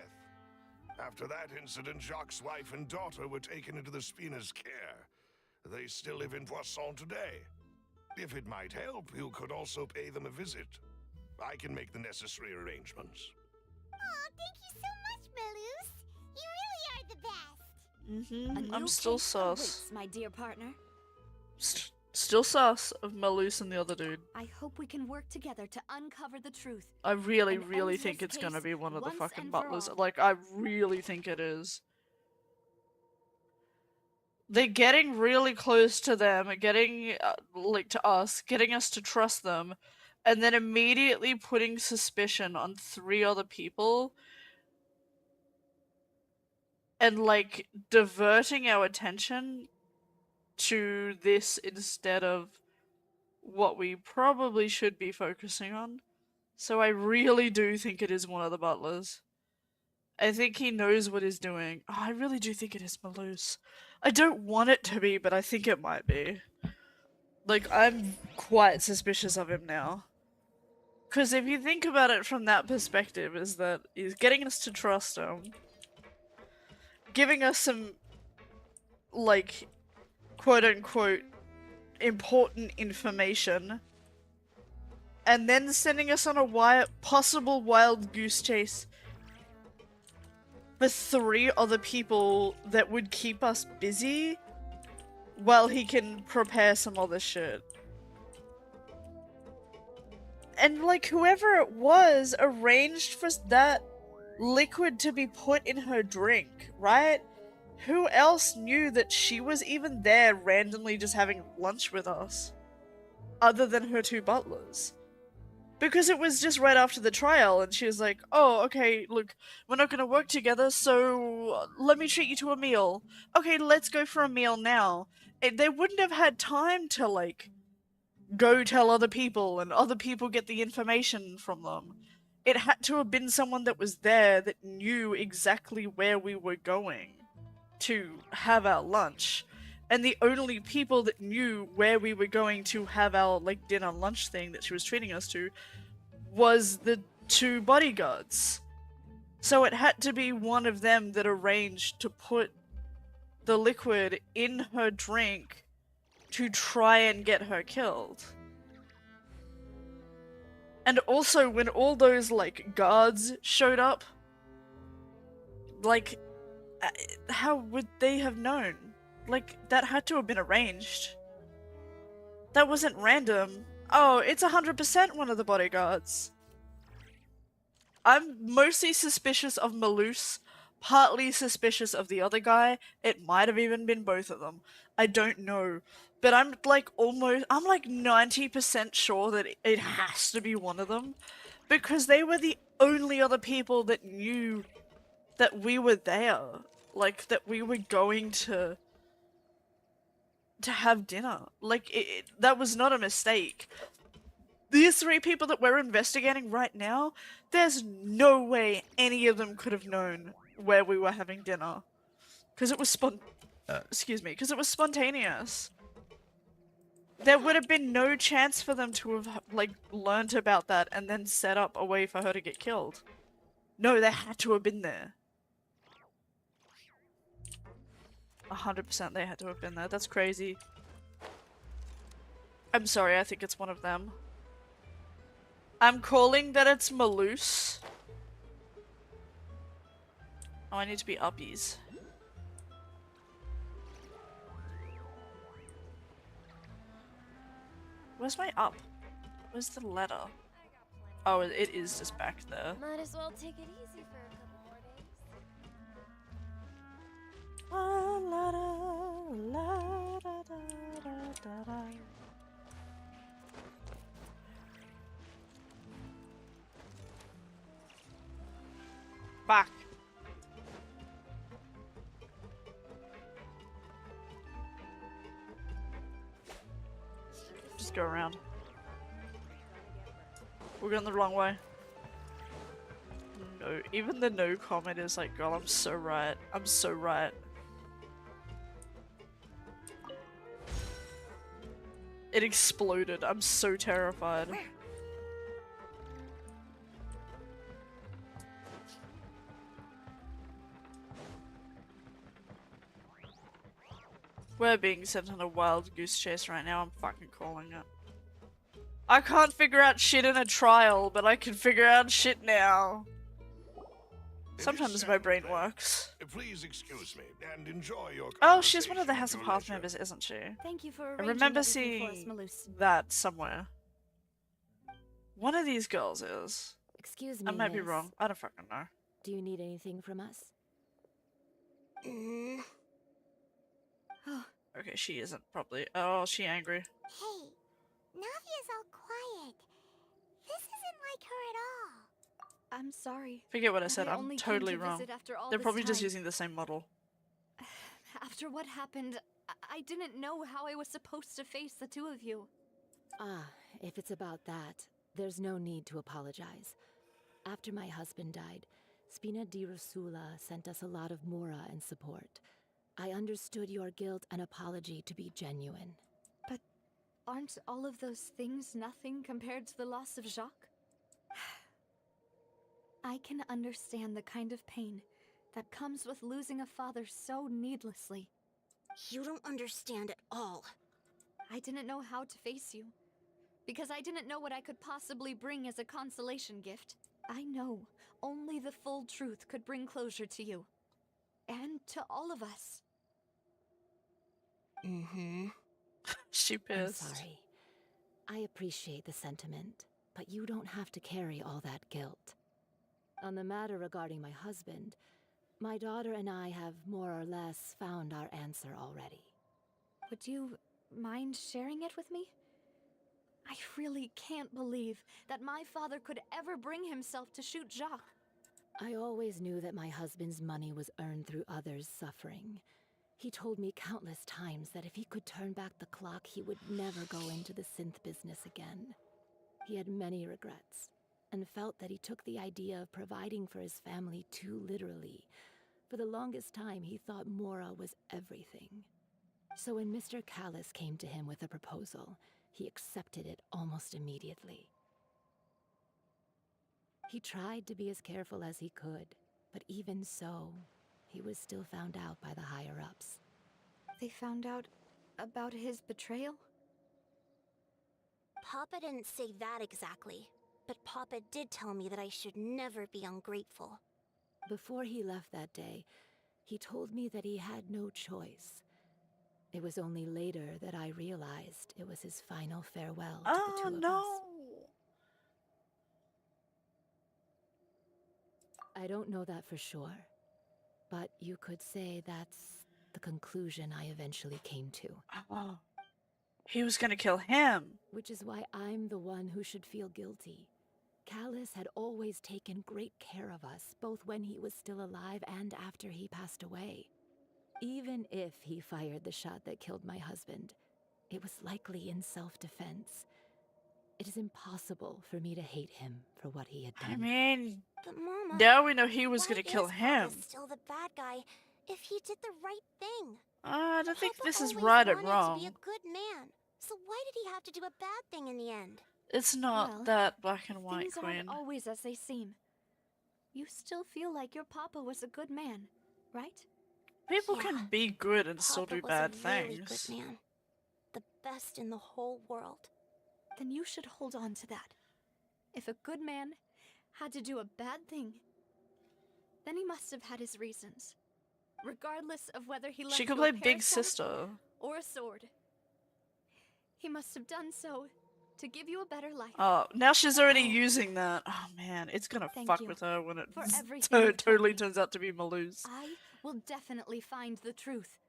S4: After that incident, Jacques' wife and daughter were taken into the Spina's care. They still live in Poisson today. If it might help, you could also pay them a visit. I can make the necessary arrangements.
S2: Aw, thank you so much, Maloose. You really are the best.
S3: I'm still sus.
S5: Awaits, my dear partner.
S3: Still sus of Melis and the other dude.
S5: I hope we can work together to uncover the truth.
S3: I really,
S5: and
S3: really
S5: end
S3: think
S5: this
S3: it's gonna
S5: case
S3: be one of the
S5: once
S3: fucking
S5: and for
S3: butlers.
S5: all.
S3: Like, I really think it is. They're getting really close to them, getting, like, to us, getting us to trust them, and then immediately putting suspicion on 3 other people, and, like, diverting our attention to this instead of what we probably should be focusing on. So I really do think it is one of the butlers. I think he knows what he's doing. Oh, I really do think it is Malus. I don't want it to be, but I think it might be. Like, I'm quite suspicious of him now. Because if you think about it from that perspective, is that he's getting us to trust him, giving us some, like, quote-unquote, important information, and then sending us on a possible wild goose chase for 3 other people that would keep us busy while he can prepare some other shit. And, like, whoever it was arranged for that liquid to be put in her drink, right? Who else knew that she was even there randomly just having lunch with us? Other than her 2 butlers. Because it was just right after the trial, and she was like, oh, okay, look, we're not gonna work together, so let me treat you to a meal. Okay, let's go for a meal now. They wouldn't have had time to, like, go tell other people, and other people get the information from them. It had to have been someone that was there that knew exactly where we were going to have our lunch. And the only people that knew where we were going to have our, like, dinner lunch thing that she was treating us to was the 2 bodyguards. So it had to be one of them that arranged to put the liquid in her drink to try and get her killed. And also, when all those, like, guards showed up, like, how would they have known? Like, that had to have been arranged. That wasn't random. Oh, it's 100% one of the bodyguards. I'm mostly suspicious of Malus, partly suspicious of the other guy. It might have even been both of them. I don't know. But I'm like 90% sure that it has to be one of them. Because they were the only other people that knew that we were there. Like, that we were going to have dinner. Like, that was not a mistake. These 3 people that we're investigating right now, there's no way any of them could have known where we were having dinner. Because it was because it was spontaneous. There would have been no chance for them to have, like, learnt about that and then set up a way for her to get killed. No, they had to have been there. 100% they had to have been there. That's crazy. I'm sorry, I think it's one of them. I'm calling that it's Malus. Oh, I need to be uppies. Where's my up? Where's the letter? Oh, it is just back there.
S20: Might as well take it easy for a couple more days.
S3: Back. Just go around. We're going the wrong way. No, even the no comment is like, girl, I'm so right. I'm so right. It exploded. I'm so terrified. We're being sent on a wild goose chase right now. I'm fucking calling it. I can't figure out shit in a trial, but I can figure out shit now. Sometimes my brain works.
S4: Please excuse me and enjoy your
S3: Oh, she's one of the House of Hearth members, isn't she?
S5: Thank you for
S3: I
S5: arranging
S3: remember
S5: everything for us,
S3: seeing
S5: Malus.
S3: that somewhere. One of these girls is.
S7: Excuse me,
S3: I might be
S7: miss.
S3: wrong. I don't fucking know.
S7: Do you need anything from us?
S3: Okay, she isn't probably. Oh, is she angry?
S2: Hey, Navia's all quiet. This isn't like her at all.
S5: I'm sorry.
S3: Forget what I said. I'm
S5: only came
S3: totally
S5: to
S3: wrong.
S5: visit after all
S3: They're
S5: this
S3: probably just
S5: time.
S3: using the same model.
S5: After what happened, I didn't know how I was supposed to face the 2 of you.
S2: Ah, if it's about that, there's no need to apologize. After my husband died, Spina di Rosula sent us a lot of mora and support. I understood your guilt and apology to be genuine.
S5: But aren't all of those things nothing compared to the loss of Jacques? I can understand the kind of pain that comes with losing a father so needlessly.
S2: You don't understand at all.
S5: I didn't know how to face you, because I didn't know what I could possibly bring as a consolation gift. I know only the full truth could bring closure to you. And to all of us.
S2: Mm-hmm.
S3: She pissed.
S2: I'm sorry. I appreciate the sentiment, but you don't have to carry all that guilt. On the matter regarding my husband, my daughter and I have more or less found our answer already.
S5: Would you mind sharing it with me? I really can't believe that my father could ever bring himself to shoot Jacques.
S2: I always knew that my husband's money was earned through others' suffering. He told me countless times that if he could turn back the clock, he would never go into the synth business again. He had many regrets, and felt that he took the idea of providing for his family too literally. For the longest time, he thought Mora was everything. So when Mr. Callis came to him with a proposal, he accepted it almost immediately. He tried to be as careful as he could, but even so, he was still found out by the higher-ups.
S5: They found out about his betrayal?
S2: Papa didn't say that exactly, but Papa did tell me that I should never be ungrateful. Before he left that day, he told me that he had no choice. It was only later that I realized it was his final farewell to the two of us. I don't know that for sure, but you could say that's the conclusion I eventually came to.
S3: Oh. He was gonna kill him.
S2: Which is why I'm the one who should feel guilty. Callis had always taken great care of us, both when he was still alive and after he passed away. Even if he fired the shot that killed my husband, it was likely in self-defense. It is impossible for me to hate him for what he had done.
S3: I mean,
S2: but Mama,
S3: now we know he was gonna kill him.
S2: Papa still the bad guy if he did the right thing?
S3: I don't think
S2: Papa
S3: this is
S2: always
S3: right or
S2: wanted
S3: wrong.
S2: to be a good man, so why did he have to do a bad thing in the end?
S3: It's not
S5: Well,
S3: that black and white,
S5: things
S3: Queen.
S5: aren't always as they seem. You still feel like your papa was a good man, right?
S3: People can be good and still do bad
S2: was a really
S3: things.
S2: good man. The best in the whole world.
S5: Then you should hold on to that. If a good man had to do a bad thing, then he must have had his reasons. Regardless of whether he left
S3: She could
S5: you
S3: play
S5: a
S3: Big
S5: parasol
S3: Sister.
S5: or a sword. He must have done so to give you a better life.
S3: Oh, now she's already using that. Oh man, it's gonna
S5: Thank
S3: fuck
S5: you
S3: with her when it
S5: for everything you told
S3: totally
S5: me.
S3: turns out to be Maluz.
S5: I will definitely find the truth.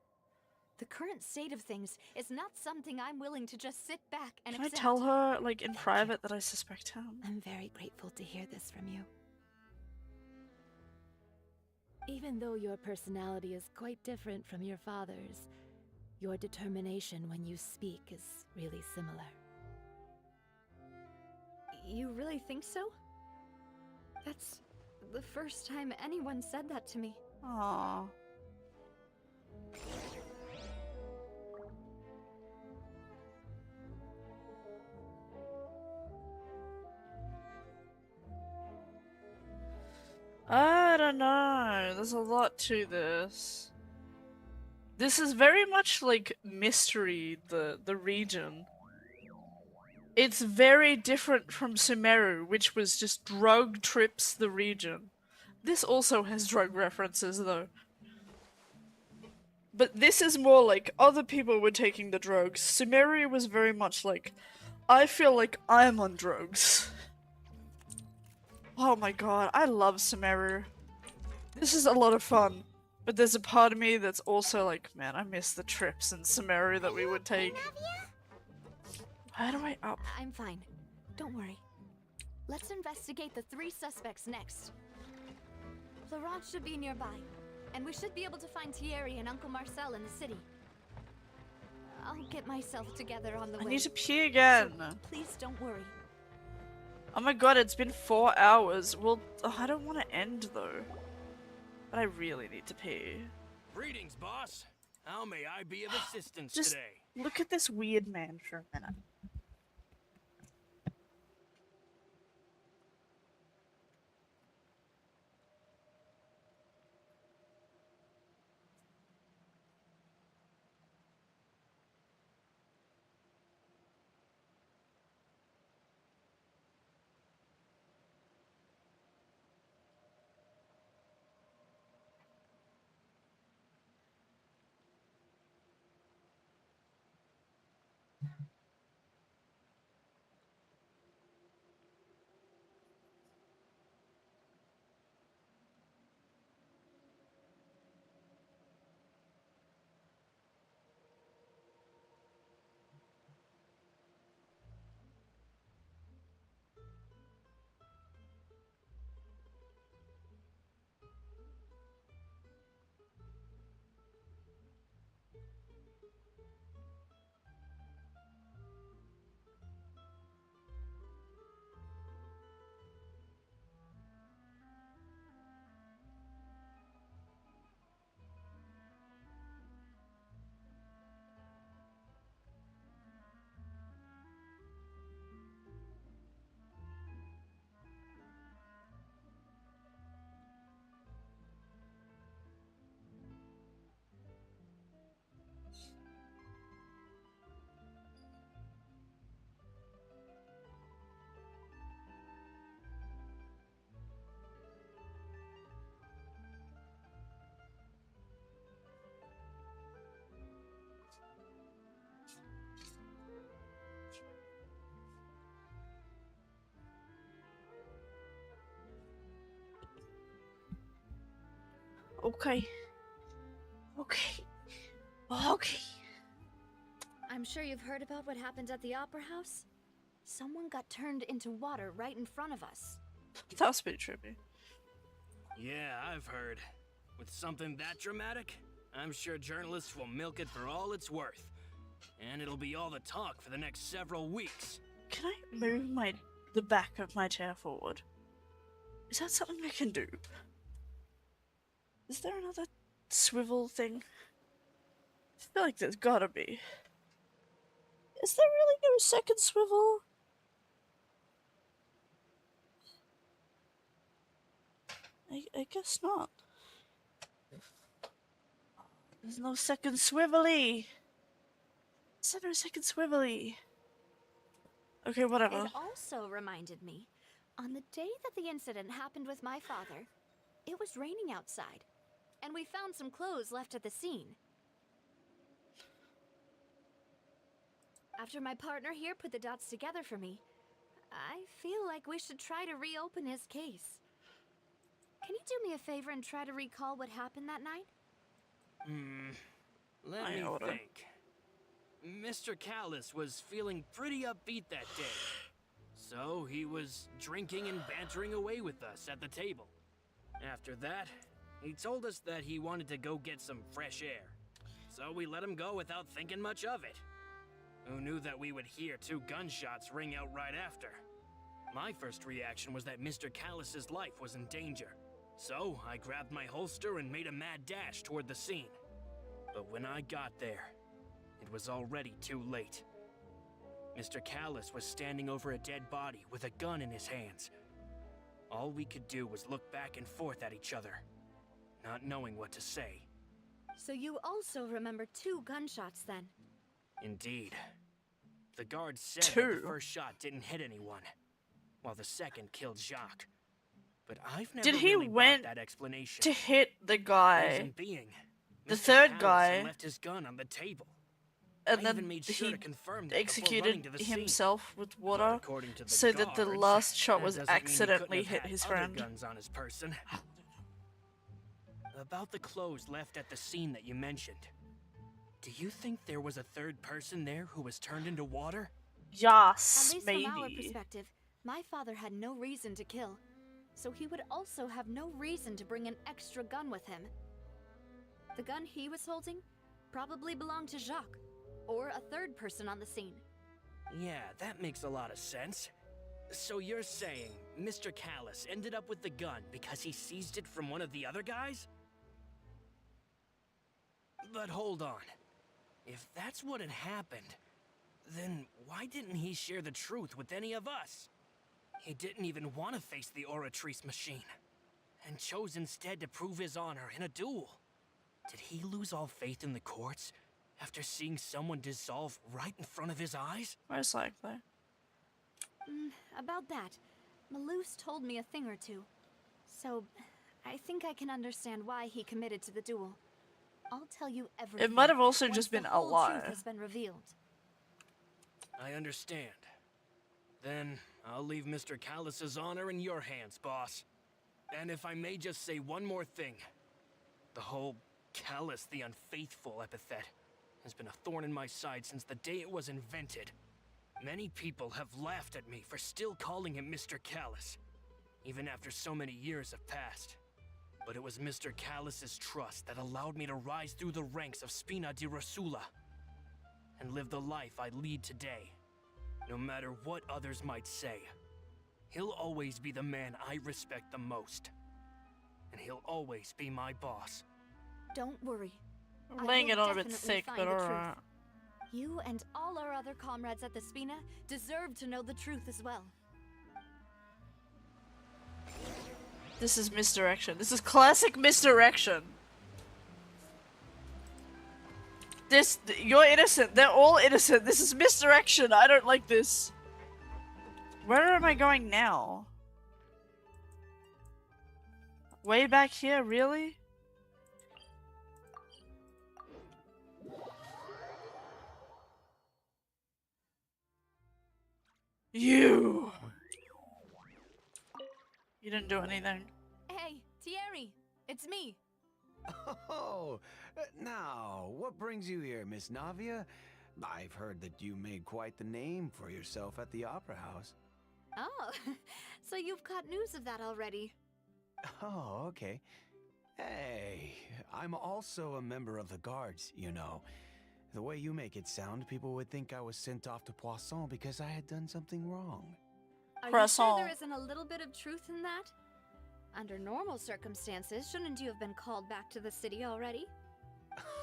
S5: The current state of things is not something I'm willing to just sit back and
S3: Can I
S5: accept.
S3: tell her, like, in private that I suspect him?
S2: I'm very grateful to hear this from you. Even though your personality is quite different from your father's, your determination when you speak is really similar.
S5: You really think so? That's the first time anyone said that to me.
S3: Aww. I don't know. There's a lot to this. This is very much like Mystery, the region. It's very different from Sumeru, which was just drug trips the region. This also has drug references though. But this is more like other people were taking the drugs. Sumeru was very much like, I feel like I'm on drugs. Oh my god, I love Sumeru. This is a lot of fun. But there's a part of me that's also like, man, I miss the trips in Sumeru that we would take. How do I up?
S5: I'm fine. Don't worry. Let's investigate the 3 suspects next. Laurent should be nearby, and we should be able to find Thierry and Uncle Marcel in the city. I'll get myself together on the
S3: I
S5: way.
S3: need to pee again.
S5: So please don't worry.
S3: Oh my god, it's been 4 hours. Well, I don't want to end though. But I really need to pee.
S21: Greetings, boss. How may I be of assistance
S3: Just
S21: today?
S3: look at this weird man for a minute. Okay. Okay. Okay.
S5: I'm sure you've heard about what happened at the Opera House. Someone got turned into water right in front of us.
S3: That was pretty trippy.
S21: Yeah, I've heard. With something that dramatic, I'm sure journalists will milk it for all it's worth. And it'll be all the talk for the next several weeks.
S3: Can I move the back of my chair forward? Is that something I can do? Is there another swivel thing? I feel like there's gotta be. Is there really no second swivel? I guess not. There's no second swivelly. Is there no second swivelly? Okay, whatever.
S5: It also reminded me, on the day that the incident happened with my father, it was raining outside, and we found some clothes left at the scene. After my partner here put the dots together for me, I feel like we should try to reopen his case. Can you do me a favor and try to recall what happened that night?
S21: Let me think. Mr. Callis was feeling pretty upbeat that day. So he was drinking and bantering away with us at the table. After that, he told us that he wanted to go get some fresh air. So we let him go without thinking much of it. Who knew that we would hear 2 gunshots ring out right after? My first reaction was that Mr. Callis's life was in danger. So I grabbed my holster and made a mad dash toward the scene. But when I got there, it was already too late. Mr. Callis was standing over a dead body with a gun in his hands. All we could do was look back and forth at each other, not knowing what to say.
S5: So you also remember 2 gunshots then?
S21: Indeed. The guard said that the first shot didn't hit anyone, while the second killed Jacques. But I've never
S3: Did he
S21: really
S3: went
S21: bought that explanation.
S3: to hit the guy?
S21: Reason being,
S3: The
S21: Mr.
S3: third
S21: Callis
S3: guy.
S21: left his gun on the table.
S3: And
S21: I
S3: then
S21: even made sure
S3: he
S21: to confirm that before running
S3: executed
S21: to the scene.
S3: himself with water
S21: According to the
S3: so that the
S21: guards,
S3: last shot
S21: that
S3: was
S21: doesn't mean he couldn't
S3: accidentally
S21: have
S3: hit
S21: had
S3: his
S21: other
S3: friend.
S21: guns on his person. About the clothes left at the scene that you mentioned. Do you think there was a third person there who was turned into water?
S3: Yes,
S5: At least
S3: maybe.
S5: from our perspective, my father had no reason to kill. So he would also have no reason to bring an extra gun with him. The gun he was holding probably belonged to Jacques. or a third person on the scene.
S21: Yeah, that makes a lot of sense. So you're saying Mr. Callus ended up with the gun because he seized it from one of the other guys? But hold on. If that's what had happened, then why didn't he share the truth with any of us? He didn't even want to face the Oratrice machine, and chose instead to prove his honor in a duel. Did he lose all faith in the courts after seeing someone dissolve right in front of his eyes?
S3: Most likely.
S5: About that, Maloof's told me a thing or two. So, I think I can understand why he committed to the duel. I'll tell you everything.
S3: It might have also
S5: once
S3: just been
S5: the
S3: a
S5: whole
S3: lie.
S5: truth has been revealed.
S21: I understand. Then I'll leave Mr. Callus's honor in your hands, boss. And if I may just say one more thing. The whole Callus the Unfaithful epithet has been a thorn in my side since the day it was invented. Many people have laughed at me for still calling him Mr. Callus, even after so many years have passed. But it was Mr. Callus's trust that allowed me to rise through the ranks of Spina di Rosula and live the life I lead today. No matter what others might say, he'll always be the man I respect the most. And he'll always be my boss.
S5: Don't worry.
S3: I'm laying it on a bit
S5: definitely
S3: thick,
S5: find
S3: but
S5: the truth.
S3: alright.
S5: You and all our other comrades at the Spina deserve to know the truth as well.
S3: This is misdirection. This is classic misdirection. You're innocent. They're all innocent. This is misdirection. I don't like this. Where am I going now? Way back here, really? You didn't do anything.
S5: Hey, Thierry, it's me.
S8: Oh, now, what brings you here, Miss Navia? I've heard that you made quite the name for yourself at the Opera House.
S5: Oh, so you've caught news of that already.
S8: Oh, okay. Hey, I'm also a member of the Guards, you know. The way you make it sound, people would think I was sent off to Poisson because I had done something wrong.
S5: Are you sure there isn't a little bit of truth in that? Under normal circumstances, shouldn't you have been called back to the city already?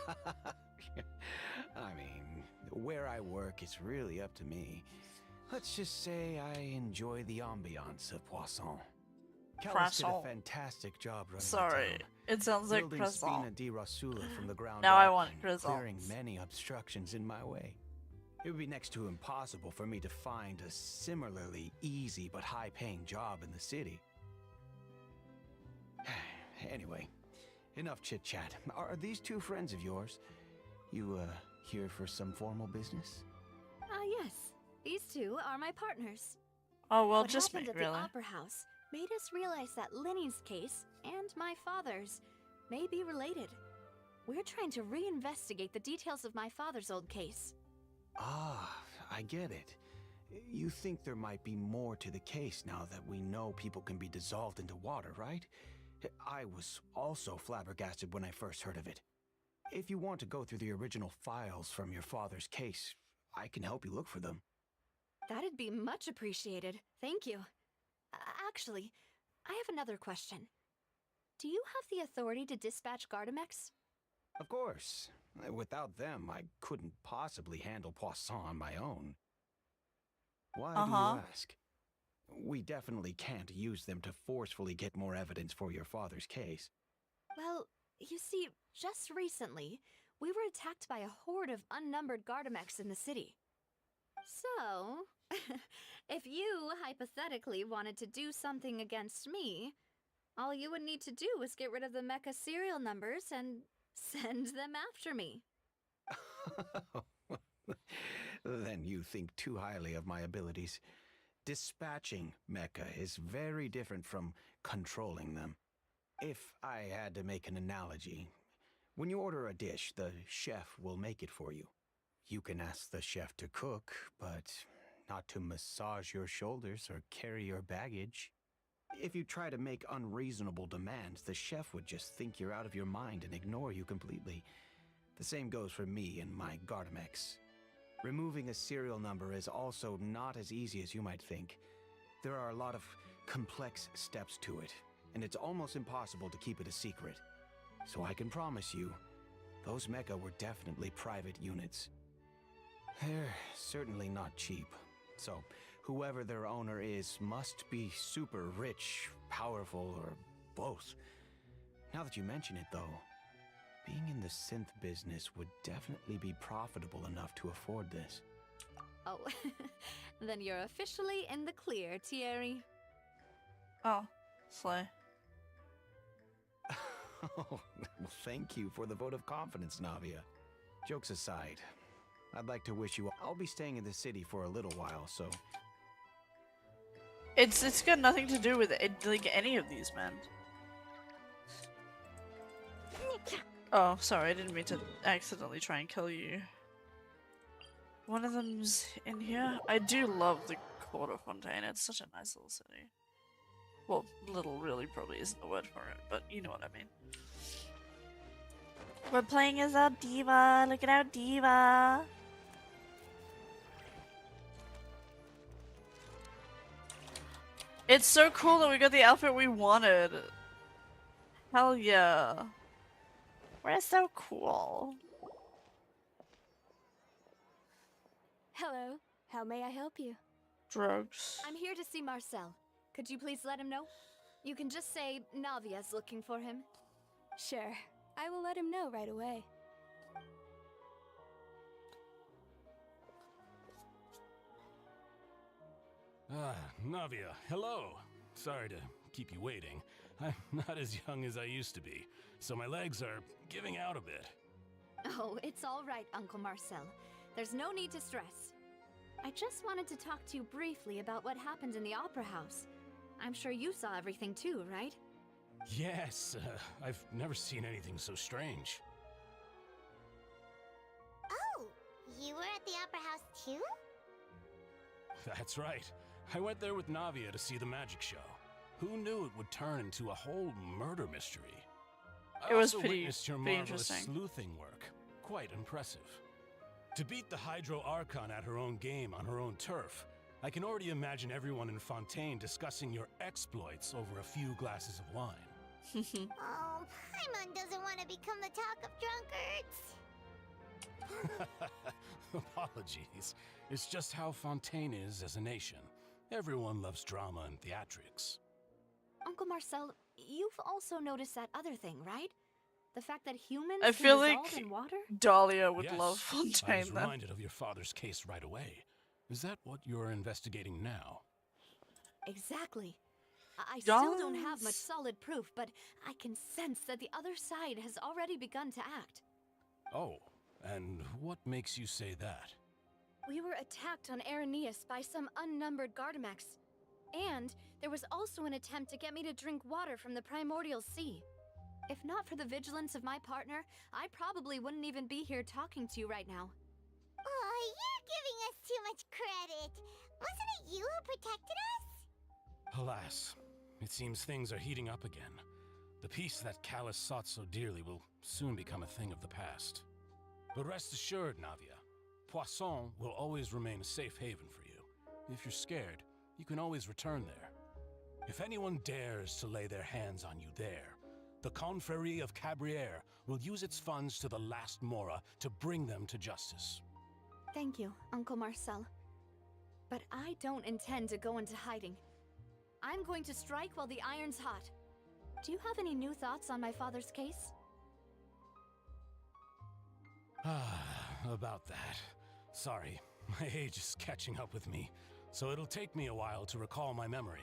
S8: I mean, where I work is really up to me. Let's just say I enjoy the ambiance of Poisson. Callus did a fantastic job running
S3: Sorry,
S8: the town,
S3: it sounds like
S8: building
S3: croissant.
S8: Spina di Rosula from the ground
S3: Now I
S8: up
S3: want
S8: and
S3: croissants.
S8: clearing many obstructions in my way. It would be next to impossible for me to find a similarly easy but high-paying job in the city. Anyway, enough chit-chat. Are these two friends of yours? You, here for some formal business?
S5: Yes. These two are my partners.
S3: Oh, well,
S5: what
S3: just
S5: happened
S3: me,
S5: at
S3: really.
S5: the Opera House made us realize that Linny's case and my father's may be related. We're trying to reinvestigate the details of my father's old case.
S8: Ah, I get it. You think there might be more to the case now that we know people can be dissolved into water, right? I was also flabbergasted when I first heard of it. If you want to go through the original files from your father's case, I can help you look for them.
S5: That'd be much appreciated. Thank you. Actually, I have another question. Do you have the authority to dispatch Gardamex?
S8: Of course. Without them, I couldn't possibly handle Poisson on my own. Why do you ask? We definitely can't use them to forcefully get more evidence for your father's case.
S5: Well, you see, just recently, we were attacked by a horde of unnumbered Gardamex in the city. So, if you hypothetically wanted to do something against me, all you would need to do is get rid of the mecha serial numbers and send them after me.
S8: Then you think too highly of my abilities. Dispatching mecha is very different from controlling them. If I had to make an analogy, when you order a dish, the chef will make it for you. You can ask the chef to cook, but not to massage your shoulders or carry your baggage. If you try to make unreasonable demands, the chef would just think you're out of your mind and ignore you completely. The same goes for me and my Gardamex. Removing a serial number is also not as easy as you might think. There are a lot of complex steps to it, and it's almost impossible to keep it a secret. So I can promise you, those mecha were definitely private units. They're certainly not cheap. So, whoever their owner is must be super rich, powerful, or both. Now that you mention it, though, being in the synth business would definitely be profitable enough to afford this.
S5: Oh, then you're officially in the clear, Thierry.
S3: Oh, slay.
S8: Oh, well, thank you for the vote of confidence, Navia. Jokes aside, I'd like to wish you... I'll be staying in the city for a little while, so...
S3: It's got nothing to do with it, like any of these men. Oh, sorry, I didn't mean to accidentally try and kill you. One of them's in here. I do love the court of Fontaine. It's such a nice little city. Well, little really probably isn't the word for it, but you know what I mean. We're playing as our diva. Look at our diva. It's so cool that we got the outfit we wanted. Hell yeah. We're so cool.
S14: Hello. How may I help you?
S3: Drugs.
S5: I'm here to see Marcel. Could you please let him know? You can just say Navia's looking for him.
S14: Sure. I will let him know right away.
S9: Ah, Navia, hello. Sorry to keep you waiting. I'm not as young as I used to be, so my legs are giving out a bit.
S5: Oh, it's all right, Uncle Marcel. There's no need to stress. I just wanted to talk to you briefly about what happened in the Opera House. I'm sure you saw everything too, right?
S9: Yes, I've never seen anything so strange.
S2: Oh, you were at the Opera House too?
S9: That's right. I went there with Navia to see the magic show. Who knew it would turn into a whole murder mystery?
S3: It was
S9: also
S3: pretty
S9: witnessed your marvelous
S3: interesting.
S9: sleuthing work. Quite impressive. To beat the Hydro Archon at her own game on her own turf, I can already imagine everyone in Fontaine discussing your exploits over a few glasses of wine.
S2: Oh, Paimon doesn't want to become the talk of drunkards.
S9: Apologies. It's just how Fontaine is as a nation. Everyone loves drama and theatrics.
S5: Uncle Marcel, you've also noticed that other thing, right? The fact that humans
S3: I
S5: can
S3: feel
S5: dissolve
S3: like
S5: in water?
S3: Dahlia would
S9: Yes,
S3: love
S9: I
S3: Fontaine
S9: was
S3: then.
S9: reminded of your father's case right away. Is that what you're investigating now?
S5: Exactly. I still don't have much
S3: Yes.
S5: solid proof, but I can sense that the other side has already begun to act.
S9: Oh, and what makes you say that?
S14: We were attacked on Araneus by some unnumbered Gardamex. And there was also an attempt to get me to drink water from the primordial sea.
S5: If not for the vigilance of my partner, I probably wouldn't even be here talking to you right now.
S2: Oh, you're giving us too much credit. Wasn't it you who protected us?
S9: Alas, it seems things are heating up again. The peace that Callus sought so dearly will soon become a thing of the past. But rest assured, Navia, Poisson will always remain a safe haven for you. If you're scared, you can always return there. If anyone dares to lay their hands on you there, the Confrérie of Cabrières will use its funds to the last Mora to bring them to justice.
S5: Thank you, Uncle Marcel. But I don't intend to go into hiding. I'm going to strike while the iron's hot. Do you have any new thoughts on my father's case?
S9: About that. Sorry, my age is catching up with me, so it'll take me a while to recall my memory.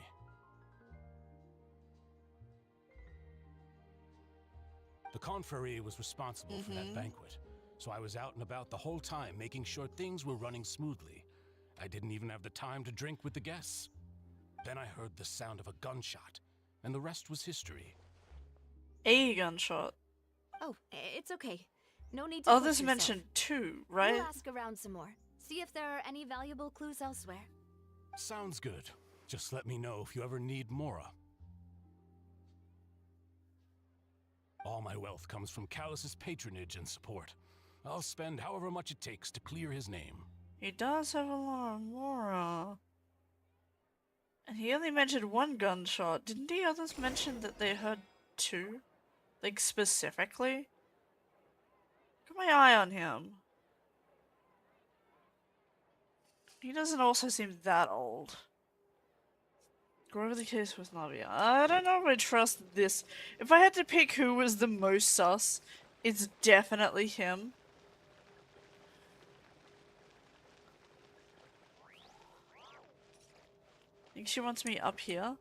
S9: The Confrérie was responsible for that banquet, so I was out and about the whole time making sure things were running smoothly. I didn't even have the time to drink with the guests. Then I heard the sound of a gunshot, and the rest was history.
S3: A gunshot.
S5: Oh, it's okay. No need to
S3: Oh,
S5: push
S3: this
S5: yourself.
S3: mentioned two, right?
S5: We'll ask around some more. See if there are any valuable clues elsewhere.
S9: Sounds good. Just let me know if you ever need Mora. All my wealth comes from Callus's patronage and support. I'll spend however much it takes to clear his name.
S3: He does have a lot of aura. And he only mentioned one gunshot. Didn't the others mention that they heard two? Like, specifically? Got my eye on him. He doesn't also seem that old. Go over the case with Navia. I don't know if I trust this. If I had to pick who was the most sus, it's definitely him. Think she wants me up here?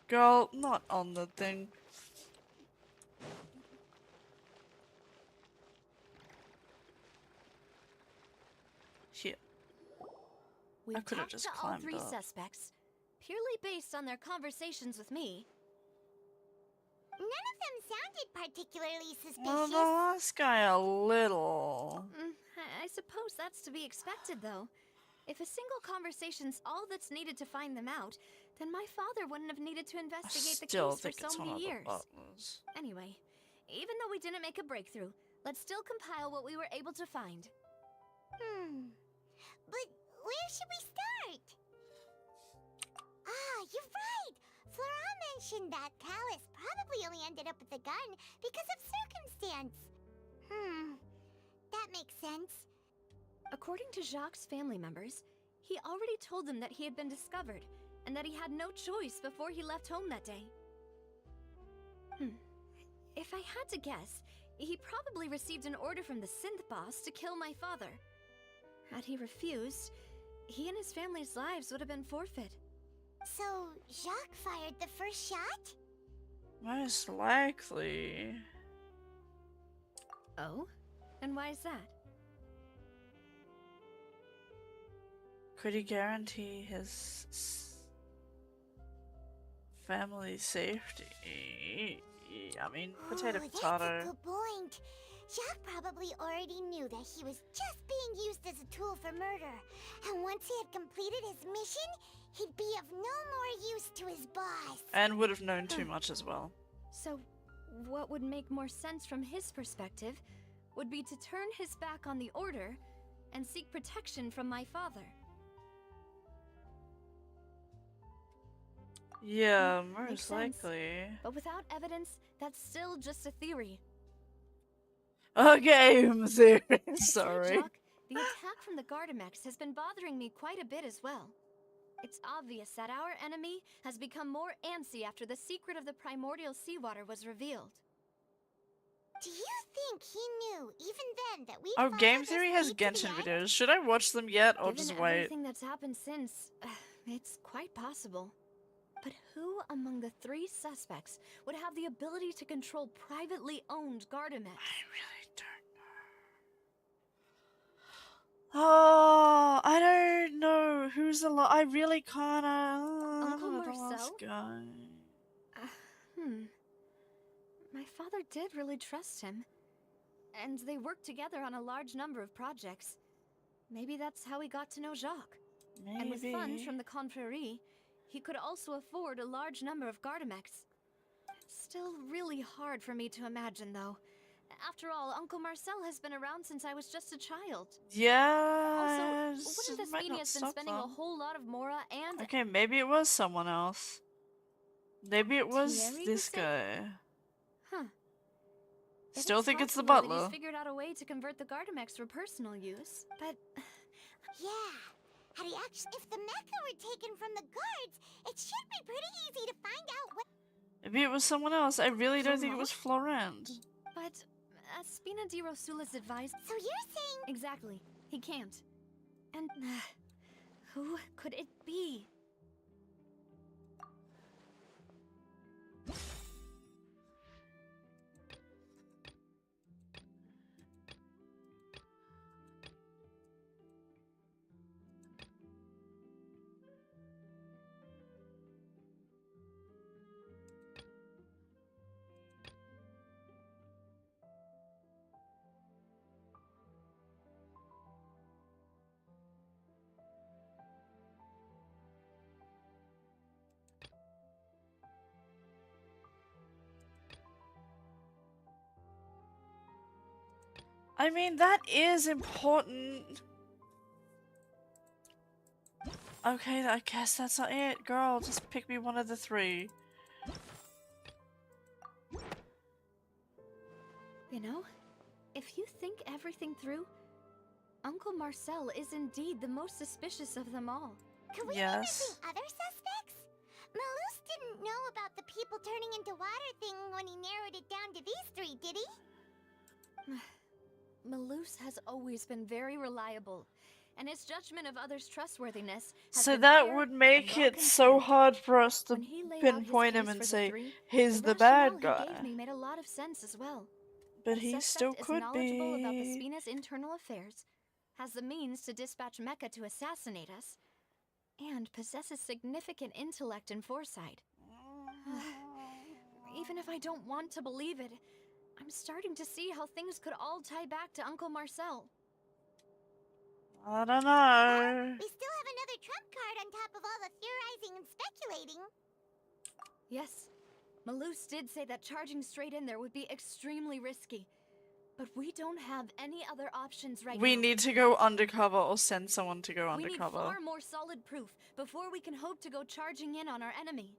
S3: Girl, not on the thing. Shit.
S5: We've
S3: I could have
S5: talked
S3: just
S5: to all
S3: climbed
S5: three
S3: up.
S5: suspects, purely based on their conversations with me.
S2: None of them sounded particularly suspicious.
S3: Well, the last guy a little.
S5: I suppose that's to be expected, though. If a single conversation's all that's needed to find them out, then my father wouldn't have needed to investigate the
S3: Still
S5: case for
S3: think it's
S5: so
S3: one
S5: many
S3: of the
S5: years.
S3: buttons.
S5: Anyway, even though we didn't make a breakthrough, let's still compile what we were able to find.
S2: But where should we start? Ah, you're right! Flora mentioned that Callus probably only ended up with the gun because of circumstance. That makes sense.
S5: According to Jacques' family members, he already told them that he had been discovered, and that he had no choice before he left home that day. If I had to guess, he probably received an order from the synth boss to kill my father. Had he refused, he and his family's lives would have been forfeit.
S2: So, Jacques fired the first shot?
S3: Most likely.
S5: Oh? And why is that?
S3: Could he guarantee his family safety? I mean, potato,
S2: That's
S3: potato.
S2: a good point. Jacques probably already knew that he was just being used as a tool for murder. And once he had completed his mission, he'd be of no more use to his boss.
S3: And would have known too much as well.
S5: So, what would make more sense from his perspective would be to turn his back on the order and seek protection from my father.
S3: Yeah,
S5: Makes
S3: most
S5: sense.
S3: likely.
S5: But without evidence, that's still just a theory.
S3: Okay, I'm serious. Sorry.
S5: Jock, the attack from the Gardamex has been bothering me quite a bit as well. It's obvious that our enemy has become more antsy after the secret of the primordial seawater was revealed.
S2: Do you think he knew, even then, that we
S3: Oh,
S2: followed
S3: Game
S2: this
S3: Theory has
S2: lead to the
S3: Genshin
S2: end?
S3: videos. Should I watch them yet or
S5: Given
S3: just wait?
S5: everything that's happened since, it's quite possible. But who among the three suspects would have the ability to control privately owned Gardamex?
S3: I really don't know. Oh, I don't know who's the I really kinda. I
S5: Uncle
S3: don't know the last
S5: Marcel?
S3: guy.
S5: My father did really trust him. And they worked together on a large number of projects. Maybe that's how he got to know Jacques.
S3: Maybe.
S5: And with funds from the Confrérie, he could also afford a large number of Gardamex. Still really hard for me to imagine, though. After all, Uncle Marcel has been around since I was just a child.
S3: Yeah.
S5: Also, wouldn't the
S3: might not
S5: Spinius been
S3: stop
S5: spending a
S3: them.
S5: whole lot of Mora and...
S3: Okay, maybe it was someone else. Maybe it was
S5: Thierry,
S3: this
S5: you say?
S3: guy.
S5: Huh.
S3: Still think it's the
S5: possible that
S3: butler.
S5: He's figured out a way to convert the Gardamex for personal use, but...
S2: Yeah. Had he actually... If the mecha were taken from the guards, it should be pretty easy to find out what...
S3: Maybe it was someone else. I really don't think it was Florent.
S5: But Spina di Rosula's advised...
S2: So you're saying...
S5: Exactly. He can't. And... who could it be?
S3: I mean, that is important. Okay, I guess that's not it, girl. Just pick me one of the three.
S5: You know, if you think everything through, Uncle Marcel is indeed the most suspicious of them all.
S2: Could we be missing other suspects? Malus didn't know about the people turning into water thing when he narrowed it down to these three, did he?
S5: Malus has always been very reliable, and his judgment of others' trustworthiness has
S3: So
S5: been
S3: that
S5: fair
S3: would
S5: and
S3: make
S5: well
S3: it so hard for us to
S5: When he laid out his
S3: pinpoint him
S5: case
S3: and
S5: for the
S3: say,
S5: three,
S3: he's the
S5: rationale
S3: bad
S5: he
S3: guy.
S5: gave me made a lot of sense as well.
S3: But
S5: The
S3: he
S5: suspect
S3: still
S5: is
S3: could
S5: knowledgeable about the
S3: be.
S5: Spina's internal affairs, has the means to dispatch Mecha to assassinate us, and possesses significant intellect and foresight. Even if I don't want to believe it, I'm starting to see how things could all tie back to Uncle Marcel.
S3: I don't know.
S2: We still have another trump card on top of all the theorizing and speculating.
S5: Yes, Malus did say that charging straight in there would be extremely risky. But we don't have any other options right now.
S3: We need to go undercover or send someone to go
S5: We need
S3: undercover.
S5: far more solid proof before we can hope to go charging in on our enemy.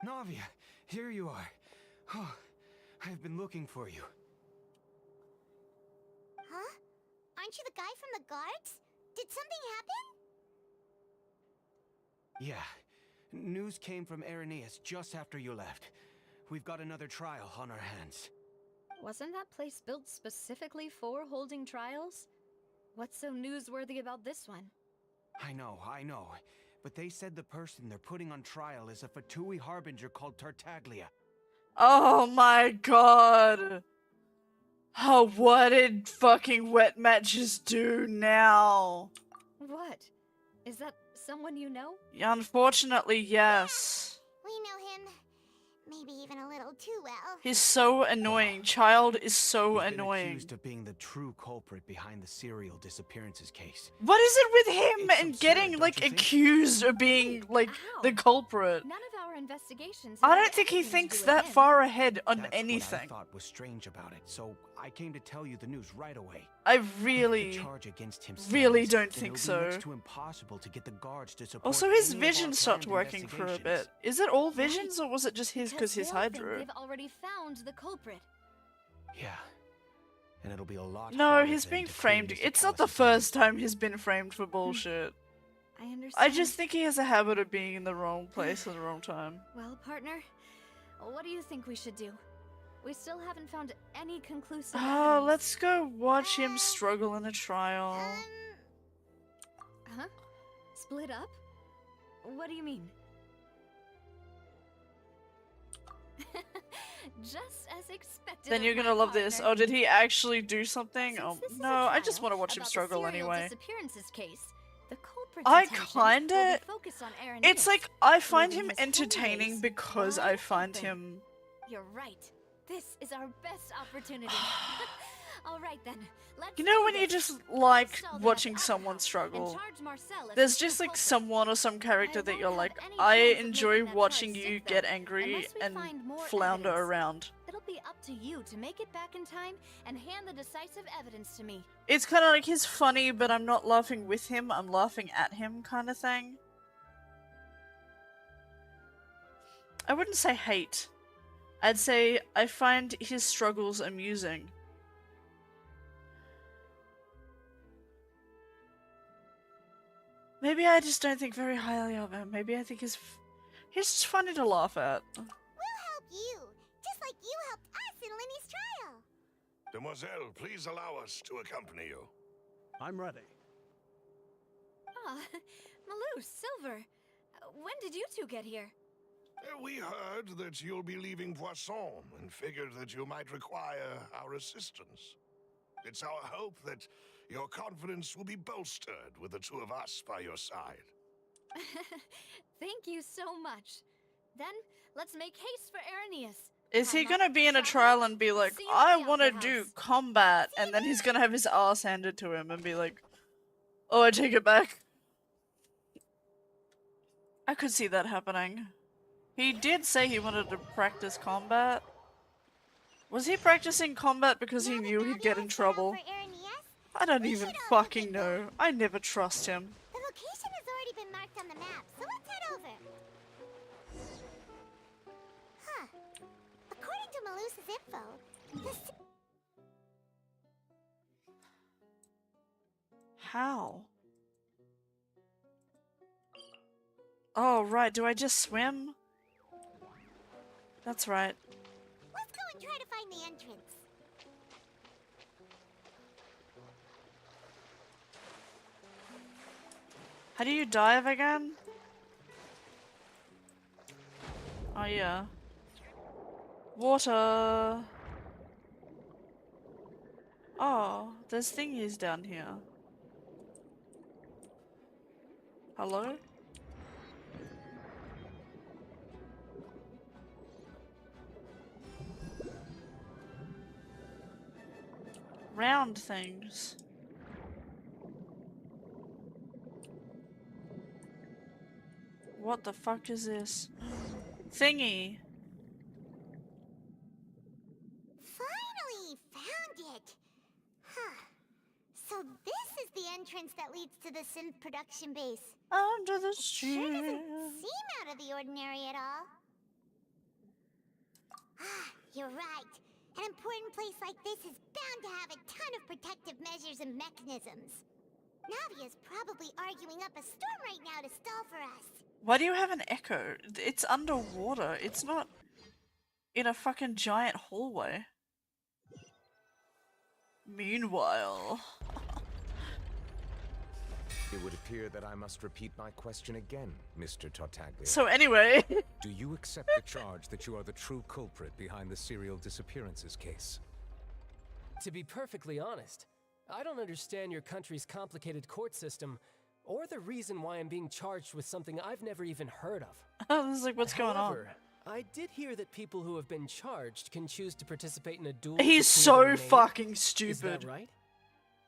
S18: Navia, here you are. Oh, I've been looking for you.
S2: Huh? Aren't you the guy from the guards? Did something happen?
S18: Yeah. News came from Irenaeus just after you left. We've got another trial on our hands.
S5: Wasn't that place built specifically for holding trials? What's so newsworthy about this one?
S18: I know. But they said the person they're putting on trial is a Fatui harbinger called Tartaglia.
S3: Oh my god. Oh, what did fucking Wet Matches do now?
S5: What? Is that someone you know?
S3: Unfortunately, yes.
S2: We know him. Maybe even a little too well.
S3: He's so annoying. Child is so
S18: He's been
S3: annoying.
S18: accused of being the true culprit behind the serial disappearances case.
S3: What is it with him
S18: It's
S3: and
S18: absurd,
S3: getting,
S18: don't
S3: like,
S18: you think?
S3: accused of being, like, the culprit?
S5: None of our investigations.
S3: I
S5: have
S3: don't
S5: had
S3: think he
S5: anything to
S3: thinks
S5: do
S3: that
S5: with him.
S3: far ahead on
S18: That's
S3: anything.
S18: what I thought was strange about it, so I came to tell you the news right away.
S3: I
S18: If
S3: really,
S18: the charge against him
S3: really
S18: stands,
S3: don't
S18: then
S3: think
S18: it'll be
S3: so.
S18: next to impossible to get the guards to support
S3: Also, his
S18: any of our
S3: vision stopped
S18: planned
S3: working for a bit.
S18: investigations.
S3: Is it all visions, or was it just his because his
S5: they'll think
S3: Hydra?
S5: They've already found the culprit.
S18: Yeah. And it'll be a lot
S3: No,
S18: harder
S3: he's
S18: then
S3: being
S18: to clear
S3: framed.
S18: Mr.
S3: It's not the
S18: Callis'
S3: first time he's been framed for bullshit.
S5: I understand.
S3: I just think he has a habit of being in the wrong place at the wrong time.
S5: Well, partner, what do you think we should do? We still haven't found any conclusive
S3: Oh,
S5: evidence.
S3: let's go watch him struggle in a trial.
S5: Huh? Split up? What do you mean? Just as expected.
S3: Then
S5: of
S3: you're
S5: my
S3: gonna love this.
S5: partner.
S3: Oh, did he actually do something?
S5: Since
S3: Oh,
S5: this is a
S3: no, I just
S5: trial
S3: want to watch him
S5: about the
S3: struggle
S5: serial
S3: anyway.
S5: disappearances case, the culprit's
S3: I
S5: attention
S3: kinda...
S5: will be focused on Irenaeus,
S3: It's like, I find
S5: leaving
S3: him
S5: his home
S3: entertaining
S5: base
S3: because
S5: wide
S3: I find
S5: open.
S3: him...
S5: You're right. This is our best opportunity. All right then. Let's
S3: You know
S5: do
S3: when you
S5: this.
S3: just like
S5: Install them at
S3: watching
S5: the
S3: someone
S5: and
S3: struggle?
S5: charge Marcel as
S3: There's
S5: the
S3: just
S5: true
S3: like
S5: culprit.
S3: someone or some character that you're like,
S5: any
S3: I
S5: chance of
S3: enjoy
S5: making that
S3: watching
S5: charge
S3: you
S5: stick,
S3: get
S5: though,
S3: angry
S5: unless we
S3: and
S5: find more
S3: flounder
S5: evidence.
S3: around.
S5: It'll be up to you to make it back in time and hand the decisive evidence to me.
S3: It's kind of like he's funny, but I'm not laughing with him, I'm laughing at him kind of thing. I wouldn't say hate. I'd say I find his struggles amusing. Maybe I just don't think very highly of him. Maybe I think he's just funny to laugh at.
S2: We'll help you, just like you helped us in Linny's trial.
S4: Demoiselle, please allow us to accompany you.
S6: I'm ready.
S5: Ah, Malou, Silver. When did you two get here?
S4: We heard that you'll be leaving Poisson and figured that you might require our assistance. It's our hope that your confidence will be bolstered with the two of us by your side.
S5: Thank you so much. Then, let's make haste for Irenaeus.
S3: Is he gonna be in a trial and be like, I want to do combat, and then he's gonna have his ass handed to him and be like, oh, I take it back. I could see that happening. He did say he wanted to practice combat. Was he practicing combat because he knew he'd get in trouble? I don't even fucking know. I never trust him.
S2: The location is already been marked on the map, so let's head over. Huh. According to Malusa's info, the
S3: How? Oh, right. Do I just swim? That's right.
S2: Let's go and try to find the entrance.
S3: How do you dive again? Oh, yeah. Water! Oh, there's thingies down here. Hello? Round things. What the fuck is this? Thingy!
S2: Finally found it! Huh. So this is the entrance that leads to the synth production base.
S3: Under the street.
S2: Sure doesn't seem out of the ordinary at all. Ah, you're right. An important place like this is bound to have a ton of protective measures and mechanisms. Navia's probably arguing up a storm right now to stall for us.
S3: Why do you have an echo? It's underwater. It's not in a fucking giant hallway. Meanwhile...
S13: It would appear that I must repeat my question again, Mr. Tartaglia.
S3: So anyway...
S13: Do you accept the charge that you are the true culprit behind the serial disappearances case?
S1: To be perfectly honest, I don't understand your country's complicated court system, or the reason why I'm being charged with something I've never even heard of.
S3: I was like, what's going on?
S1: However, I did hear that people who have been charged can choose to participate in a duel.
S3: He's so fucking stupid.
S1: Is that right?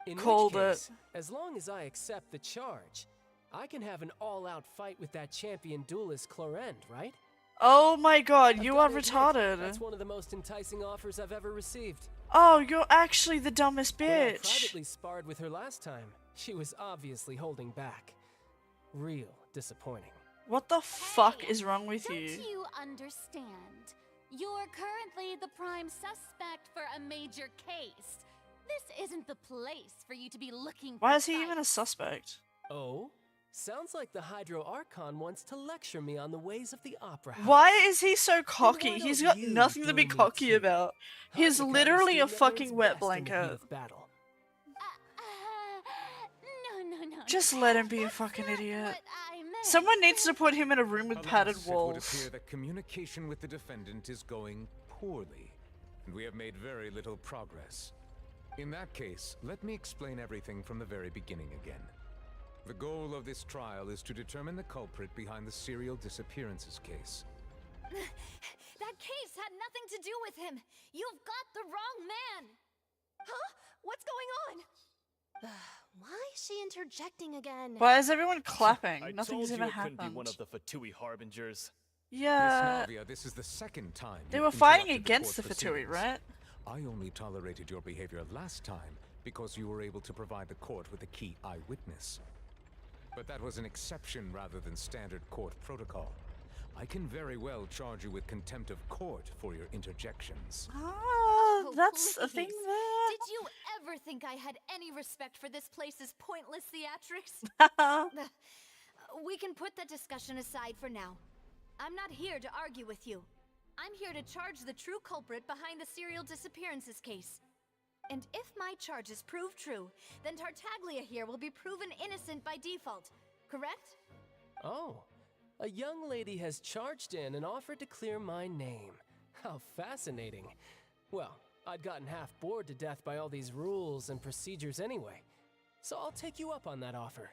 S1: In
S3: Called
S1: which case,
S3: it.
S1: as long as I accept the charge, I can have an all-out fight with that champion duelist Clorend, right?
S3: Oh my god, you are
S1: I've gotta
S3: retarded.
S1: admit, that's one of the most enticing offers I've ever received.
S3: Oh, you're actually the dumbest
S1: When I
S3: bitch.
S1: privately sparred with her last time, she was obviously holding back. Real disappointing.
S3: What the fuck is wrong with
S16: Don't
S3: you?
S16: you understand? You're currently the prime suspect for a major case. This isn't the place for you to be looking for
S3: Why is he
S16: fights.
S3: even a suspect?
S1: Oh? Sounds like the Hydro Archon wants to lecture me on the ways of the opera house.
S3: Why is he so
S1: why
S3: cocky?
S1: don't
S3: He's got
S1: you
S3: nothing to
S1: do
S3: be
S1: me
S3: cocky
S1: too?
S3: about.
S1: Hard
S3: He's
S1: to
S3: literally a
S1: understand
S3: fucking
S1: that
S3: wet
S1: works best in the heat
S3: blanket.
S1: of battle.
S16: No.
S3: Just let him be a fucking idiot.
S16: I meant.
S3: Someone needs to put him in a room with padded
S13: Alas, it would
S3: walls.
S13: appear that communication with the defendant is going poorly, and we have made very little progress. In that case, let me explain everything from the very beginning again. The goal of this trial is to determine the culprit behind the serial disappearances case.
S5: That case had nothing to do with him. You've got the wrong man.
S14: Huh? What's going on? Why is she interjecting again?
S3: Why is everyone clapping?
S10: I
S3: Nothing's
S10: told
S3: even
S10: you it couldn't
S3: happened.
S10: be one of the Fatui harbingers.
S3: Yeah.
S13: Miss Navia, this is the second time
S3: They
S13: you've
S3: were fighting
S13: interrupted the
S3: against the
S13: court
S3: Fatui,
S13: proceedings.
S3: right?
S13: I only tolerated your behavior last time because you were able to provide the court with a key eyewitness. But that was an exception rather than standard court protocol. I can very well charge you with contempt of court for your interjections.
S3: Ah, that's a thing
S5: please.
S3: there.
S5: Did you ever think I had any respect for this place's pointless theatrics? We can put that discussion aside for now. I'm not here to argue with you. I'm here to charge the true culprit behind the serial disappearances case. And if my charges prove true, then Tartaglia here will be proven innocent by default, correct?
S1: Oh, a young lady has charged in and offered to clear my name. How fascinating. Well, I'd gotten half bored to death by all these rules and procedures anyway, so I'll take you up on that offer.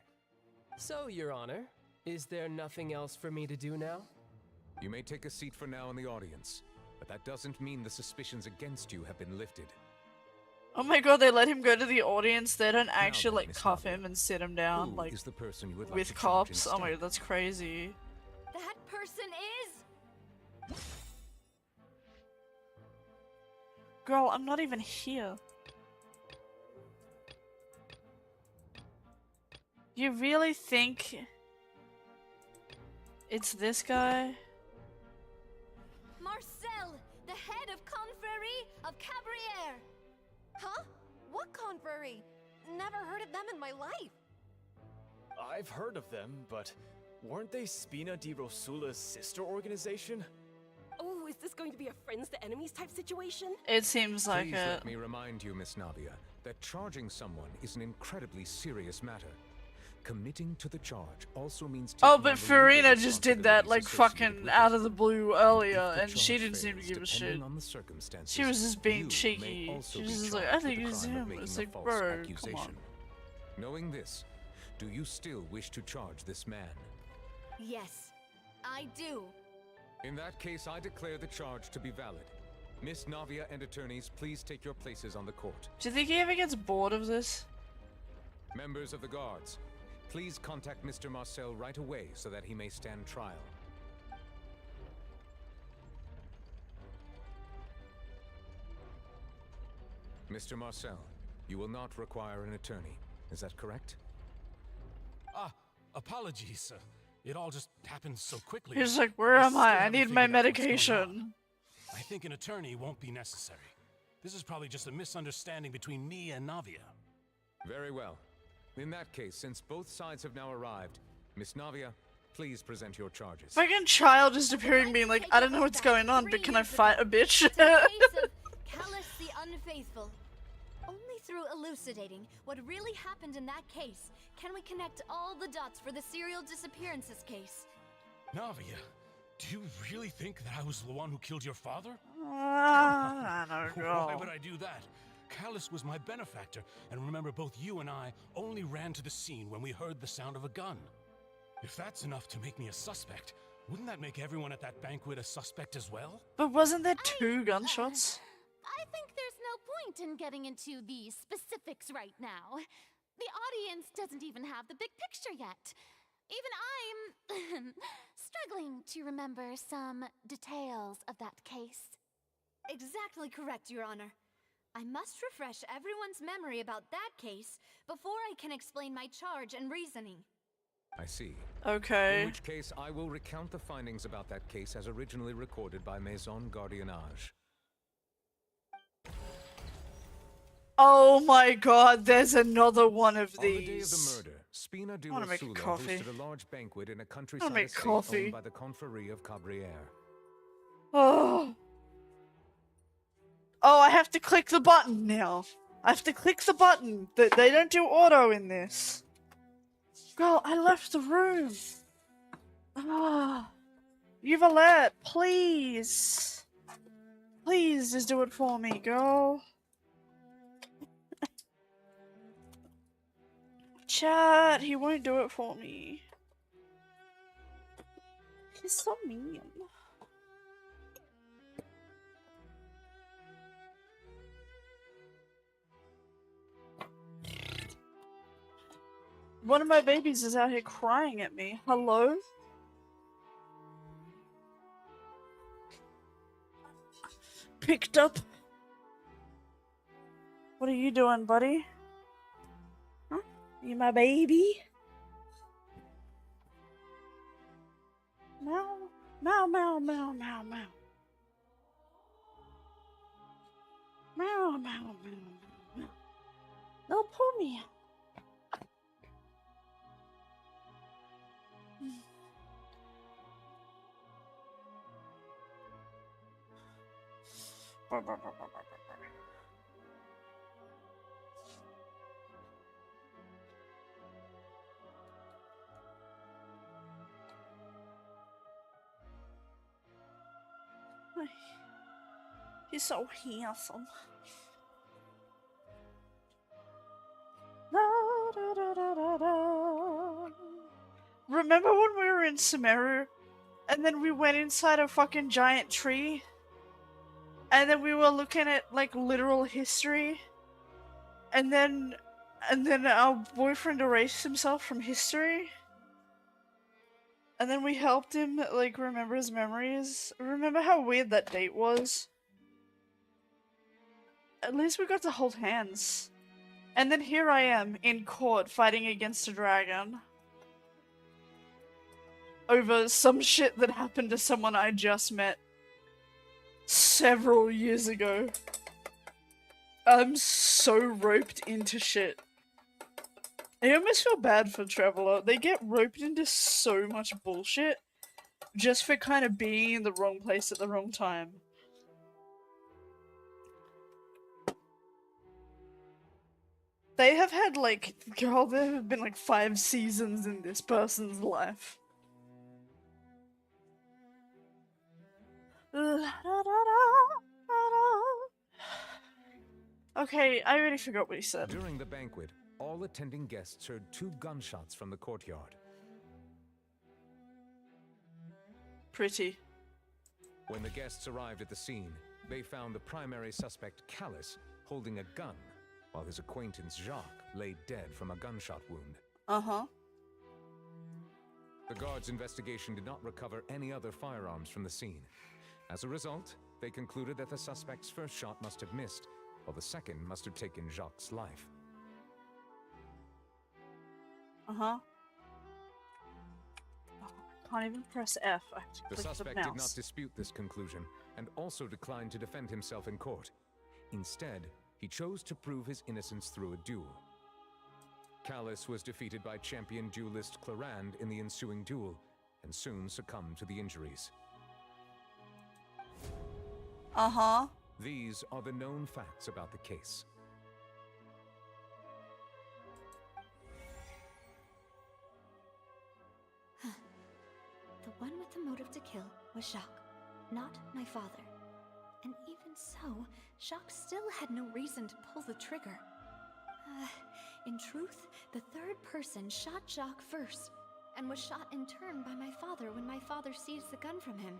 S1: So, Your Honor, is there nothing else for me to do now?
S13: You may take a seat for now in the audience, but that doesn't mean the suspicions against you have been lifted.
S3: Oh my god, they let him go to the audience. They don't actually
S13: then,
S3: like
S13: Miss
S3: cuff
S13: Navia,
S3: him and sit him down
S13: Who
S3: like
S13: is the person you would like
S3: with
S13: to charge
S3: cops. Oh my
S13: instead?
S3: god, that's crazy.
S5: That person is...
S3: Girl, I'm not even here. You really think It's this guy.
S5: Marcel, the head of Confrérie of Cabriere.
S15: Huh? What confrérie? Never heard of them in my life.
S10: I've heard of them, but weren't they Spina di Rosula's sister organization?
S17: Oh, is this going to be a friends to enemies type situation?
S3: It seems like
S13: Please
S3: it.
S13: let me remind you, Miss Navia, that charging someone is an incredibly serious matter. Committing to the charge also means
S3: Oh,
S13: taking
S3: but
S13: on the
S3: Farina
S13: legal
S3: just did that like
S13: responsibilities
S3: fucking
S13: associated
S3: out of the blue earlier,
S13: If the
S3: and she
S13: charge
S3: didn't seem to
S13: fails,
S3: give a shit.
S13: depending on the circumstances,
S3: She was just being
S13: you
S3: cheeky.
S13: may also
S3: She
S13: be
S3: was just like, I
S13: charged
S3: think
S13: with the
S3: it's
S13: crime of
S3: him.
S13: making
S3: It's
S13: a
S3: like,
S13: false
S3: bro, come on.
S13: accusation. Knowing this, do you still wish to charge this man?
S5: Yes, I do.
S13: In that case, I declare the charge to be valid. Miss Navia and attorneys, please take your places on the court.
S3: Do you think he ever gets bored of this?
S13: Members of the guards, please contact Mr. Marcel right away so that he may stand trial. Mr. Marcel, you will not require an attorney. Is that correct?
S9: Apologies. It all just happened so quickly.
S3: He's like, where am I? I need my medication.
S9: I think an attorney won't be necessary. This is probably just a misunderstanding between me and Navia.
S13: Very well. In that case, since both sides have now arrived, Miss Navia, please present your charges.
S3: Fucking child is appearing being like, I don't know what's going on, but can I fight a bitch?
S5: Callus the Unfaithful. Only through elucidating what really happened in that case can we connect all the dots for the serial disappearances case.
S9: Navia, do you really think that I was the one who killed your father?
S3: I don't know.
S9: Why would I do that? Callus was my benefactor, and remember both you and I only ran to the scene when we heard the sound of a gun. If that's enough to make me a suspect, wouldn't that make everyone at that banquet a suspect as well?
S3: But wasn't there 2 gunshots?
S16: I think there's no point in getting into the specifics right now. The audience doesn't even have the big picture yet. Even I'm struggling to remember some details of that case.
S5: Exactly correct, Your Honor. I must refresh everyone's memory about that case before I can explain my charge and reasoning.
S13: I see.
S3: Okay.
S13: In which case, I will recount the findings about that case as originally recorded by Maison Gardiennage.
S3: Oh my god, there's another one of
S13: On the day of
S3: these.
S13: the murder, Spina di
S3: I wanna make a
S13: Rosula
S3: coffee.
S13: hosted a large banquet in a
S3: I
S13: countryside
S3: wanna make
S13: estate
S3: coffee.
S13: owned by the Confrérie of Cabriere.
S3: Oh. Oh, I have to click the button now. I have to click the button. They don't do auto in this. Girl, I left the room. Ah. Yuvalette, please. Please just do it for me, girl. Chat, he won't do it for me. He's so mean. One of my babies is out here crying at me. Hello? Picked up. What are you doing, buddy? Huh? You my baby? Meow, meow, meow, meow, meow, meow. Meow, meow, meow, meow, meow. No, pull me. He's so handsome. Remember when we were in Sumeru? And then we went inside a fucking giant tree? And then we were looking at, like, literal history? And then our boyfriend erased himself from history? And then we helped him, like, remember his memories? Remember how weird that date was? At least we got to hold hands. And then here I am, in court, fighting against a dragon. over some shit that happened to someone I just met several years ago. I'm so roped into shit. I almost feel bad for Traveler. They get roped into so much bullshit just for kind of being in the wrong place at the wrong time. They have had like, girl, there have been like 5 seasons in this person's life. Okay, I already forgot what he said.
S13: During the banquet, all attending guests heard 2 gunshots from the courtyard.
S3: Pretty.
S13: When the guests arrived at the scene, they found the primary suspect, Callus, holding a gun, while his acquaintance, Jacques, lay dead from a gunshot wound.
S3: Uh-huh.
S13: The guards' investigation did not recover any other firearms from the scene. As a result, they concluded that the suspect's first shot must have missed, while the second must have taken Jacques' life.
S3: Uh-huh. Oh, I can't even press F. I have to
S13: The
S3: click
S13: suspect
S3: the
S13: did
S3: mouse.
S13: not dispute this conclusion, and also declined to defend himself in court. Instead, he chose to prove his innocence through a duel. Callus was defeated by champion duelist Clarand in the ensuing duel, and soon succumbed to the injuries.
S3: Uh-huh.
S13: These are the known facts about the case.
S5: The one with the motive to kill was Jacques, not my father. And even so, Jacques still had no reason to pull the trigger. In truth, the third person shot Jacques first, and was shot in turn by my father when my father seized the gun from him.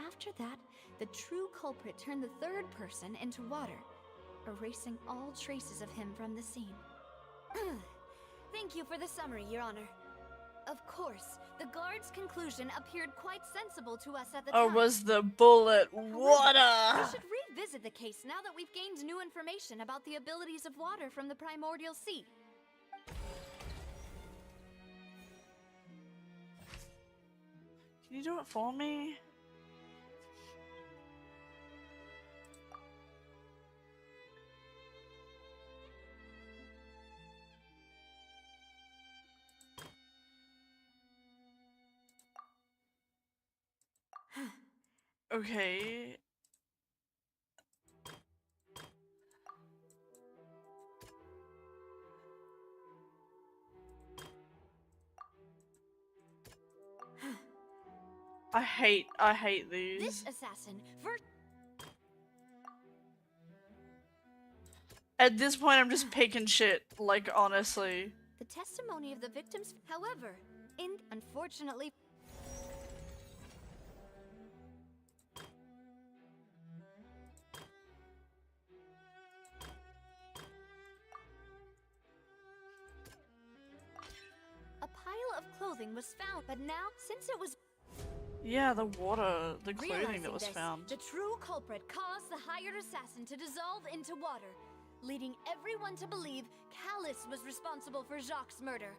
S5: After that, the true culprit turned the third person into water, erasing all traces of him from the scene. Thank you for the summary, Your Honor. Of course, the guard's conclusion appeared quite sensible to us at the
S3: Oh,
S5: time.
S3: was the bullet
S5: However,
S3: water?
S5: we should revisit the case now that we've gained new information about the abilities of water from the primordial sea.
S3: Can you do it for me? Okay. I hate these.
S5: This assassin,
S3: At this point, I'm just picking shit, like, honestly.
S5: the testimony of the victims, however, unfortunately, a pile of clothing was found, but now, since it was
S3: Yeah, the water, the clothing
S5: realizing
S3: that was
S5: this,
S3: found.
S5: the true culprit caused the hired assassin to dissolve into water, leading everyone to believe Callus was responsible for Jacques' murder.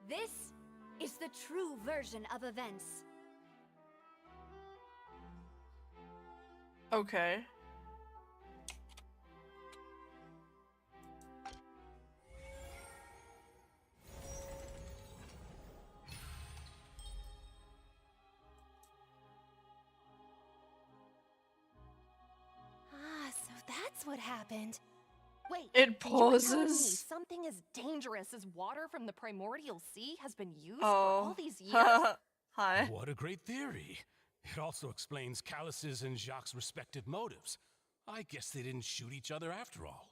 S5: This is the true version of events.
S3: Okay.
S15: So that's what happened. Wait,
S3: It
S15: you were telling me
S3: pauses.
S15: something as dangerous as water from the primordial sea has been used for
S3: Oh.
S15: all these years?
S3: Hi.
S9: What a great theory. It also explains Callus's and Jacques' respective motives. I guess they didn't shoot each other after all.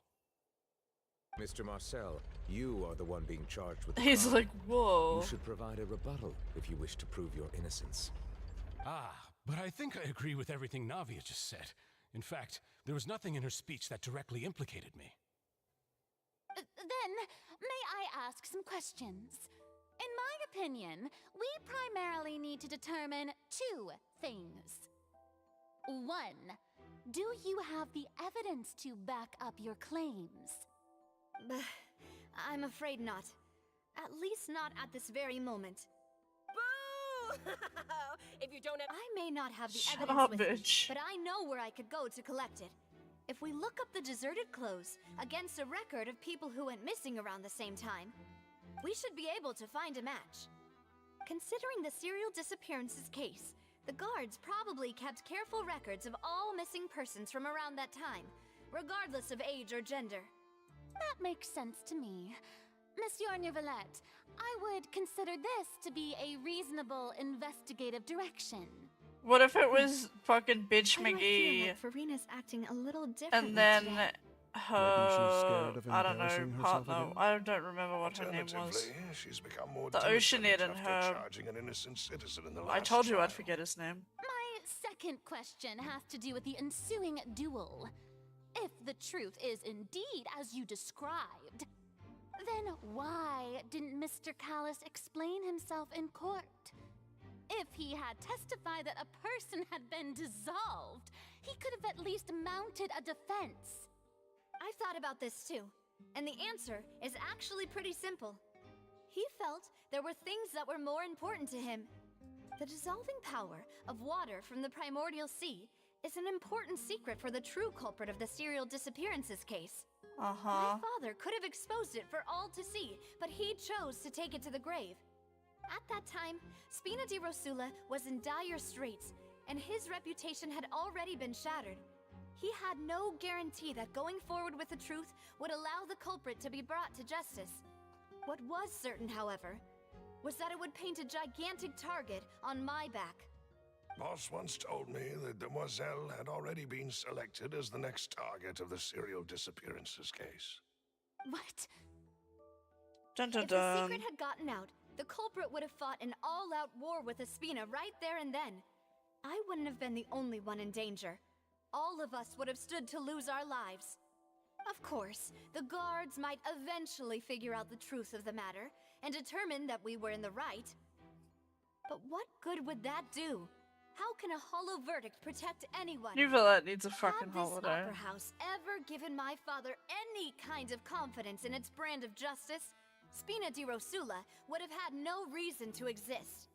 S13: Mr. Marcel, you are the one being charged with the
S3: He's
S13: crime.
S3: like, whoa.
S13: You should provide a rebuttal if you wish to prove your innocence.
S9: But I think I agree with everything Navia just said. In fact, there was nothing in her speech that directly implicated me.
S12: Then, may I ask some questions? In my opinion, we primarily need to determine 2 things. 1, do you have the evidence to back up your claims?
S5: I'm afraid not. At least not at this very moment. Boo!
S17: If you don't have...
S5: I may not have the
S3: Shut
S5: evidence
S3: up,
S5: with me,
S3: bitch.
S5: but I know where I could go to collect it. If we look up the deserted clothes against a record of people who went missing around the same time, we should be able to find a match. Considering the serial disappearances case, the guards probably kept careful records of all missing persons from around that time, regardless of age or gender.
S12: That makes sense to me. Monsieur Neuvillette, I would consider this to be a reasonable investigative direction.
S3: What if it was fucking bitch
S5: Why do I feel
S3: McGee
S5: like Farina's acting a little differently
S3: and then
S5: today?
S3: her,
S6: of
S3: I don't know,
S6: embarrassing herself
S3: partner,
S6: again?
S3: I don't remember what her name was.
S4: Alternatively, she's become more
S3: The
S4: diligent
S3: Oceanid and
S4: after
S3: her,
S4: charging an innocent citizen in the
S3: I
S4: last
S3: told you
S4: trial.
S3: I'd forget his name.
S12: My second question has to do with the ensuing duel. If the truth is indeed as you described, then why didn't Mr. Callis explain himself in court? If he had testified that a person had been dissolved, he could have at least mounted a defense.
S5: I've thought about this too, and the answer is actually pretty simple. He felt there were things that were more important to him. The dissolving power of water from the primordial sea is an important secret for the true culprit of the serial disappearances case. My father could have exposed it for all to see, but he chose to take it to the grave. At that time, Spina di Rosula was in dire straits, and his reputation had already been shattered. He had no guarantee that going forward with the truth would allow the culprit to be brought to justice. What was certain, however, was that it would paint a gigantic target on my back.
S4: Boss once told me that Demoiselle had already been selected as the next target of the serial disappearances case.
S12: What?
S3: Dun dun
S5: If the
S3: dun.
S5: secret had gotten out, the culprit would have fought an all-out war with Espina right there and then. I wouldn't have been the only one in danger. All of us would have stood to lose our lives. Of course, the guards might eventually figure out the truth of the matter and determine that we were in the right. But what good would that do? How can a hollow verdict protect anyone?
S3: Neuvillette needs a fucking
S5: Had this
S3: holiday.
S5: opera house ever given my father any kind of confidence in its brand of justice, Spina di Rosula would have had no reason to exist.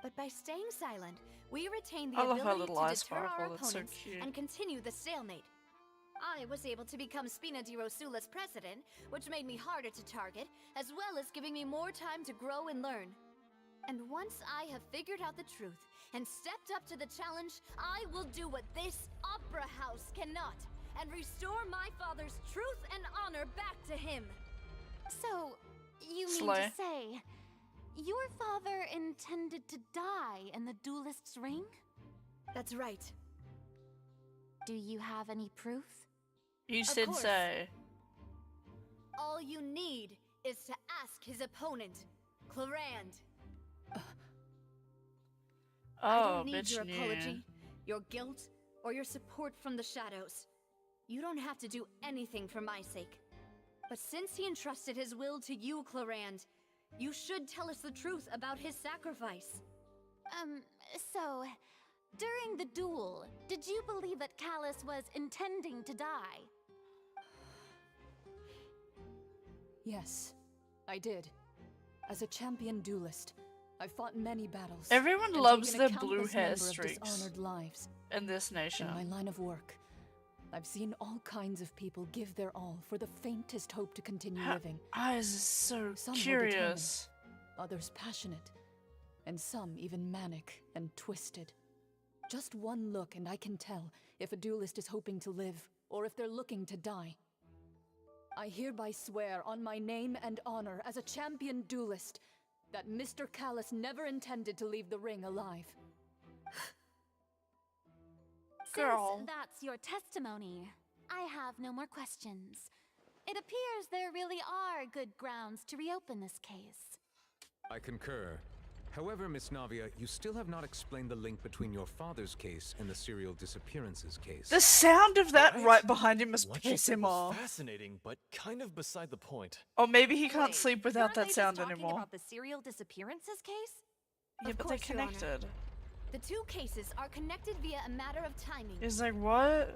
S5: But by staying silent, we retained the
S3: I love her
S5: ability
S3: little
S5: to
S3: eyes
S5: deter our
S3: sparkle, it's so
S5: opponents
S3: cute.
S5: and continue the stalemate. I was able to become Spina di Rosula's president, which made me harder to target, as well as giving me more time to grow and learn. And once I have figured out the truth and stepped up to the challenge, I will do what this opera house cannot, and restore my father's truth and honor back to him.
S12: So, you mean
S3: Slay.
S12: to say, your father intended to die in the duelist's ring?
S5: That's right.
S12: Do you have any proof?
S3: You
S5: Of
S3: said
S5: course.
S3: so.
S5: All you need is to ask his opponent, Clarand. I
S3: Oh,
S5: don't need
S3: bitch
S5: your
S3: knew.
S5: apology, your guilt, or your support from the shadows. You don't have to do anything for my sake. But since he entrusted his will to you, Clarand, you should tell us the truth about his sacrifice.
S12: So, during the duel, did you believe that Callus was intending to die?
S19: Yes, I did. As a champion duelist, I fought many battles.
S3: Everyone
S19: and
S3: loves
S19: taken a
S3: their blue
S19: countless
S3: hair
S19: number of
S3: streaks
S19: dishonored lives.
S3: in this nation.
S19: In my line of work, I've seen all kinds of people give their all for the faintest hope to continue
S3: Her
S19: living.
S3: eyes are so
S19: Some were
S3: curious.
S19: determined, others passionate, and some even manic and twisted. Just one look and I can tell if a duelist is hoping to live or if they're looking to die. I hereby swear on my name and honor as a champion duelist that Mr. Callus never intended to leave the ring alive.
S3: Girl.
S12: Since that's your testimony, I have no more questions. It appears there really are good grounds to reopen this case.
S13: I concur. However, Miss Navia, you still have not explained the link between your father's case and the serial disappearances case.
S3: The sound of that
S10: Right?
S3: right behind him must
S10: What you
S3: piss
S10: said
S3: him
S10: was
S3: off.
S10: fascinating, but kind of beside the point.
S3: Or maybe he can't
S15: Wait,
S3: sleep without
S15: aren't they
S3: that
S15: just
S3: sound
S15: talking
S3: anymore.
S15: about the serial disappearances case?
S3: Yeah,
S5: Of
S3: but they're
S5: course, Your Honor.
S3: connected.
S5: The two cases are connected via a matter of timing.
S3: He's like, what?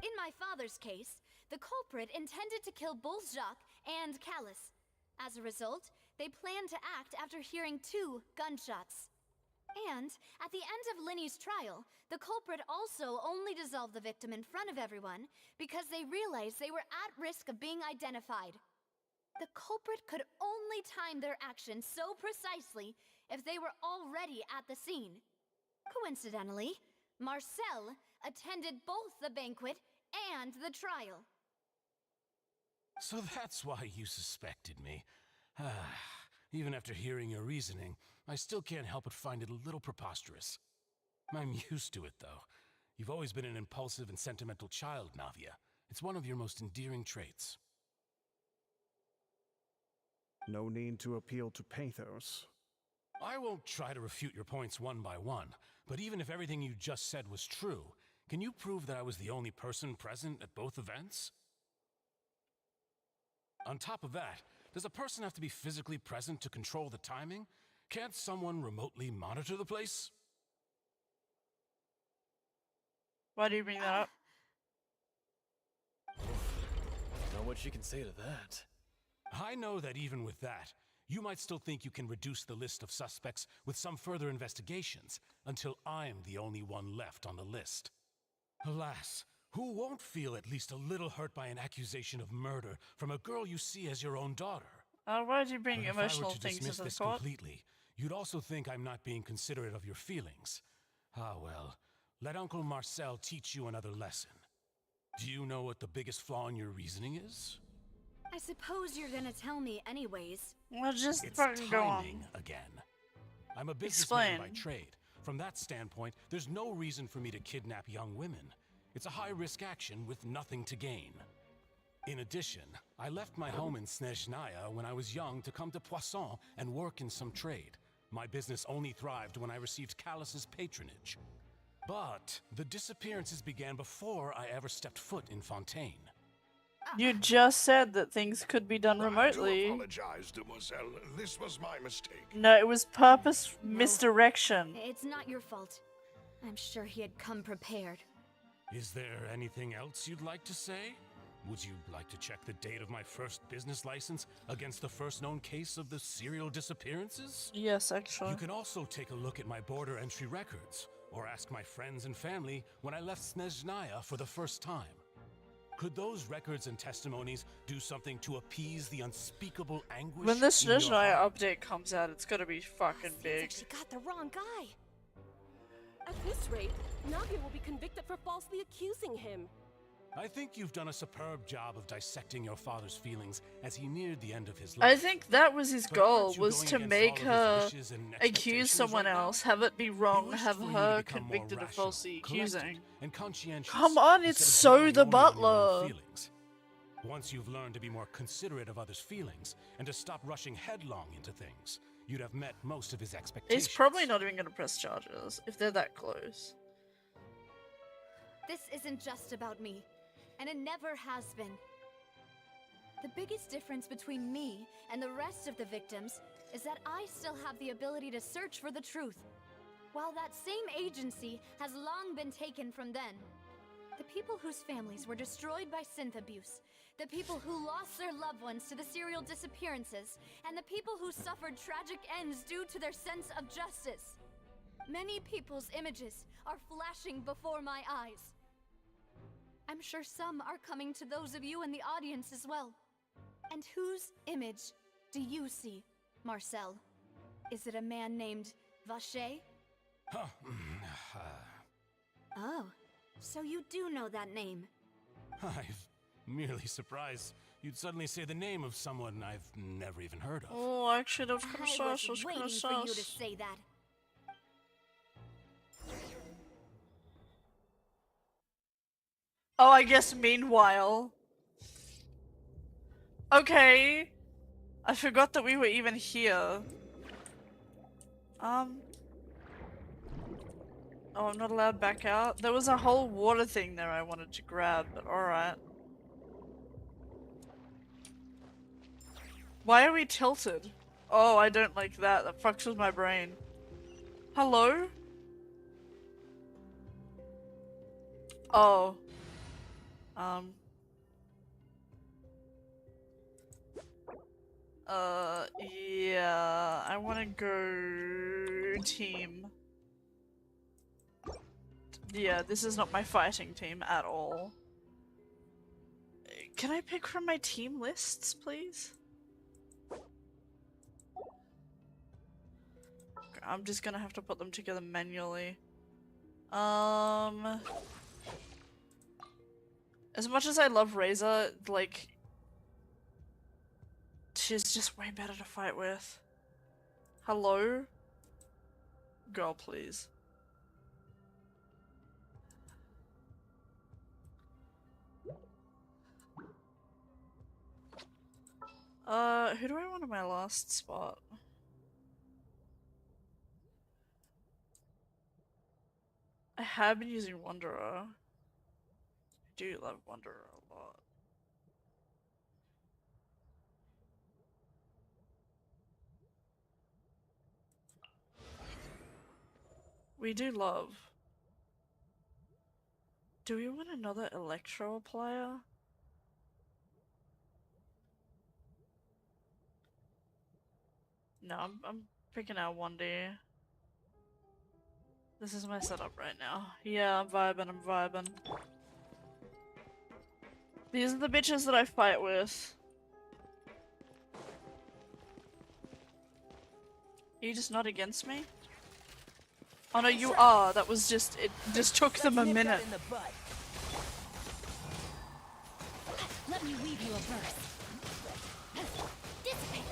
S5: In my father's case, the culprit intended to kill both Jacques and Callus. As a result, they planned to act after hearing 2 gunshots. And at the end of Linny's trial, the culprit also only dissolved the victim in front of everyone because they realized they were at risk of being identified. The culprit could only time their actions so precisely if they were already at the scene. Coincidentally, Marcel attended both the banquet and the trial.
S9: So that's why you suspected me. Even after hearing your reasoning, I still can't help but find it a little preposterous. I'm used to it, though. You've always been an impulsive and sentimental child, Navia. It's one of your most endearing traits.
S6: No need to appeal to pathos.
S9: I won't try to refute your points one by one, but even if everything you just said was true, can you prove that I was the only person present at both events? On top of that, does a person have to be physically present to control the timing? Can't someone remotely monitor the place?
S3: Why do you bring that up?
S10: Know what you can say to that.
S9: I know that even with that, you might still think you can reduce the list of suspects with some further investigations until I'm the only one left on the list. Alas, who won't feel at least a little hurt by an accusation of murder from a girl you see as your own daughter?
S3: Why do you bring
S9: But
S3: emotional
S9: if I were to
S3: things
S9: dismiss
S3: into the
S9: this
S3: court?
S9: completely, you'd also think I'm not being considerate of your feelings. Ah well, let Uncle Marcel teach you another lesson. Do you know what the biggest flaw in your reasoning is?
S5: I suppose you're gonna tell me anyways.
S3: Well, just
S9: It's
S3: fucking go on.
S9: timing again. I'm a businessman by
S3: Explain.
S9: trade. From that standpoint, there's no reason for me to kidnap young women. It's a high-risk action with nothing to gain. In addition, I left my home in Snezhnaya when I was young to come to Poisson and work in some trade. My business only thrived when I received Callus's patronage. But the disappearances began before I ever stepped foot in Fontaine.
S3: You just said that things could be done
S4: I
S3: remotely.
S4: do apologize, demoiselle. This was my mistake.
S3: No, it was purpose misdirection.
S5: It's not your fault. I'm sure he had come prepared.
S9: Is there anything else you'd like to say? Would you like to check the date of my first business license against the first known case of the serial disappearances?
S3: Yes, actually.
S9: You can also take a look at my border entry records, or ask my friends and family when I left Snezhnaya for the first time. Could those records and testimonies do something to appease the unspeakable anguish
S3: When this
S9: in your
S3: Snezhnaya
S9: heart?
S3: update comes out, it's gonna be fucking big.
S17: She got the wrong guy. At this rate, Navia will be convicted for falsely accusing him.
S9: I think you've done a superb job of dissecting your father's feelings as he neared the end of his
S3: I
S9: life.
S3: think that was his
S9: But
S3: goal,
S9: aren't you
S3: was
S9: going
S3: to
S9: against
S3: make
S9: all of
S3: her
S9: his wishes and
S3: accuse
S9: expectations
S3: someone
S9: right now?
S3: else, have it be wrong,
S9: wished
S3: have
S9: for you to
S3: her
S9: become more
S3: convicted of
S9: rational,
S3: falsely
S9: collected,
S3: accusing.
S9: and conscientious
S3: Come on, it's
S9: instead of
S3: So
S9: dwelling
S3: the
S9: only on your own
S3: Butler.
S9: feelings. Once you've learned to be more considerate of others' feelings and to stop rushing headlong into things, you'd have met most of his expectations.
S3: He's probably not even gonna press charges, if they're that close.
S5: This isn't just about me, and it never has been. The biggest difference between me and the rest of the victims is that I still have the ability to search for the truth, while that same agency has long been taken from them. The people whose families were destroyed by synth abuse, the people who lost their loved ones to the serial disappearances, and the people who suffered tragic ends due to their sense of justice. Many people's images are flashing before my eyes. I'm sure some are coming to those of you in the audience as well. And whose image do you see, Marcel? Is it a man named Vacher? Oh, so you do know that name.
S9: I'm merely surprised you'd suddenly say the name of someone I've never even heard of.
S3: Oh, actually, that was kind of
S5: I
S3: sus,
S5: was waiting for you to say that.
S3: Oh, I guess meanwhile. Okay. I forgot that we were even here. Oh, I'm not allowed back out? There was a whole water thing there I wanted to grab, but alright. Why are we tilted? Oh, I don't like that. That fucks with my brain. Hello? Oh. Yeah, I want to go team. Yeah, this is not my fighting team at all. Can I pick from my team lists, please? I'm just gonna have to put them together manually. As much as I love Razor, like, she's just way better to fight with. Hello? Girl, please. Who do I want in my last spot? I have been using Wanderer. I do love Wanderer a lot. We do love. Do we want another Electro player? No, I'm picking out 1D. This is my setup right now. Yeah, I'm vibing. These are the bitches that I fight with. Are you just not against me? Oh no, you are. That was just, it just took them a minute.
S20: Let me weave you a verse. Dissipate.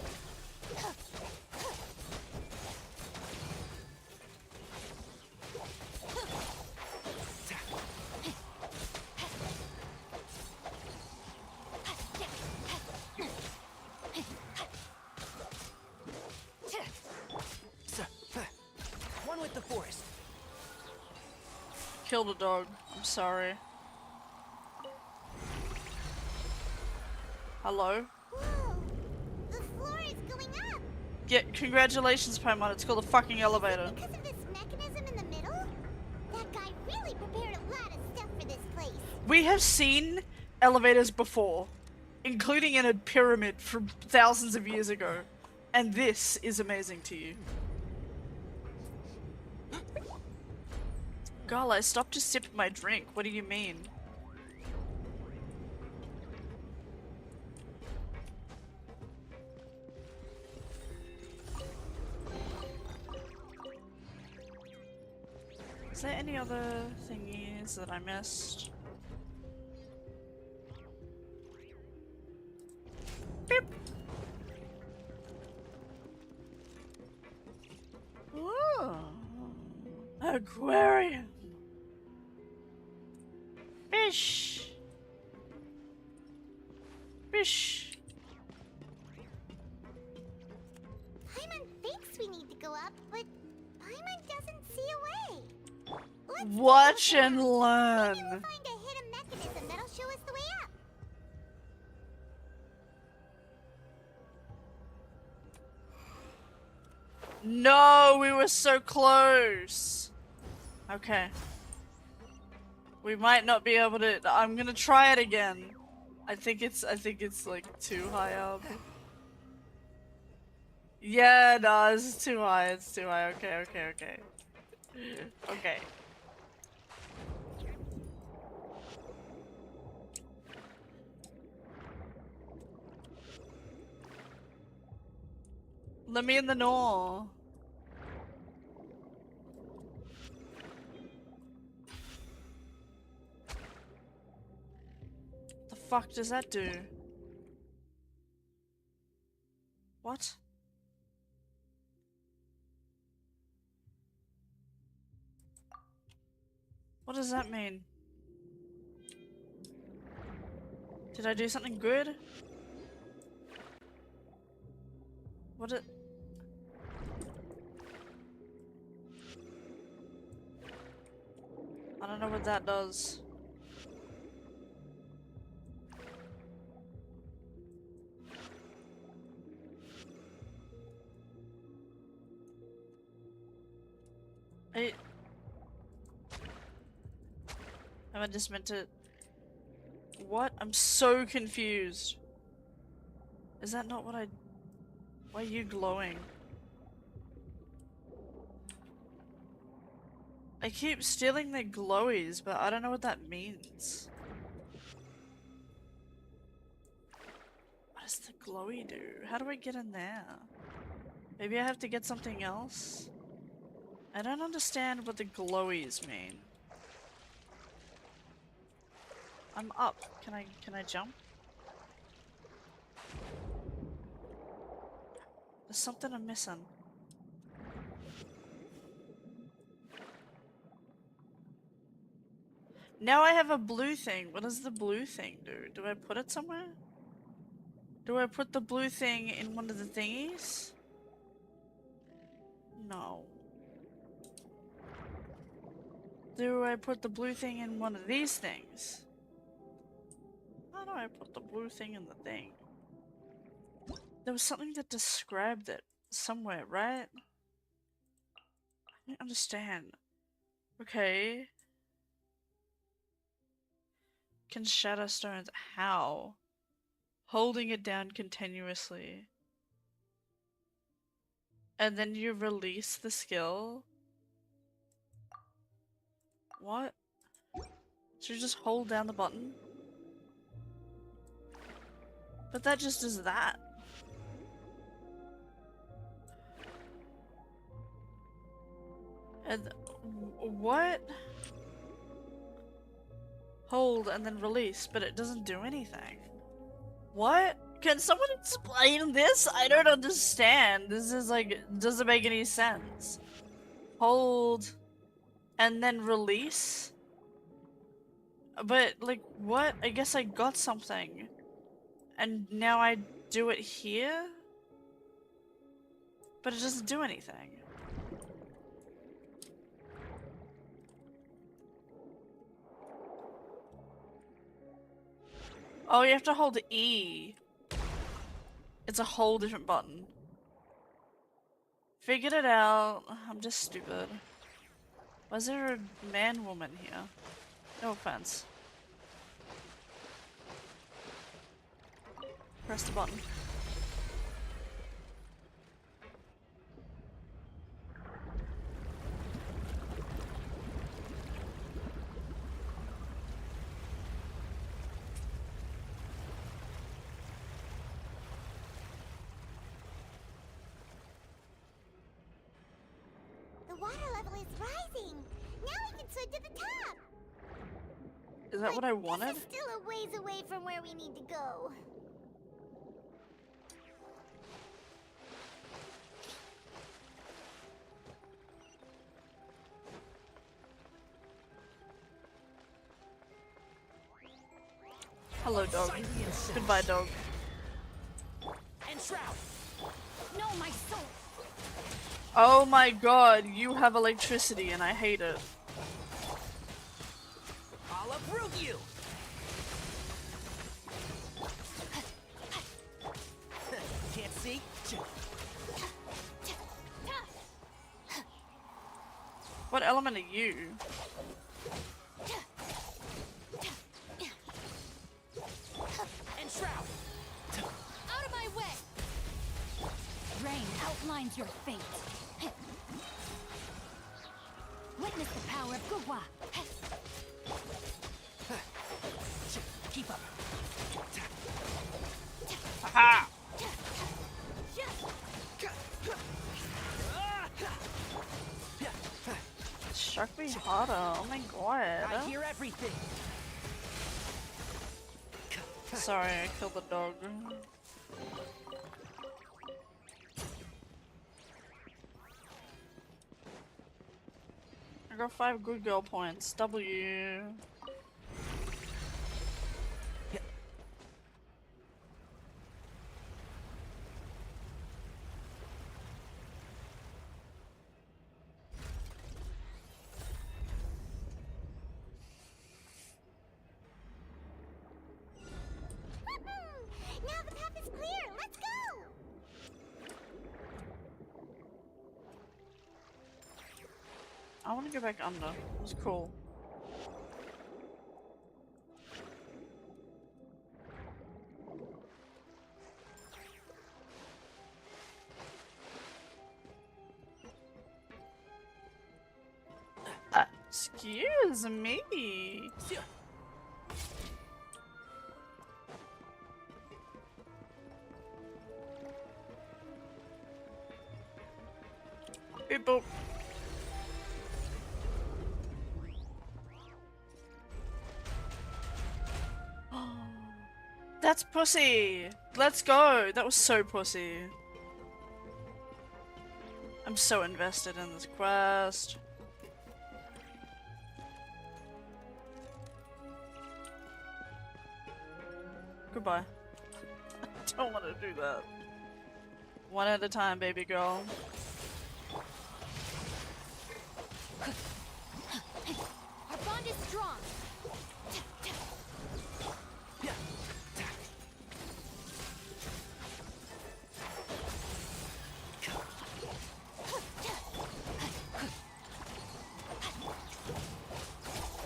S1: One with the forest.
S3: Killed a dog. I'm sorry. Hello?
S2: Whoa! The floor is going up!
S3: Yeah, congratulations, Paimon. It's called a fucking elevator.
S2: Because of this mechanism in the middle? That guy really prepared a lot of stuff for this place.
S3: We have seen elevators before, including in a pyramid from thousands of years ago. And this is amazing to you. Girl, I stopped to sip my drink. What do you mean? Is there any other thingies that I missed? Beep. Ooh. Aquarium. Fish. Fish.
S2: Paimon thinks we need to go up, but Paimon doesn't see a way. Let's
S3: Watch and learn.
S2: Maybe we'll find a hidden mechanism that'll show us the way up.
S3: No, we were so close. Okay. We might not be able to. I'm gonna try it again. I think it's like too high up. Yeah, no, it's too high. It's too high. Okay. Okay. Let me in the door. The fuck does that do? What? What does that mean? Did I do something good? What it? I don't know what that does. Am I just meant to... What? I'm so confused. Is that not what I... Why are you glowing? I keep stealing their glowies, but I don't know what that means. What does the glowy do? How do I get in there? Maybe I have to get something else? I don't understand what the glowies mean. I'm up. Can I jump? There's something I'm missing. Now I have a blue thing. What does the blue thing do? Do I put it somewhere? Do I put the blue thing in one of the thingies? No. Do I put the blue thing in one of these things? How do I put the blue thing in the thing? There was something that described it somewhere, right? I don't understand. Okay. Can shatter stones. How? Holding it down continuously. And then you release the skill? What? Should you just hold down the button? But that just does that. And what? Hold and then release, but it doesn't do anything. What? Can someone explain this? I don't understand. This is like, doesn't make any sense. Hold and then release? But like, what? I guess I got something. And now I do it here? But it doesn't do anything. Oh, you have to hold E. It's a whole different button. Figured it out. I'm just stupid. Why is there a man-woman here? No offense. Press the button.
S2: The water level is rising. Now we can swim to the top.
S3: Is that what I wanted?
S2: This is still a ways away from where we need to go.
S3: Hello, dog. Goodbye, dog.
S21: And Shroud.
S12: No, my soul.
S3: Oh my god, you have electricity and I hate it.
S21: I'll uproot you. Can't see?
S3: What element are you?
S21: And Shroud.
S12: Out of my way! Rain outlines your fate. Witness the power of Gugwa.
S21: Keep up.
S3: Aha! Struck me harder. Oh my god.
S21: I hear everything.
S3: Sorry, I killed the dog. I got 5 good girl points. W.
S2: Now the path is clear. Let's go.
S3: I want to go back under. It was cool. Excuse me. People. That's pussy. Let's go. That was so pussy. I'm so invested in this quest. Goodbye. I don't want to do that. One at a time, baby girl.
S5: Our bond is strong.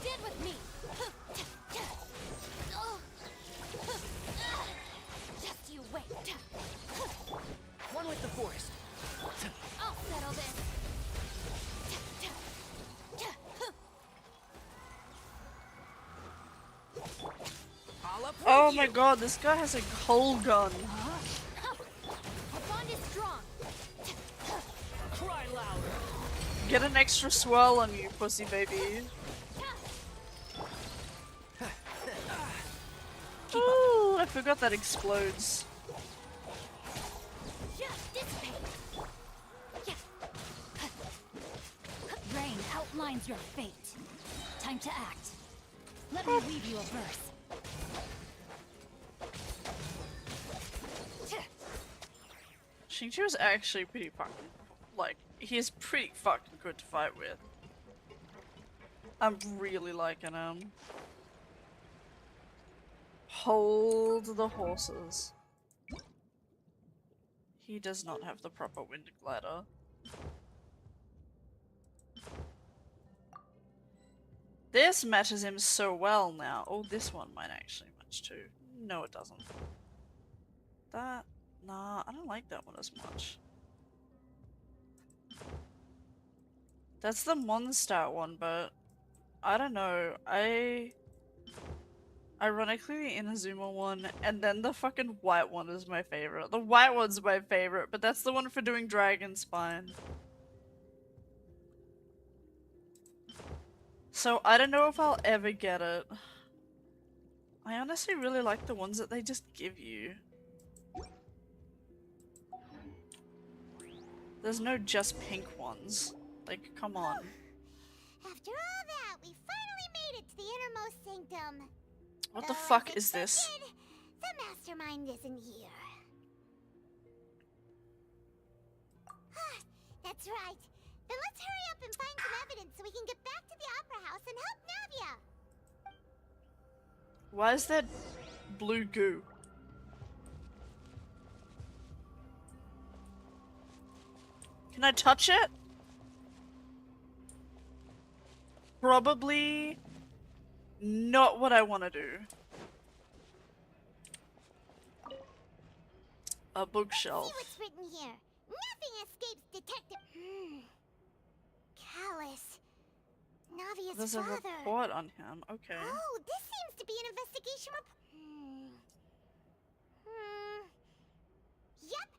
S5: Stand with me. Just you wait.
S21: One with the forest.
S5: I'll settle this.
S3: Oh my god, this guy has a whole gun.
S5: Our bond is strong.
S21: Cry louder.
S3: Get an extra swirl on you, pussy baby. Ooh, I forgot that explodes.
S12: Rain outlines your fate. Time to act. Let me read you a verse.
S3: Xingqiu was actually pretty fucking, like, he's pretty fucking good to fight with. I'm really liking him. Hold the horses. He does not have the proper wind glider. This matches him so well now. Oh, this one might actually match too. No, it doesn't. That... Nah, I don't like that one as much. That's the Mondstadt one, but... I don't know. Ironically, the Inazuma one, and then the fucking white one is my favorite. The white one's my favorite, but that's the one for doing Dragon Spine. So, I don't know if I'll ever get it. I honestly really like the ones that they just give you. There's no just pink ones. Like, come on.
S2: After all that, we finally made it to the innermost sanctum.
S3: What the fuck is this?
S2: The mastermind isn't here. That's right. Then let's hurry up and find some evidence so we can get back to the Opera House and help Navia.
S3: Why is that blue goo? Can I touch it? Probably not what I want to do. A bookshelf.
S2: Let's see what's written here. Nothing escapes detective. Callus. Navia's
S3: There's a
S2: father.
S3: report on him. Okay.
S2: Oh, this seems to be an investigation report. Yep.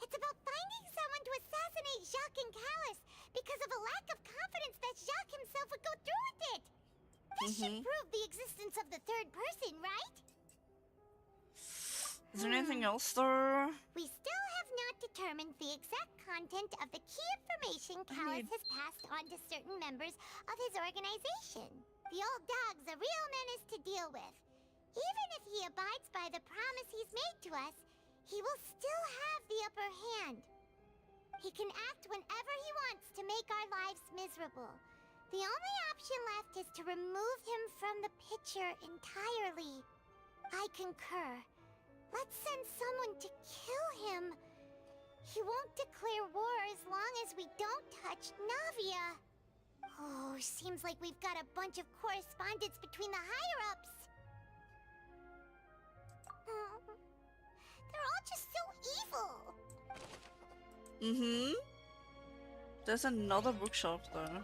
S2: It's about finding someone to assassinate Jacques and Callus because of a lack of confidence that Jacques himself would go through with it. This should prove the existence of the third person, right?
S3: Is there anything else though?
S2: We still have not determined the exact content of the key information Callus has passed on to certain members of his organization. The old dog's a real menace to deal with. Even if he abides by the promise he's made to us, he will still have the upper hand. He can act whenever he wants to make our lives miserable. The only option left is to remove him from the picture entirely. I concur. Let's send someone to kill him. He won't declare war as long as we don't touch Navia. Oh, seems like we've got a bunch of correspondence between the higher-ups. They're all just so evil.
S3: There's another bookshelf though.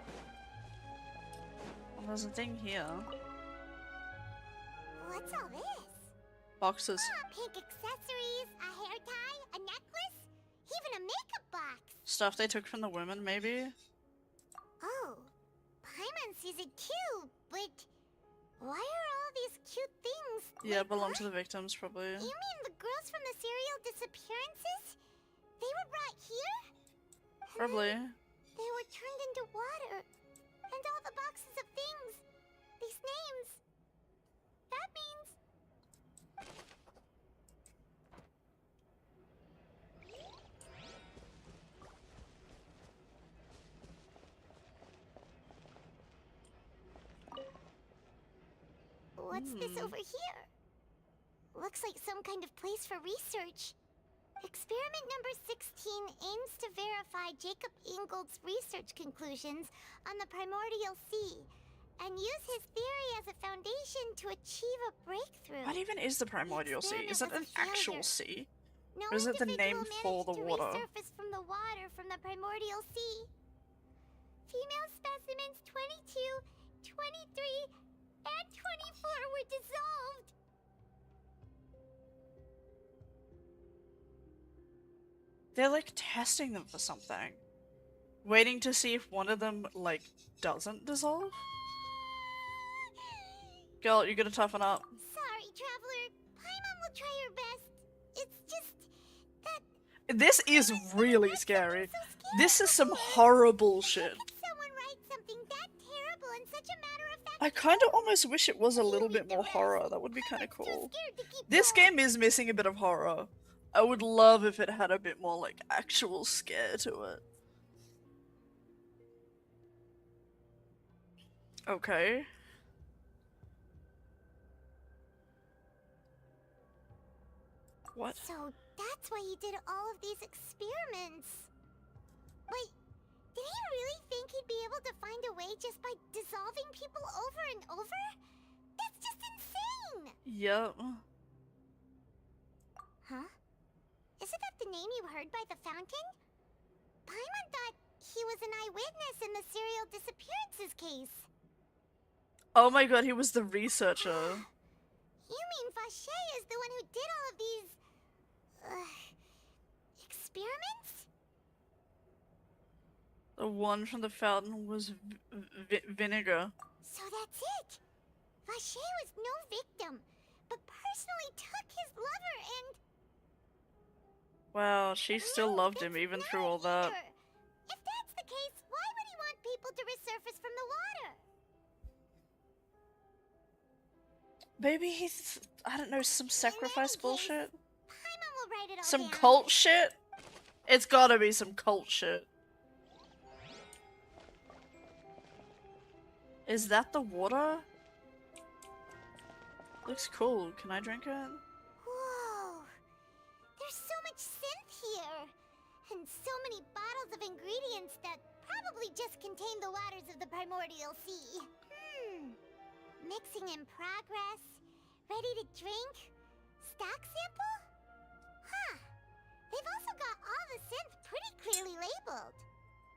S3: There's a thing here.
S2: What's all this?
S3: Boxes.
S2: Pink accessories, a hair tie, a necklace, even a makeup box.
S3: Stuff they took from the women, maybe?
S2: Oh, Paimon sees it too, but why are all these cute things?
S3: Yeah,
S2: like,
S3: belong
S2: what?
S3: to the victims, probably.
S2: You mean the girls from the serial disappearances? They were brought here?
S3: Probably.
S2: They were turned into water. And all the boxes of things. These names. That means... What's this over here? Looks like some kind of place for research. Experiment number 16 aims to verify Jacob Ingold's research conclusions on the primordial sea and use his theory as a foundation to achieve a breakthrough.
S3: What even is the primordial sea? Is it an actual sea?
S2: No
S3: Or is it the name
S2: individual
S3: for the
S2: managed to
S3: water?
S2: resurface from the water from the primordial sea. Female specimens 22, 23, and 24 were dissolved.
S3: They're like testing them for something. Waiting to see if one of them, like, doesn't dissolve? Girl, you gotta toughen up.
S2: Sorry, Traveler. Paimon will try her best. It's just that
S3: This is really scary. This is some horrible shit.
S2: someone write something that terrible in such a matter-of-fact
S3: I kinda almost wish it was a little bit more horror. That would be kinda cool. This game is missing a bit of horror. I would love if it had a bit more, like, actual scare to it. Okay. What?
S2: So that's why he did all of these experiments. Wait, did he really think he'd be able to find a way just by dissolving people over and over? That's just insane!
S3: Yep.
S2: Huh? Isn't that the name you heard by the fountain? Paimon thought he was an eyewitness in the serial disappearances case.
S3: Oh my god, he was the researcher.
S2: You mean Vacher is the one who did all of these... experiments?
S3: The one from the fountain was vinegar.
S2: So that's it! Vacher was no victim, but personally took his lover and...
S3: Wow, she still loved him even through all that.
S2: If that's the case, why would he want people to resurface from the water?
S3: Maybe he's, I don't know, some sacrifice bullshit?
S2: Paimon will write it all
S3: Some
S2: down.
S3: cult shit? It's gotta be some cult shit. Is that the water? Looks cool. Can I drink it?
S2: Whoa! There's so much synth here! And so many bottles of ingredients that probably just contain the waters of the primordial sea. Mixing in progress. Ready to drink? Stock sample? Huh. They've also got all the synth pretty clearly labeled.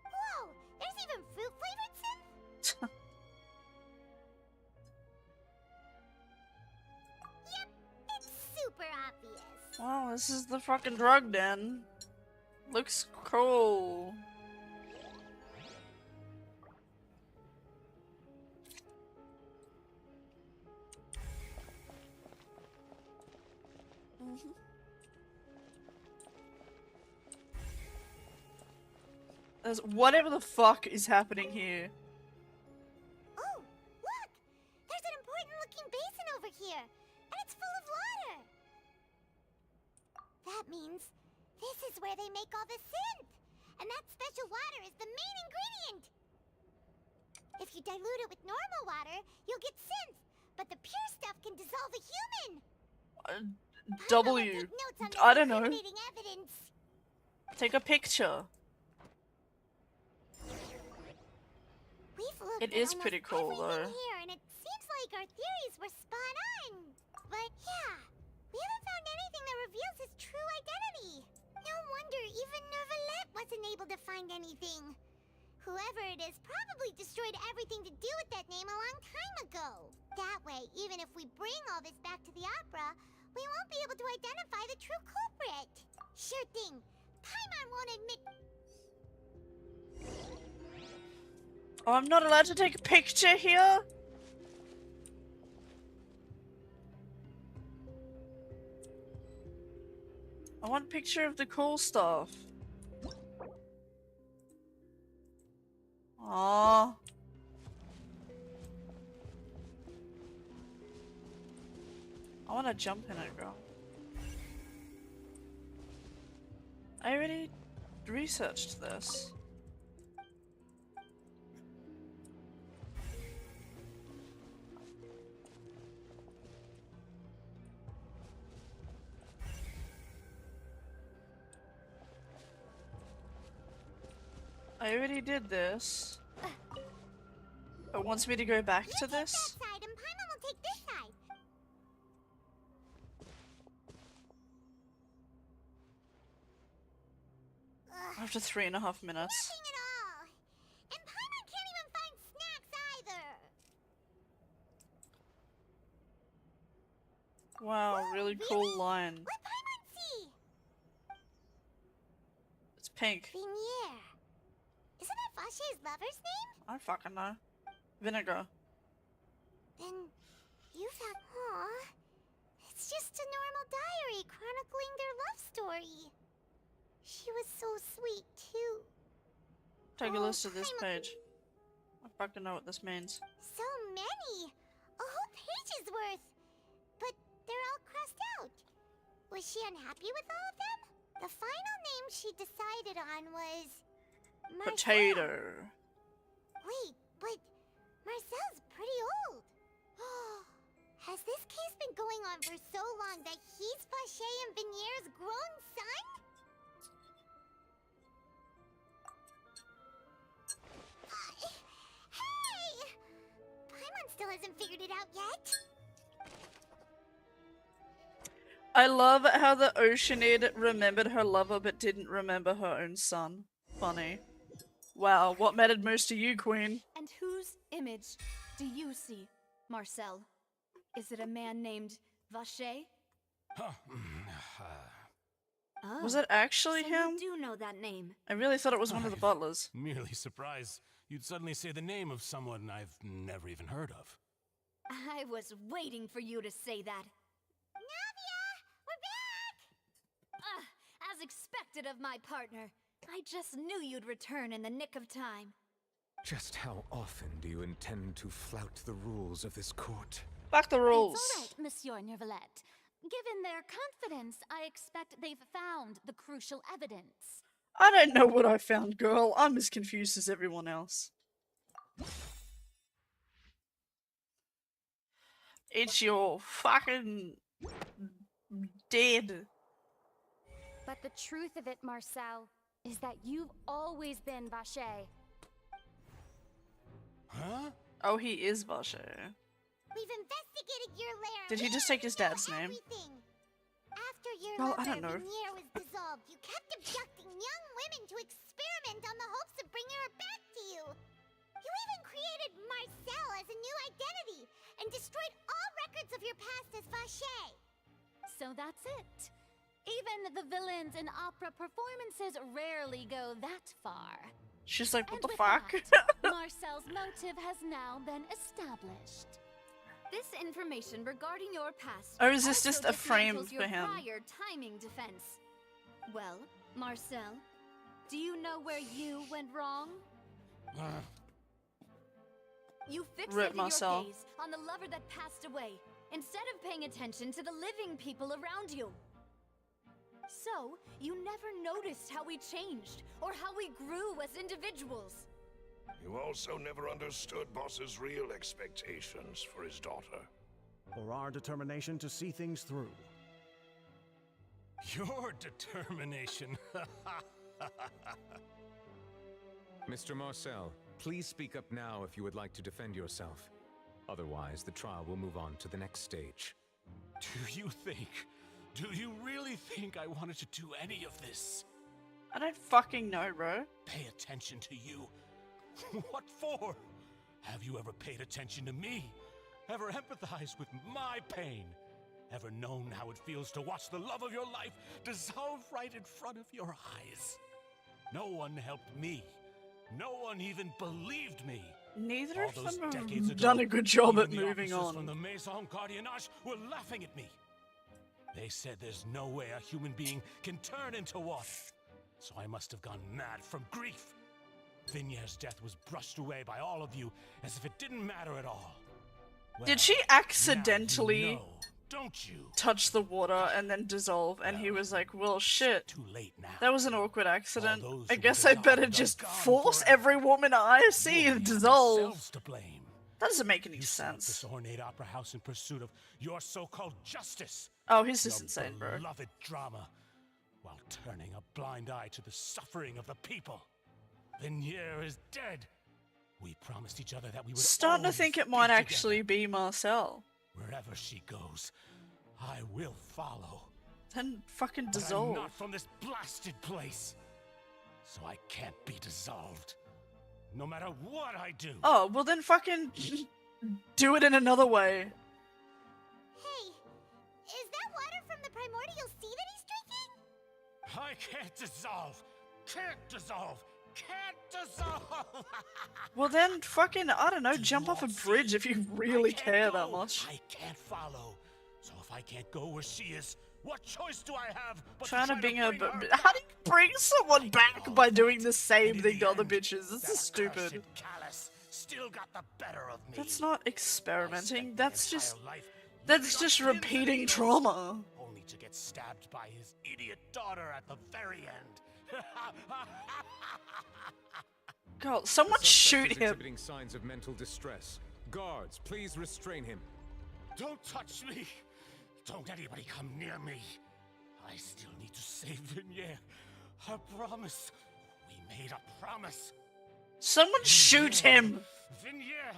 S2: Whoa! There's even fruit-flavored synth? Yep, it's super obvious.
S3: Well, this is the fucking drug den. Looks cool. There's whatever the fuck is happening here.
S2: Oh, look! There's an important-looking basin over here, and it's full of water. That means this is where they make all the synth, and that special water is the main ingredient. If you dilute it with normal water, you'll get synth, but the pure stuff can dissolve a human.
S3: W. I don't know. Take a picture. It is pretty cool though.
S2: Here, and it seems like our theories were spot on. But yeah, we haven't found anything that reveals his true identity. No wonder even Neuvillette wasn't able to find anything. Whoever it is probably destroyed everything to do with that name a long time ago. That way, even if we bring all this back to the opera, we won't be able to identify the true culprit. Sure thing. Paimon won't admit...
S3: Oh, I'm not allowed to take a picture here? I want a picture of the cool stuff. Aww. I want to jump in it, girl. I already researched this. I already did this. It wants me to go back to this?
S2: That side and Paimon will take this side.
S3: After 3.5 minutes.
S2: Nothing at all. And Paimon can't even find snacks either.
S3: Wow, really cool line.
S2: What Paimon see?
S3: It's pink.
S2: Vignere. Isn't that Vache's lover's name?
S3: I don't fucking know. Vinegar.
S2: Then you found... Aw. It's just a normal diary chronicling their love story. She was so sweet, too.
S3: Take a
S2: Oh,
S3: list of this page. I fucking know what this means.
S2: So many! A whole page's worth! But they're all crossed out. Was she unhappy with all of them? The final name she decided on was... Marcel.
S3: Potato.
S2: Wait, but Marcel's pretty old. Has this case been going on for so long that he's Vache and Vigniere's grown son? Hey! Paimon still hasn't figured it out yet.
S3: I love how the Oceanid remembered her lover but didn't remember her own son. Funny. Wow, what mattered most to you, Queen?
S12: And whose image do you see, Marcel? Is it a man named Vache? Oh,
S3: Was it actually
S12: so
S3: him?
S12: You do know that name.
S3: I really thought it was one of the butlers.
S9: Merely surprised you'd suddenly say the name of someone I've never even heard of.
S12: I was waiting for you to say that.
S2: Navia! We're back!
S12: As expected of my partner. I just knew you'd return in the nick of time.
S13: Just how often do you intend to flout the rules of this court?
S3: Back the rules.
S12: It's all right, Monsieur Nervalette. Given their confidence, I expect they've found the crucial evidence.
S3: I don't know what I found, girl. I'm as confused as everyone else. It's your fucking dead.
S16: But the truth of it, Marcel, is that you've always been Vache.
S9: Huh?
S3: Oh, he is Vache.
S2: We've investigated your lair.
S3: Did he just take his dad's name?
S2: Everything. After your
S3: Well, I
S2: lover,
S3: don't know.
S2: Vigniere, was dissolved, you kept abducting young women to experiment on the hopes of bringing her back to you. You even created Marcel as a new identity and destroyed all records of your past as Vache.
S12: So that's it. Even the villains in opera performances rarely go that far.
S3: She's like, what
S12: And
S3: the
S12: with
S3: fuck?
S12: that, Marcel's motive has now been established. This information regarding your past.
S3: Or is this
S12: also
S3: just a frame
S12: dismantles
S3: for
S12: your
S3: him?
S12: prior timing defense. Well, Marcel, do you know where you went wrong? You fixated
S3: Marcel.
S12: your gaze on the lover that passed away, instead of paying attention to the living people around you. So, you never noticed how we changed, or how we grew as individuals.
S4: You also never understood Boss's real expectations for his daughter.
S6: Or our determination to see things through.
S9: Your determination.
S13: Mr. Marcel, please speak up now if you would like to defend yourself. Otherwise, the trial will move on to the next stage.
S9: Do you really think I wanted to do any of this?
S3: I don't fucking know, bro.
S9: Pay attention to you. What for? Have you ever paid attention to me? Ever empathized with my pain? Ever known how it feels to watch the love of your life dissolve right in front of your eyes? No one helped me. No one even believed me.
S3: Neither
S9: All
S3: of
S9: those
S3: them
S9: decades
S3: have
S9: ago,
S3: done a good job
S9: even
S3: at
S9: the
S3: moving
S9: officers
S3: on.
S9: from the Maison Gardiennage were laughing at me. They said there's no way a human being can turn into water. So I must have gone mad from grief. Vignier's death was brushed away by all of you as if it didn't matter at all. Well,
S3: Did she accidentally
S9: now you know, don't you?
S3: touch the water and then dissolve? And he was like, well, shit.
S9: Too late now.
S3: That was an awkward accident.
S9: those
S3: I
S9: who
S3: guess
S9: were
S3: I better
S9: gone,
S3: just
S9: they're gone
S3: force
S9: forever.
S3: every woman I see to dissolve.
S9: Yourselves to blame.
S3: That doesn't make any
S9: You set up
S3: sense.
S9: this ornate opera house in pursuit of your so-called justice.
S3: Oh, he's just
S9: Your
S3: insane, bro.
S9: beloved drama, while turning a blind eye to the suffering of the people. Vignier is dead. We promised each other that we would
S3: Starting to
S9: always
S3: think it
S9: be
S3: might
S9: together.
S3: actually be Marcel.
S9: Wherever she goes, I will follow.
S3: Then fucking
S9: But
S3: dissolve.
S9: I'm not from this blasted place, so I can't be dissolved. No matter what I do.
S3: Oh, well then fucking do it in another way.
S2: Hey, is that water from the primordial sea that he's drinking?
S9: I can't dissolve. Can't dissolve. Can't dissolve.
S3: Well then fucking, I don't know, jump off a bridge if you really care that much.
S9: I can't follow. So if I can't go where she is, what choice do I have but
S3: Trying to
S9: bring
S3: bring her,
S9: her
S3: how do you bring someone back by doing the same thing to other bitches? This is stupid.
S9: Callous still got the better of me.
S3: That's not experimenting. That's just,
S9: life
S3: that's just repeating trauma.
S9: only to get stabbed by his idiot daughter at the very end.
S3: God, someone
S13: The suspect
S3: shoot
S13: is
S3: him.
S13: exhibiting signs of mental distress. Guards, please restrain him.
S9: Don't touch me. Don't anybody come near me. I still need to save Vignier. A promise. We made a promise.
S3: Someone shoot him.
S9: Vignier.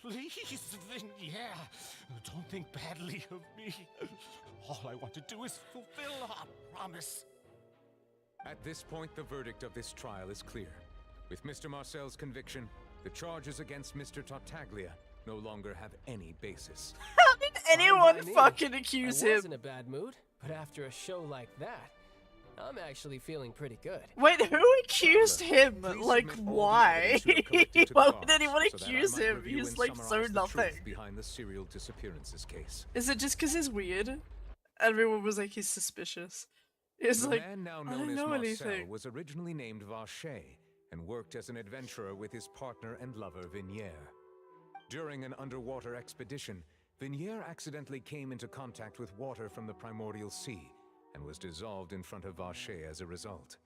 S9: Please, Vignier. Don't think badly of me. All I want to do is fulfill our promise.
S13: At this point, the verdict of this trial is clear. With Mr. Marcel's conviction, the charges against Mr. Tartaglia no longer have any basis.
S3: How did anyone
S1: Fine by me.
S3: fucking accuse
S1: I was
S3: him?
S1: in a bad mood, but after a show like that, I'm actually feeling pretty good.
S3: Wait, who accused him? Like, why? Why would anyone
S13: so that I
S3: accuse
S13: might
S3: him?
S13: review
S3: He's
S13: and
S3: like so
S13: summarize the
S3: nothing.
S13: truth behind the serial disappearances case.
S3: Is it just because he's weird? Everyone was like, he's suspicious. It's
S13: The
S3: like,
S13: man now
S3: I
S13: known
S3: don't
S13: as
S3: know
S13: Marcel
S3: anything.
S13: was originally named Vacher and worked as an adventurer with his partner and lover Vignier. During an underwater expedition, Vignier accidentally came into contact with water from the primordial sea and was dissolved in front of Vacher as a result.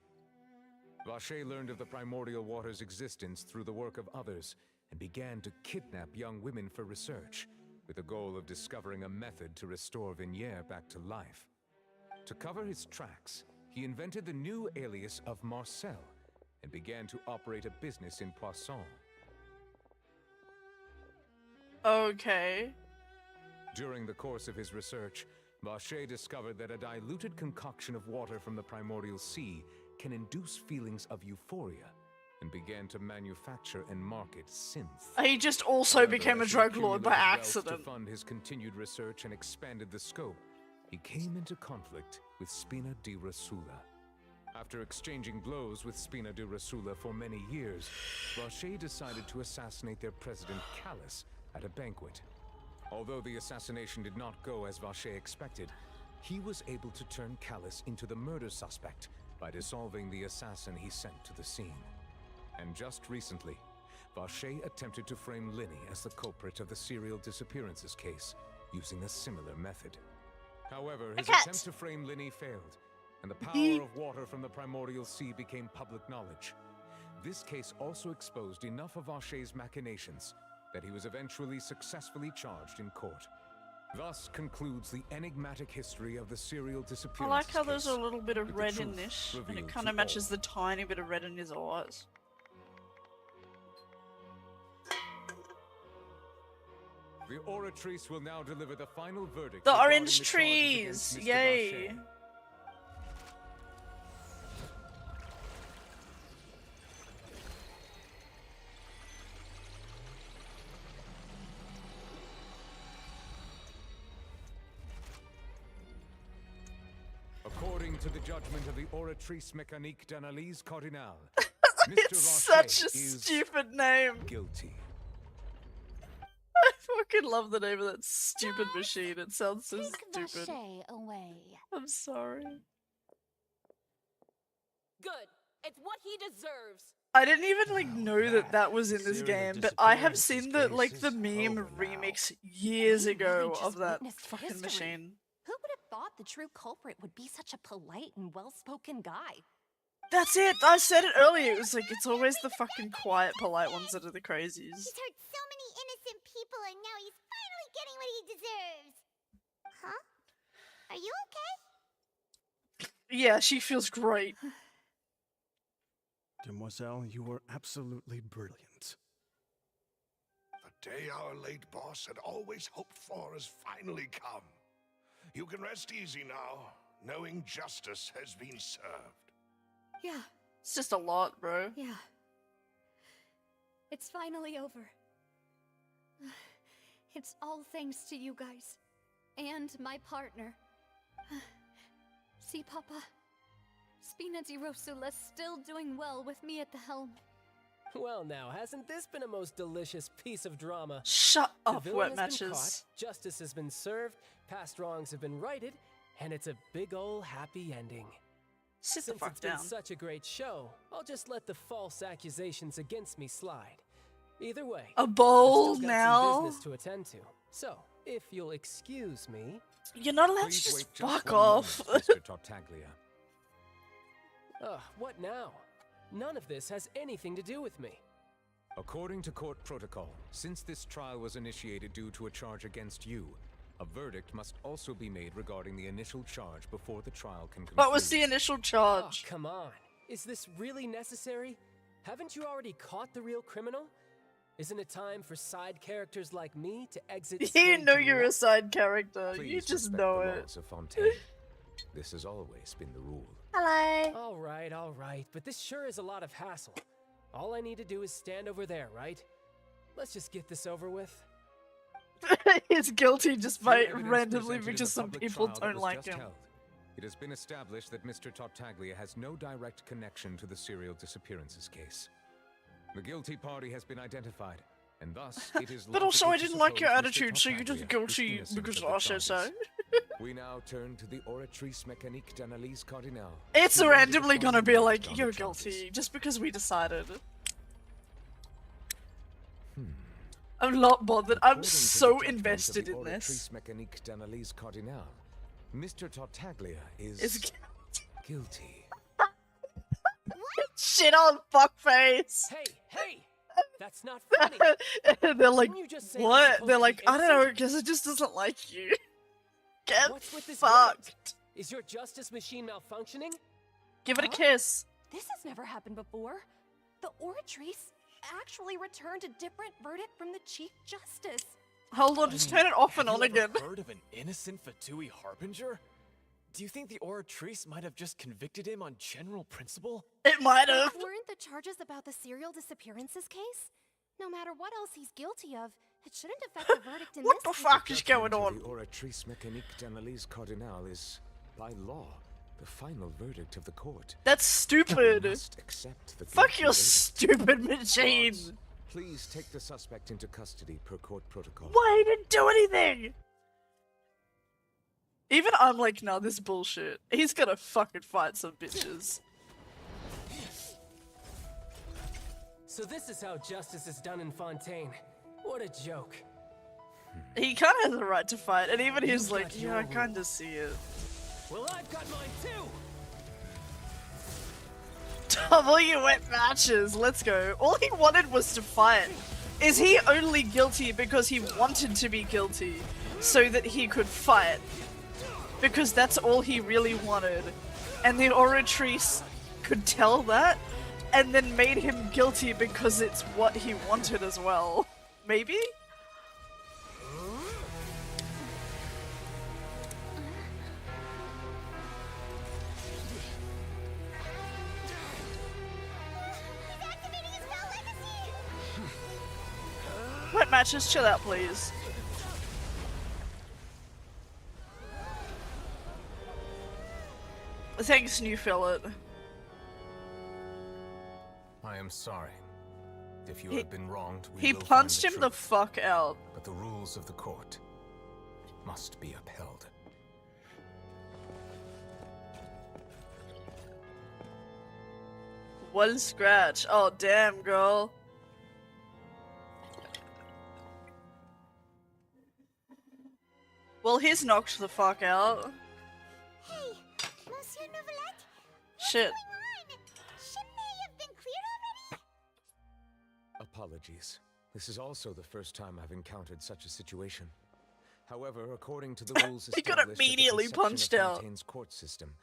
S13: Vacher learned of the primordial water's existence through the work of others and began to kidnap young women for research, with the goal of discovering a method to restore Vignier back to life. To cover his tracks, he invented the new alias of Marcel and began to operate a business in Poisson.
S3: Okay.
S13: During the course of his research, Vacher discovered that a diluted concoction of water from the primordial sea can induce feelings of euphoria and began to manufacture and market synths.
S3: He just also
S13: However,
S3: became a
S13: as he
S3: drug lord by
S13: accumulated wealth
S3: accident.
S13: To fund his continued research and expanded the scope, he came into conflict with Spina di Rosula. After exchanging blows with Spina di Rosula for many years, Vacher decided to assassinate their president Callus at a banquet. Although the assassination did not go as Vacher expected, he was able to turn Callus into the murder suspect by dissolving the assassin he sent to the scene. And just recently, Vacher attempted to frame Linny as the culprit of the serial disappearances case, using a similar method. However, his attempt to frame Linny failed, and the power of water from the primordial sea became public knowledge. This case also exposed enough of Vacher's machinations that he was eventually successfully charged in court. Thus concludes the enigmatic history of the serial
S3: I
S13: disappearances
S3: like how there's a
S13: case,
S3: little bit
S13: with
S3: of
S13: the
S3: red in
S13: truth
S3: this, and it
S13: revealed
S3: kind
S13: to
S3: of matches
S13: all.
S3: the tiny bit of red in his eyes.
S13: The Oratrice will now deliver the final verdict.
S3: The
S13: regarding
S3: orange
S13: the charges
S3: trees!
S13: against Mr.
S3: Yay!
S13: Vacher. According to the judgment of the Oratrice Mécanique d'Analyse Cardinal,
S3: It's such a stupid name.
S13: Guilty.
S3: I fucking love the name of that stupid machine. It sounds so stupid.
S12: Vacher away.
S3: I'm sorry.
S17: Good. It's what he deserves.
S3: I didn't even like know that that was in this game, but I have seen the like the meme remix years ago of that fucking machine.
S15: Who would have thought the true culprit would be such a polite and well-spoken guy?
S3: That's it. I said it earlier. It was like it's always the fucking quiet, polite ones that are the crazies.
S2: He's hurt so many innocent people and now he's finally getting what he deserves. Huh? Are you okay?
S3: Yeah, she feels great.
S6: Demoiselle, you were absolutely brilliant.
S4: The day our late boss had always hoped for has finally come. You can rest easy now, knowing justice has been served.
S12: Yeah.
S3: It's just a lot, bro.
S12: Yeah. It's finally over. It's all thanks to you guys. And my partner. See, Papa? Spina di Rosula's still doing well with me at the helm.
S1: Well now, hasn't this been a most delicious piece of drama?
S3: Shut
S1: The
S3: up,
S1: villain
S3: wet
S1: has
S3: matches.
S1: been caught, justice has been served, past wrongs have been righted, and it's a big ol' happy ending.
S3: Sit the
S1: Since
S3: fuck
S1: it's been
S3: down.
S1: such a great show, I'll just let the false accusations against me slide. Either way,
S3: A bowl
S1: I've still got
S3: now?
S1: some business to attend to. So, if you'll excuse me,
S3: You're not allowed
S13: Please
S3: to just
S13: wait
S3: fuck
S13: one moment,
S3: off.
S13: Mr. Tartaglia.
S1: What now? None of this has anything to do with me.
S13: According to court protocol, since this trial was initiated due to a charge against you, a verdict must also be made regarding the initial charge before the trial can conclude.
S3: What was the initial charge?
S1: Oh, come on. Is this really necessary? Haven't you already caught the real criminal? Isn't it time for side characters like me to exit
S3: You
S1: stage
S3: know you're a
S1: left?
S3: side character.
S13: Please
S3: You just
S13: respect
S3: know
S13: the
S3: it.
S13: laws of Fontaine. This has always been the rule.
S3: Hello.
S1: All right, but this sure is a lot of hassle. All I need to do is stand over there, right? Let's just get this over with.
S3: He's guilty just by
S13: Through evidence
S3: randomly
S13: presented in
S3: because
S13: the
S3: some
S13: public
S3: people
S13: trial that
S3: don't
S13: was
S3: like
S13: just
S3: him.
S13: held, it has been established that Mr. Tartaglia has no direct connection to the serial disappearances case. The guilty party has been identified, and thus it is
S3: But also, I
S13: logical to
S3: didn't like your
S13: suppose Mr.
S3: attitude, so you're just
S13: Tartaglia is
S3: guilty
S13: innocent
S3: because
S13: of the
S3: I said so.
S13: charges. We now turn to the Oratrice Mécanique d'Analyse Cardinal.
S3: It's
S13: who
S3: randomly
S13: will
S3: gonna be
S13: respond
S3: like,
S13: on the
S3: you're
S13: charges.
S3: guilty, just because we decided. I'm not bothered. I'm
S13: According to the
S3: so
S13: judgment of
S3: invested
S13: the
S3: in this.
S13: Oratrice Mécanique d'Analyse Cardinal, Mr. Tartaglia is
S3: Is
S13: guilty.
S3: Shit on fuckface.
S1: Hey! That's not funny.
S3: And they're like,
S1: Didn't you just say I'm
S3: what?
S1: supposed
S3: They're
S1: to be
S3: like, I don't know,
S1: innocent?
S3: because it just doesn't like you. Get
S1: What's with this
S3: fucked.
S1: verdict? Is your justice machine malfunctioning?
S3: Give it a kiss.
S15: This has never happened before. The Oratrice actually returned a different verdict from the Chief Justice.
S3: Hold on, just turn it off and
S10: Have
S3: on
S10: you ever
S3: again.
S10: heard of an innocent Fatui Harbinger? Do you think the Oratrice might have just convicted him on general principle?
S3: It might have.
S14: Weren't the charges about the serial disappearances case? No matter what else he's guilty of, it shouldn't affect the verdict in
S3: What
S14: this
S3: the
S14: case.
S3: fuck is going
S13: Judgment
S3: on?
S13: of the Oratrice Mécanique d'Analyse Cardinal is, by law, the final verdict of the court.
S3: That's stupid.
S13: We must accept the
S3: Fuck
S13: guilty
S3: your
S13: verdict.
S3: stupid machine.
S13: Guards, please take the suspect into custody per court protocol.
S3: Why he didn't do anything? Even I'm like, nah, this bullshit. He's gonna fucking fight some bitches.
S1: So this is how justice is done in Fontaine. What a joke.
S3: He kinda has a right to fight, and even he's
S1: You've
S3: like,
S1: got
S3: yeah,
S1: your
S3: I kinda see it.
S1: Well, I've got mine too!
S3: W wet matches, let's go. All he wanted was to fight. Is he only guilty because he wanted to be guilty so that he could fight? Because that's all he really wanted. And the Oratrice could tell that and then made him guilty because it's what he wanted as well. Maybe? Wet matches, chill out please. Thanks, new fillet.
S13: I am sorry. If you have been wronged, we
S3: He
S13: will
S3: punched
S13: find
S3: him the
S13: truth.
S3: fuck out.
S13: But the rules of the court must be upheld.
S3: One scratch. Oh, damn, girl. Well, he's knocked the fuck out.
S2: Hey, Monsieur Novelette,
S3: Shit.
S2: shouldn't they have been cleared already?
S13: Apologies. This is also the first time I've encountered such a situation. However, according to the rules
S3: He got
S13: established at the
S3: immediately
S13: conception
S3: punched
S13: of
S3: out.
S13: Fontaine's court system,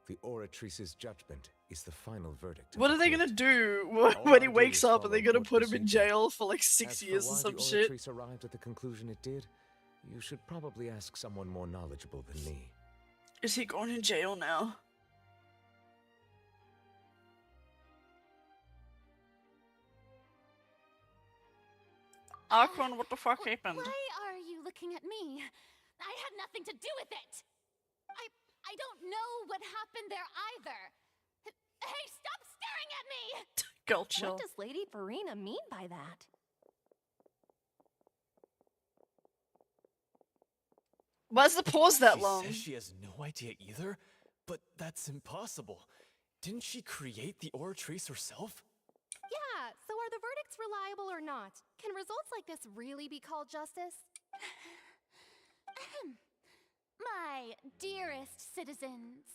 S13: the oratrice's judgment is the final verdict. of
S3: What
S13: the
S3: are they
S13: court.
S3: gonna do
S13: All
S3: when he
S13: I do
S3: wakes
S13: is
S3: up? Are they
S13: follow
S3: gonna
S13: court
S3: put him in
S13: procedure.
S3: jail for like 6
S13: As
S3: years
S13: for
S3: or
S13: why
S3: some
S13: the
S3: shit?
S13: oratrice arrived at the conclusion it did, you should probably ask someone more knowledgeable than me.
S3: Is he going to jail now? Archon, what the fuck happened?
S12: Why are you looking at me? I had nothing to do with it. I don't know what happened there either. Hey, stop staring at me!
S3: Girl, chill.
S15: What does Lady Farina mean by that?
S3: Why's the pause that long?
S10: She says she has no idea either, but that's impossible. Didn't she create the oratrice herself?
S15: Yeah, so are the verdicts reliable or not? Can results like this really be called justice?
S12: My dearest citizens,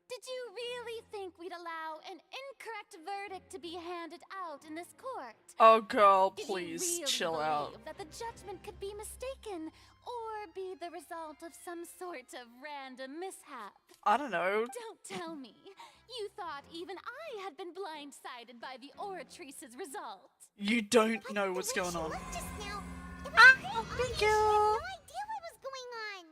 S12: did you really think we'd allow an incorrect verdict to be handed out in this court?
S3: Oh, girl,
S12: Did
S3: please
S12: you really
S3: chill out.
S12: believe that the judgment could be mistaken or be the result of some sort of random mishap?
S3: I don't know.
S12: Don't tell me. You thought even I had been blindsided by the oratrice's result.
S3: You don't know what's going on.
S2: Just now, it was
S3: thank
S2: I
S3: you.
S2: had no idea what was going on.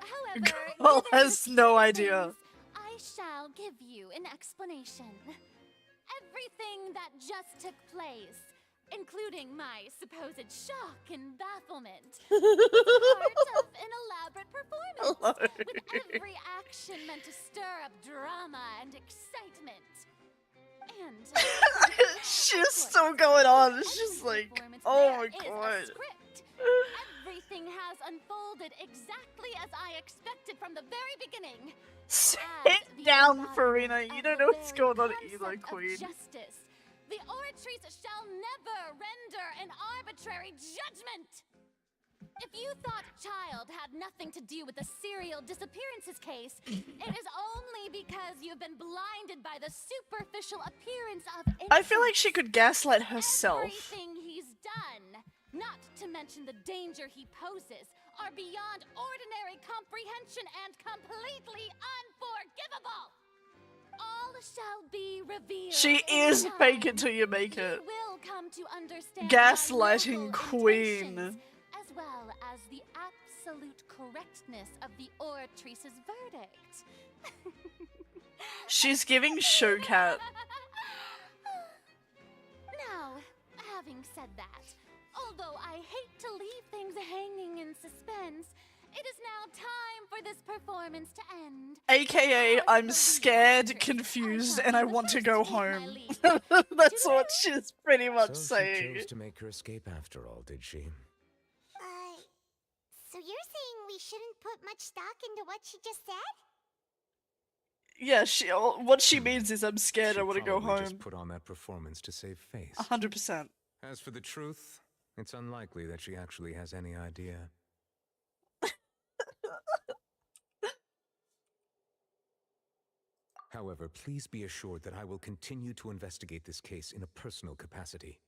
S12: However,
S3: Girl
S12: given
S3: has no idea.
S12: I shall give you an explanation. Everything that just took place, including my supposed shock and bafflement, was part of an elaborate performance, with every action meant to stir up drama and excitement. And
S3: She's still going on. She's like, oh my god.
S12: everything has unfolded exactly as I expected from the very beginning.
S3: Sit down, Farina. You don't know what's going on either,
S12: Of
S3: Queen.
S12: justice. The oratrice shall never render an arbitrary judgment. If you thought Child had nothing to do with the serial disappearances case, it is only because you've been blinded by the superficial appearance of
S3: I feel like she could gaslight herself.
S12: everything he's done, not to mention the danger he poses, are beyond ordinary comprehension and completely unforgivable. All shall be revealed.
S3: She
S12: in
S3: is
S12: time.
S3: fake it till you make it.
S12: You will come to understand
S3: Gaslighting
S12: my noble
S3: queen.
S12: intentions, as well as the absolute correctness of the oratrice's verdict.
S3: She's giving Showcat.
S12: Now, having said that, although I hate to leave things hanging in suspense, it is now time for this performance to end.
S3: AKA, I'm scared, confused, and I want to go home. That's what she's pretty much
S13: So
S3: saying.
S13: she chose to make her escape after all, did she?
S2: So you're saying we shouldn't put much stock into what she just said?
S3: Yeah, what she means is I'm scared,
S13: She
S3: I want to go
S13: probably just
S3: home.
S13: put on that performance to save face.
S3: 100%.
S13: As for the truth, it's unlikely that she actually has any idea. However, please be assured that I will continue to investigate this case in a personal capacity.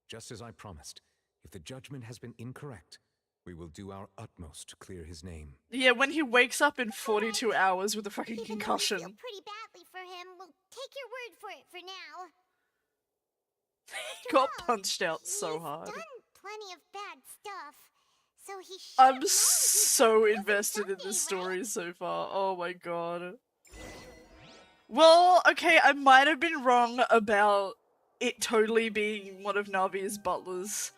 S13: Just as I promised, if the judgment has been incorrect, we will do our utmost to clear his name.
S3: Yeah, when he wakes up in 42 hours with a fucking concussion.
S2: Pretty badly for him. We'll take your word for it for now.
S3: Got punched out so hard.
S2: Done plenty of bad stuff. So he should
S3: I'm so invested in this story so far. Oh my god. Well, okay, I might have been wrong about it totally being one of Navi's butlers.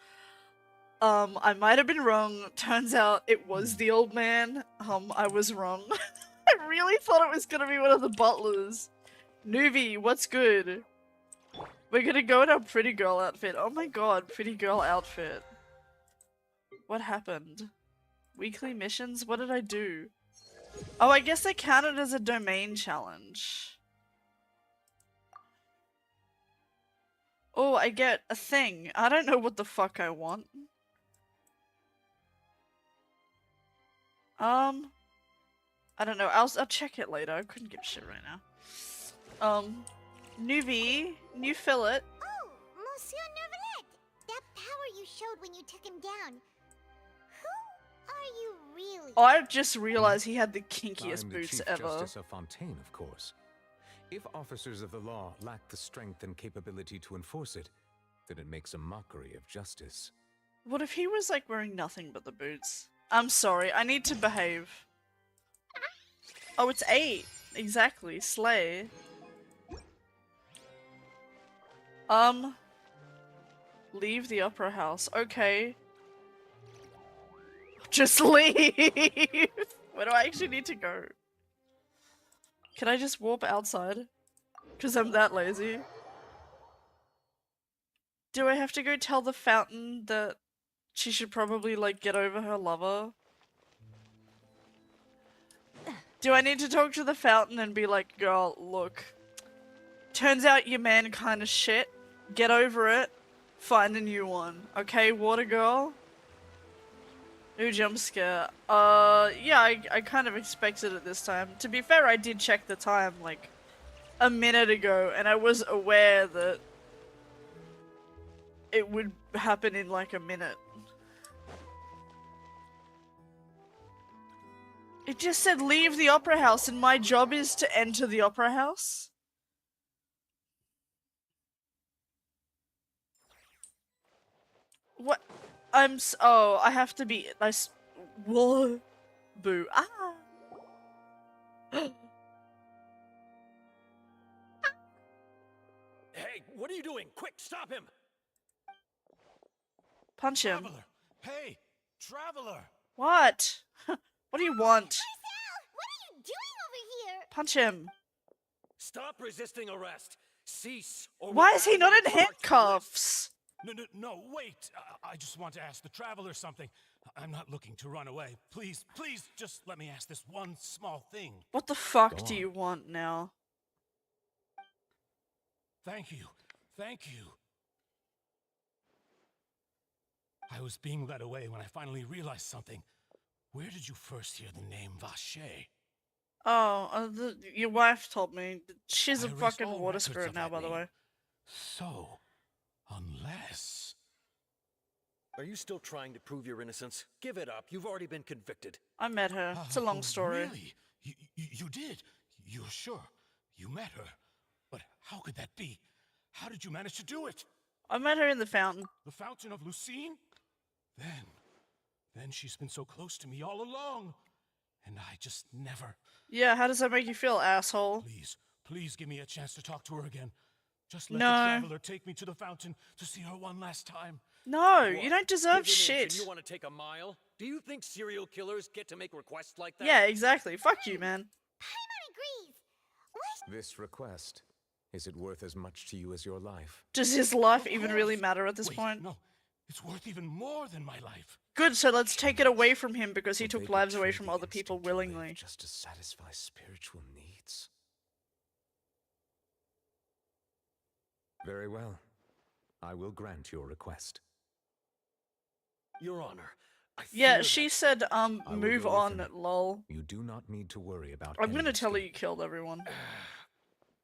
S3: I might have been wrong. Turns out it was the old man. I was wrong. I really thought it was gonna be one of the butlers. Nuvi, what's good? We're gonna go in our pretty girl outfit. Oh my god, pretty girl outfit. What happened? Weekly missions? What did I do? Oh, I guess they counted as a domain challenge. Oh, I get a thing. I don't know what the fuck I want. I don't know. I'll check it later. I couldn't give a shit right now. New V, new fillet.
S2: Oh, Monsieur Neuvillette! That power you showed when you took him down. Who are you really?
S3: I just realized he had the kinkiest
S13: I'm the
S3: boots
S13: Chief
S3: ever.
S13: Justice of Fontaine, of course. If officers of the law lack the strength and capability to enforce it, then it makes a mockery of justice.
S3: What if he was like wearing nothing but the boots? I'm sorry, I need to behave. Oh, it's 8. Exactly, slay. Leave the opera house. Okay. Just leave! Where do I actually need to go? Can I just warp outside? Because I'm that lazy. Do I have to go tell the fountain that she should probably, like, get over her lover? Do I need to talk to the fountain and be like, girl, look. Turns out your man kinda shit. Get over it. Find a new one. Okay, water girl? New jump scare. Yeah, I kind of expected it this time. To be fair, I did check the time, like, a minute ago, and I was aware that it would happen in, like, a minute. It just said leave the opera house, and my job is to enter the opera house? What? Oh, I have to be nice. Whoa. Boo. Ah.
S11: Hey, what are you doing? Quick, stop him!
S3: Punch him.
S9: Traveler! Hey! Traveler!
S3: What? What do you want?
S2: What are you doing over here?
S3: Punch him.
S11: Stop resisting arrest. Cease, or
S3: Why
S11: we'll
S3: is he not in
S11: add you to our
S3: handcuffs?
S9: No, wait! I just want to ask the Traveler something. I'm not looking to run away. Please, just let me ask this one small thing.
S3: What the fuck do you want now?
S9: Thank you. I was being led away when I finally realized something. Where did you first hear the name Vache?
S3: Oh, your wife told me. She's a
S9: I erased
S3: fucking
S9: all
S3: water
S9: records
S3: spirit
S9: of
S3: now,
S9: that
S3: by the
S9: name.
S3: way.
S9: So, unless...
S11: Are you still trying to prove your innocence? Give it up. You've already been convicted.
S3: I met her. It's a long story.
S9: Really? You did? You're sure? You met her? But how could that be? How did you manage to do it?
S3: I met her in the fountain.
S9: The Fountain of Lucine? Then she's been so close to me all along. And I just never...
S3: Yeah, how does that make you feel, asshole?
S9: Please give me a chance to talk to her again. Just let
S3: No.
S9: the Traveler take me to the fountain to see her one last time.
S3: No,
S11: What?
S3: you don't deserve
S11: Give an inch and
S3: shit.
S11: you want to take a mile? Do you think serial killers get to make requests like that?
S3: Yeah, exactly. Fuck you, man.
S2: Paimon agrees.
S13: This request, is it worth as much to you as your life?
S3: Does his life even really matter at this
S9: Wait,
S3: point?
S9: No, it's worth even more than my life.
S3: Good, so let's take it away from him because he took lives away from other people willingly.
S13: Just to satisfy spiritual needs. Very well. I will grant your request.
S11: Your Honor, I
S3: Yeah,
S11: fear
S3: she
S11: that-
S3: said,
S13: I will
S3: move
S13: go with
S3: on,
S13: him.
S3: lol.
S13: You do not need to worry about
S3: I'm
S13: any
S3: gonna tell her
S13: escape.
S3: you killed everyone.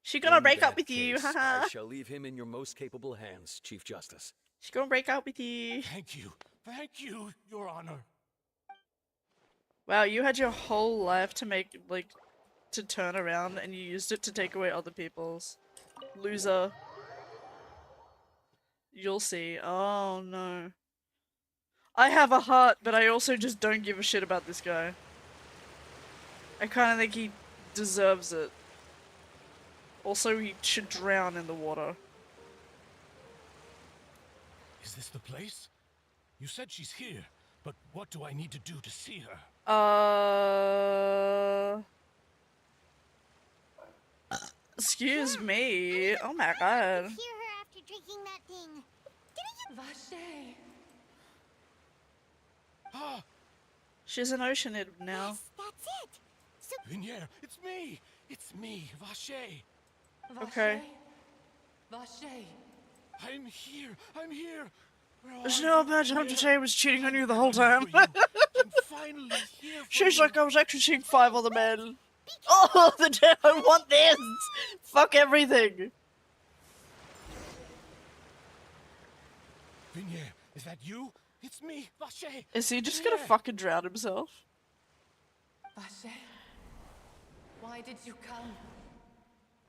S3: She gonna
S11: In
S3: break up
S11: that
S3: with you,
S11: case,
S3: haha.
S11: I shall leave him in your most capable hands, Chief Justice.
S3: She's gonna break up with you.
S9: Thank you, Your Honor.
S3: Wow, you had your whole life to make, like, to turn around and you used it to take away other people's. Loser. You'll see. Oh no. I have a heart, but I also just don't give a shit about this guy. I kinda think he deserves it. Also, he should drown in the water.
S9: Is this the place? You said she's here, but what do I need to do to see her?
S3: Excuse me. Oh my god.
S2: Hear her after drinking that thing.
S15: Vache.
S9: Ah,
S3: She's an oceanid now.
S2: That's it. So
S9: Vinier, it's me. It's me, Vache.
S3: Okay.
S15: Vache.
S9: I'm here. I'm here.
S3: There's no imagine Vache was cheating on you the whole time.
S9: I'm finally here.
S3: She's like, I was actually seeing 5 other men. Oh, the day I want this! Fuck everything!
S9: Vinier, is that you? It's me, Vache.
S3: Is he just gonna fucking drown himself?
S15: Vache. Why did you come?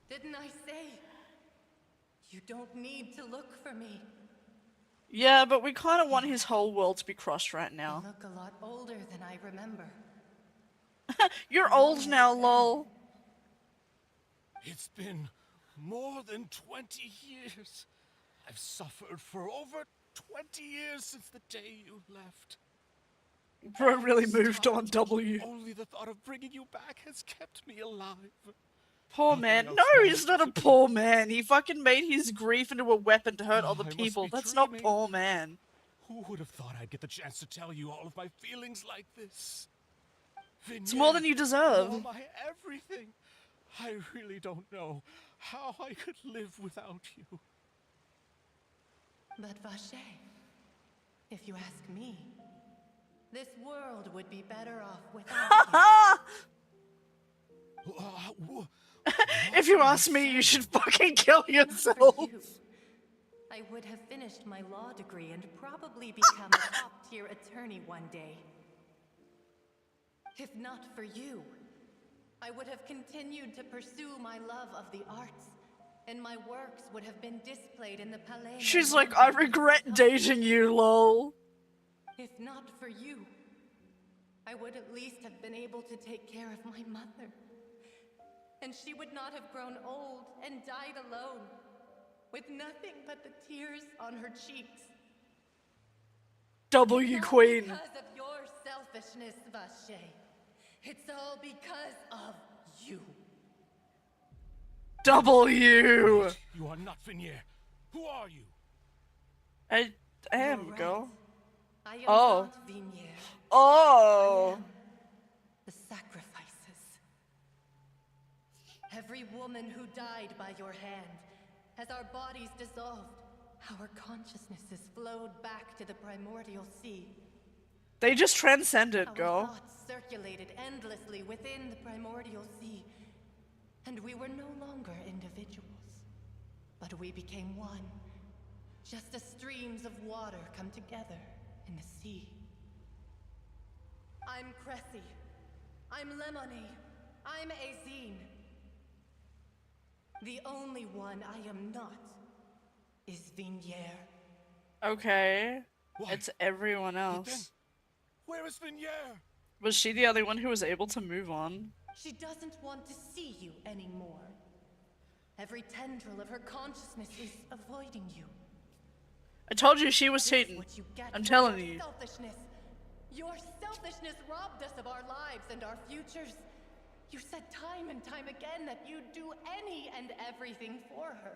S15: Didn't I say? You don't need to look for me.
S3: Yeah, but we kind of want his whole world to be crushed right
S15: You
S3: now.
S15: look a lot older than I remember.
S3: You're old now, lol.
S9: It's been more than 20 years. I've suffered for over 20 years since the day you left.
S3: Bro really moved on, W.
S9: Only the thought of bringing you back has kept me alive.
S3: Poor man. No, he's not a poor man. He fucking made his grief into a weapon to hurt other
S9: I must
S3: people.
S9: be
S3: That's not
S9: dreaming.
S3: poor man.
S9: Who would have thought I'd get the chance to tell you all of my feelings like this?
S3: It's more than you deserve.
S9: You're my everything. I really don't know how I could live without you.
S15: But Vache, if you ask me, this world would be better off without you.
S3: If you ask me, you should fucking kill yourself.
S15: I would have finished my law degree and probably become a top-tier attorney one day. If not for you, I would have continued to pursue my love of the arts, and my works would have been displayed in the Palais.
S3: She's like, I regret dating you, lol.
S15: If not for you, I would at least have been able to take care of my mother. And she would not have grown old and died alone, with nothing but the tears on her cheeks.
S3: W queen.
S15: Because of your selfishness, Vache. It's all because of you.
S3: W.
S9: You are not Vinier. Who are you?
S3: I am, girl.
S15: I am
S3: Oh.
S15: not Vinier.
S3: Oh.
S15: I am the sacrifices. Every woman who died by your hand, as our bodies dissolved, our consciousnesses flowed back to the primordial sea.
S3: They just transcended,
S15: Our
S3: girl.
S15: thoughts circulated endlessly within the primordial sea, and we were no longer individuals, but we became one, just as streams of water come together in the sea. I'm Cressy. I'm Lemony. I'm Azine. The only one I am not is Vinier.
S3: Okay. It's everyone else.
S9: Where is Vinier?
S3: Was she the only one who was able to move on?
S15: She doesn't want to see you anymore. Every tendril of her consciousness is avoiding you.
S3: I told you she was cheating. I'm telling you.
S15: Selfishness. Your selfishness robbed us of our lives and our futures. You said time and time again that you'd do any and everything for her.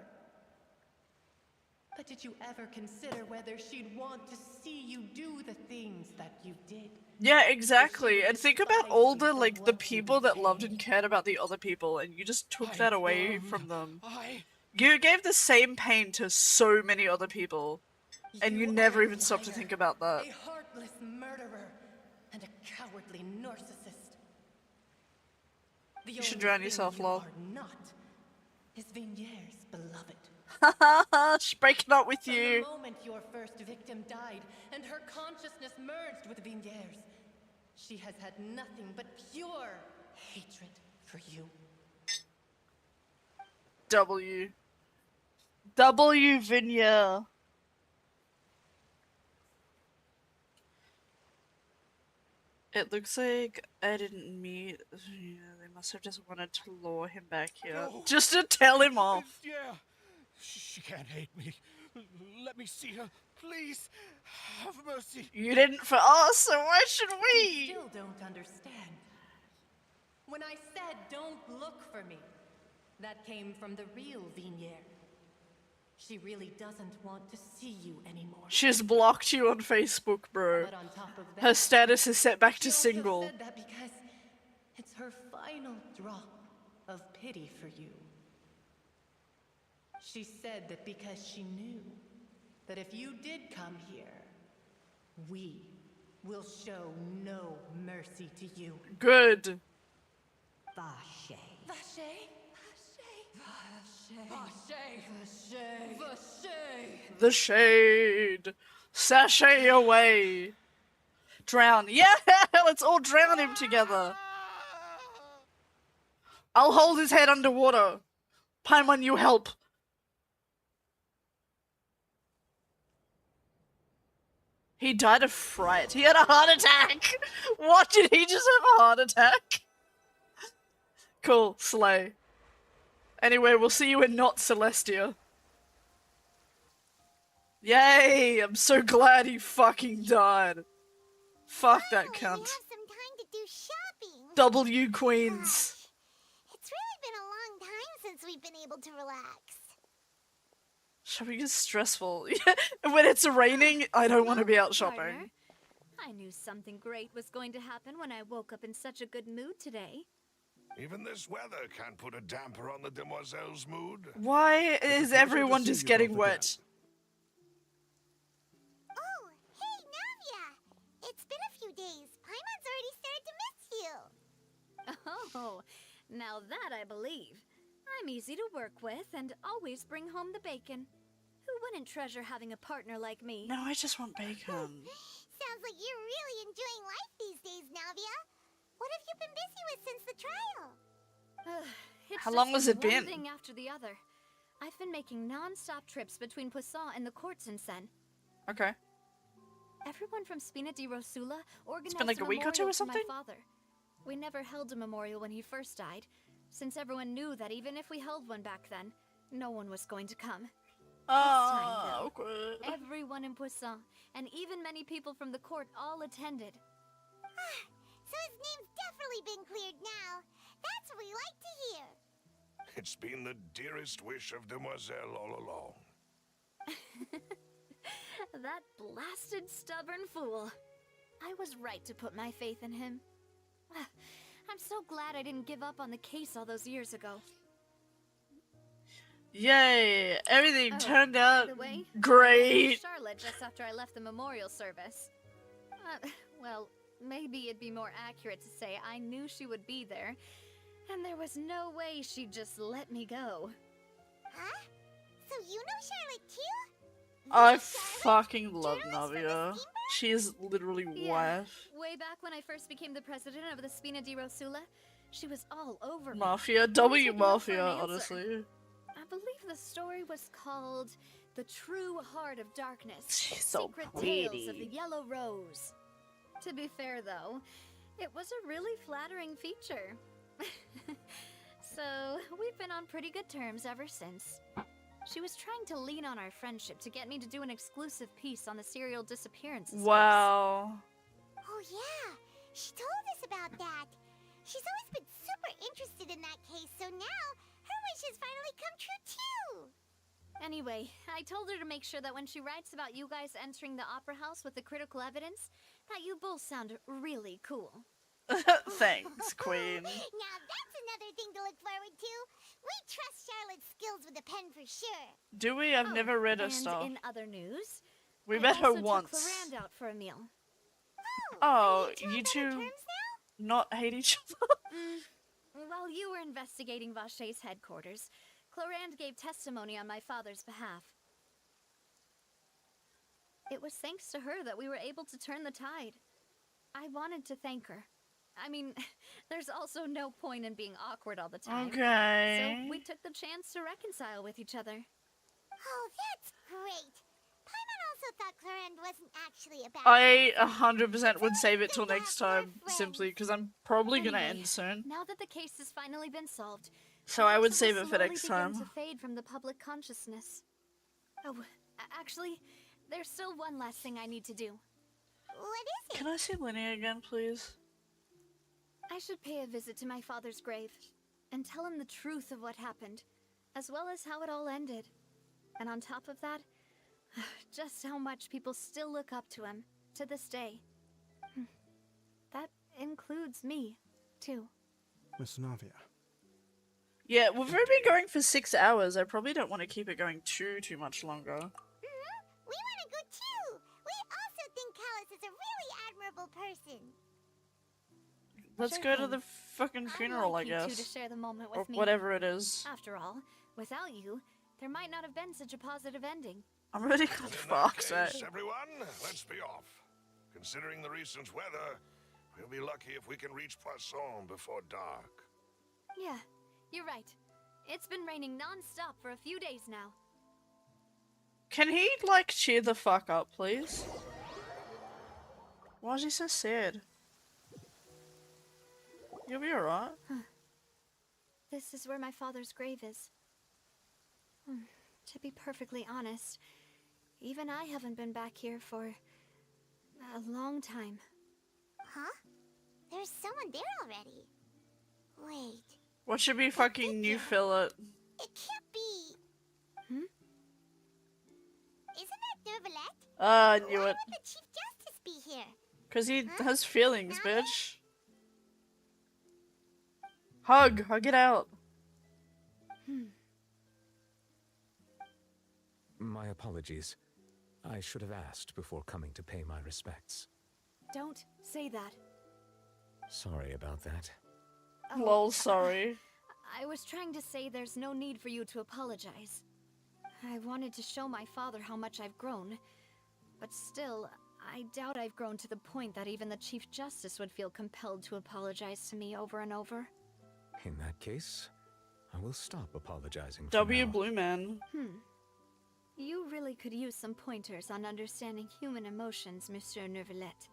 S15: But did you ever consider whether she'd want to see you do the things that you did?
S3: Yeah, exactly. And think about all the people that loved and cared about the other people, and you just took that away from them. You gave the same pain to so many other people, and you never even stopped to think about that.
S15: A heartless murderer and a cowardly narcissist. The
S3: You should
S15: only
S3: drown
S15: thing
S3: yourself,
S15: you
S3: lol.
S15: are not is Vinier's beloved.
S3: Haha, she's breaking up with
S15: From
S3: you.
S15: the moment your first victim died and her consciousness merged with Vinier's, she has had nothing but pure hatred for you.
S3: W. W. Vinya. It looks like I didn't meet. Yeah, they must have just wanted to lure him back here.
S9: No.
S3: Just to tell him off.
S9: Yeah. She can't hate me. Let me see her. Please. Have mercy.
S3: You didn't for us, so why should
S15: You
S3: we?
S15: still don't understand. When I said don't look for me, That came from the real Vignier. She really doesn't want to see you anymore.
S3: She's blocked you on Facebook, bro.
S15: But on top of that,
S3: Her status is set back to
S15: she
S3: single.
S15: also said that because it's her final drop of pity for you. She said that because she knew that if you did come here, we will show no mercy to you.
S3: Good.
S15: Vache. Vache?
S3: The shade. Sashay away. Drown. Yeah, let's all drown him together. I'll hold his head underwater. Paimon, you help. He died of fright. He had a heart attack. What, did he just have a heart attack? Cool, slay. Anyway, we'll see you in Not Celestia. Yay! I'm so glad he fucking died. Fuck that cunt.
S2: We have some time to do shopping.
S3: W Queens.
S2: It's really been a long time since we've been able to relax.
S3: Shopping is stressful. When it's raining, I don't want to be out shopping.
S5: Partner, I knew something great was going to happen when I woke up in such a good mood today.
S4: Even this weather can't put a damper on the demoiselle's mood.
S3: Why is everyone just getting wet?
S2: Oh, hey, Navia! It's been a few days. Paimon's already started to miss you.
S5: Oh, now that I believe. I'm easy to work with and always bring home the bacon. Who wouldn't treasure having a partner like me?
S3: No, I just want bacon.
S2: Sounds like you're really enjoying life these days, Navia. What have you been busy with since the trial?
S5: It's
S3: How long
S5: just
S3: has it been?
S5: One thing after the other. I've been making non-stop trips between Poisson and the court since then.
S3: Okay.
S5: Everyone from Spina di Rosula organized
S3: been like a week or two or
S5: memorial for
S3: something?
S5: my father. We never held a memorial when he first died, since everyone knew that even if we held one back then, no one was going to come.
S3: Oh,
S5: awkward. Everyone in Poisson, and even many people from the court, all attended.
S2: So his name's definitely been cleared now. That's what we like to hear.
S4: It's been the dearest wish of Demoiselle all along.
S5: That blasted stubborn fool. I was right to put my faith in him. I'm so glad I didn't give up on the case all those years ago.
S3: Yay! Everything turned
S5: By
S3: out
S5: the way,
S3: great.
S5: I met Charlotte just after I left the memorial service. Well, maybe it'd be more accurate to say I knew she would be there, and there was no way she'd just let me go.
S2: Huh? So you know Charlotte too?
S3: I fucking love Navia. She is literally wife.
S5: Way back when I first became the president of the Spina di Rosula, she was all over me.
S3: Mafia, W Mafia, honestly.
S5: I believe the story was called The True Heart of Darkness.
S3: She's so
S5: Secret Tales of
S3: pretty.
S5: the Yellow Rose. To be fair, though, it was a really flattering feature. So, we've been on pretty good terms ever since. She was trying to lean on our friendship to get me to do an exclusive piece on the serial disappearances.
S3: Wow.
S2: Oh yeah, she told us about that. She's always been super interested in that case, so now her wish has finally come true too.
S5: Anyway, I told her to make sure that when she writes about you guys entering the opera house with the critical evidence, that you both sound really cool.
S3: Thanks, Queen.
S2: Now that's another thing to look forward to. We trust Charlotte's skills with a pen for sure.
S3: Do we? I've never read her
S5: and
S3: stuff.
S5: in other news,
S3: We
S5: I
S3: met her
S5: also took
S3: once.
S5: Clarand out for a meal.
S3: Oh, you two not hate each other?
S5: While you were investigating Vache's headquarters, Clarand gave testimony on my father's behalf. It was thanks to her that we were able to turn the tide. I wanted to thank her. I mean, there's also no point in being awkward all the time.
S3: Okay.
S5: So we took the chance to reconcile with each other.
S2: Oh, that's great. Paimon also thought Clarand wasn't actually a bad
S3: I 100% would save it till next time, simply because I'm probably gonna
S5: Anyway,
S3: end soon.
S5: Now that the case has finally been solved,
S3: So I would
S5: perhaps
S3: save
S5: will
S3: it for
S5: slowly
S3: next
S5: begin
S3: time.
S5: to fade from the public consciousness. Oh, actually, there's still one last thing I need to do.
S2: What is it?
S3: Can I see Linny again, please?
S5: I should pay a visit to my father's grave and tell him the truth of what happened, as well as how it all ended. And on top of that, just how much people still look up to him, to this day. That includes me, too.
S6: Miss Navia.
S3: Yeah, we've already been going for 6 hours. I probably don't want to keep it going too much longer.
S2: We want to go too! We also think Callus is a really admirable person.
S3: Let's
S5: Sure
S3: go to
S5: thing.
S3: the fucking funeral, I
S5: I'd like you
S3: guess.
S5: two to share the moment
S3: Or
S5: with me.
S3: whatever it is.
S5: After all, without you, there might not have been such a positive ending.
S3: I'm ready for fuck's
S4: Case,
S3: sake.
S4: everyone, let's be off. Considering the recent weather, we'll be lucky if we can reach Poisson before dark.
S5: Yeah, you're right. It's been raining non-stop for a few days now.
S3: Can he, like, cheer the fuck up, please? Why is he so sad? You'll be alright.
S5: This is where my father's grave is. To be perfectly honest, even I haven't been back here for a long time.
S2: Huh? There's someone there already. Wait,
S3: What should be fucking new fillet?
S2: it can't be. Isn't that Nervalette?
S3: I knew
S2: Why
S3: it.
S2: would the Chief Justice be here?
S3: Cause he has feelings, bitch. Hug it out.
S13: My apologies. I should have asked before coming to pay my respects.
S5: Don't say that.
S13: Sorry about that.
S3: Lol, sorry.
S5: I was trying to say there's no need for you to apologize. I wanted to show my father how much I've grown, but still, I doubt I've grown to the point that even the Chief Justice would feel compelled to apologize to me over and over.
S13: In that case, I will stop apologizing for
S3: W
S13: now.
S3: Blue Man.
S5: You really could use some pointers on understanding human emotions, Monsieur Nervalette.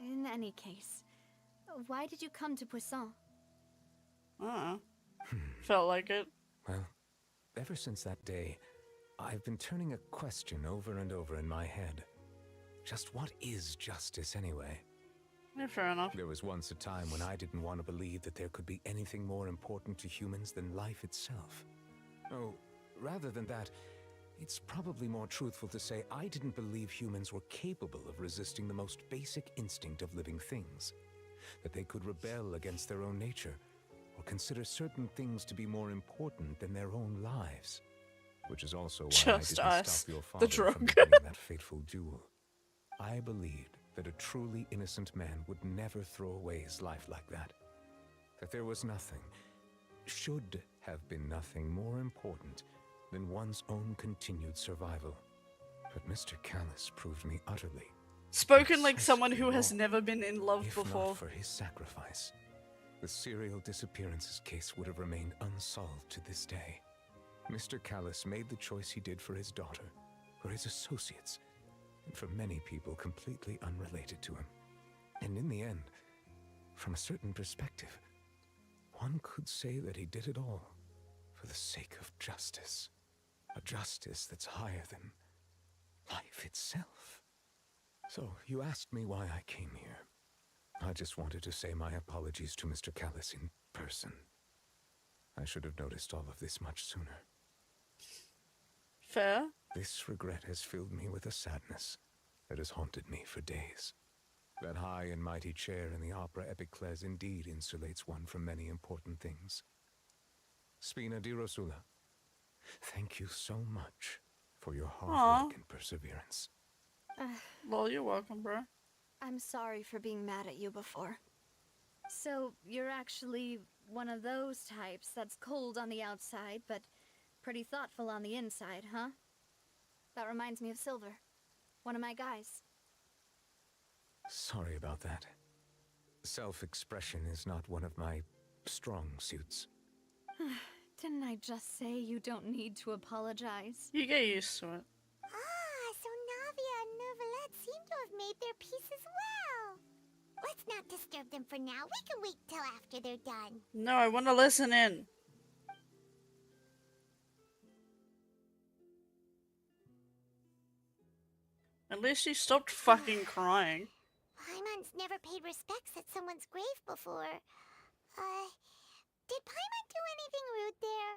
S5: In any case, why did you come to Poisson?
S3: Felt like it.
S13: Well, ever since that day, I've been turning a question over and over in my head. Just what is justice anyway?
S3: Yeah, fair enough.
S13: There was once a time when I didn't want to believe that there could be anything more important to humans than life itself. Oh, rather than that, it's probably more truthful to say I didn't believe humans were capable of resisting the most basic instinct of living things. That they could rebel against their own nature, or consider certain things to be more important than their own lives. Which is also why
S3: Just
S13: I didn't
S3: us,
S13: stop your
S3: the
S13: father
S3: drug.
S13: from beginning that fateful duel. I believed that a truly innocent man would never throw away his life like that. That there was nothing, should have been nothing more important than one's own continued survival. But Mr. Callus proved me utterly,
S3: Spoken like someone who has never been in love
S13: if
S3: before.
S13: not for his sacrifice, the serial disappearances case would have remained unsolved to this day. Mr. Callus made the choice he did for his daughter, for his associates, and for many people completely unrelated to him. And in the end, from a certain perspective, one could say that he did it all for the sake of justice. A justice that's higher than life itself. So, you asked me why I came here. I just wanted to say my apologies to Mr. Callus in person. I should have noticed all of this much sooner.
S3: Fair.
S13: This regret has filled me with a sadness that has haunted me for days. That high and mighty chair in the opera Epiclese indeed insulates one from many important things. Spina di Rosula, thank you so much for your hard work and perseverance.
S3: Well, you're welcome, bro.
S5: I'm sorry for being mad at you before. So, you're actually one of those types that's cold on the outside, but pretty thoughtful on the inside, huh? That reminds me of Silver, one of my guys.
S13: Sorry about that. Self-expression is not one of my strong suits.
S5: Didn't I just say you don't need to apologize?
S3: You get used to it.
S2: Ah, so Navia and Nervalette seem to have made their peace as well. Let's not disturb them for now. We can wait till after they're done.
S3: No, I want to listen in. At least she stopped fucking crying.
S2: Paimon's never paid respects at someone's grave before. Did Paimon do anything rude there?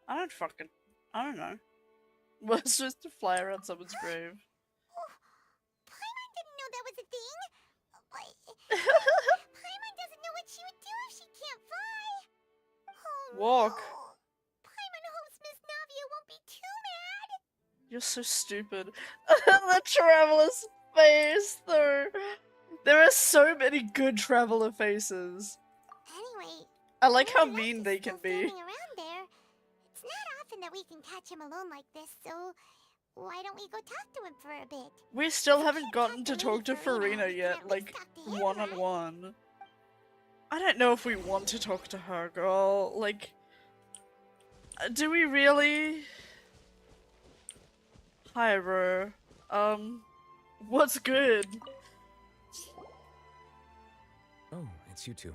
S3: I don't know. We're supposed to fly around someone's grave.
S2: Paimon didn't know that was a thing. Paimon doesn't know what she would do if she can't fly. Oh,
S3: Walk.
S2: no. Paimon hopes Miss Navia won't be too mad.
S3: You're so stupid. The traveler's face, though. There are so many good traveler faces.
S2: Anyway,
S3: I like how mean they can be.
S2: standing around there. It's not often that we can catch him alone like this, so why don't we go talk to him for a bit?
S3: We still haven't gotten to talk to Farina yet, like, one-on-one. I don't know if we want to talk to her, girl. Like, do we really? Hi, bro. What's good?
S13: Oh, it's you two.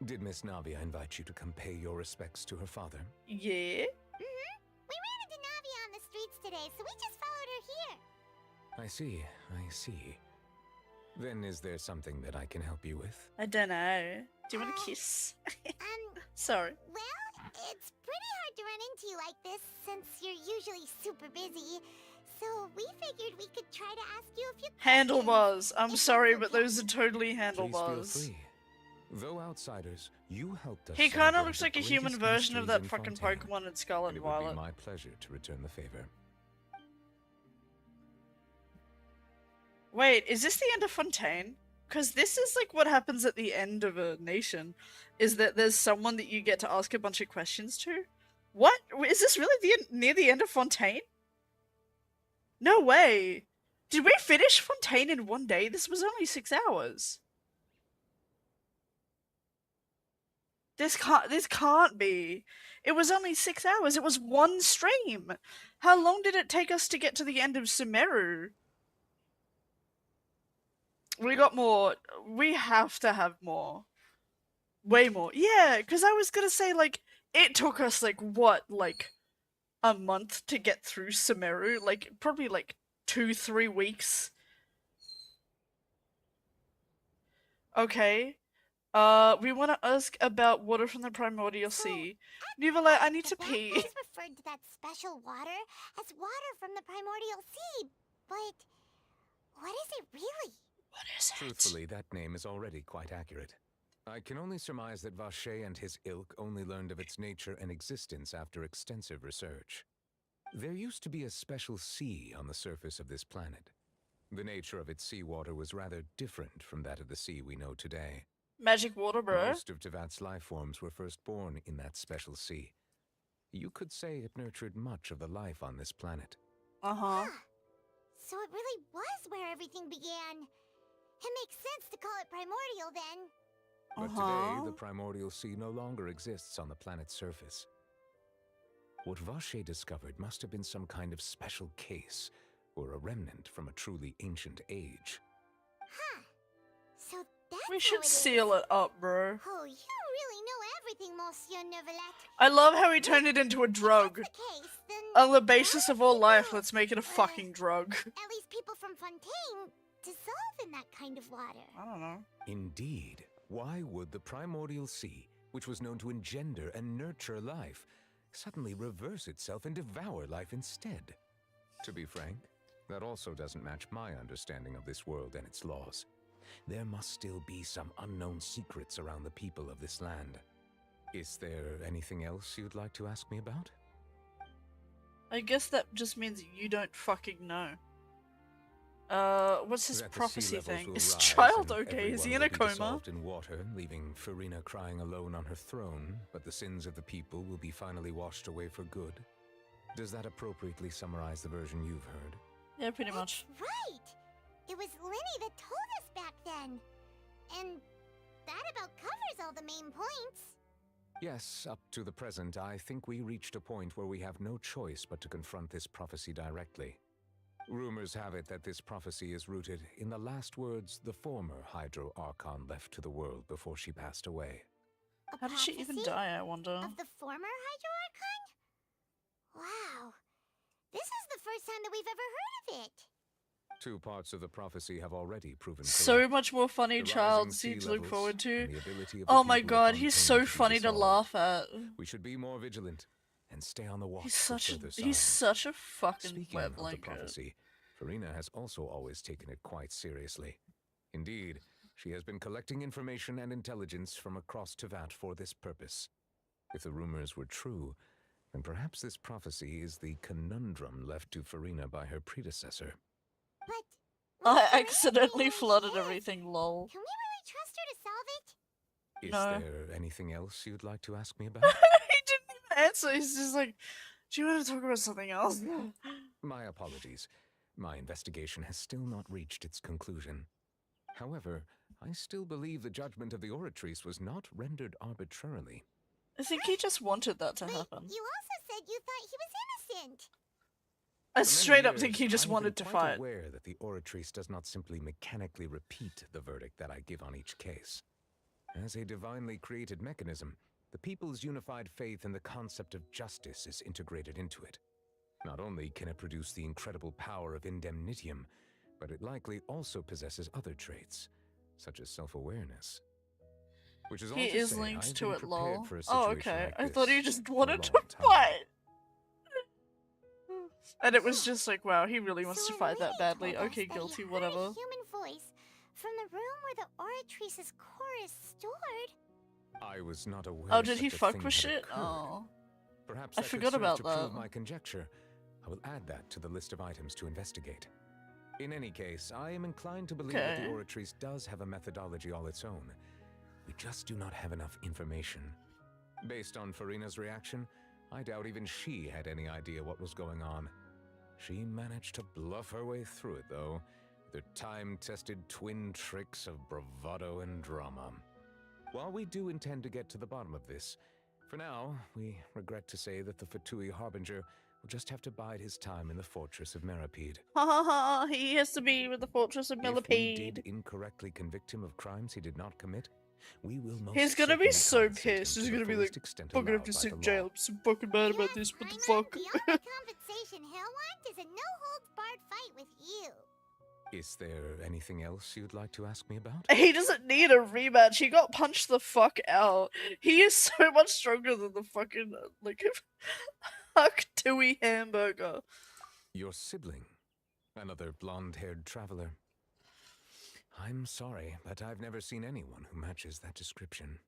S13: Did Miss Navia invite you to come pay your respects to her father?
S3: Yeah.
S2: We ran into Navia on the streets today, so we just followed her here.
S13: I see. Then is there something that I can help you with?
S3: I don't know. Do you want a kiss? Sorry.
S2: Well, it's pretty hard to run into you like this since you're usually super busy. So we figured we could try to ask you a few
S3: Handlebars. I'm sorry, but those are totally
S13: Please
S3: handlebars.
S13: feel free. Though outsiders, you helped us.
S3: He kind of
S13: celebrate
S3: looks
S13: the
S3: like a human
S13: greatest
S3: version of that
S13: mysteries in
S3: fucking
S13: Fontaine,
S3: Pokemon in Scarlet
S13: and
S3: and
S13: it would
S3: Violet.
S13: be my pleasure to return the favor.
S3: Wait, is this the end of Fontaine? Because this is like what happens at the end of a nation, is that there's someone that you get to ask a bunch of questions to? What? Is this really near the end of Fontaine? No way! Did we finish Fontaine in one day? This was only 6 hours. This can't be. It was only 6 hours. It was one stream. How long did it take us to get to the end of Sumeru? We got more. We have to have more. Way more. Yeah, because I was gonna say, like, it took us, like, what, like, a month to get through Sumeru? Like, probably, like, 2-3 weeks. Okay. We want to ask about water from the primordial sea. Nuvela, I need to pee.
S2: Guys referred to that special water as water from the primordial sea, but what is it really?
S3: What is it?
S13: Truthfully, that name is already quite accurate. I can only surmise that Vacher and his ilk only learned of its nature and existence after extensive research. There used to be a special sea on the surface of this planet. The nature of its seawater was rather different from that of the sea we know today.
S3: Magic water, bro.
S13: Most of Tevat's life forms were first born in that special sea. You could say it nurtured much of the life on this planet.
S3: Uh-huh.
S2: So it really was where everything began. It makes sense to call it primordial then.
S13: But today, the primordial sea no longer exists on the planet's surface. What Vacher discovered must have been some kind of special case, or a remnant from a truly ancient age.
S2: Huh. So that's
S3: We
S2: how
S3: should
S2: it is.
S3: seal it up, bro.
S2: Oh, you really know everything, Monsieur Neuvillette.
S3: I love how he turned it into a drug.
S2: Case, then
S3: On the basis of all life, let's make it a fucking drug.
S2: at least people from Fontaine dissolve in that kind of water.
S3: I don't know.
S13: Indeed. Why would the primordial sea, which was known to engender and nurture life, suddenly reverse itself and devour life instead? To be frank, that also doesn't match my understanding of this world and its laws. There must still be some unknown secrets around the people of this land. Is there anything else you'd like to ask me about?
S3: I guess that just means you don't fucking know. What's this
S13: That the sea
S3: prophecy
S13: levels
S3: thing?
S13: will
S3: Is
S13: rise
S3: child
S13: and
S3: okay? Is he
S13: everyone
S3: in a
S13: will be
S3: coma?
S13: dissolved in water, leaving Farina crying alone on her throne, but the sins of the people will be finally washed away for good. Does that appropriately summarize the version you've heard?
S3: Yeah, pretty much.
S2: Right! It was Linny that told us back then. And that about covers all the main points.
S13: Yes, up to the present, I think we reached a point where we have no choice but to confront this prophecy directly. Rumors have it that this prophecy is rooted in the last words the former Hydro Archon left to the world before she passed away.
S3: How did she even die, I wonder?
S2: Of the former Hydro Archon? Wow. This is the first time that we've ever heard of it.
S13: Two parts of the prophecy have already proven
S3: So
S13: correct.
S3: much more funny
S13: The
S3: child
S13: rising
S3: scene
S13: sea
S3: to look
S13: levels
S3: forward to.
S13: and the ability of the
S3: Oh my
S13: people of
S3: god, he's
S13: Fontaine
S3: so
S13: to be
S3: funny to
S13: dissolved.
S3: laugh at.
S13: We should be more vigilant and stay on the watch
S3: He's
S13: for
S3: such a
S13: further
S3: he's
S13: signs.
S3: such a fucking
S13: Speaking
S3: wet
S13: of the
S3: blanket.
S13: prophecy, Farina has also always taken it quite seriously. Indeed, she has been collecting information and intelligence from across Tevat for this purpose. If the rumors were true, then perhaps this prophecy is the conundrum left to Farina by her predecessor.
S3: I accidentally flooded everything, lol.
S2: Can we really trust her to solve it?
S13: Is
S3: No.
S13: there anything else you'd like to ask me about?
S3: He didn't even answer, he's just like, do you want to talk about something else?
S13: My apologies. My investigation has still not reached its conclusion. However, I still believe the judgment of the Oratrice was not rendered arbitrarily.
S3: I think he just wanted that to happen.
S2: You also said you thought he was innocent.
S3: I
S13: For many
S3: straight up
S13: years,
S3: think he just
S13: I have
S3: wanted
S13: been
S3: to
S13: quite
S3: fight.
S13: aware that the Oratrice does not simply mechanically repeat the verdict that I give on each case. As a divinely created mechanism, the people's unified faith in the concept of justice is integrated into it. Not only can it produce the incredible power of indemnitium, but it likely also possesses other traits, such as self-awareness. Which is all
S3: He
S13: to
S3: is
S13: say,
S3: linked
S13: I've
S3: to
S13: been
S3: it,
S13: prepared
S3: lol.
S13: for a
S3: Oh,
S13: situation
S3: okay.
S13: like
S3: I thought he
S13: this
S3: just
S13: for a
S3: wanted to
S13: long time.
S3: fight. And it was just like, wow, he really wants to fight that badly.
S2: told us
S3: Okay,
S2: that he
S3: guilty,
S2: heard
S3: whatever.
S2: a human voice from the room where the Oratrice's core is stored.
S13: I was not aware.
S3: Oh, did he
S13: such a
S3: fuck
S13: thing
S3: with
S13: had
S3: shit?
S13: occurred.
S3: Oh.
S13: Perhaps
S3: I
S13: that
S3: forgot
S13: could serve
S3: about
S13: to
S3: that.
S13: prove my conjecture. I will add that to the list of items to investigate. In any case, I am inclined to believe that the
S3: Okay.
S13: Oratrice does have a methodology all its own. We just do not have enough information. Based on Farina's reaction, I doubt even she had any idea what was going on. She managed to bluff her way through it, though, with her time-tested twin tricks of bravado and drama. While we do intend to get to the bottom of this, for now, we regret to say that the Fatui Harbinger will just have to bide his time in the fortress of Meripede.
S3: Ha ha ha, he has to be with the Fortress of
S13: If we
S3: Millipede.
S13: did incorrectly convict him of crimes he did not commit, we will most
S3: He's gonna be
S13: certainly
S3: so
S13: compensate him
S3: pissed.
S13: to
S3: He's
S13: the
S3: gonna be
S13: fullest
S3: like,
S13: extent
S3: fucking have
S13: allowed
S3: to
S13: by
S3: sit
S13: the
S3: in
S13: law.
S3: jail. I'm so fucking mad about this. What the fuck?
S2: The only compensation he'll want is a no-holds-barred fight with you.
S13: Is there anything else you'd like to ask me about?
S3: He doesn't need a rematch. He got punched the fuck out. He is so much stronger than the fucking, like, Huck Dewey hamburger.
S13: Your sibling, another blonde-haired traveler. I'm sorry, but I've never seen anyone who matches that description.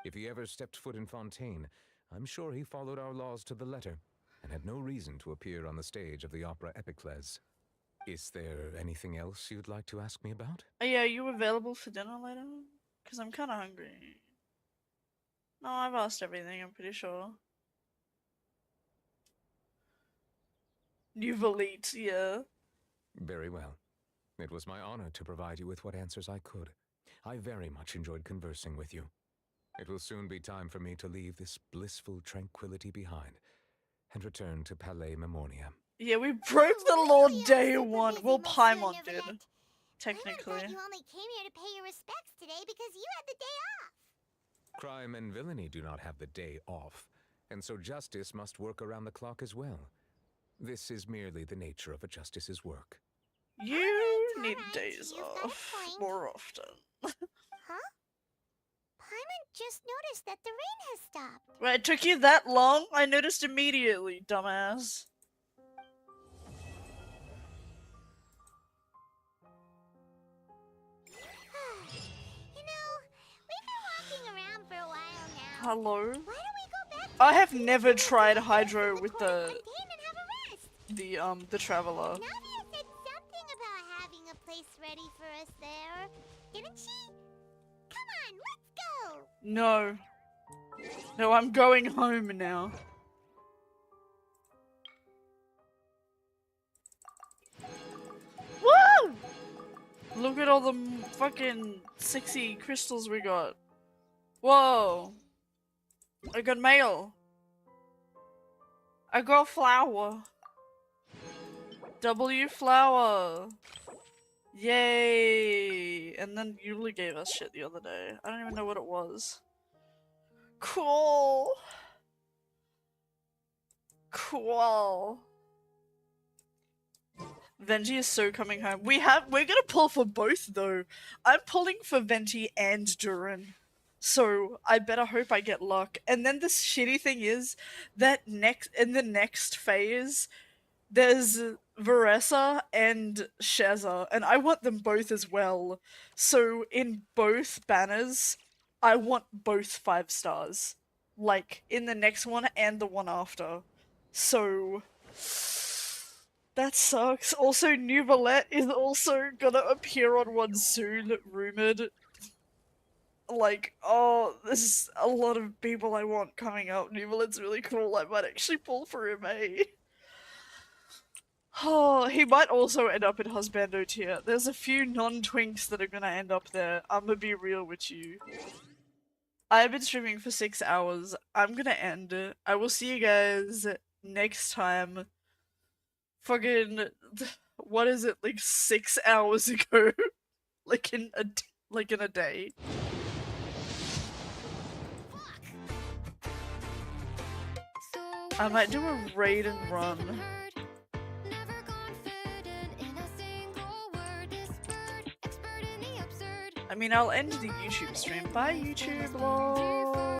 S13: If he ever stepped foot in Fontaine, I'm sure he followed our laws to the letter, and had no reason to appear on the stage of the opera Epicles. Is there anything else you'd like to ask me about?
S3: Oh, yeah, are you available for dinner later? Because I'm kind of hungry. No, I've asked everything, I'm pretty sure. You've elite, yeah.
S13: Very well. It was my honor to provide you with what answers I could. I very much enjoyed conversing with you. It will soon be time for me to leave this blissful tranquility behind and return to Palais Memornia.
S3: Yeah, we broke the law day one. Well, Paimon did.
S2: I
S3: Technically.
S2: thought you only came here to pay your respects today because you had the day off.
S13: Crime and villainy do not have the day off, and so justice must work around the clock as well. This is merely the nature of a justice's work.
S3: You need days off more often.
S2: Huh? Paimon just noticed that the rain has stopped.
S3: Right, it took you that long? I noticed immediately, dumbass.
S2: You know, we've been walking around for a while now.
S3: Hello?
S2: Why don't we go back
S3: I have never tried Hydro with the
S2: Fontaine and have a rest?
S3: the Traveler.
S2: Navia said something about having a place ready for us there. Didn't she? Come on, let's go!
S3: No. No, I'm going home now. Woo! Look at all the fucking sexy crystals we got. Whoa. I got mail. I got flower. W flower. Yay! And then Yuli gave us shit the other day. I don't even know what it was. Cool. Cool. Venti is so coming home. We're gonna pull for both though. I'm pulling for Venti and Durin. So I better hope I get luck. And then the shitty thing is that in the next phase, there's Varesa and Sheza, and I want them both as well. So in both banners, I want both 5 stars. Like, in the next one and the one after. So that sucks. Also, New Valette is also gonna appear on one soon, rumored. Like, oh, there's a lot of people I want coming up. New Valette's really cool. I might actually pull for him, eh? Oh, he might also end up in Husbando tier. There's a few non-twinks that are gonna end up there. I'm gonna be real with you. I've been streaming for 6 hours. I'm gonna end it. I will see you guys next time. Fucking, what is it, like 6 hours ago? like in a day. I might do a raid and run. I mean, I'll end the YouTube stream. Bye, YouTube, lol.